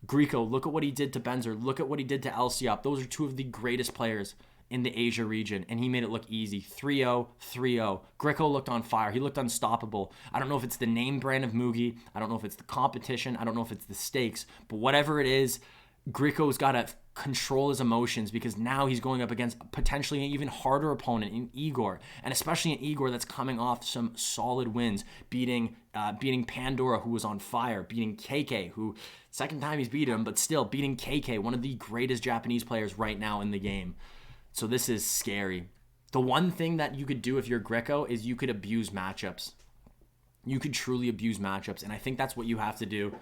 Griko, look at what he did to Benzer. Look at what he did to Lciop. Those are two of the greatest players in the Asia region, and he made it look easy. 3-0, 3-0. Griko looked on fire. He looked unstoppable. I don't know if it's the name brand of Mugi. I don't know if it's the competition. I don't know if it's the stakes. But whatever it is, Griko's got to control his emotions, because now he's going up against potentially an even harder opponent in Egor, and especially an Egor that's coming off some solid wins, beating Pandora, who was on fire, beating KK, who second time he's beat him, but still beating KK, one of the greatest Japanese players right now in the game. So this is scary. The one thing that you could do if you're Griko is you could abuse matchups. You could truly abuse matchups, and I think that's what you have to do.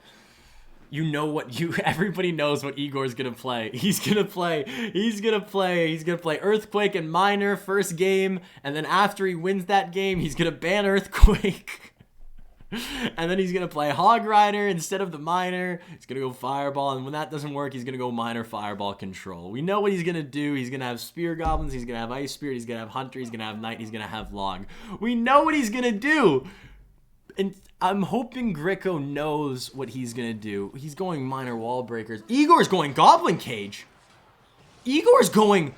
You know what everybody knows what Egor's gonna play. He's gonna play Earthquake and Miner first game, and then after he wins that game, he's gonna ban Earthquake. And then he's gonna play Hog Rider instead of the Miner. He's gonna go Fireball, and when that doesn't work, he's gonna go Miner Fireball control. We know what he's gonna do. He's gonna have Spear Goblins, he's gonna have Ice Spirit, he's gonna have Hunter, he's gonna have Knight, he's gonna have Log. We know what he's gonna do. And I'm hoping Griko knows what he's going to do. He's going Minor Wall Breakers. Egor's going Goblin Cage. Egor's playing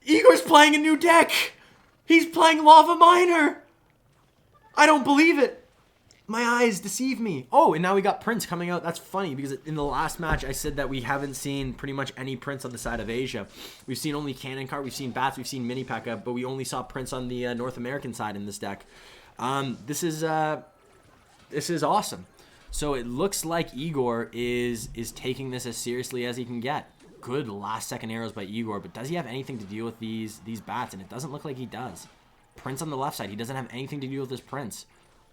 a new deck. He's playing Lava Miner. I don't believe it. My eyes deceive me. Oh, and now we got Prince coming out. That's funny, because in the last match, I said that we haven't seen pretty much any Prince on the side of Asia. We've seen only Cannon Cart, we've seen Bats, we've seen Mini P.E.K.K.A, but we only saw Prince on the North American side in this deck. This is awesome. So it looks like Egor is taking this as seriously as he can get. Good last second arrows by Egor, but does he have anything to deal with these bats? And it doesn't look like he does. Prince on the left side, he doesn't have anything to deal with this Prince.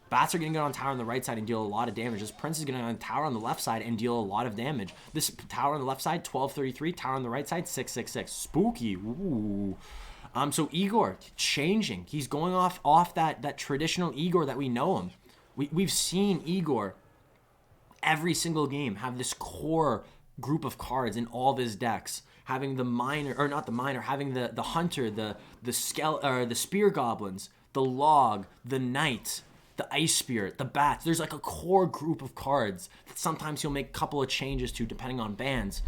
Bats are going to get on tower on the right side and deal a lot of damage. This Prince is going to get on tower on the left side and deal a lot of damage. This tower on the left side, 1233. Tower on the right side, 666. Spooky. Ooh. So Egor changing. He's going off that traditional Egor that we know him. We've seen Egor every single game have this core group of cards in all of his decks, having the Miner, or not the Miner, having the Hunter, the Spear Goblins, the Log, the Knight, the Ice Spirit, the Bats. There's like a core group of cards that sometimes he'll make a couple of changes to depending on bans.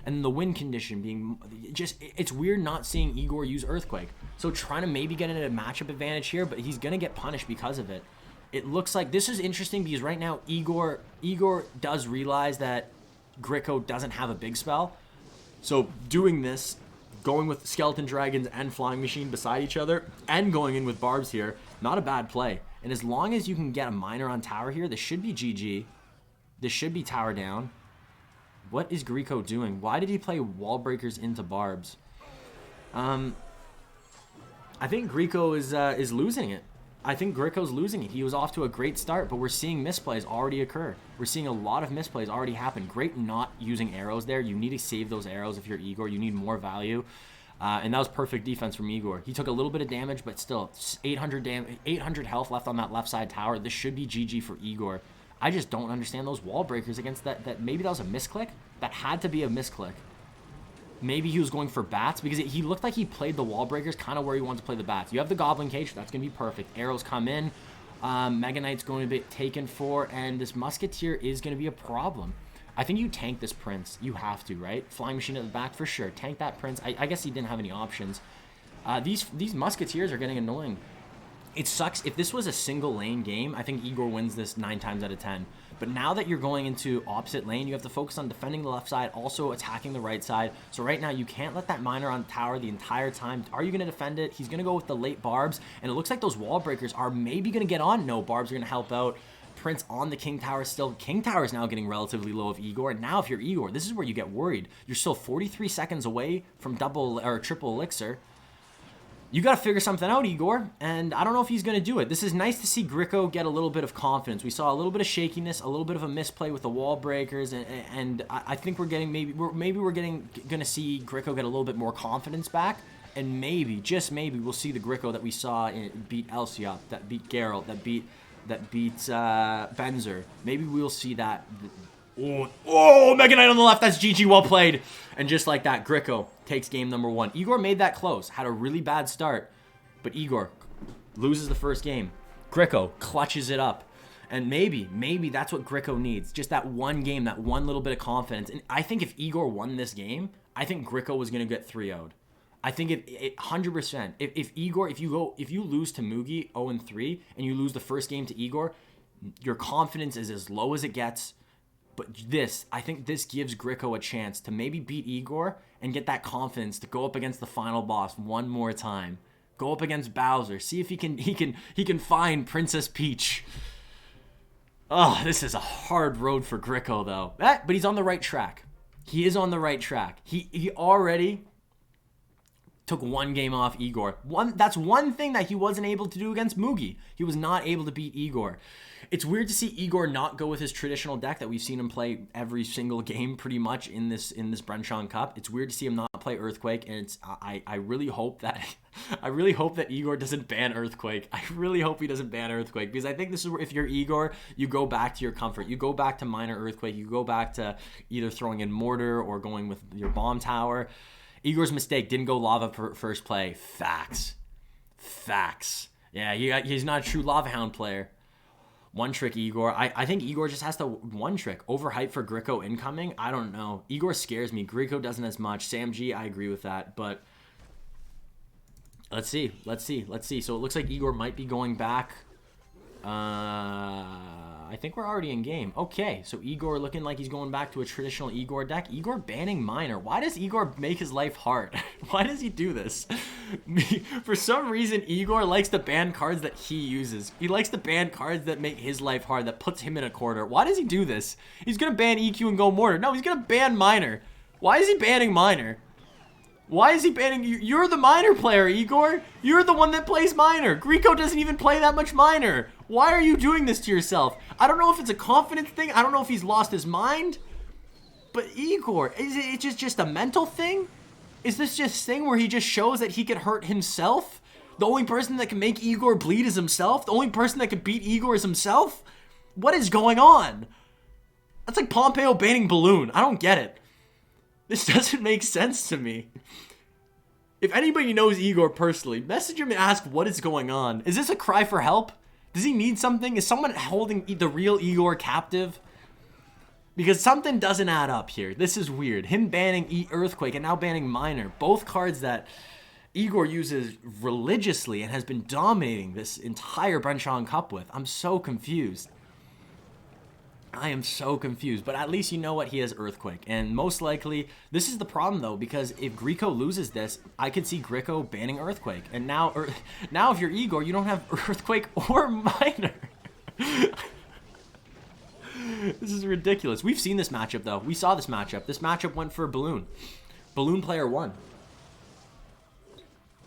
And the win condition being just, it's weird not seeing Egor use Earthquake. So trying to maybe get into a matchup advantage here, but he's going to get punished because of it. It looks like this is interesting because right now Egor does realize that Griko doesn't have a big spell. So doing this, going with Skeleton Dragons and Flying Machine beside each other, and going in with Barbs here, not a bad play. And as long as you can get a Miner on tower here, this should be GG. This should be tower down. What is Griko doing? Why did he play Wall Breakers into Barbs? I think Griko is losing it. I think Griko's losing it. He was off to a great start, but we're seeing misplays already occur. We're seeing a lot of misplays already happen. Great not using arrows there. You need to save those arrows if you're Egor. You need more value. And that was perfect defense from Egor. He took a little bit of damage, but still 800 health left on that left side tower. This should be GG for Egor. I just don't understand those Wall Breakers against that. Maybe that was a misclick. That had to be a misclick. Maybe he was going for Bats because he looked like he played the Wall Breakers kind of where he wanted to play the Bats. You have the Goblin Cage. That's going to be perfect. Arrows come in. Mega Knight's going to be taken for, and this Musketeer is going to be a problem. I think you tank this Prince. You have to, right? Flying Machine at the back for sure. Tank that Prince. I guess he didn't have any options. These Musketeers are getting annoying. It sucks. If this was a single lane game, I think Egor wins this 9 times out of 10. But now that you're going into opposite lane, you have to focus on defending the left side, also attacking the right side. So right now, you can't let that Miner on tower the entire time. Are you going to defend it? He's going to go with the late Barbs, and it looks like those Wall Breakers are maybe going to get on. No, Barbs are going to help out. Prince on the King Tower still. King Tower is now getting relatively low of Egor. And now if you're Egor, this is where you get worried. You're still 43 seconds away from double or triple elixir. You got to figure something out, Egor, and I don't know if he's going to do it. This is nice to see Griko get a little bit of confidence. We saw a little bit of shakiness, a little bit of a misplay with the Wall Breakers, and I think we're getting going to see Griko get a little bit more confidence back, and maybe, just maybe, we'll see the Griko that we saw beat Lciop, that beat Geralt, that beat Benzer. Maybe we'll see that. Oh, Mega Knight on the left. That's GG. Well played. And just like that, Griko takes game number 1. Egor made that close. Had a really bad start. But Egor loses the first game. Griko clutches it up. And maybe that's what Griko needs. Just that one game, that one little bit of confidence. And I think if Egor won this game, I think Griko was going to get 3-0'd. I think it 100%. If Egor, if you lose to Mugi 0-3 and you lose the first game to Egor, your confidence is as low as it gets. But I think this gives Griko a chance to maybe beat Egor and get that confidence to go up against the final boss one more time. Go up against Bowser. See if he can find Princess Peach. Oh, this is a hard road for Griko, though. But he's on the right track. He is on the right track. He already took one game off Egor. That's one thing that he wasn't able to do against Mugi. He was not able to beat Egor. It's weird to see Egor not go with his traditional deck that we've seen him play every single game pretty much in this Bren Chong Cup. It's weird to see him not play Earthquake, and I really hope that Egor doesn't ban Earthquake. I really hope he doesn't ban Earthquake, because I think this is where, if you're Egor, you go back to your comfort. You go back to minor Earthquake. You go back to either throwing in Mortar or going with your Bomb Tower. Egor's mistake, didn't go Lava first play. Facts. Yeah, he's not a true Lava Hound player. One trick Egor. I think Egor just has to one trick. Overhype for Griko incoming? I don't know. Egor scares me. Griko doesn't as much. Sam G, I agree with that. But let's see. So it looks like Egor might be going back. I think we're already in game. Okay, so Egor looking like he's going back to a traditional Egor deck. Egor banning Minor. Why does Egor make his life hard? Why does he do this? For some reason, Egor likes to ban cards that he uses. He likes to ban cards that make his life hard, that puts him in a corner. Why does he do this? He's going to ban EQ and go Mortar. No, he's going to ban Minor. Why is he banning Minor? Why is he banning you? You're the Minor player, Egor. You're the one that plays Minor. Griko doesn't even play that much Minor. Why are you doing this to yourself? I don't know if it's a confidence thing. I don't know if he's lost his mind. But Egor, is it just a mental thing? Is this just a thing where he just shows that he can hurt himself? The only person that can make Egor bleed is himself? The only person that can beat Egor is himself? What is going on? That's like Pompeo banning Balloon. I don't get it. This doesn't make sense to me. If anybody knows Egor personally, message him and ask what is going on. Is this a cry for help? Does he need something? Is someone holding the real Egor captive? Because something doesn't add up here. This is weird. Him banning Earthquake and now banning Minor. Both cards that Egor uses religiously and has been dominating this entire Bren Chong Cup with. I'm so confused. I am so confused, but at least you know what, he has Earthquake. And most likely, this is the problem though, because if Griko loses this, I could see Griko banning Earthquake. And now if you're Egor, you don't have Earthquake or Minor. This is ridiculous. We've seen this matchup though. We saw this matchup. This matchup went for Balloon. Balloon player won.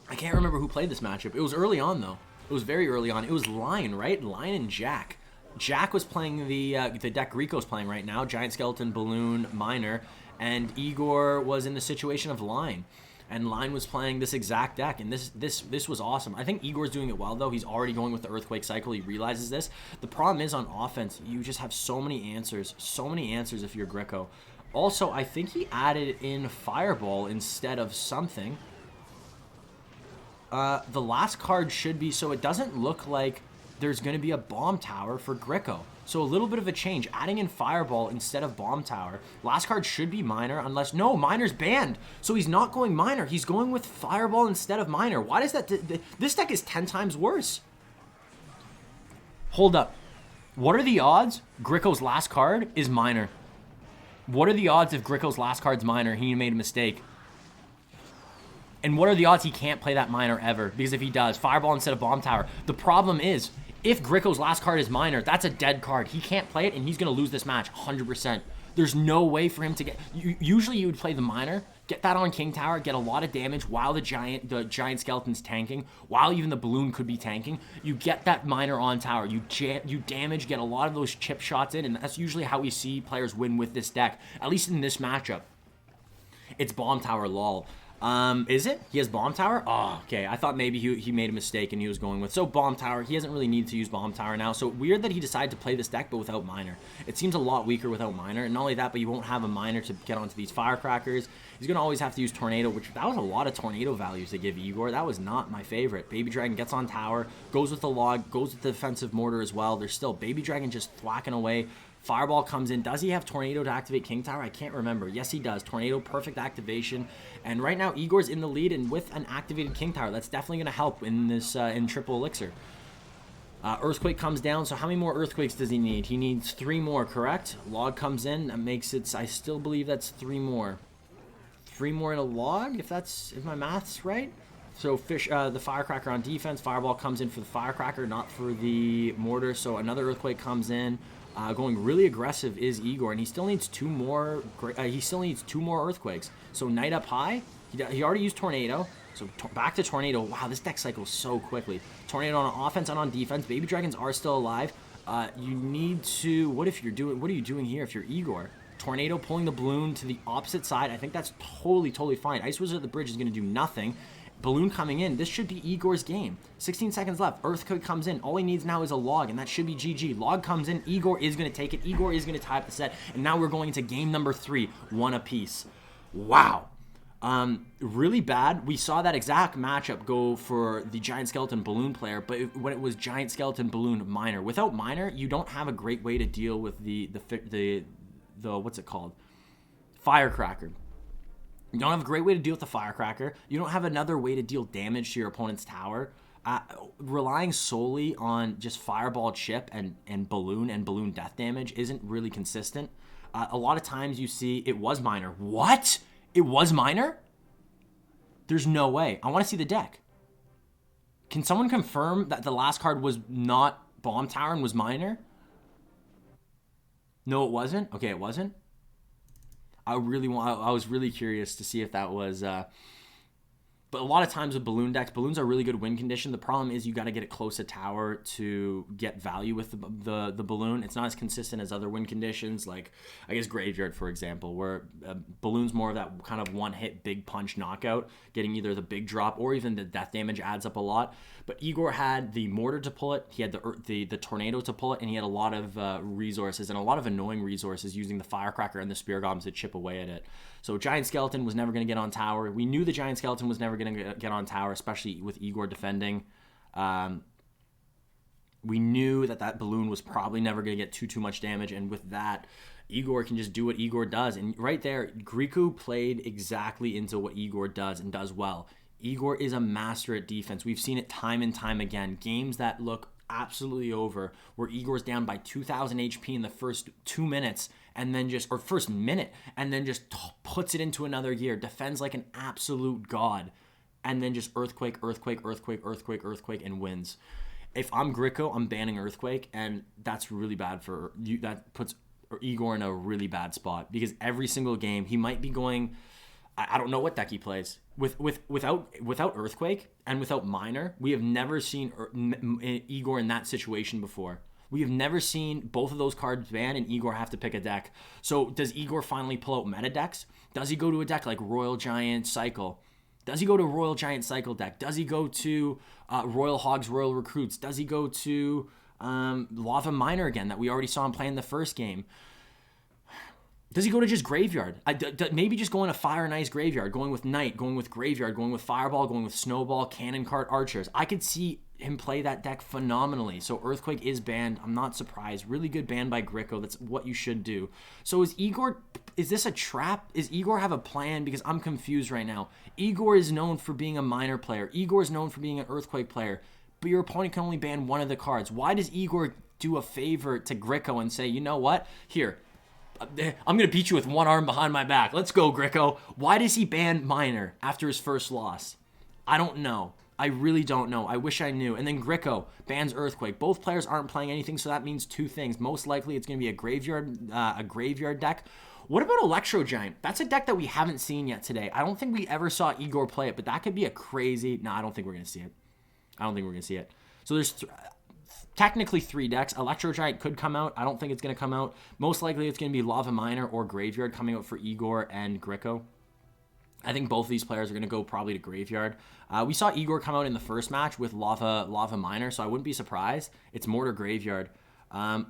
I can't remember who played this matchup. It was early on though. It was very early on. It was Lion, right? Lion and Jack. Jack was playing the deck Griko's playing right now, Giant Skeleton, Balloon, Minor, and Egor was in the situation of Line. And Line was playing this exact deck, and this was awesome. I think Igor's doing it well, though. He's already going with the Earthquake cycle. He realizes this. The problem is on offense, you just have so many answers if you're Griko. Also, I think he added in Fireball instead of something. The last card should be, so it doesn't look like there's going to be a Bomb Tower for Griko. So a little bit of a change, adding in Fireball instead of Bomb Tower. Last card should be Minor, unless, no, Minor's banned. So he's not going Minor, he's going with Fireball instead of Minor. Why does that, this deck is 10 times worse. Hold up. What are the odds Griko's last card is Minor? What are the odds if Griko's last card's Minor, he made a mistake? And what are the odds he can't play that Minor ever? Because if he does, Fireball instead of Bomb Tower. The problem is, if Griko's last card is Minor, that's a dead card. He can't play it, and he's going to lose this match 100%. There's no way for him to get... Usually you would play the Minor, get that on King Tower, get a lot of damage while the giant skeleton's tanking, while even the Balloon could be tanking. You get that Minor on Tower. You damage, get a lot of those chip shots in, and that's usually how we see players win with this deck, at least in this matchup. It's Bomb Tower lol. Is it? He has Bomb Tower? Oh, okay. I thought maybe he made a mistake and he was going with... So, Bomb Tower. He doesn't really need to use Bomb Tower now. So, weird that he decided to play this deck, but without Miner. It seems a lot weaker without Miner. And not only that, but you won't have a Miner to get onto these Firecrackers. He's going to always have to use Tornado, which that was a lot of Tornado values to give Egor. That was not my favorite. Baby Dragon gets on Tower, goes with the Log, goes with the Defensive Mortar as well. There's still Baby Dragon just thwacking away. Fireball comes in. Does he have Tornado to activate King Tower? I can't remember. Yes, he does. Tornado, perfect activation. And right now, Egor's in the lead, and with an activated King Tower, that's definitely going to help in this in Triple Elixir. Earthquake comes down, so how many more Earthquakes does he need? He needs 3 more, correct? Log comes in. That makes it... I still believe that's 3 more. 3 more in a Log, if my math's right? So the Firecracker on defense. Fireball comes in for the Firecracker, not for the Mortar. So another Earthquake comes in. Going really aggressive is Egor, and he still needs 2 more. He still needs 2 more Earthquakes. So Knight up high. He already used Tornado. So back to Tornado. Wow, this deck cycles so quickly. Tornado on offense and on defense. Baby Dragons are still alive. You need to. What are you doing here if you're Egor? Tornado pulling the balloon to the opposite side. I think that's totally fine. Ice Wizard at the bridge is going to do nothing. Balloon coming in. This should be Egor's game. 16 seconds left. Earthquake comes in. All he needs now is a Log, and that should be GG. Log comes in. Egor is going to take it. Egor is going to tie up the set. And now we're going into game number 3. 1 apiece. Wow. Really bad. We saw that exact matchup go for the Giant Skeleton Balloon player, but when it was Giant Skeleton Balloon Miner. Without Miner, you don't have a great way to deal with the what's it called? Firecracker. You don't have a great way to deal with the Firecracker. You don't have another way to deal damage to your opponent's tower. Relying solely on just Fireball chip and Balloon death damage isn't really consistent. A lot of times you see it was Miner. What? It was Miner? There's no way. I want to see the deck. Can someone confirm that the last card was not Bomb Tower and was Miner? No, it wasn't? Okay, it wasn't. I was really curious to see if that was... But a lot of times with balloon decks, balloons are really good win condition. The problem is you got to get it close to tower to get value with the balloon. It's not as consistent as other win conditions, like I guess Graveyard, for example, where balloon's more of that kind of one-hit big punch knockout, getting either the big drop or even the death damage adds up a lot. But Egor had the Mortar to pull it, he had the Tornado to pull it, and he had a lot of resources and a lot of annoying resources using the Firecracker and the Spear Goblins to chip away at it. So Giant Skeleton was never going to get on tower. We knew the Giant Skeleton was never going to get on tower, especially with Egor defending. We knew that balloon was probably never going to get too much damage, and with that, Egor can just do what Egor does. And right there, Griko played exactly into what Egor does and does well. Egor is a master at defense. We've seen it time and time again. Games that look absolutely over, where Egor's down by 2,000 HP in the first 2 minutes, and then first minute, and then just puts it into another gear, defends like an absolute god, and then just Earthquake, and wins. If I'm Griko, I'm banning Earthquake, and that's really bad for you. That puts Egor in a really bad spot, because every single game he might be going... I don't know what deck he plays. Without Earthquake and without Miner, we have never seen Egor in that situation before. We have never seen both of those cards banned and Egor have to pick a deck. So does Egor finally pull out meta decks? Does he go to a deck like Royal Giant Cycle? Does he go to Royal Giant Cycle deck? Does he go to Royal Hogs, Royal Recruits? Does he go to Lava Miner again that we already saw him play in the first game? Does he go to just Graveyard? Maybe just going to Fire and Ice Graveyard, going with Knight, going with Graveyard, going with Fireball, going with Snowball, Cannon Cart, Archers. I could see him play that deck phenomenally. So Earthquake is banned. I'm not surprised. Really good ban by Griko. That's what you should do. So is this a trap? Is Egor have a plan? Because I'm confused right now. Egor is known for being a Miner player. Igor is known for being an Earthquake player. But your opponent can only ban one of the cards. Why does Egor do a favor to Griko and say, you know what? Here, I'm going to beat you with one arm behind my back. Let's go, Griko. Why does he ban Miner after his first loss? I don't know. I really don't know. I wish I knew. And then Griko bans Earthquake. Both players aren't playing anything, so that means 2 things. Most likely it's going to be a graveyard deck. What about Electro Giant? That's a deck that we haven't seen yet today. I don't think we ever saw Egor play it, but that could be a crazy... No, I don't think we're going to see it. So there's... Technically 3 decks. Electro Giant could come out. I don't think it's going to come out. Most likely it's going to be Lava Miner or Graveyard coming out for Egor and Griko. I think both of these players are going to go probably to Graveyard. We saw Egor come out in the first match with Lava Miner, so I wouldn't be surprised. It's Mortar Graveyard. I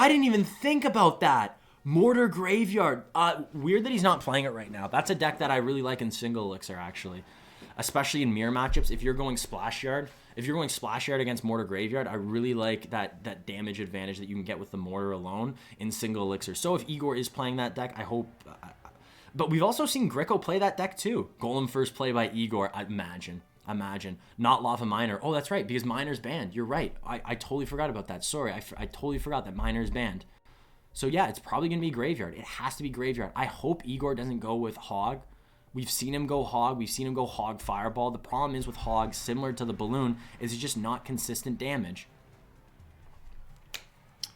didn't even think about that. Mortar Graveyard. Weird that he's not playing it right now. That's a deck that I really like in single elixir, actually. Especially in mirror matchups. If you're going Splash Yard against Mortar Graveyard, I really like that damage advantage that you can get with the Mortar alone in single elixir. So if Egor is playing that deck, I hope... But we've also seen Griko play that deck too. Golem first play by Egor. Imagine. Not Lava Miner. Oh, that's right, because Miner's banned. You're right. I totally forgot about that. Sorry, I totally forgot that Miner's banned. So yeah, it's probably going to be Graveyard. It has to be Graveyard. I hope Egor doesn't go with Hog. We've seen him go Hog. We've seen him go Hog Fireball. The problem is with Hog, similar to the Balloon, is it's just not consistent damage.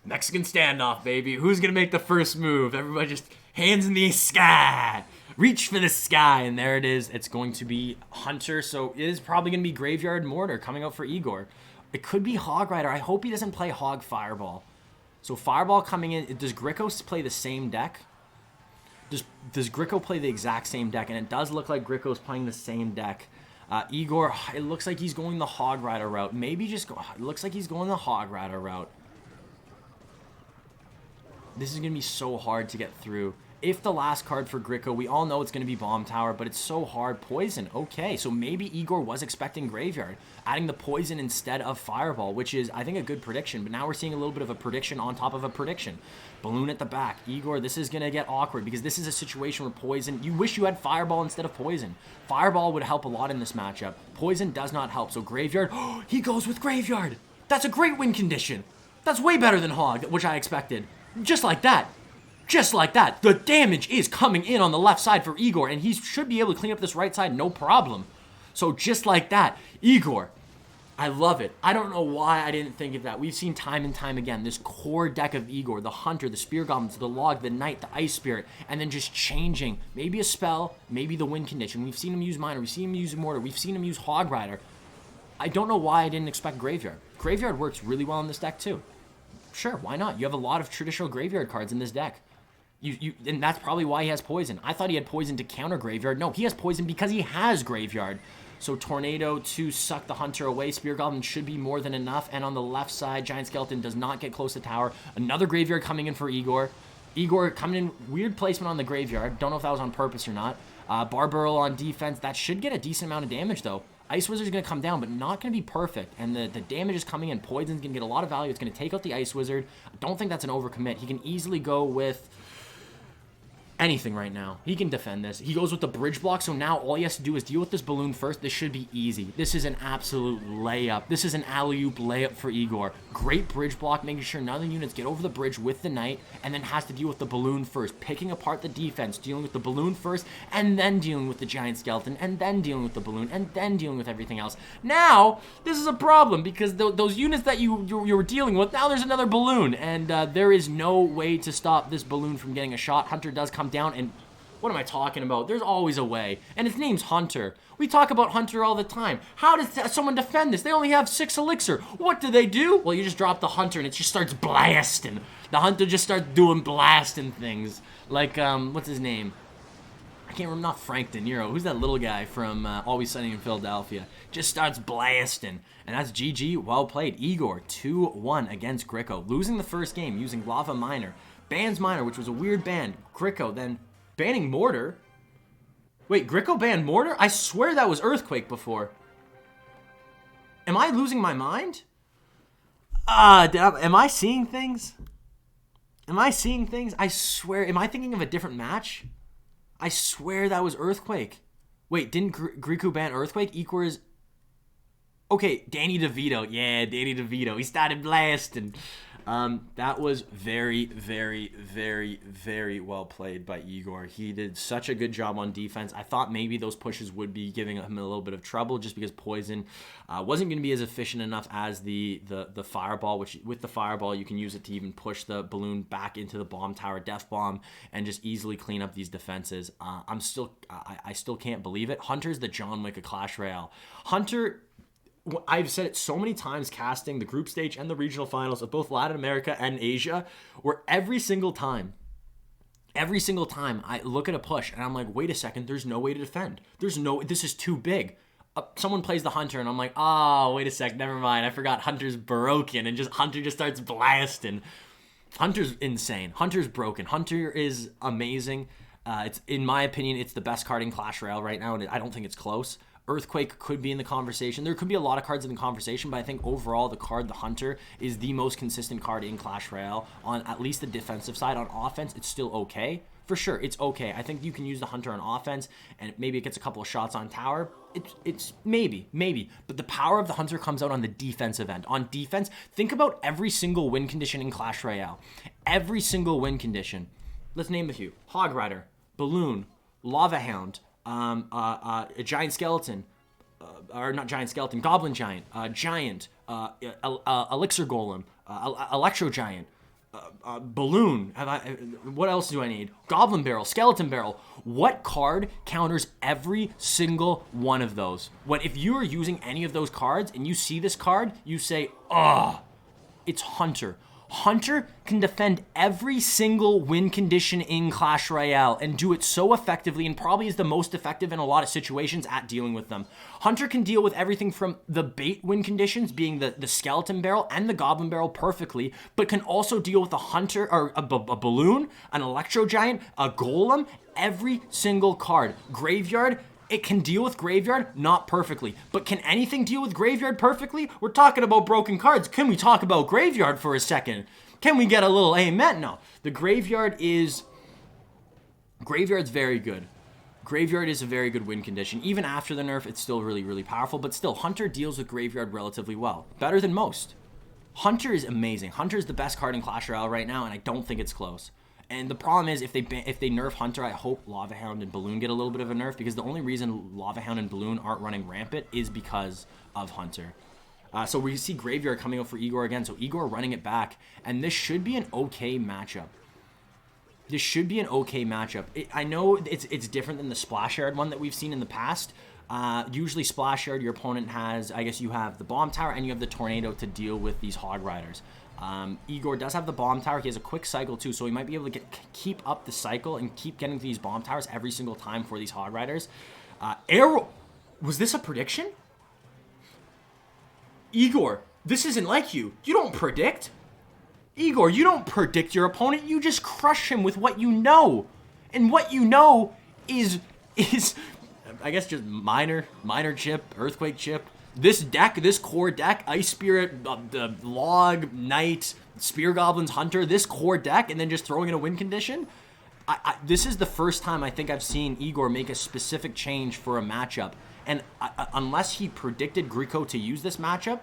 Mexican standoff, baby. Who's going to make the first move? Everybody just hands in the sky. Reach for the sky. And there it is. It's going to be Hunter. So it is probably going to be Graveyard Mortar coming out for Egor. It could be Hog Rider. I hope he doesn't play Hog Fireball. So Fireball coming in. Does Griko play the same deck? Does Griko play the exact same deck? And it does look like Griko's playing the same deck. Egor, it looks like he's going the Hog Rider route. Maybe just go... It looks like he's going the Hog Rider route. This is going to be so hard to get through. If the last card for Griko, we all know it's going to be Bomb Tower, but it's so hard. Poison, okay. So maybe Egor was expecting Graveyard, adding the Poison instead of Fireball, which is, I think, a good prediction. But now we're seeing a little bit of a prediction on top of a prediction. Balloon at the back. Egor, this is going to get awkward because this is a situation where Poison, you wish you had Fireball instead of Poison. Fireball would help a lot in this matchup. Poison does not help. So Graveyard, he goes with Graveyard. That's a great win condition. That's way better than Hog, which I expected. Just like that. Just like that. The damage is coming in on the left side for Egor, and he should be able to clean up this right side, no problem. So just like that, Egor, I love it. I don't know why I didn't think of that. We've seen time and time again, this core deck of Egor, the Hunter, the Spear Goblins, the Log, the Knight, the Ice Spirit, and then just changing. Maybe a spell, maybe the win condition. We've seen him use Miner, we've seen him use Mortar, we've seen him use Hog Rider. I don't know why I didn't expect Graveyard. Graveyard works really well in this deck too. Sure, why not? You have a lot of traditional Graveyard cards in this deck. And that's probably why he has Poison. I thought he had Poison to counter Graveyard. No, he has Poison because he has Graveyard. So Tornado to suck the Hunter away. Spear Goblin should be more than enough. And on the left side, Giant Skeleton does not get close to tower. Another Graveyard coming in for Egor. Egor coming in, weird placement on the Graveyard. Don't know if that was on purpose or not. Barbarrel on defense. That should get a decent amount of damage though. Ice Wizard's going to come down, but not going to be perfect. And the damage is coming in. Poison's going to get a lot of value. It's going to take out the Ice Wizard. I don't think that's an overcommit. He can easily go with anything right now. He can defend this. He goes with the bridge block, so now all he has to do is deal with this balloon first. This should be easy. This is an absolute layup. This is an alley-oop layup for Egor. Great bridge block, making sure none of the units get over the bridge with the Knight, and then has to deal with the balloon first. Picking apart the defense, dealing with the balloon first, and then dealing with the Giant Skeleton, and then dealing with the balloon, and then dealing with everything else. Now, this is a problem, because those units that you were dealing with, now there's another balloon, and there is no way to stop this balloon from getting a shot. Hunter does come down, and what am I talking about? There's always a way. And his name's Hunter. We talk about Hunter all the time. How does someone defend this? They only have 6 elixir. What do? Well, you just drop the Hunter and it just starts blasting. The Hunter just starts doing blasting things. Like, what's his name? I can't remember, not Frank De Niro. Who's that little guy from Always Sunny in Philadelphia? Just starts blasting. And that's GG. Well played. Egor, 2-1 against Griko. Losing the first game using Lava Miner. Bans Miner, which was a weird ban. Griko then banning Mortar. Wait, Griko banned Mortar? I swear that was Earthquake before. Am I losing my mind? Am I seeing things? Am I seeing things? I swear. Am I thinking of a different match? I swear that was Earthquake. Wait, didn't Griko ban Earthquake? Egor is... Okay, Danny DeVito. Yeah, Danny DeVito. He started blasting. That was very, very, very, very well played by Egor. He did such a good job on defense. I thought maybe those pushes would be giving him a little bit of trouble just because Poison wasn't going to be as efficient enough as the Fireball, which with the Fireball you can use it to even push the balloon back into the Bomb Tower, Death Bomb, and just easily clean up these defenses. I still can't believe it. Hunter's the John Wick of Clash Royale. Hunter... I've said it so many times casting the group stage and the regional finals of both Latin America and Asia, where every single time Every single time I look at a push and I'm like, wait a second, there's no way to defend. This is too big. Someone plays the Hunter and I'm like, oh, wait a sec, never mind. I forgot Hunter's broken, and Hunter just starts blasting. Hunter's insane. Hunter's broken. Hunter is amazing. It's, in my opinion, it's the best card in Clash Royale right now, and I don't think it's close. Earthquake could be in the conversation. There could be a lot of cards in the conversation, but I think overall the Hunter is the most consistent card in Clash Royale on at least the defensive side. On offense, it's still okay. For sure, it's okay. I think you can use the Hunter on offense, and maybe it gets a couple of shots on tower. It's maybe. But the power of the Hunter comes out on the defensive end. On defense, think about every single win condition in Clash Royale. Every single win condition. Let's name a few. Hog Rider, Balloon, Lava Hound, a Giant Skeleton, or not Giant Skeleton, Goblin Giant, Giant, Elixir Golem, Electro Giant, Balloon. What else do I need? Goblin Barrel, Skeleton Barrel. What card counters every single one of those? If you are using any of those cards and you see this card, you say, it's Hunter. Hunter can defend every single win condition in Clash Royale and do it so effectively, and probably is the most effective in a lot of situations at dealing with them. Hunter can deal with everything from the bait win conditions, being the Skeleton Barrel and the Goblin Barrel perfectly, but can also deal with a Hunter, or a Balloon, an Electro Giant, a Golem, every single card. Graveyard, it can deal with Graveyard, not perfectly. But can anything deal with Graveyard perfectly? We're talking about broken cards. Can we talk about Graveyard for a second? Can we get a little amen? No. The Graveyard's very good. Graveyard is a very good win condition. Even after the nerf, it's still really, really powerful. But still, Hunter deals with Graveyard relatively well. Better than most. Hunter is amazing. Hunter is the best card in Clash Royale right now, and I don't think it's close. And the problem is, if they nerf Hunter, I hope Lava Hound and Balloon get a little bit of a nerf, because the only reason Lava Hound and Balloon aren't running rampant is because of Hunter. So we see Graveyard coming up for Egor again, so Egor running it back, and this should be an okay matchup. I know it's different than the Splash Yard one that we've seen in the past. Usually Splash Yard, your opponent has, I guess you have the Bomb Tower and you have the Tornado to deal with these Hog Riders. Egor does have the Bomb Tower. He has a quick cycle too, so he might be able to keep up the cycle and keep getting these Bomb Towers every single time for these Hog Riders. Arrow, was this a prediction? Egor, this isn't like you. You don't predict. Egor, you don't predict your opponent. You just crush him with what you know. And what you know is I guess just minor chip, Earthquake chip. This core deck, Ice Spirit, the Log, Knight, Spear Goblins, Hunter, this core deck, and then just throwing in a win condition. This is the first time I think I've seen Egor make a specific change for a matchup. And unless he predicted Griko to use this matchup,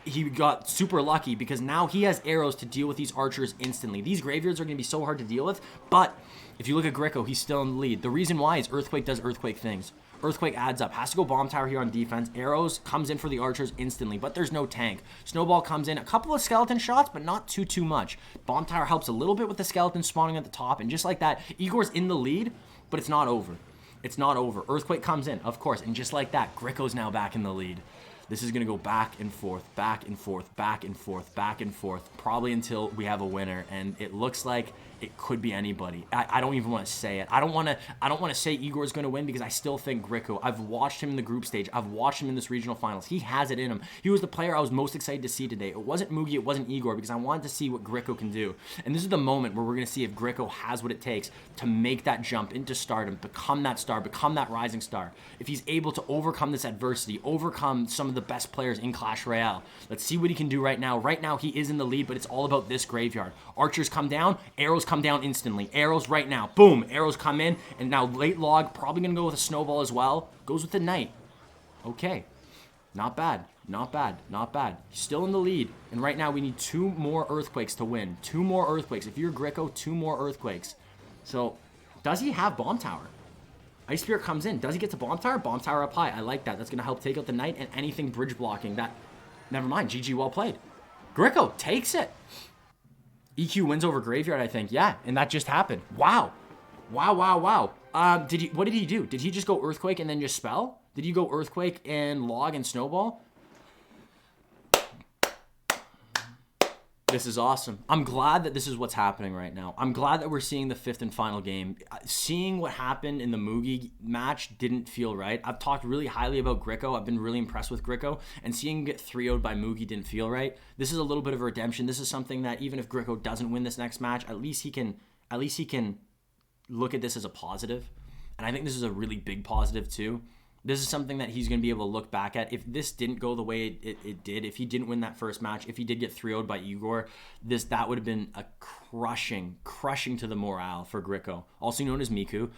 he got super lucky, because now he has arrows to deal with these archers instantly. These graveyards are going to be so hard to deal with, but if you look at Griko, he's still in the lead. The reason why is Earthquake does Earthquake things. Earthquake adds up. Has to go Bomb Tower here on defense. Arrows comes in for the archers instantly, but there's no tank. Snowball comes in. A couple of skeleton shots, but not too much. Bomb Tower helps a little bit with the skeleton spawning at the top, and just like that, Igor's in the lead, but it's not over. It's not over. Earthquake comes in, of course, and just like that, Griko's now back in the lead. This is going to go back and forth, back and forth, back and forth, back and forth, probably until we have a winner, and it looks like it could be anybody. I don't even want to say it. I don't want to say Igor's going to win, because I still think Griko. I've watched him in the group stage. I've watched him in this regional finals. He has it in him. He was the player I was most excited to see today. It wasn't Mugi, it wasn't Egor, because I wanted to see what Griko can do. And this is the moment where we're going to see if Griko has what it takes to make that jump into stardom, become that star, become that rising star. If he's able to overcome this adversity, overcome some of the best players in Clash Royale. Let's see what he can do right now. Right now, he is in the lead, but it's all about this graveyard. Archers come down, arrows come down instantly. Arrows right now. Boom. Arrows come in. And now late log, probably going to go with a snowball as well. Goes with the knight. Okay. Not bad. Not bad. Not bad. Still in the lead. And right now we need 2 more earthquakes to win. 2 more earthquakes. If you're Griko, 2 more earthquakes. So, does he have Bomb Tower? Ice Spirit comes in. Does he get to Bomb Tower? Bomb Tower up high. I like that. That's going to help take out the knight and anything bridge blocking. That. Never mind. GG, well played. Griko takes it. EQ wins over Graveyard, I think. Yeah, and that just happened. Wow. Wow. What did he do? Did he just go Earthquake and then just spell? Did he go Earthquake and Log and Snowball? This is awesome. I'm glad that this is what's happening right now. I'm glad that we're seeing the 5th and final game. Seeing what happened in the Mugi match didn't feel right. I've talked really highly about Griko. I've been really impressed with Griko. And seeing him get 3-0'd by Mugi didn't feel right. This is a little bit of a redemption. This is something that even if Griko doesn't win this next match, at least he can look at this as a positive. And I think this is a really big positive too. This is something that he's going to be able to look back at. If this didn't go the way it did, if he didn't win that first match, if he did get 3-0'd by Egor, that would have been a crushing to the morale for Griko, also known as Miku.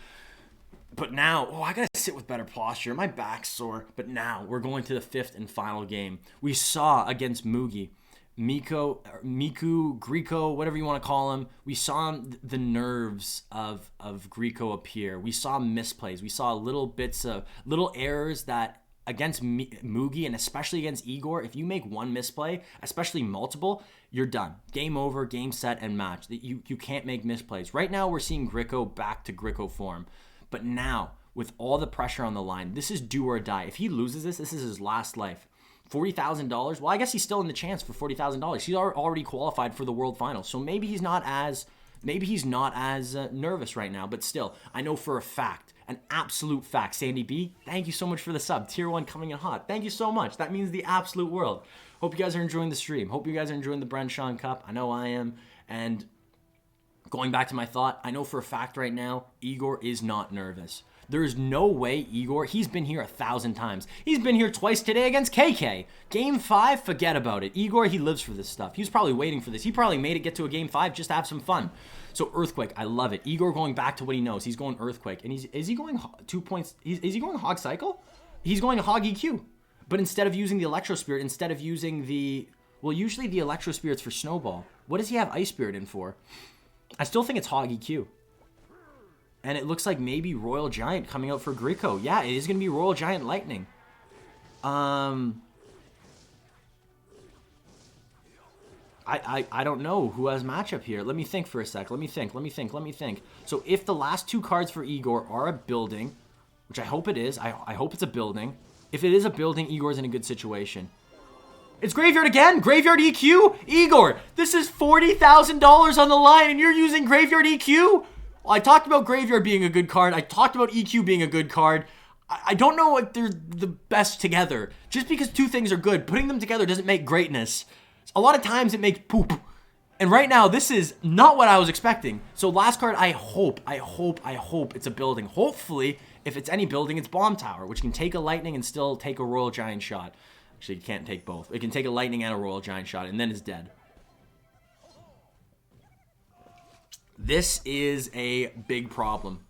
But now, I got to sit with better posture. My back's sore. But now we're going to the 5th and final game. We saw against Mugi, Miku, Griko, whatever you want to call him. We saw the nerves of Griko appear. We saw misplays. We saw little errors that against Mugi and especially against Egor, if you make one misplay, especially multiple, you're done. Game over, game set, and match. You can't make misplays. Right now, we're seeing Griko back to Griko form. But now, with all the pressure on the line, this is do or die. If he loses this is his last life. $40,000. Well, I guess he's still in the chance for $40,000. He's already qualified for the World Finals, so maybe he's not as nervous right now. But still, I know for a fact, an absolute fact. Sandy B, thank you so much for the sub. Tier 1 coming in hot. Thank you so much. That means the absolute world. Hope you guys are enjoying the stream. Hope you guys are enjoying the Bren Chong Cup. I know I am. And going back to my thought, I know for a fact right now, Egor is not nervous. There is no way Egor, he's been here 1,000 times. He's been here twice today against KK. Game 5, forget about it. Egor, he lives for this stuff. He was probably waiting for this. He probably made it get to a game 5 just to have some fun. So Earthquake, I love it. Egor going back to what he knows. He's going Earthquake. And is he going 2 points? Is he going Hog Cycle? He's going Hog EQ. But instead of using the Electro Spirit, instead of using well, usually the Electro Spirit's for Snowball. What does he have Ice Spirit in for? I still think it's Hog EQ. And it looks like maybe Royal Giant coming out for Griko. Yeah, it is going to be Royal Giant Lightning. I don't know who has matchup here. Let me think for a sec. Let me think. So if the last 2 cards for Egor are a building, which I hope it is. I hope it's a building. If it is a building, Igor's in a good situation. It's Graveyard again? Graveyard EQ? Egor, this is $40,000 on the line and you're using Graveyard EQ? Well, I talked about Graveyard being a good card. I talked about EQ being a good card. I don't know if they're the best together. Just because 2 things are good, putting them together doesn't make greatness. A lot of times it makes poop. And right now, this is not what I was expecting. So last card, I hope it's a building. Hopefully, if it's any building, it's Bomb Tower, which can take a Lightning and still take a Royal Giant shot. Actually, it can't take both. It can take a Lightning and a Royal Giant shot, and then it's dead. This is a big problem.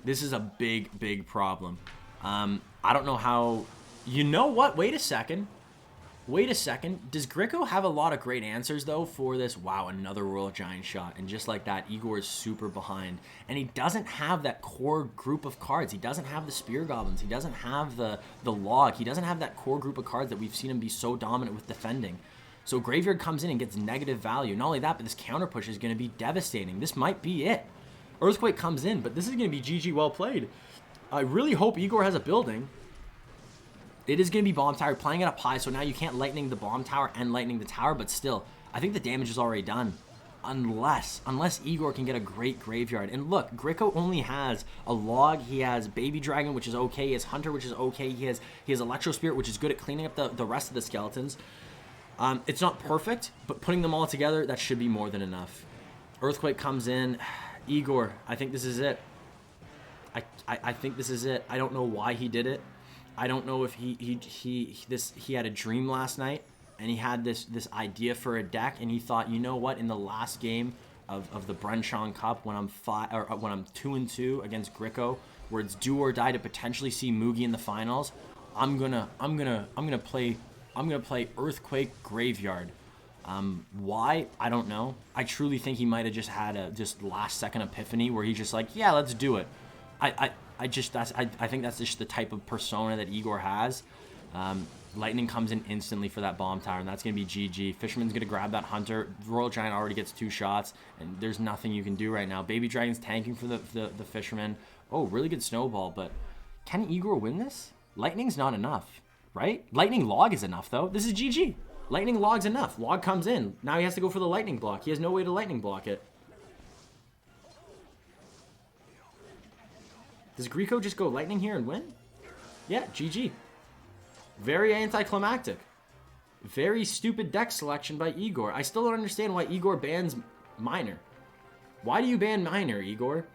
This is a big problem. I don't know how... You know what? Wait a second. Does Griko have a lot of great answers, though, for this? Wow, another Royal Giant shot. And just like that, Egor is super behind. And he doesn't have that core group of cards. He doesn't have the Spear Goblins. He doesn't have the Log. He doesn't have that core group of cards that we've seen him be so dominant with defending. So Graveyard comes in and gets negative value. Not only that, but this counter push is going to be devastating. This might be it. Earthquake comes in, but this is going to be GG well played. I really hope Egor has a building. It is going to be Bomb Tower, playing it up high, so now you can't Lightning the Bomb Tower and Lightning the Tower, but still, I think the damage is already done. Unless Egor can get a great Graveyard. And look, Griko only has a Log, he has Baby Dragon, which is okay, he has Hunter, which is okay, he has Electro Spirit, which is good at cleaning up the rest of the skeletons. It's not perfect, but putting them all together, that should be more than enough. Earthquake comes in. Egor, I think this is it. I think this is it. I don't know why he did it. I don't know if he had a dream last night and he had this idea for a deck and he thought, you know what, in the last game of the Bren Chong Cup when I'm 2-2 against Griko, where it's do or die to potentially see Mugi in the finals, I'm gonna play Earthquake Graveyard. Why? I don't know. I truly think he might have just had a last second epiphany where he's just like, yeah, let's do it. I think that's just the type of persona that Egor has. Lightning comes in instantly for that Bomb Tower, and that's going to be GG. Fisherman's going to grab that Hunter. Royal Giant already gets 2 shots, and there's nothing you can do right now. Baby Dragon's tanking for the Fisherman. Oh, really good Snowball, but can Egor win this? Lightning's not enough, right? Lightning Log is enough, though. This is GG. Lightning Log's enough. Log comes in. Now he has to go for the lightning block. He has no way to lightning block it. Does Griko just go lightning here and win? Yeah, GG. Very anticlimactic. Very stupid deck selection by Egor. I still don't understand why Egor bans Miner. Why do you ban Miner, Egor?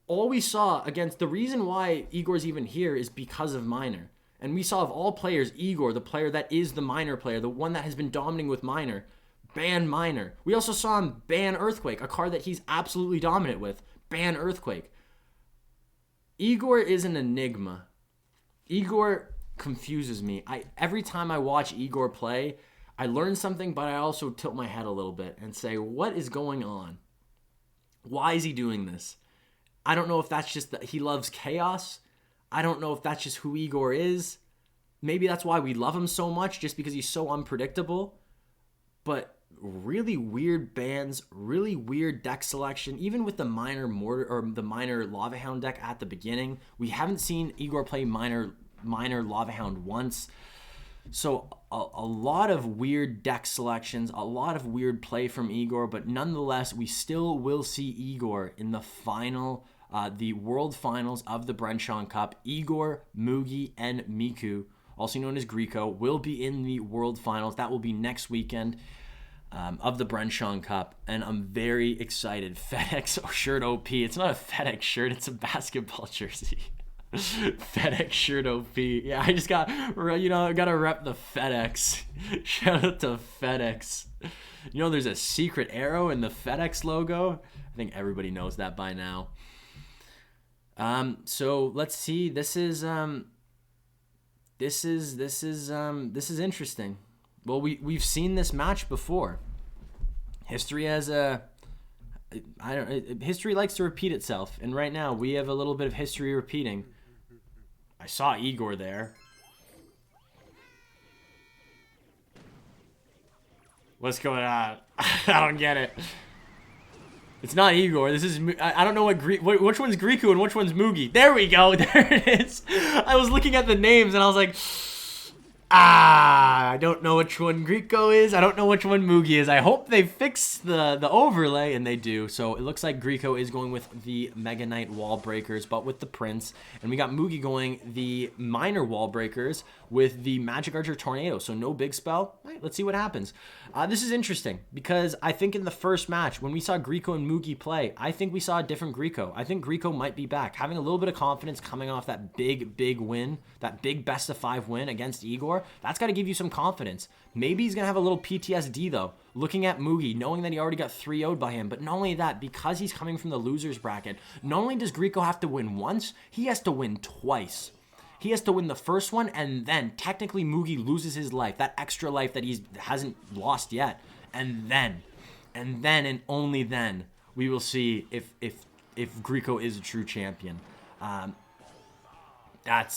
All we saw against... The reason why Igor's even here is because of Miner. And we saw of all players, Egor, the player that is the Miner player, the one that has been dominating with Miner, ban Miner. We also saw him ban Earthquake, a card that he's absolutely dominant with. Ban Earthquake. Egor is an enigma. Egor confuses me. Every time I watch Egor play, I learn something, but I also tilt my head a little bit and say, what is going on? Why is he doing this? I don't know if that's just that he loves chaos. I don't know if that's just who Egor is. Maybe that's why we love him so much, just because he's so unpredictable. But really weird bans, really weird deck selection. Even with the Miner Mortar or the Miner Lava Hound deck at the beginning, we haven't seen Egor play Miner Lava Hound once. So a lot of weird deck selections, a lot of weird play from Egor, but nonetheless, we still will see Egor in the final, the World Finals of the Bren Chong Cup. Egor, Mugi, and Miku, also known as Griko, will be in the World Finals. That will be next weekend of the Bren Chong Cup, and I'm very excited. FedEx shirt OP. It's not a FedEx shirt, it's a basketball jersey. FedEx shirt OP. Yeah, I just got, I gotta rep the FedEx. Shout out to FedEx. There's a secret arrow in the FedEx logo. I think everybody knows that by now. So let's see. This is interesting. Well, we've seen this match before. History has history likes to repeat itself, and right now we have a little bit of history repeating. I saw Egor there. What's going on? I don't get it. It's not Egor. This is... I don't know which one's Griko and which one's Mugi. There we go. There it is. I was looking at the names and I was like... I don't know which one Griko is. I don't know which one Mugi is. I hope they fix the overlay, and they do. So it looks like Griko is going with the Mega Knight Wall Breakers, but with the Prince. And we got Mugi going the Minor Wall Breakers with the Magic Archer Tornado. So no big spell. All right, let's see what happens. This is interesting because I think in the first match, when we saw Griko and Mugi play, I think we saw a different Griko. I think Griko might be back, having a little bit of confidence coming off that big win, that big best-of-5 win against Egor. That's got to give you some confidence. Maybe he's going to have a little PTSD, though, looking at Mugi, knowing that he already got 3-0'd by him. But not only that, because he's coming from the loser's bracket, not only does Griko have to win once, he has to win twice. He has to win the first one, and then technically Mugi loses his life, that extra life that he hasn't lost yet. And then and only then, we will see if Griko is a true champion. That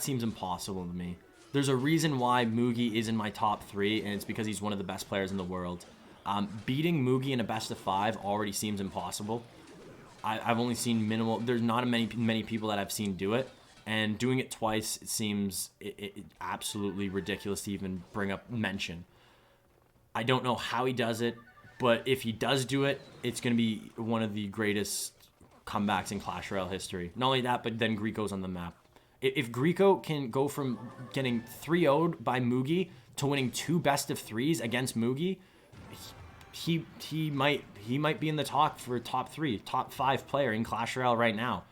seems impossible to me. There's a reason why Mugi is in my top 3, and it's because he's one of the best players in the world. Beating Mugi in a best-of-5 already seems impossible. I've only seen minimal... There's not many people that I've seen do it. And doing it twice, it seems absolutely ridiculous to even bring up mention. I don't know how he does it, but if he does do it, it's going to be one of the greatest comebacks in Clash Royale history. Not only that, but then Griko's on the map. If Griko can go from getting 3-0'd by Mugi to winning 2 best-of-3s against Mugi, he might be in the talk for top 3, top 5 player in Clash Royale right now.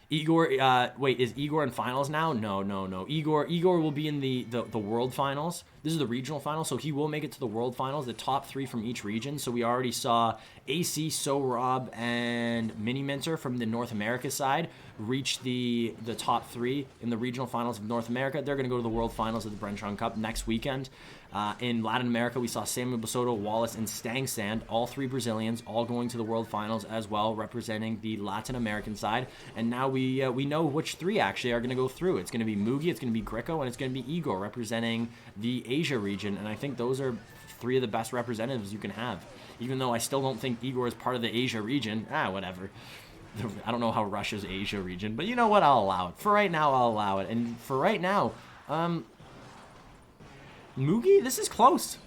Egor, wait, is Egor in finals now? No. Egor will be in the world finals. This is the regional finals, so he will make it to the world finals, the top 3 from each region. So we already saw AC, Rob, and Mini Minter from the North America side reach the top 3 in the regional finals of North America. They're going to go to the world finals of the Bren Chong Cup next weekend. In Latin America, we saw Samuel Basoto, Wallace, and Stang Sand, all 3 Brazilians, all going to the world finals as well, representing the Latin American side. And now we know which 3 actually are going to go through. It's going to be Mugi, it's going to be Griko, and it's going to be Egor representing the Asia region. And I think those are 3 of the best representatives you can have. Even though I still don't think Egor is part of the Asia region. Whatever. I don't know how Russia's Asia region, but you know what? I'll allow it. For right now, I'll allow it. And for right now, Mugi, this is close.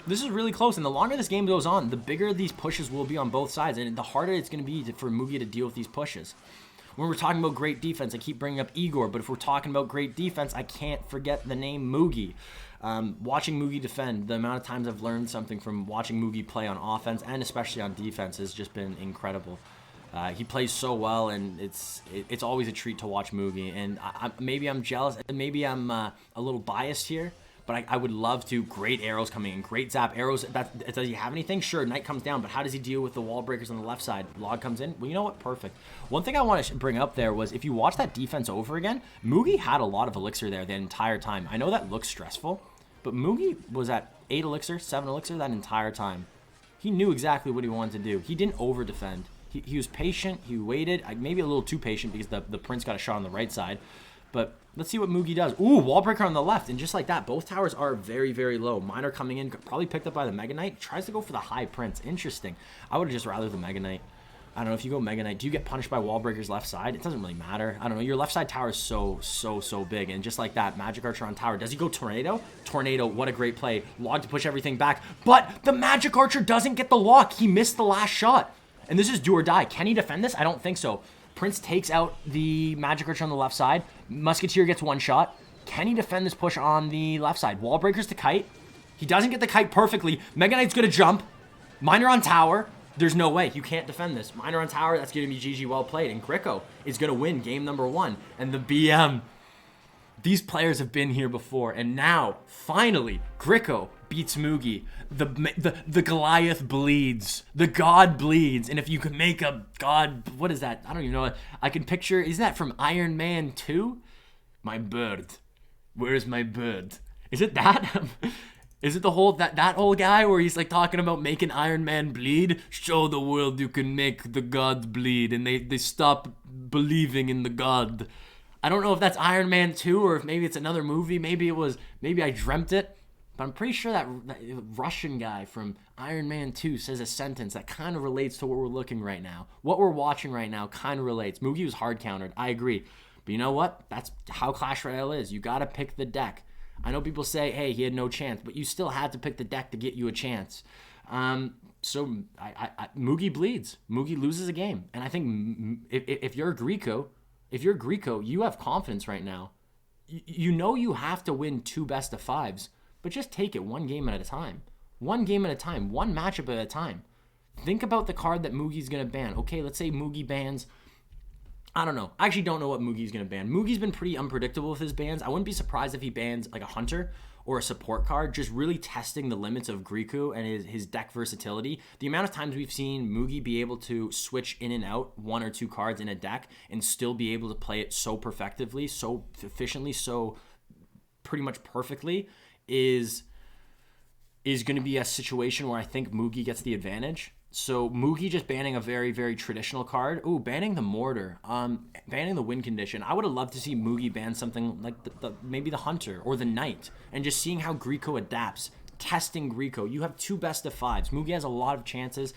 This is really close, and the longer this game goes on, the bigger these pushes will be on both sides, and the harder it's going to be for Mugi to deal with these pushes. When we're talking about great defense, I keep bringing up Egor, but if we're talking about great defense, I can't forget the name Mugi. Watching Mugi defend, the amount of times I've learned something from watching Mugi play on offense and especially on defense has just been incredible. He plays so well, and it's always a treat to watch Mugi. And maybe I'm jealous, maybe I'm a little biased here, but I would love to. Great arrows coming in, great zap arrows. Does he have anything? Sure, Knight comes down, but how does he deal with the wall breakers on the left side? Log comes in. Well, you know what? Perfect. One thing I want to bring up there was if you watch that defense over again, Mugi had a lot of elixir there the entire time. I know that looks stressful, but Mugi was at 8 elixir, 7 elixir that entire time. He knew exactly what he wanted to do. He didn't over defend. He was patient. He waited. Maybe a little too patient because the Prince got a shot on the right side. But let's see what Mugi does. Ooh, wall breaker on the left. And just like that, both towers are very, very low. Mine are coming in, probably picked up by the Mega Knight. Tries to go for the high Prince. Interesting. I would have just rather the Mega Knight. I don't know, if you go Mega Knight, do you get punished by wall breakers left side? It doesn't really matter. I don't know. Your left side tower is so big. And just like that, Magic Archer on tower. Does he go Tornado? Tornado, what a great play. Log to push everything back. But the Magic Archer doesn't get the lock. He missed the last shot. And this is do or die. Can he defend this? I don't think so. Prince takes out the Magic Archer on the left side. Musketeer gets one shot. Can he defend this push on the left side? Wall breakers to kite. He doesn't get the kite perfectly. Mega Knight's going to jump. Miner on tower. There's no way. You can't defend this. Miner on tower. That's going to be GG, well played. And Griko is going to win game number 1. And the BM. These players have been here before. And now, finally, Griko beats Mugi. The Goliath bleeds. The god bleeds. And if you could make a god... What is that? I don't even know. I can picture... Is that from Iron Man 2? My bird. Where's my bird? Is it that? Is it the whole... That old guy where he's like talking about making Iron Man bleed? Show the world you can make the god bleed. And they stop believing in the god. I don't know if that's Iron Man 2 or if maybe it's another movie. Maybe I dreamt it. But I'm pretty sure that Russian guy from Iron Man 2 says a sentence that kind of relates to what we're looking right now. What we're watching right now kind of relates. Mugi was hard countered. I agree. But you know what? That's how Clash Royale is. You got to pick the deck. I know people say, hey, he had no chance. But you still had to pick the deck to get you a chance. So Mugi bleeds. Mugi loses a game. And I think if you're a Griko, you have confidence right now. You know you have to win 2 best of 5s. But just take it one game at a time. One game at a time. One matchup at a time. Think about the card that Mugi's going to ban. Okay, let's say Mugi bans... I don't know. I actually don't know what Mugi's going to ban. Mugi's been pretty unpredictable with his bans. I wouldn't be surprised if he bans like a Hunter or a support card, just really testing the limits of Griko and his deck versatility. The amount of times we've seen Mugi be able to switch in and out 1 or 2 cards in a deck and still be able to play it so perfectively, so efficiently, so pretty much perfectly is going to be a situation where I think Mugi gets the advantage. So Mugi just banning a very, very traditional card. Ooh, banning the Mortar. Banning the win condition. I would have loved to see Mugi ban something like maybe the Hunter or the Knight. And just seeing how Griko adapts. Testing Griko. You have 2 best of 5s. Mugi has a lot of chances.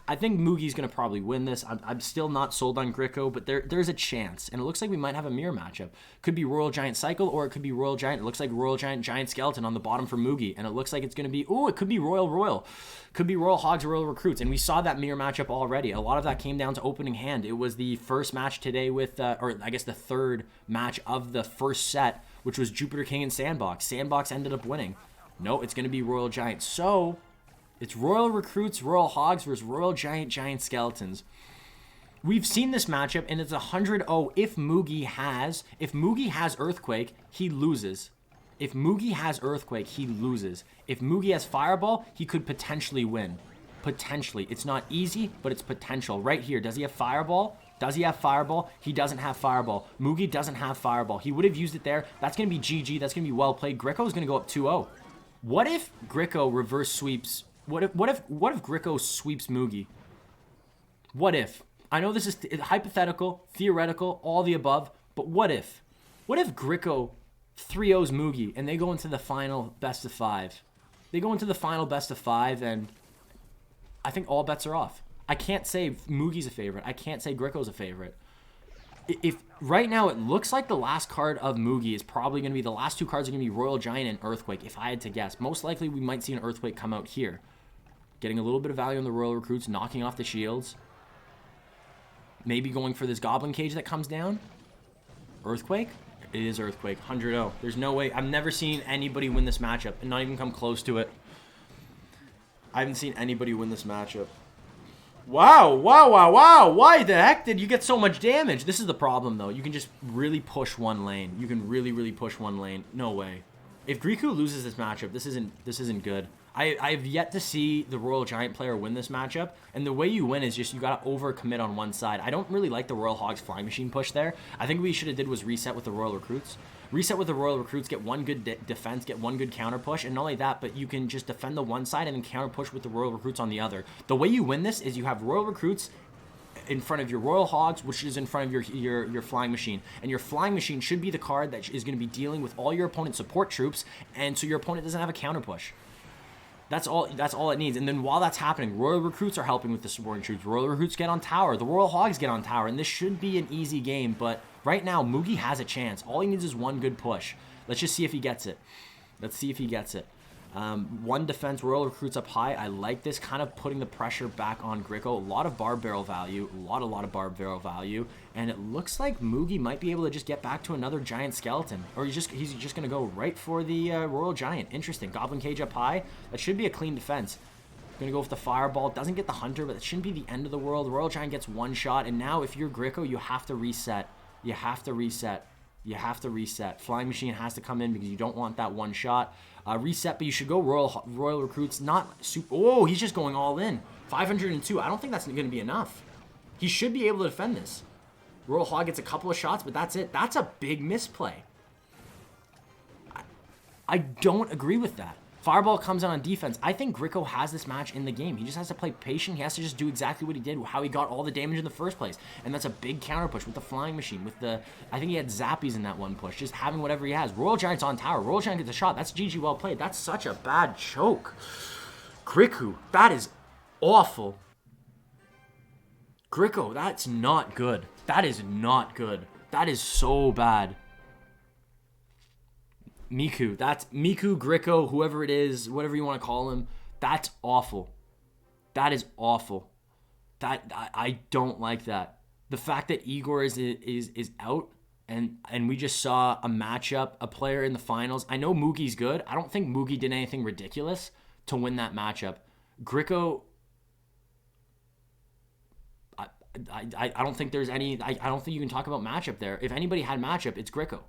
I think Mugi's going to probably win this. I'm still not sold on Griko, but there's a chance. And it looks like we might have a mirror matchup. Could be Royal Giant Cycle, or it could be Royal Giant. It looks like Royal Giant Giant Skeleton on the bottom for Mugi. And it looks like it's going to be, it could be Royal. Could be Royal Hogs, Royal Recruits. And we saw that mirror matchup already. A lot of that came down to opening hand. It was the first match today with, or I guess the third match of the first set, which was Jupiterking and Sandbox. Sandbox ended up winning. No, it's going to be Royal Giant. So... it's Royal Recruits, Royal Hogs versus Royal Giant Skeletons. We've seen this matchup, and it's 100-0. If Mugi has Earthquake, he loses. If Mugi has Earthquake, he loses. If Mugi has Fireball, he could potentially win. Potentially. It's not easy, but it's potential. Right here, does he have Fireball? Does he have Fireball? He doesn't have Fireball. Mugi doesn't have Fireball. He would have used it there. That's going to be GG. That's going to be well played. Griko is going to go up 2-0. What if Griko reverse sweeps... What if Griko sweeps Mugi? What if? I know this is hypothetical, theoretical, all the above, but what if? What if Griko 3-0s Mugi and they go into the final best of 5? They go into the final best of 5 and I think all bets are off. I can't say Mugi's a favorite. I can't say Griko's a favorite. if right now it looks like the last card of Mugi is probably going to be, the last 2 cards are going to be Royal Giant and Earthquake, if I had to guess. Most likely we might see an Earthquake come out here. Getting a little bit of value on the Royal Recruits, knocking off the shields. Maybe going for this Goblin Cage that comes down. Earthquake? It is Earthquake. 100-0. There's no way. I've never seen anybody win this matchup and not even come close to it. I haven't seen anybody win this matchup. Wow, wow, wow, wow. Why the heck did you get so much damage? This is the problem, though. You can just really push one lane. You can really, really push one lane. No way. If Griko loses this matchup, this isn't good. I've yet to see the Royal Giant player win this matchup, and the way you win is just you got to overcommit on one side. I don't really like the Royal Hogs Flying Machine push there. I think what we should have did was reset with the Royal Recruits. Reset with the Royal Recruits, get one good defense, get one good counter push, and not only that, but you can just defend the one side and then counter push with the Royal Recruits on the other. The way you win this is you have Royal Recruits in front of your Royal Hogs, which is in front of your Flying Machine. And your Flying Machine should be the card that is going to be dealing with all your opponent's support troops, and so your opponent doesn't have a counter push. That's all it needs. And then while that's happening, Royal Recruits are helping with the supporting troops. Royal Recruits get on tower. The Royal Hogs get on tower. And this should be an easy game. But right now, Mugi has a chance. All he needs is one good push. Let's just see if he gets it. Let's see if he gets it. One defense, Royal Recruits up high. I like this, kind of putting the pressure back on Griko. A lot of barb barrel value. A lot of barb barrel value. And it looks like Mugi might be able to just get back to another giant skeleton. Or he's just going to go right for the Royal Giant. Interesting. Goblin Cage up high. That should be a clean defense. Going to go with the Fireball. Doesn't get the Hunter, but it shouldn't be the end of the world. Royal Giant gets one shot. And now if you're Griko, you have to reset. You have to reset. You have to reset. Flying Machine has to come in because you don't want that one shot. Reset, but you should go Royal Recruits. Not super. Oh, he's just going all in. 502. I don't think that's going to be enough. He should be able to defend this. Royal Hog gets a couple of shots, but that's it. That's a big misplay. I don't agree with that. Fireball comes out on defense. I think Griko has this match in the game. He just has to play patient. He has to just do exactly what he did, how he got all the damage in the first place. And that's a big counter push with the Flying Machine, with the, I think he had Zappies in that one push, just having whatever he has. Royal Giant's on tower. Royal Giant gets a shot. That's GG well played. That's such a bad choke. Griko, that is awful. Griko, that's not good. That is not good. That is so bad. Miku, that's Miku, Griko, whoever it is, whatever you want to call him. That's awful. That is awful. That I don't like that. The fact that Egor is out and we just saw a matchup, a player in the finals. I know Mugi's good. I don't think Mugi did anything ridiculous to win that matchup. Griko, I don't think there's any. I don't think you can talk about matchup there. If anybody had matchup, it's Griko.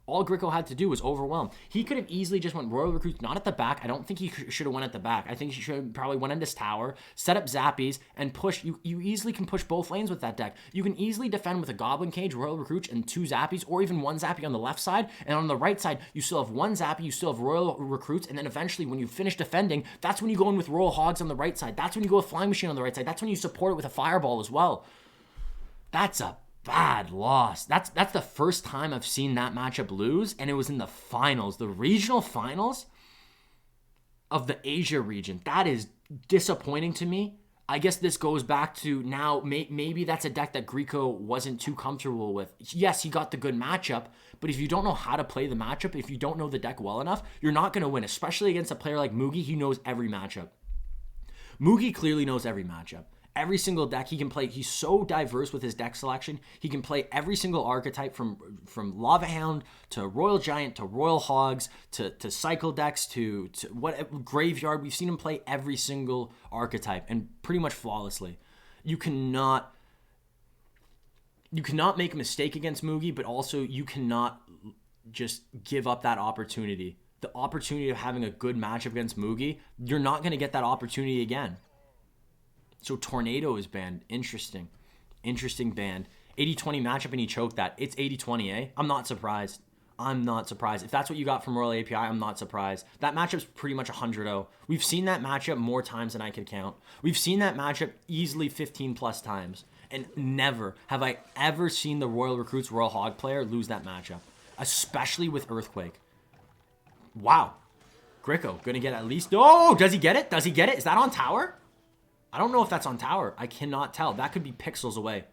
All Griko had to do was overwhelm. He could have easily just went Royal Recruits, not at the back. I don't think he should have went at the back. I think he should have probably went into this tower, set up Zappies, and push. You easily can push both lanes with that deck. You can easily defend with a Goblin Cage, Royal Recruits, and 2 Zappies, or even 1 Zappy on the left side. And on the right side, you still have 1 Zappy, you still have Royal Recruits, and then eventually when you finish defending, that's when you go in with Royal Hogs on the right side. That's when you go with Flying Machine on the right side. That's when you support it with a Fireball as well. That's a bad loss. That's the first time I've seen that matchup lose, and it was in the finals, the regional finals of the Asia region. That is disappointing to me. I guess this goes back to now, maybe that's a deck that Griko wasn't too comfortable with. Yes, he got the good matchup, but if you don't know how to play the matchup, if you don't know the deck well enough, you're not going to win, especially against a player like Mugi. He knows every matchup. Mugi clearly knows every matchup. Every single deck he can play. He's so diverse with his deck selection. He can play every single archetype from Lava Hound to Royal Giant to Royal Hogs to Cycle decks to what Graveyard. We've seen him play every single archetype and pretty much flawlessly. You cannot make a mistake against Mugi, but also you cannot just give up that opportunity. The opportunity of having a good matchup against Mugi, you're not going to get that opportunity again. So Tornado is banned. Interesting. Interesting ban. 80-20 matchup and he choked that. It's 80-20, eh? I'm not surprised. I'm not surprised. If that's what you got from Royal API, I'm not surprised. That matchup's pretty much 100-0. We've seen that matchup more times than I could count. We've seen that matchup easily 15 plus times. And never have I ever seen the Royal Recruits Royal Hog player lose that matchup. Especially with Earthquake. Wow. Griko gonna get at least... Oh, does he get it? Does he get it? Is that on tower? I don't know if that's on tower. I cannot tell. That could be pixels away.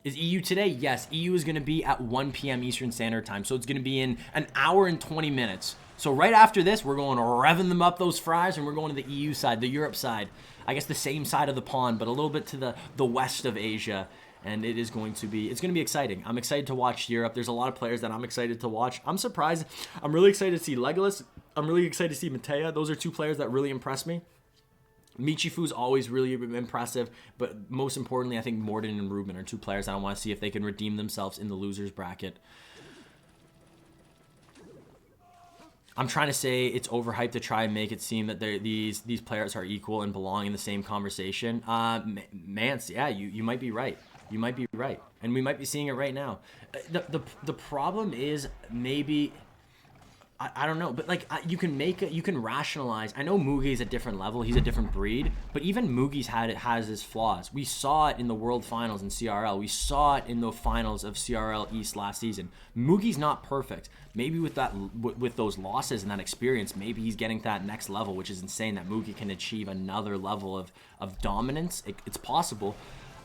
Is EU today? Yes. EU is going to be at 1 p.m. Eastern Standard Time. So it's going to be in an hour and 20 minutes. So right after this, we're going to revving them up, those fries, and we're going to the EU side, the Europe side. I guess the same side of the pond, but a little bit to the west of Asia. And it's going to be exciting. I'm excited to watch Europe. There's a lot of players that I'm excited to watch. I'm surprised. I'm really excited to see Legolas. I'm really excited to see Matea. Those are two players that really impress me. Michifu's always really impressive, but most importantly, I think Morden and Ruben are two players that I want to see if they can redeem themselves in the losers bracket. I'm trying to say it's overhyped to try and make it seem that these players are equal and belong in the same conversation. Mance, yeah, you might be right. You might be right, and we might be seeing it right now. The problem is maybe. I don't know, but like you can rationalize. I know Mugi's a different level, he's a different breed, but even Mugi's has his flaws. We saw it in the World Finals in CRL. We saw it in the finals of CRL East last season. Mugi's not perfect. Maybe with those losses and that experience, maybe he's getting to that next level, which is insane that Mugi can achieve another level of dominance. It's possible,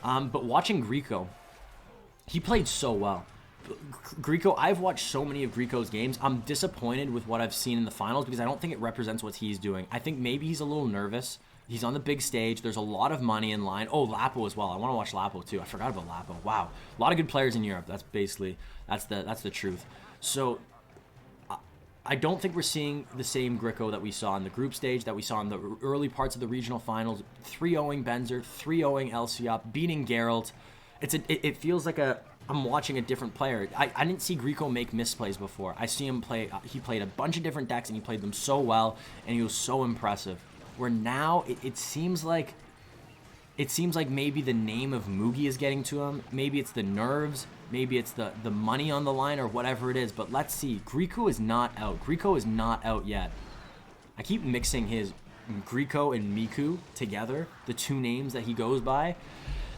but watching Griko, he played so well. Griko, I've watched so many of Griko's games. I'm disappointed with what I've seen in the finals because I don't think it represents what he's doing. I think maybe he's a little nervous. He's on the big stage. There's a lot of money in line. Oh, Lapo as well. I want to watch Lapo too. I forgot about Lapo. Wow. A lot of good players in Europe. That's the truth. So I don't think we're seeing the same Griko that we saw in the group stage, that we saw in the early parts of the regional finals. 3-0ing Benzer, 3-0ing Lciop, beating Geralt. It feels like I'm watching a different player. I didn't see Griko make misplays before. I see him play. He played a bunch of different decks and he played them so well, and he was so impressive. Where now it seems like maybe the name of Mugi is getting to him. Maybe it's the nerves. Maybe it's the money on the line or whatever it is. But let's see. Griko is not out. Griko is not out yet. I keep mixing his Griko and Miku together, the two names that he goes by.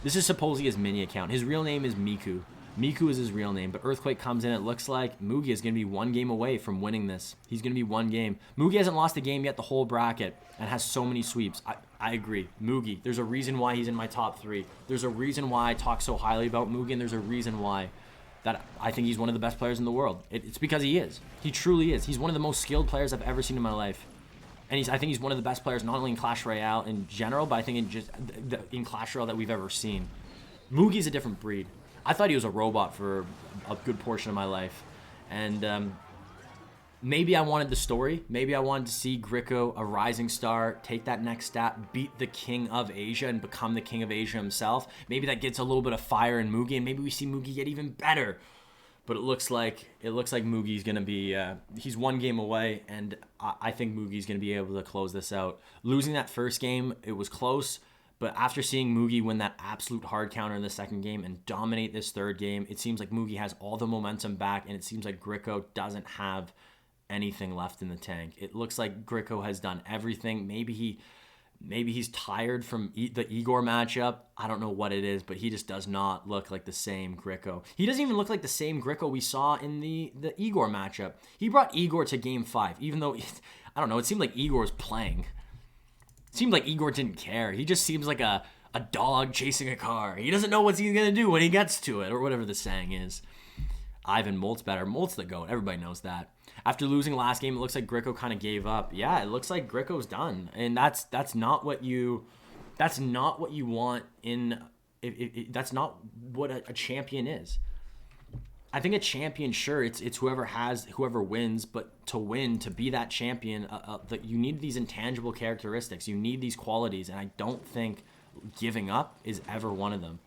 This is supposedly his mini account. His real name is Miku. Miku is his real name, but Earthquake comes in. It looks like Mugi is going to be one game away from winning this. He's going to be one game. Mugi hasn't lost a game yet the whole bracket and has so many sweeps. I agree. Mugi, there's a reason why he's in my top 3. There's a reason why I talk so highly about Mugi, and there's a reason why that I think he's one of the best players in the world. It's because he is. He truly is. He's one of the most skilled players I've ever seen in my life. And I think he's one of the best players, not only in Clash Royale in general, but I think in Clash Royale that we've ever seen. Mugi's a different breed. I thought he was a robot for a good portion of my life. And maybe I wanted the story. Maybe I wanted to see Griko, a rising star, take that next step, beat the king of Asia and become the king of Asia himself. Maybe that gets a little bit of fire in Mugi, and maybe we see Mugi get even better. But it looks like Mugi's going to be, he's one game away, and I think Mugi's going to be able to close this out. Losing that first game, it was close. But after seeing Mugi win that absolute hard counter in the second game and dominate this third game, it seems like Mugi has all the momentum back, and it seems like Griko doesn't have anything left in the tank. It looks like Griko has done everything. Maybe he's tired from the Egor matchup. I don't know what it is, but he just does not look like the same Griko. He doesn't even look like the same Griko we saw in the Egor matchup. He brought Egor to game 5, even though, I don't know, it seemed like Egor was playing. Seemed like Egor didn't care. He just seems like a dog chasing a car. He doesn't know what he's going to do when he gets to it, or whatever the saying is. Ivan Molt's better. Molt's the GOAT. Everybody knows that. After losing last game, it looks like Griko kind of gave up. Yeah, it looks like Griko's done. And that's not what you want in that's not what a champion is. I think a champion, sure, it's whoever wins, but to win, to be that champion, you need these intangible characteristics. You need these qualities, and I don't think giving up is ever one of them.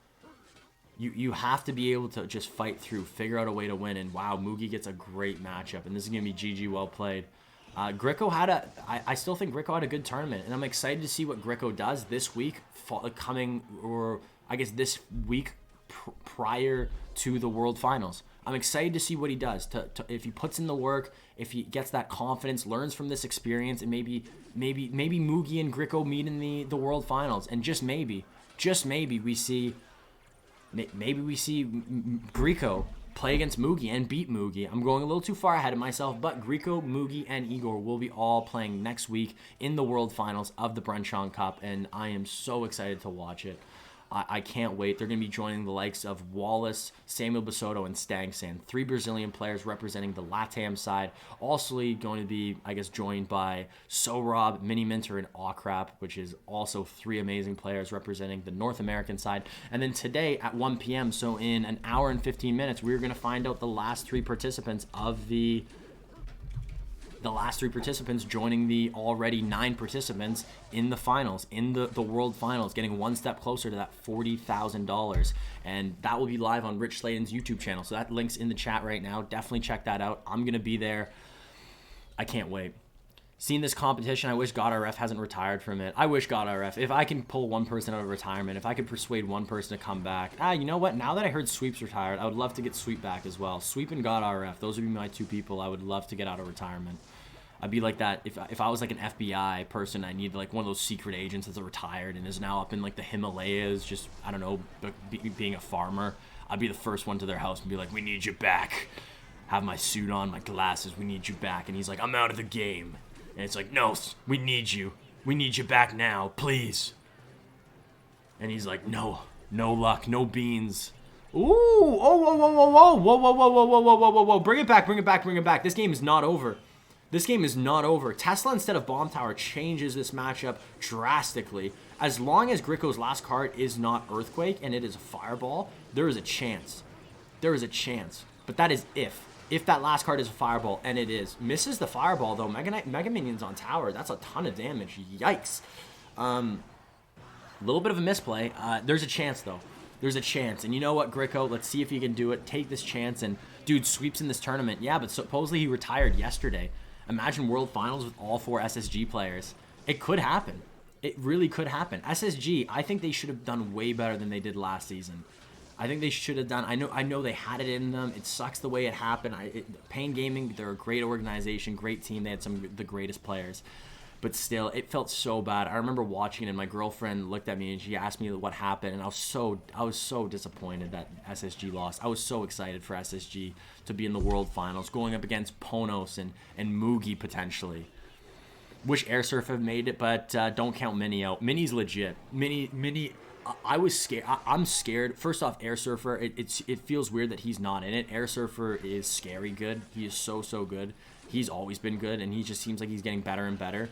You have to be able to just fight through, figure out a way to win, and wow, Mugi gets a great matchup, and this is going to be GG well played. Griko I still think Griko had a good tournament, and I'm excited to see what Griko does this week, this week prior to the World Finals. I'm excited to see what he does. If he puts in the work, if he gets that confidence, learns from this experience, and maybe Mugi and Griko meet in the World Finals, and just maybe we see Griko play against Mugi and beat Mugi. I'm going a little too far ahead of myself, but Griko, Mugi, and Egor will be all playing next week in the World Finals of the Bren Chong Cup, and I am so excited to watch it. I can't wait. They're going to be joining the likes of Wallace, Samuel Basoto, and Stangsan. 3 Brazilian players representing the LATAM side. Also going to be, I guess, joined by Sohrab, Mini Minter, and Awkrap, which is also 3 amazing players representing the North American side. And then today at 1 p.m., so in an hour and 15 minutes, we're going to find out the last 3 participants of the last 3 participants joining the already 9 participants in the finals, in the world finals, getting one step closer to that $40,000. And that will be live on Rich Slayton's YouTube channel. So that link's in the chat right now. Definitely check that out. I'm going to be there. I can't wait. Seeing this competition, I wish GodRF hasn't retired from it. I wish GodRF, if I can pull one person out of retirement, if I could persuade one person to come back. You know what? Now that I heard Sweep's retired, I would love to get Sweep back as well. Sweep and GodRF, those would be my 2 people I would love to get out of retirement. I'd be like that if I was like an FBI person. I need like one of those secret agents that's retired and is now up in like the Himalayas, just, I don't know, being a farmer. I'd be the first one to their house and be like, we need you back. Have my suit on, my glasses, we need you back. And he's like, I'm out of the game. And it's like, no, we need you. We need you back now, please. And he's like, no luck, no beans. Ooh, whoa. Bring it back. This game is not over. Tesla, instead of Bomb Tower, changes this matchup drastically. As long as Griko's last card is not Earthquake and it is a Fireball, there is a chance. But that is if. If that last card is a Fireball, and it is. Misses the Fireball, though. Mega Minions on Tower. That's a ton of damage. Yikes. Little bit of a misplay. There's a chance, though. There's a chance. And you know what, Griko? Let's see if he can do it. Take this chance. And, dude, Sweeps in this tournament. Yeah, but supposedly he retired yesterday. Imagine World Finals with all 4 SSG players. It could happen. It really could happen. SSG, I think they should have done way better than they did last season. I think they should have done. I know they had it in them. It sucks the way it happened. Pain Gaming, they're a great organization, great team. They had some of the greatest players. But still, it felt so bad. I remember watching it, and my girlfriend looked at me, and she asked me what happened, and I was so disappointed that SSG lost. I was so excited for SSG to be in the World Finals, going up against Ponos and Mugi potentially. Wish Air Surf had made it, but don't count Mini out. Mini's legit. Mini. I was scared. I'm scared. First off, Air Surfer. It feels weird that he's not in it. Air Surfer is scary good. He is so good. He's always been good, and he just seems like he's getting better and better.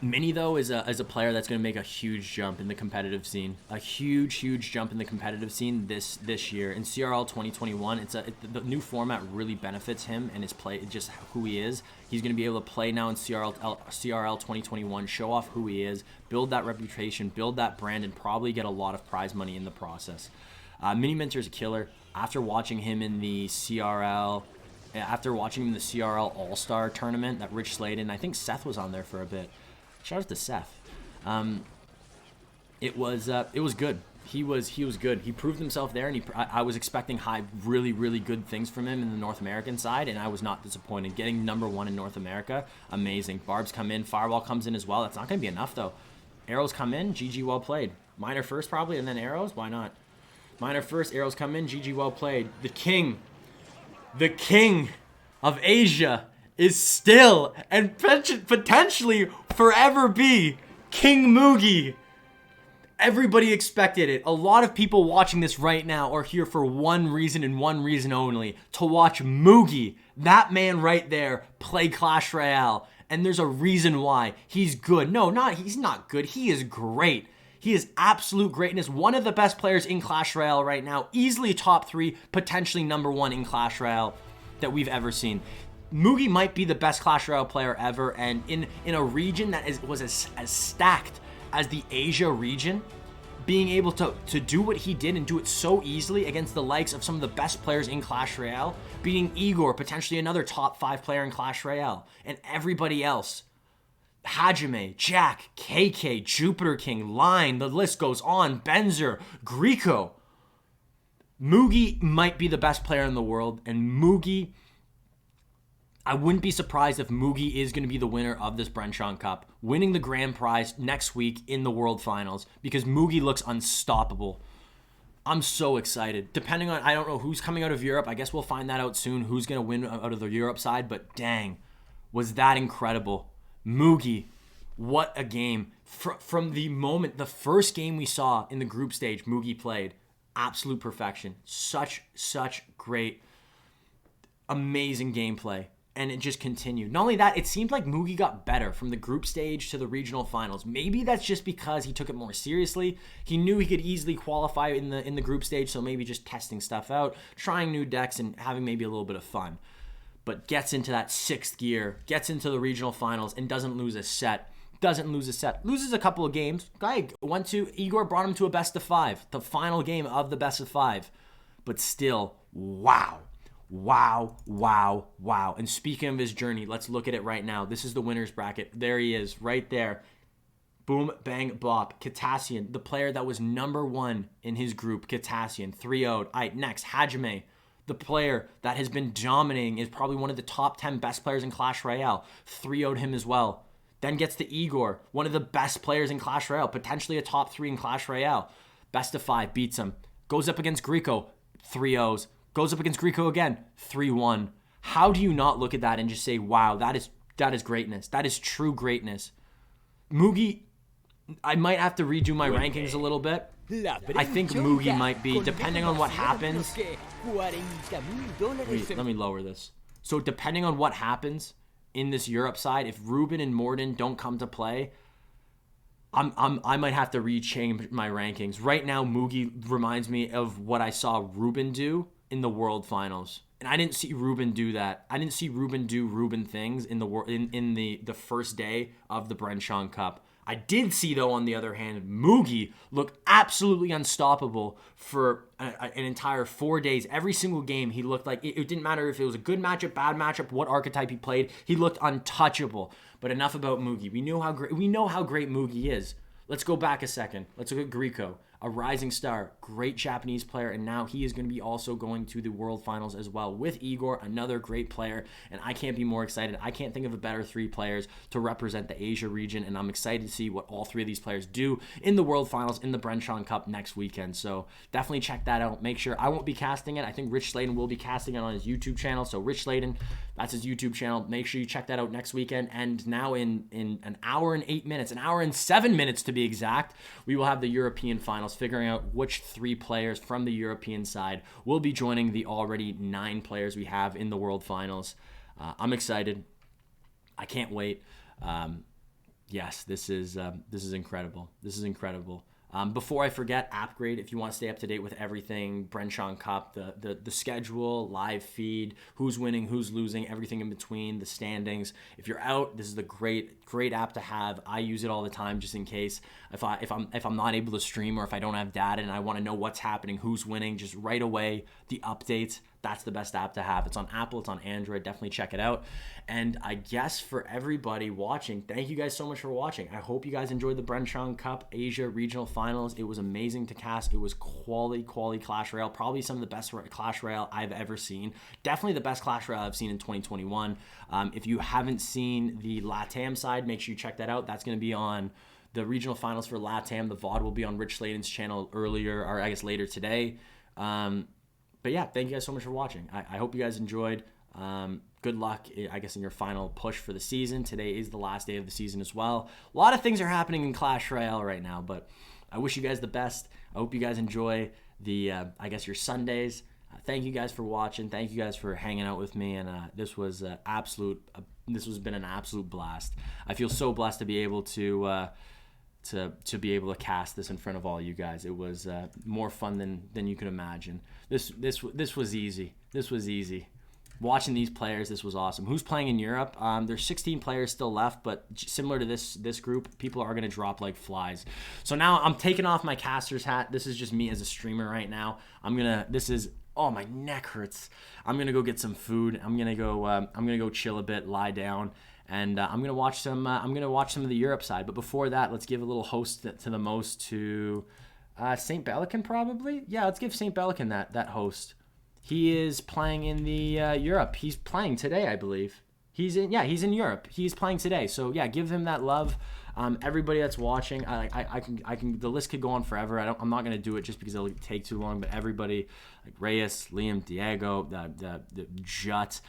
Mini, though, is a player that's going to make a huge jump in the competitive scene. A huge jump in the competitive scene this year. In CRL 2021, the new format really benefits him and his play, just who he is. He's going to be able to play now in CRL 2021, show off who he is, build that reputation, build that brand, and probably get a lot of prize money in the process. Mini Minter's a killer. After watching him in the CRL All-Star tournament that Rich Slayton, I think Seth was on there for a bit. Shout out to Seth. It was good. He was good. He proved himself there, and I was expecting really good things from him in the North American side, and I was not disappointed. Getting #1 in North America, amazing. Barbs come in, Fireball comes in as well. That's not going to be enough though. Arrows come in, GG, well played. Minor first probably, and then arrows. Why not? Minor first, arrows come in, GG, well played. The king of Asia is still and potentially forever be King Mugi. Everybody expected it. A lot of people watching this right now are here for one reason and one reason only: to watch Mugi, that man right there, play Clash Royale. And there's a reason why. He's good. No, he's not good. He is great. He is absolute greatness. One of the best players in Clash Royale right now. Easily top 3, potentially #1 in Clash Royale that we've ever seen. Mugi might be the best Clash Royale player ever, and in a region that was as stacked as the Asia region, being able to do what he did and do it so easily against the likes of some of the best players in Clash Royale, beating Egor, potentially another top 5 player in Clash Royale, and everybody else. Hajime, Jack, KK, Jupiterking, Line, the list goes on, Benzer, Griko. Mugi might be the best player in the world, and Mugi, I wouldn't be surprised if Mugi is going to be the winner of this Bren Chong Cup, winning the grand prize next week in the World Finals, because Mugi looks unstoppable. I'm so excited. Depending on, I don't know who's coming out of Europe. I guess we'll find that out soon, who's going to win out of the Europe side, but dang, was that incredible. Mugi, What a game. From the moment, the first game we saw in the group stage, Mugi played, absolute perfection. Such great, amazing gameplay. And it just continued. Not only that, it seemed like Mugi got better from the group stage to the regional finals. Maybe that's just because he took it more seriously. He knew he could easily qualify in the group stage, so maybe just testing stuff out, trying new decks, and having maybe a little bit of fun. But gets into that 6th gear, gets into the regional finals, and doesn't lose a set. Loses a couple of games. Guy went to Egor, brought him to a best of 5. The final game of the best of 5. But still, wow. And speaking of his journey, let's look at it right now. This is the winner's bracket. There he is, right there. Boom, bang, bop. Kitassyan, the player that was number 1 in his group. Kitassyan, 3-0'd. All right, next, Hajime, the player that has been dominating, is probably one of the top 10 best players in Clash Royale. 3-0'd him as well. Then gets to Egor, one of the best players in Clash Royale, potentially a top 3 in Clash Royale. Best of 5, beats him. Goes up against Griko, 3-0s. Goes up against Griko again, 3-1. How do you not look at that and just say, wow, that is greatness. That is true greatness. Mugi, I might have to redo my rankings a little bit. I think Mugi might be, depending on what happens. Wait, let me lower this. So depending on what happens in this Europe side, if Ruben and Morden don't come to play, I might have to rechange my rankings. Right now, Mugi reminds me of what I saw Ruben do in the World Finals, and I didn't see Ruben do that. I didn't see Ruben do Ruben things in the first day of the Bren Chong Cup. I did see, though, on the other hand, Mugi look absolutely unstoppable for an entire 4 days. Every single game, he looked like it didn't matter if it was a good matchup, bad matchup, what archetype he played. He looked untouchable. But enough about Mugi. We know how great Mugi is. Let's go back a second. Let's look at Griko, a rising star, great Japanese player, and now he is going to be also going to the World Finals as well with Egor, another great player, and I can't be more excited. I can't think of a better 3 players to represent the Asia region, and I'm excited to see what all 3 of these players do in the World Finals in the Bren Chong Cup next weekend. So definitely check that out. Make sure, I won't be casting it. I think Rich Sladen will be casting it on his YouTube channel. So Rich Sladen, that's his YouTube channel. Make sure you check that out next weekend. And now in an hour and 8 minutes, an hour and 7 minutes to be exact, we will have the European Finals, figuring out which 3 players from the European side will be joining the already 9 players we have in the World Finals. I'm excited. I can't wait. Yes, this is incredible. This is incredible. Before I forget, Appgrade, if you want to stay up to date with everything, Bren Chong Cup, the schedule, live feed, who's winning, who's losing, everything in between, the standings. If you're out, this is the great app to have. I use it all the time just in case if I'm not able to stream or if I don't have data and I want to know what's happening, who's winning, just right away, the updates. That's the best app to have. It's on Apple, it's on Android. Definitely check it out. And I guess for everybody watching, thank you guys so much for watching. I hope you guys enjoyed the Bren Chong Cup Asia Regional Finals. It was amazing to cast. It was quality Clash Royale. Probably some of the best Clash Royale I've ever seen. Definitely the best Clash Royale I've seen in 2021. If you haven't seen the LATAM side, make sure you check that out. That's going to be on the regional finals for LATAM. The VOD will be on Rich Sladen's channel later today. But yeah, thank you guys so much for watching. I hope you guys enjoyed. Good luck, I guess, in your final push for the season. Today is the last day of the season as well. A lot of things are happening in Clash Royale right now, but I wish you guys the best. I hope you guys enjoy I guess, your Sundays. Thank you guys for watching. Thank you guys for hanging out with me, and this has been an absolute blast. I feel so blessed to be able to be able to cast this in front of all you guys. It was more fun than you could imagine. This was easy. This was easy. Watching these players, this was awesome. Who's playing in Europe? There's 16 players still left, but similar to this group, people are going to drop like flies. So now I'm taking off my caster's hat. This is just me as a streamer right now. Oh, my neck hurts. I'm going to go get some food. I'm going to go chill a bit, lie down. And I'm gonna watch some of the Europe side. But before that, let's give a little host to the most to Saint Belican probably. Yeah, let's give Saint Belican that host. He is playing in the Europe. He's playing today, I believe. He's in Europe. He's playing today. So yeah, give him that love. Everybody that's watching, I can. The list could go on forever. I'm not gonna do it just because it'll take too long. But everybody, like Reyes, Liam, Diego, the Jut,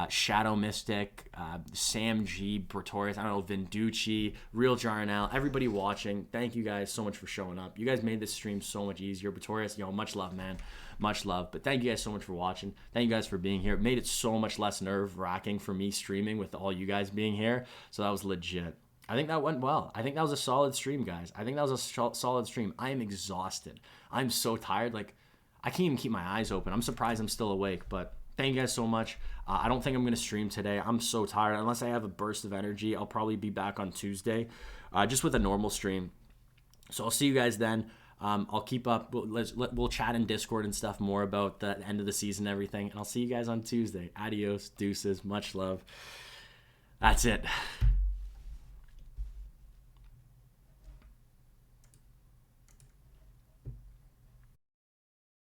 Shadow Mystic, Sam G, Pretorius, I don't know, Vinducci, Real Jarnell, everybody watching. Thank you guys so much for showing up. You guys made this stream so much easier. Pretorius, much love, man. Much love. But thank you guys so much for watching. Thank you guys for being here. It made it so much less nerve-wracking for me streaming with all you guys being here. So that was legit. I think that went well. I think that was a solid stream, guys. I think that was a solid stream. I am exhausted. I'm so tired. Like, I can't even keep my eyes open. I'm surprised I'm still awake, but thank you guys so much. I don't think I'm going to stream today. I'm so tired. Unless I have a burst of energy, I'll probably be back on Tuesday, just with a normal stream. So I'll see you guys then. I'll keep up. We'll chat in Discord and stuff more about the end of the season and everything. And I'll see you guys on Tuesday. Adios, deuces, much love. That's it.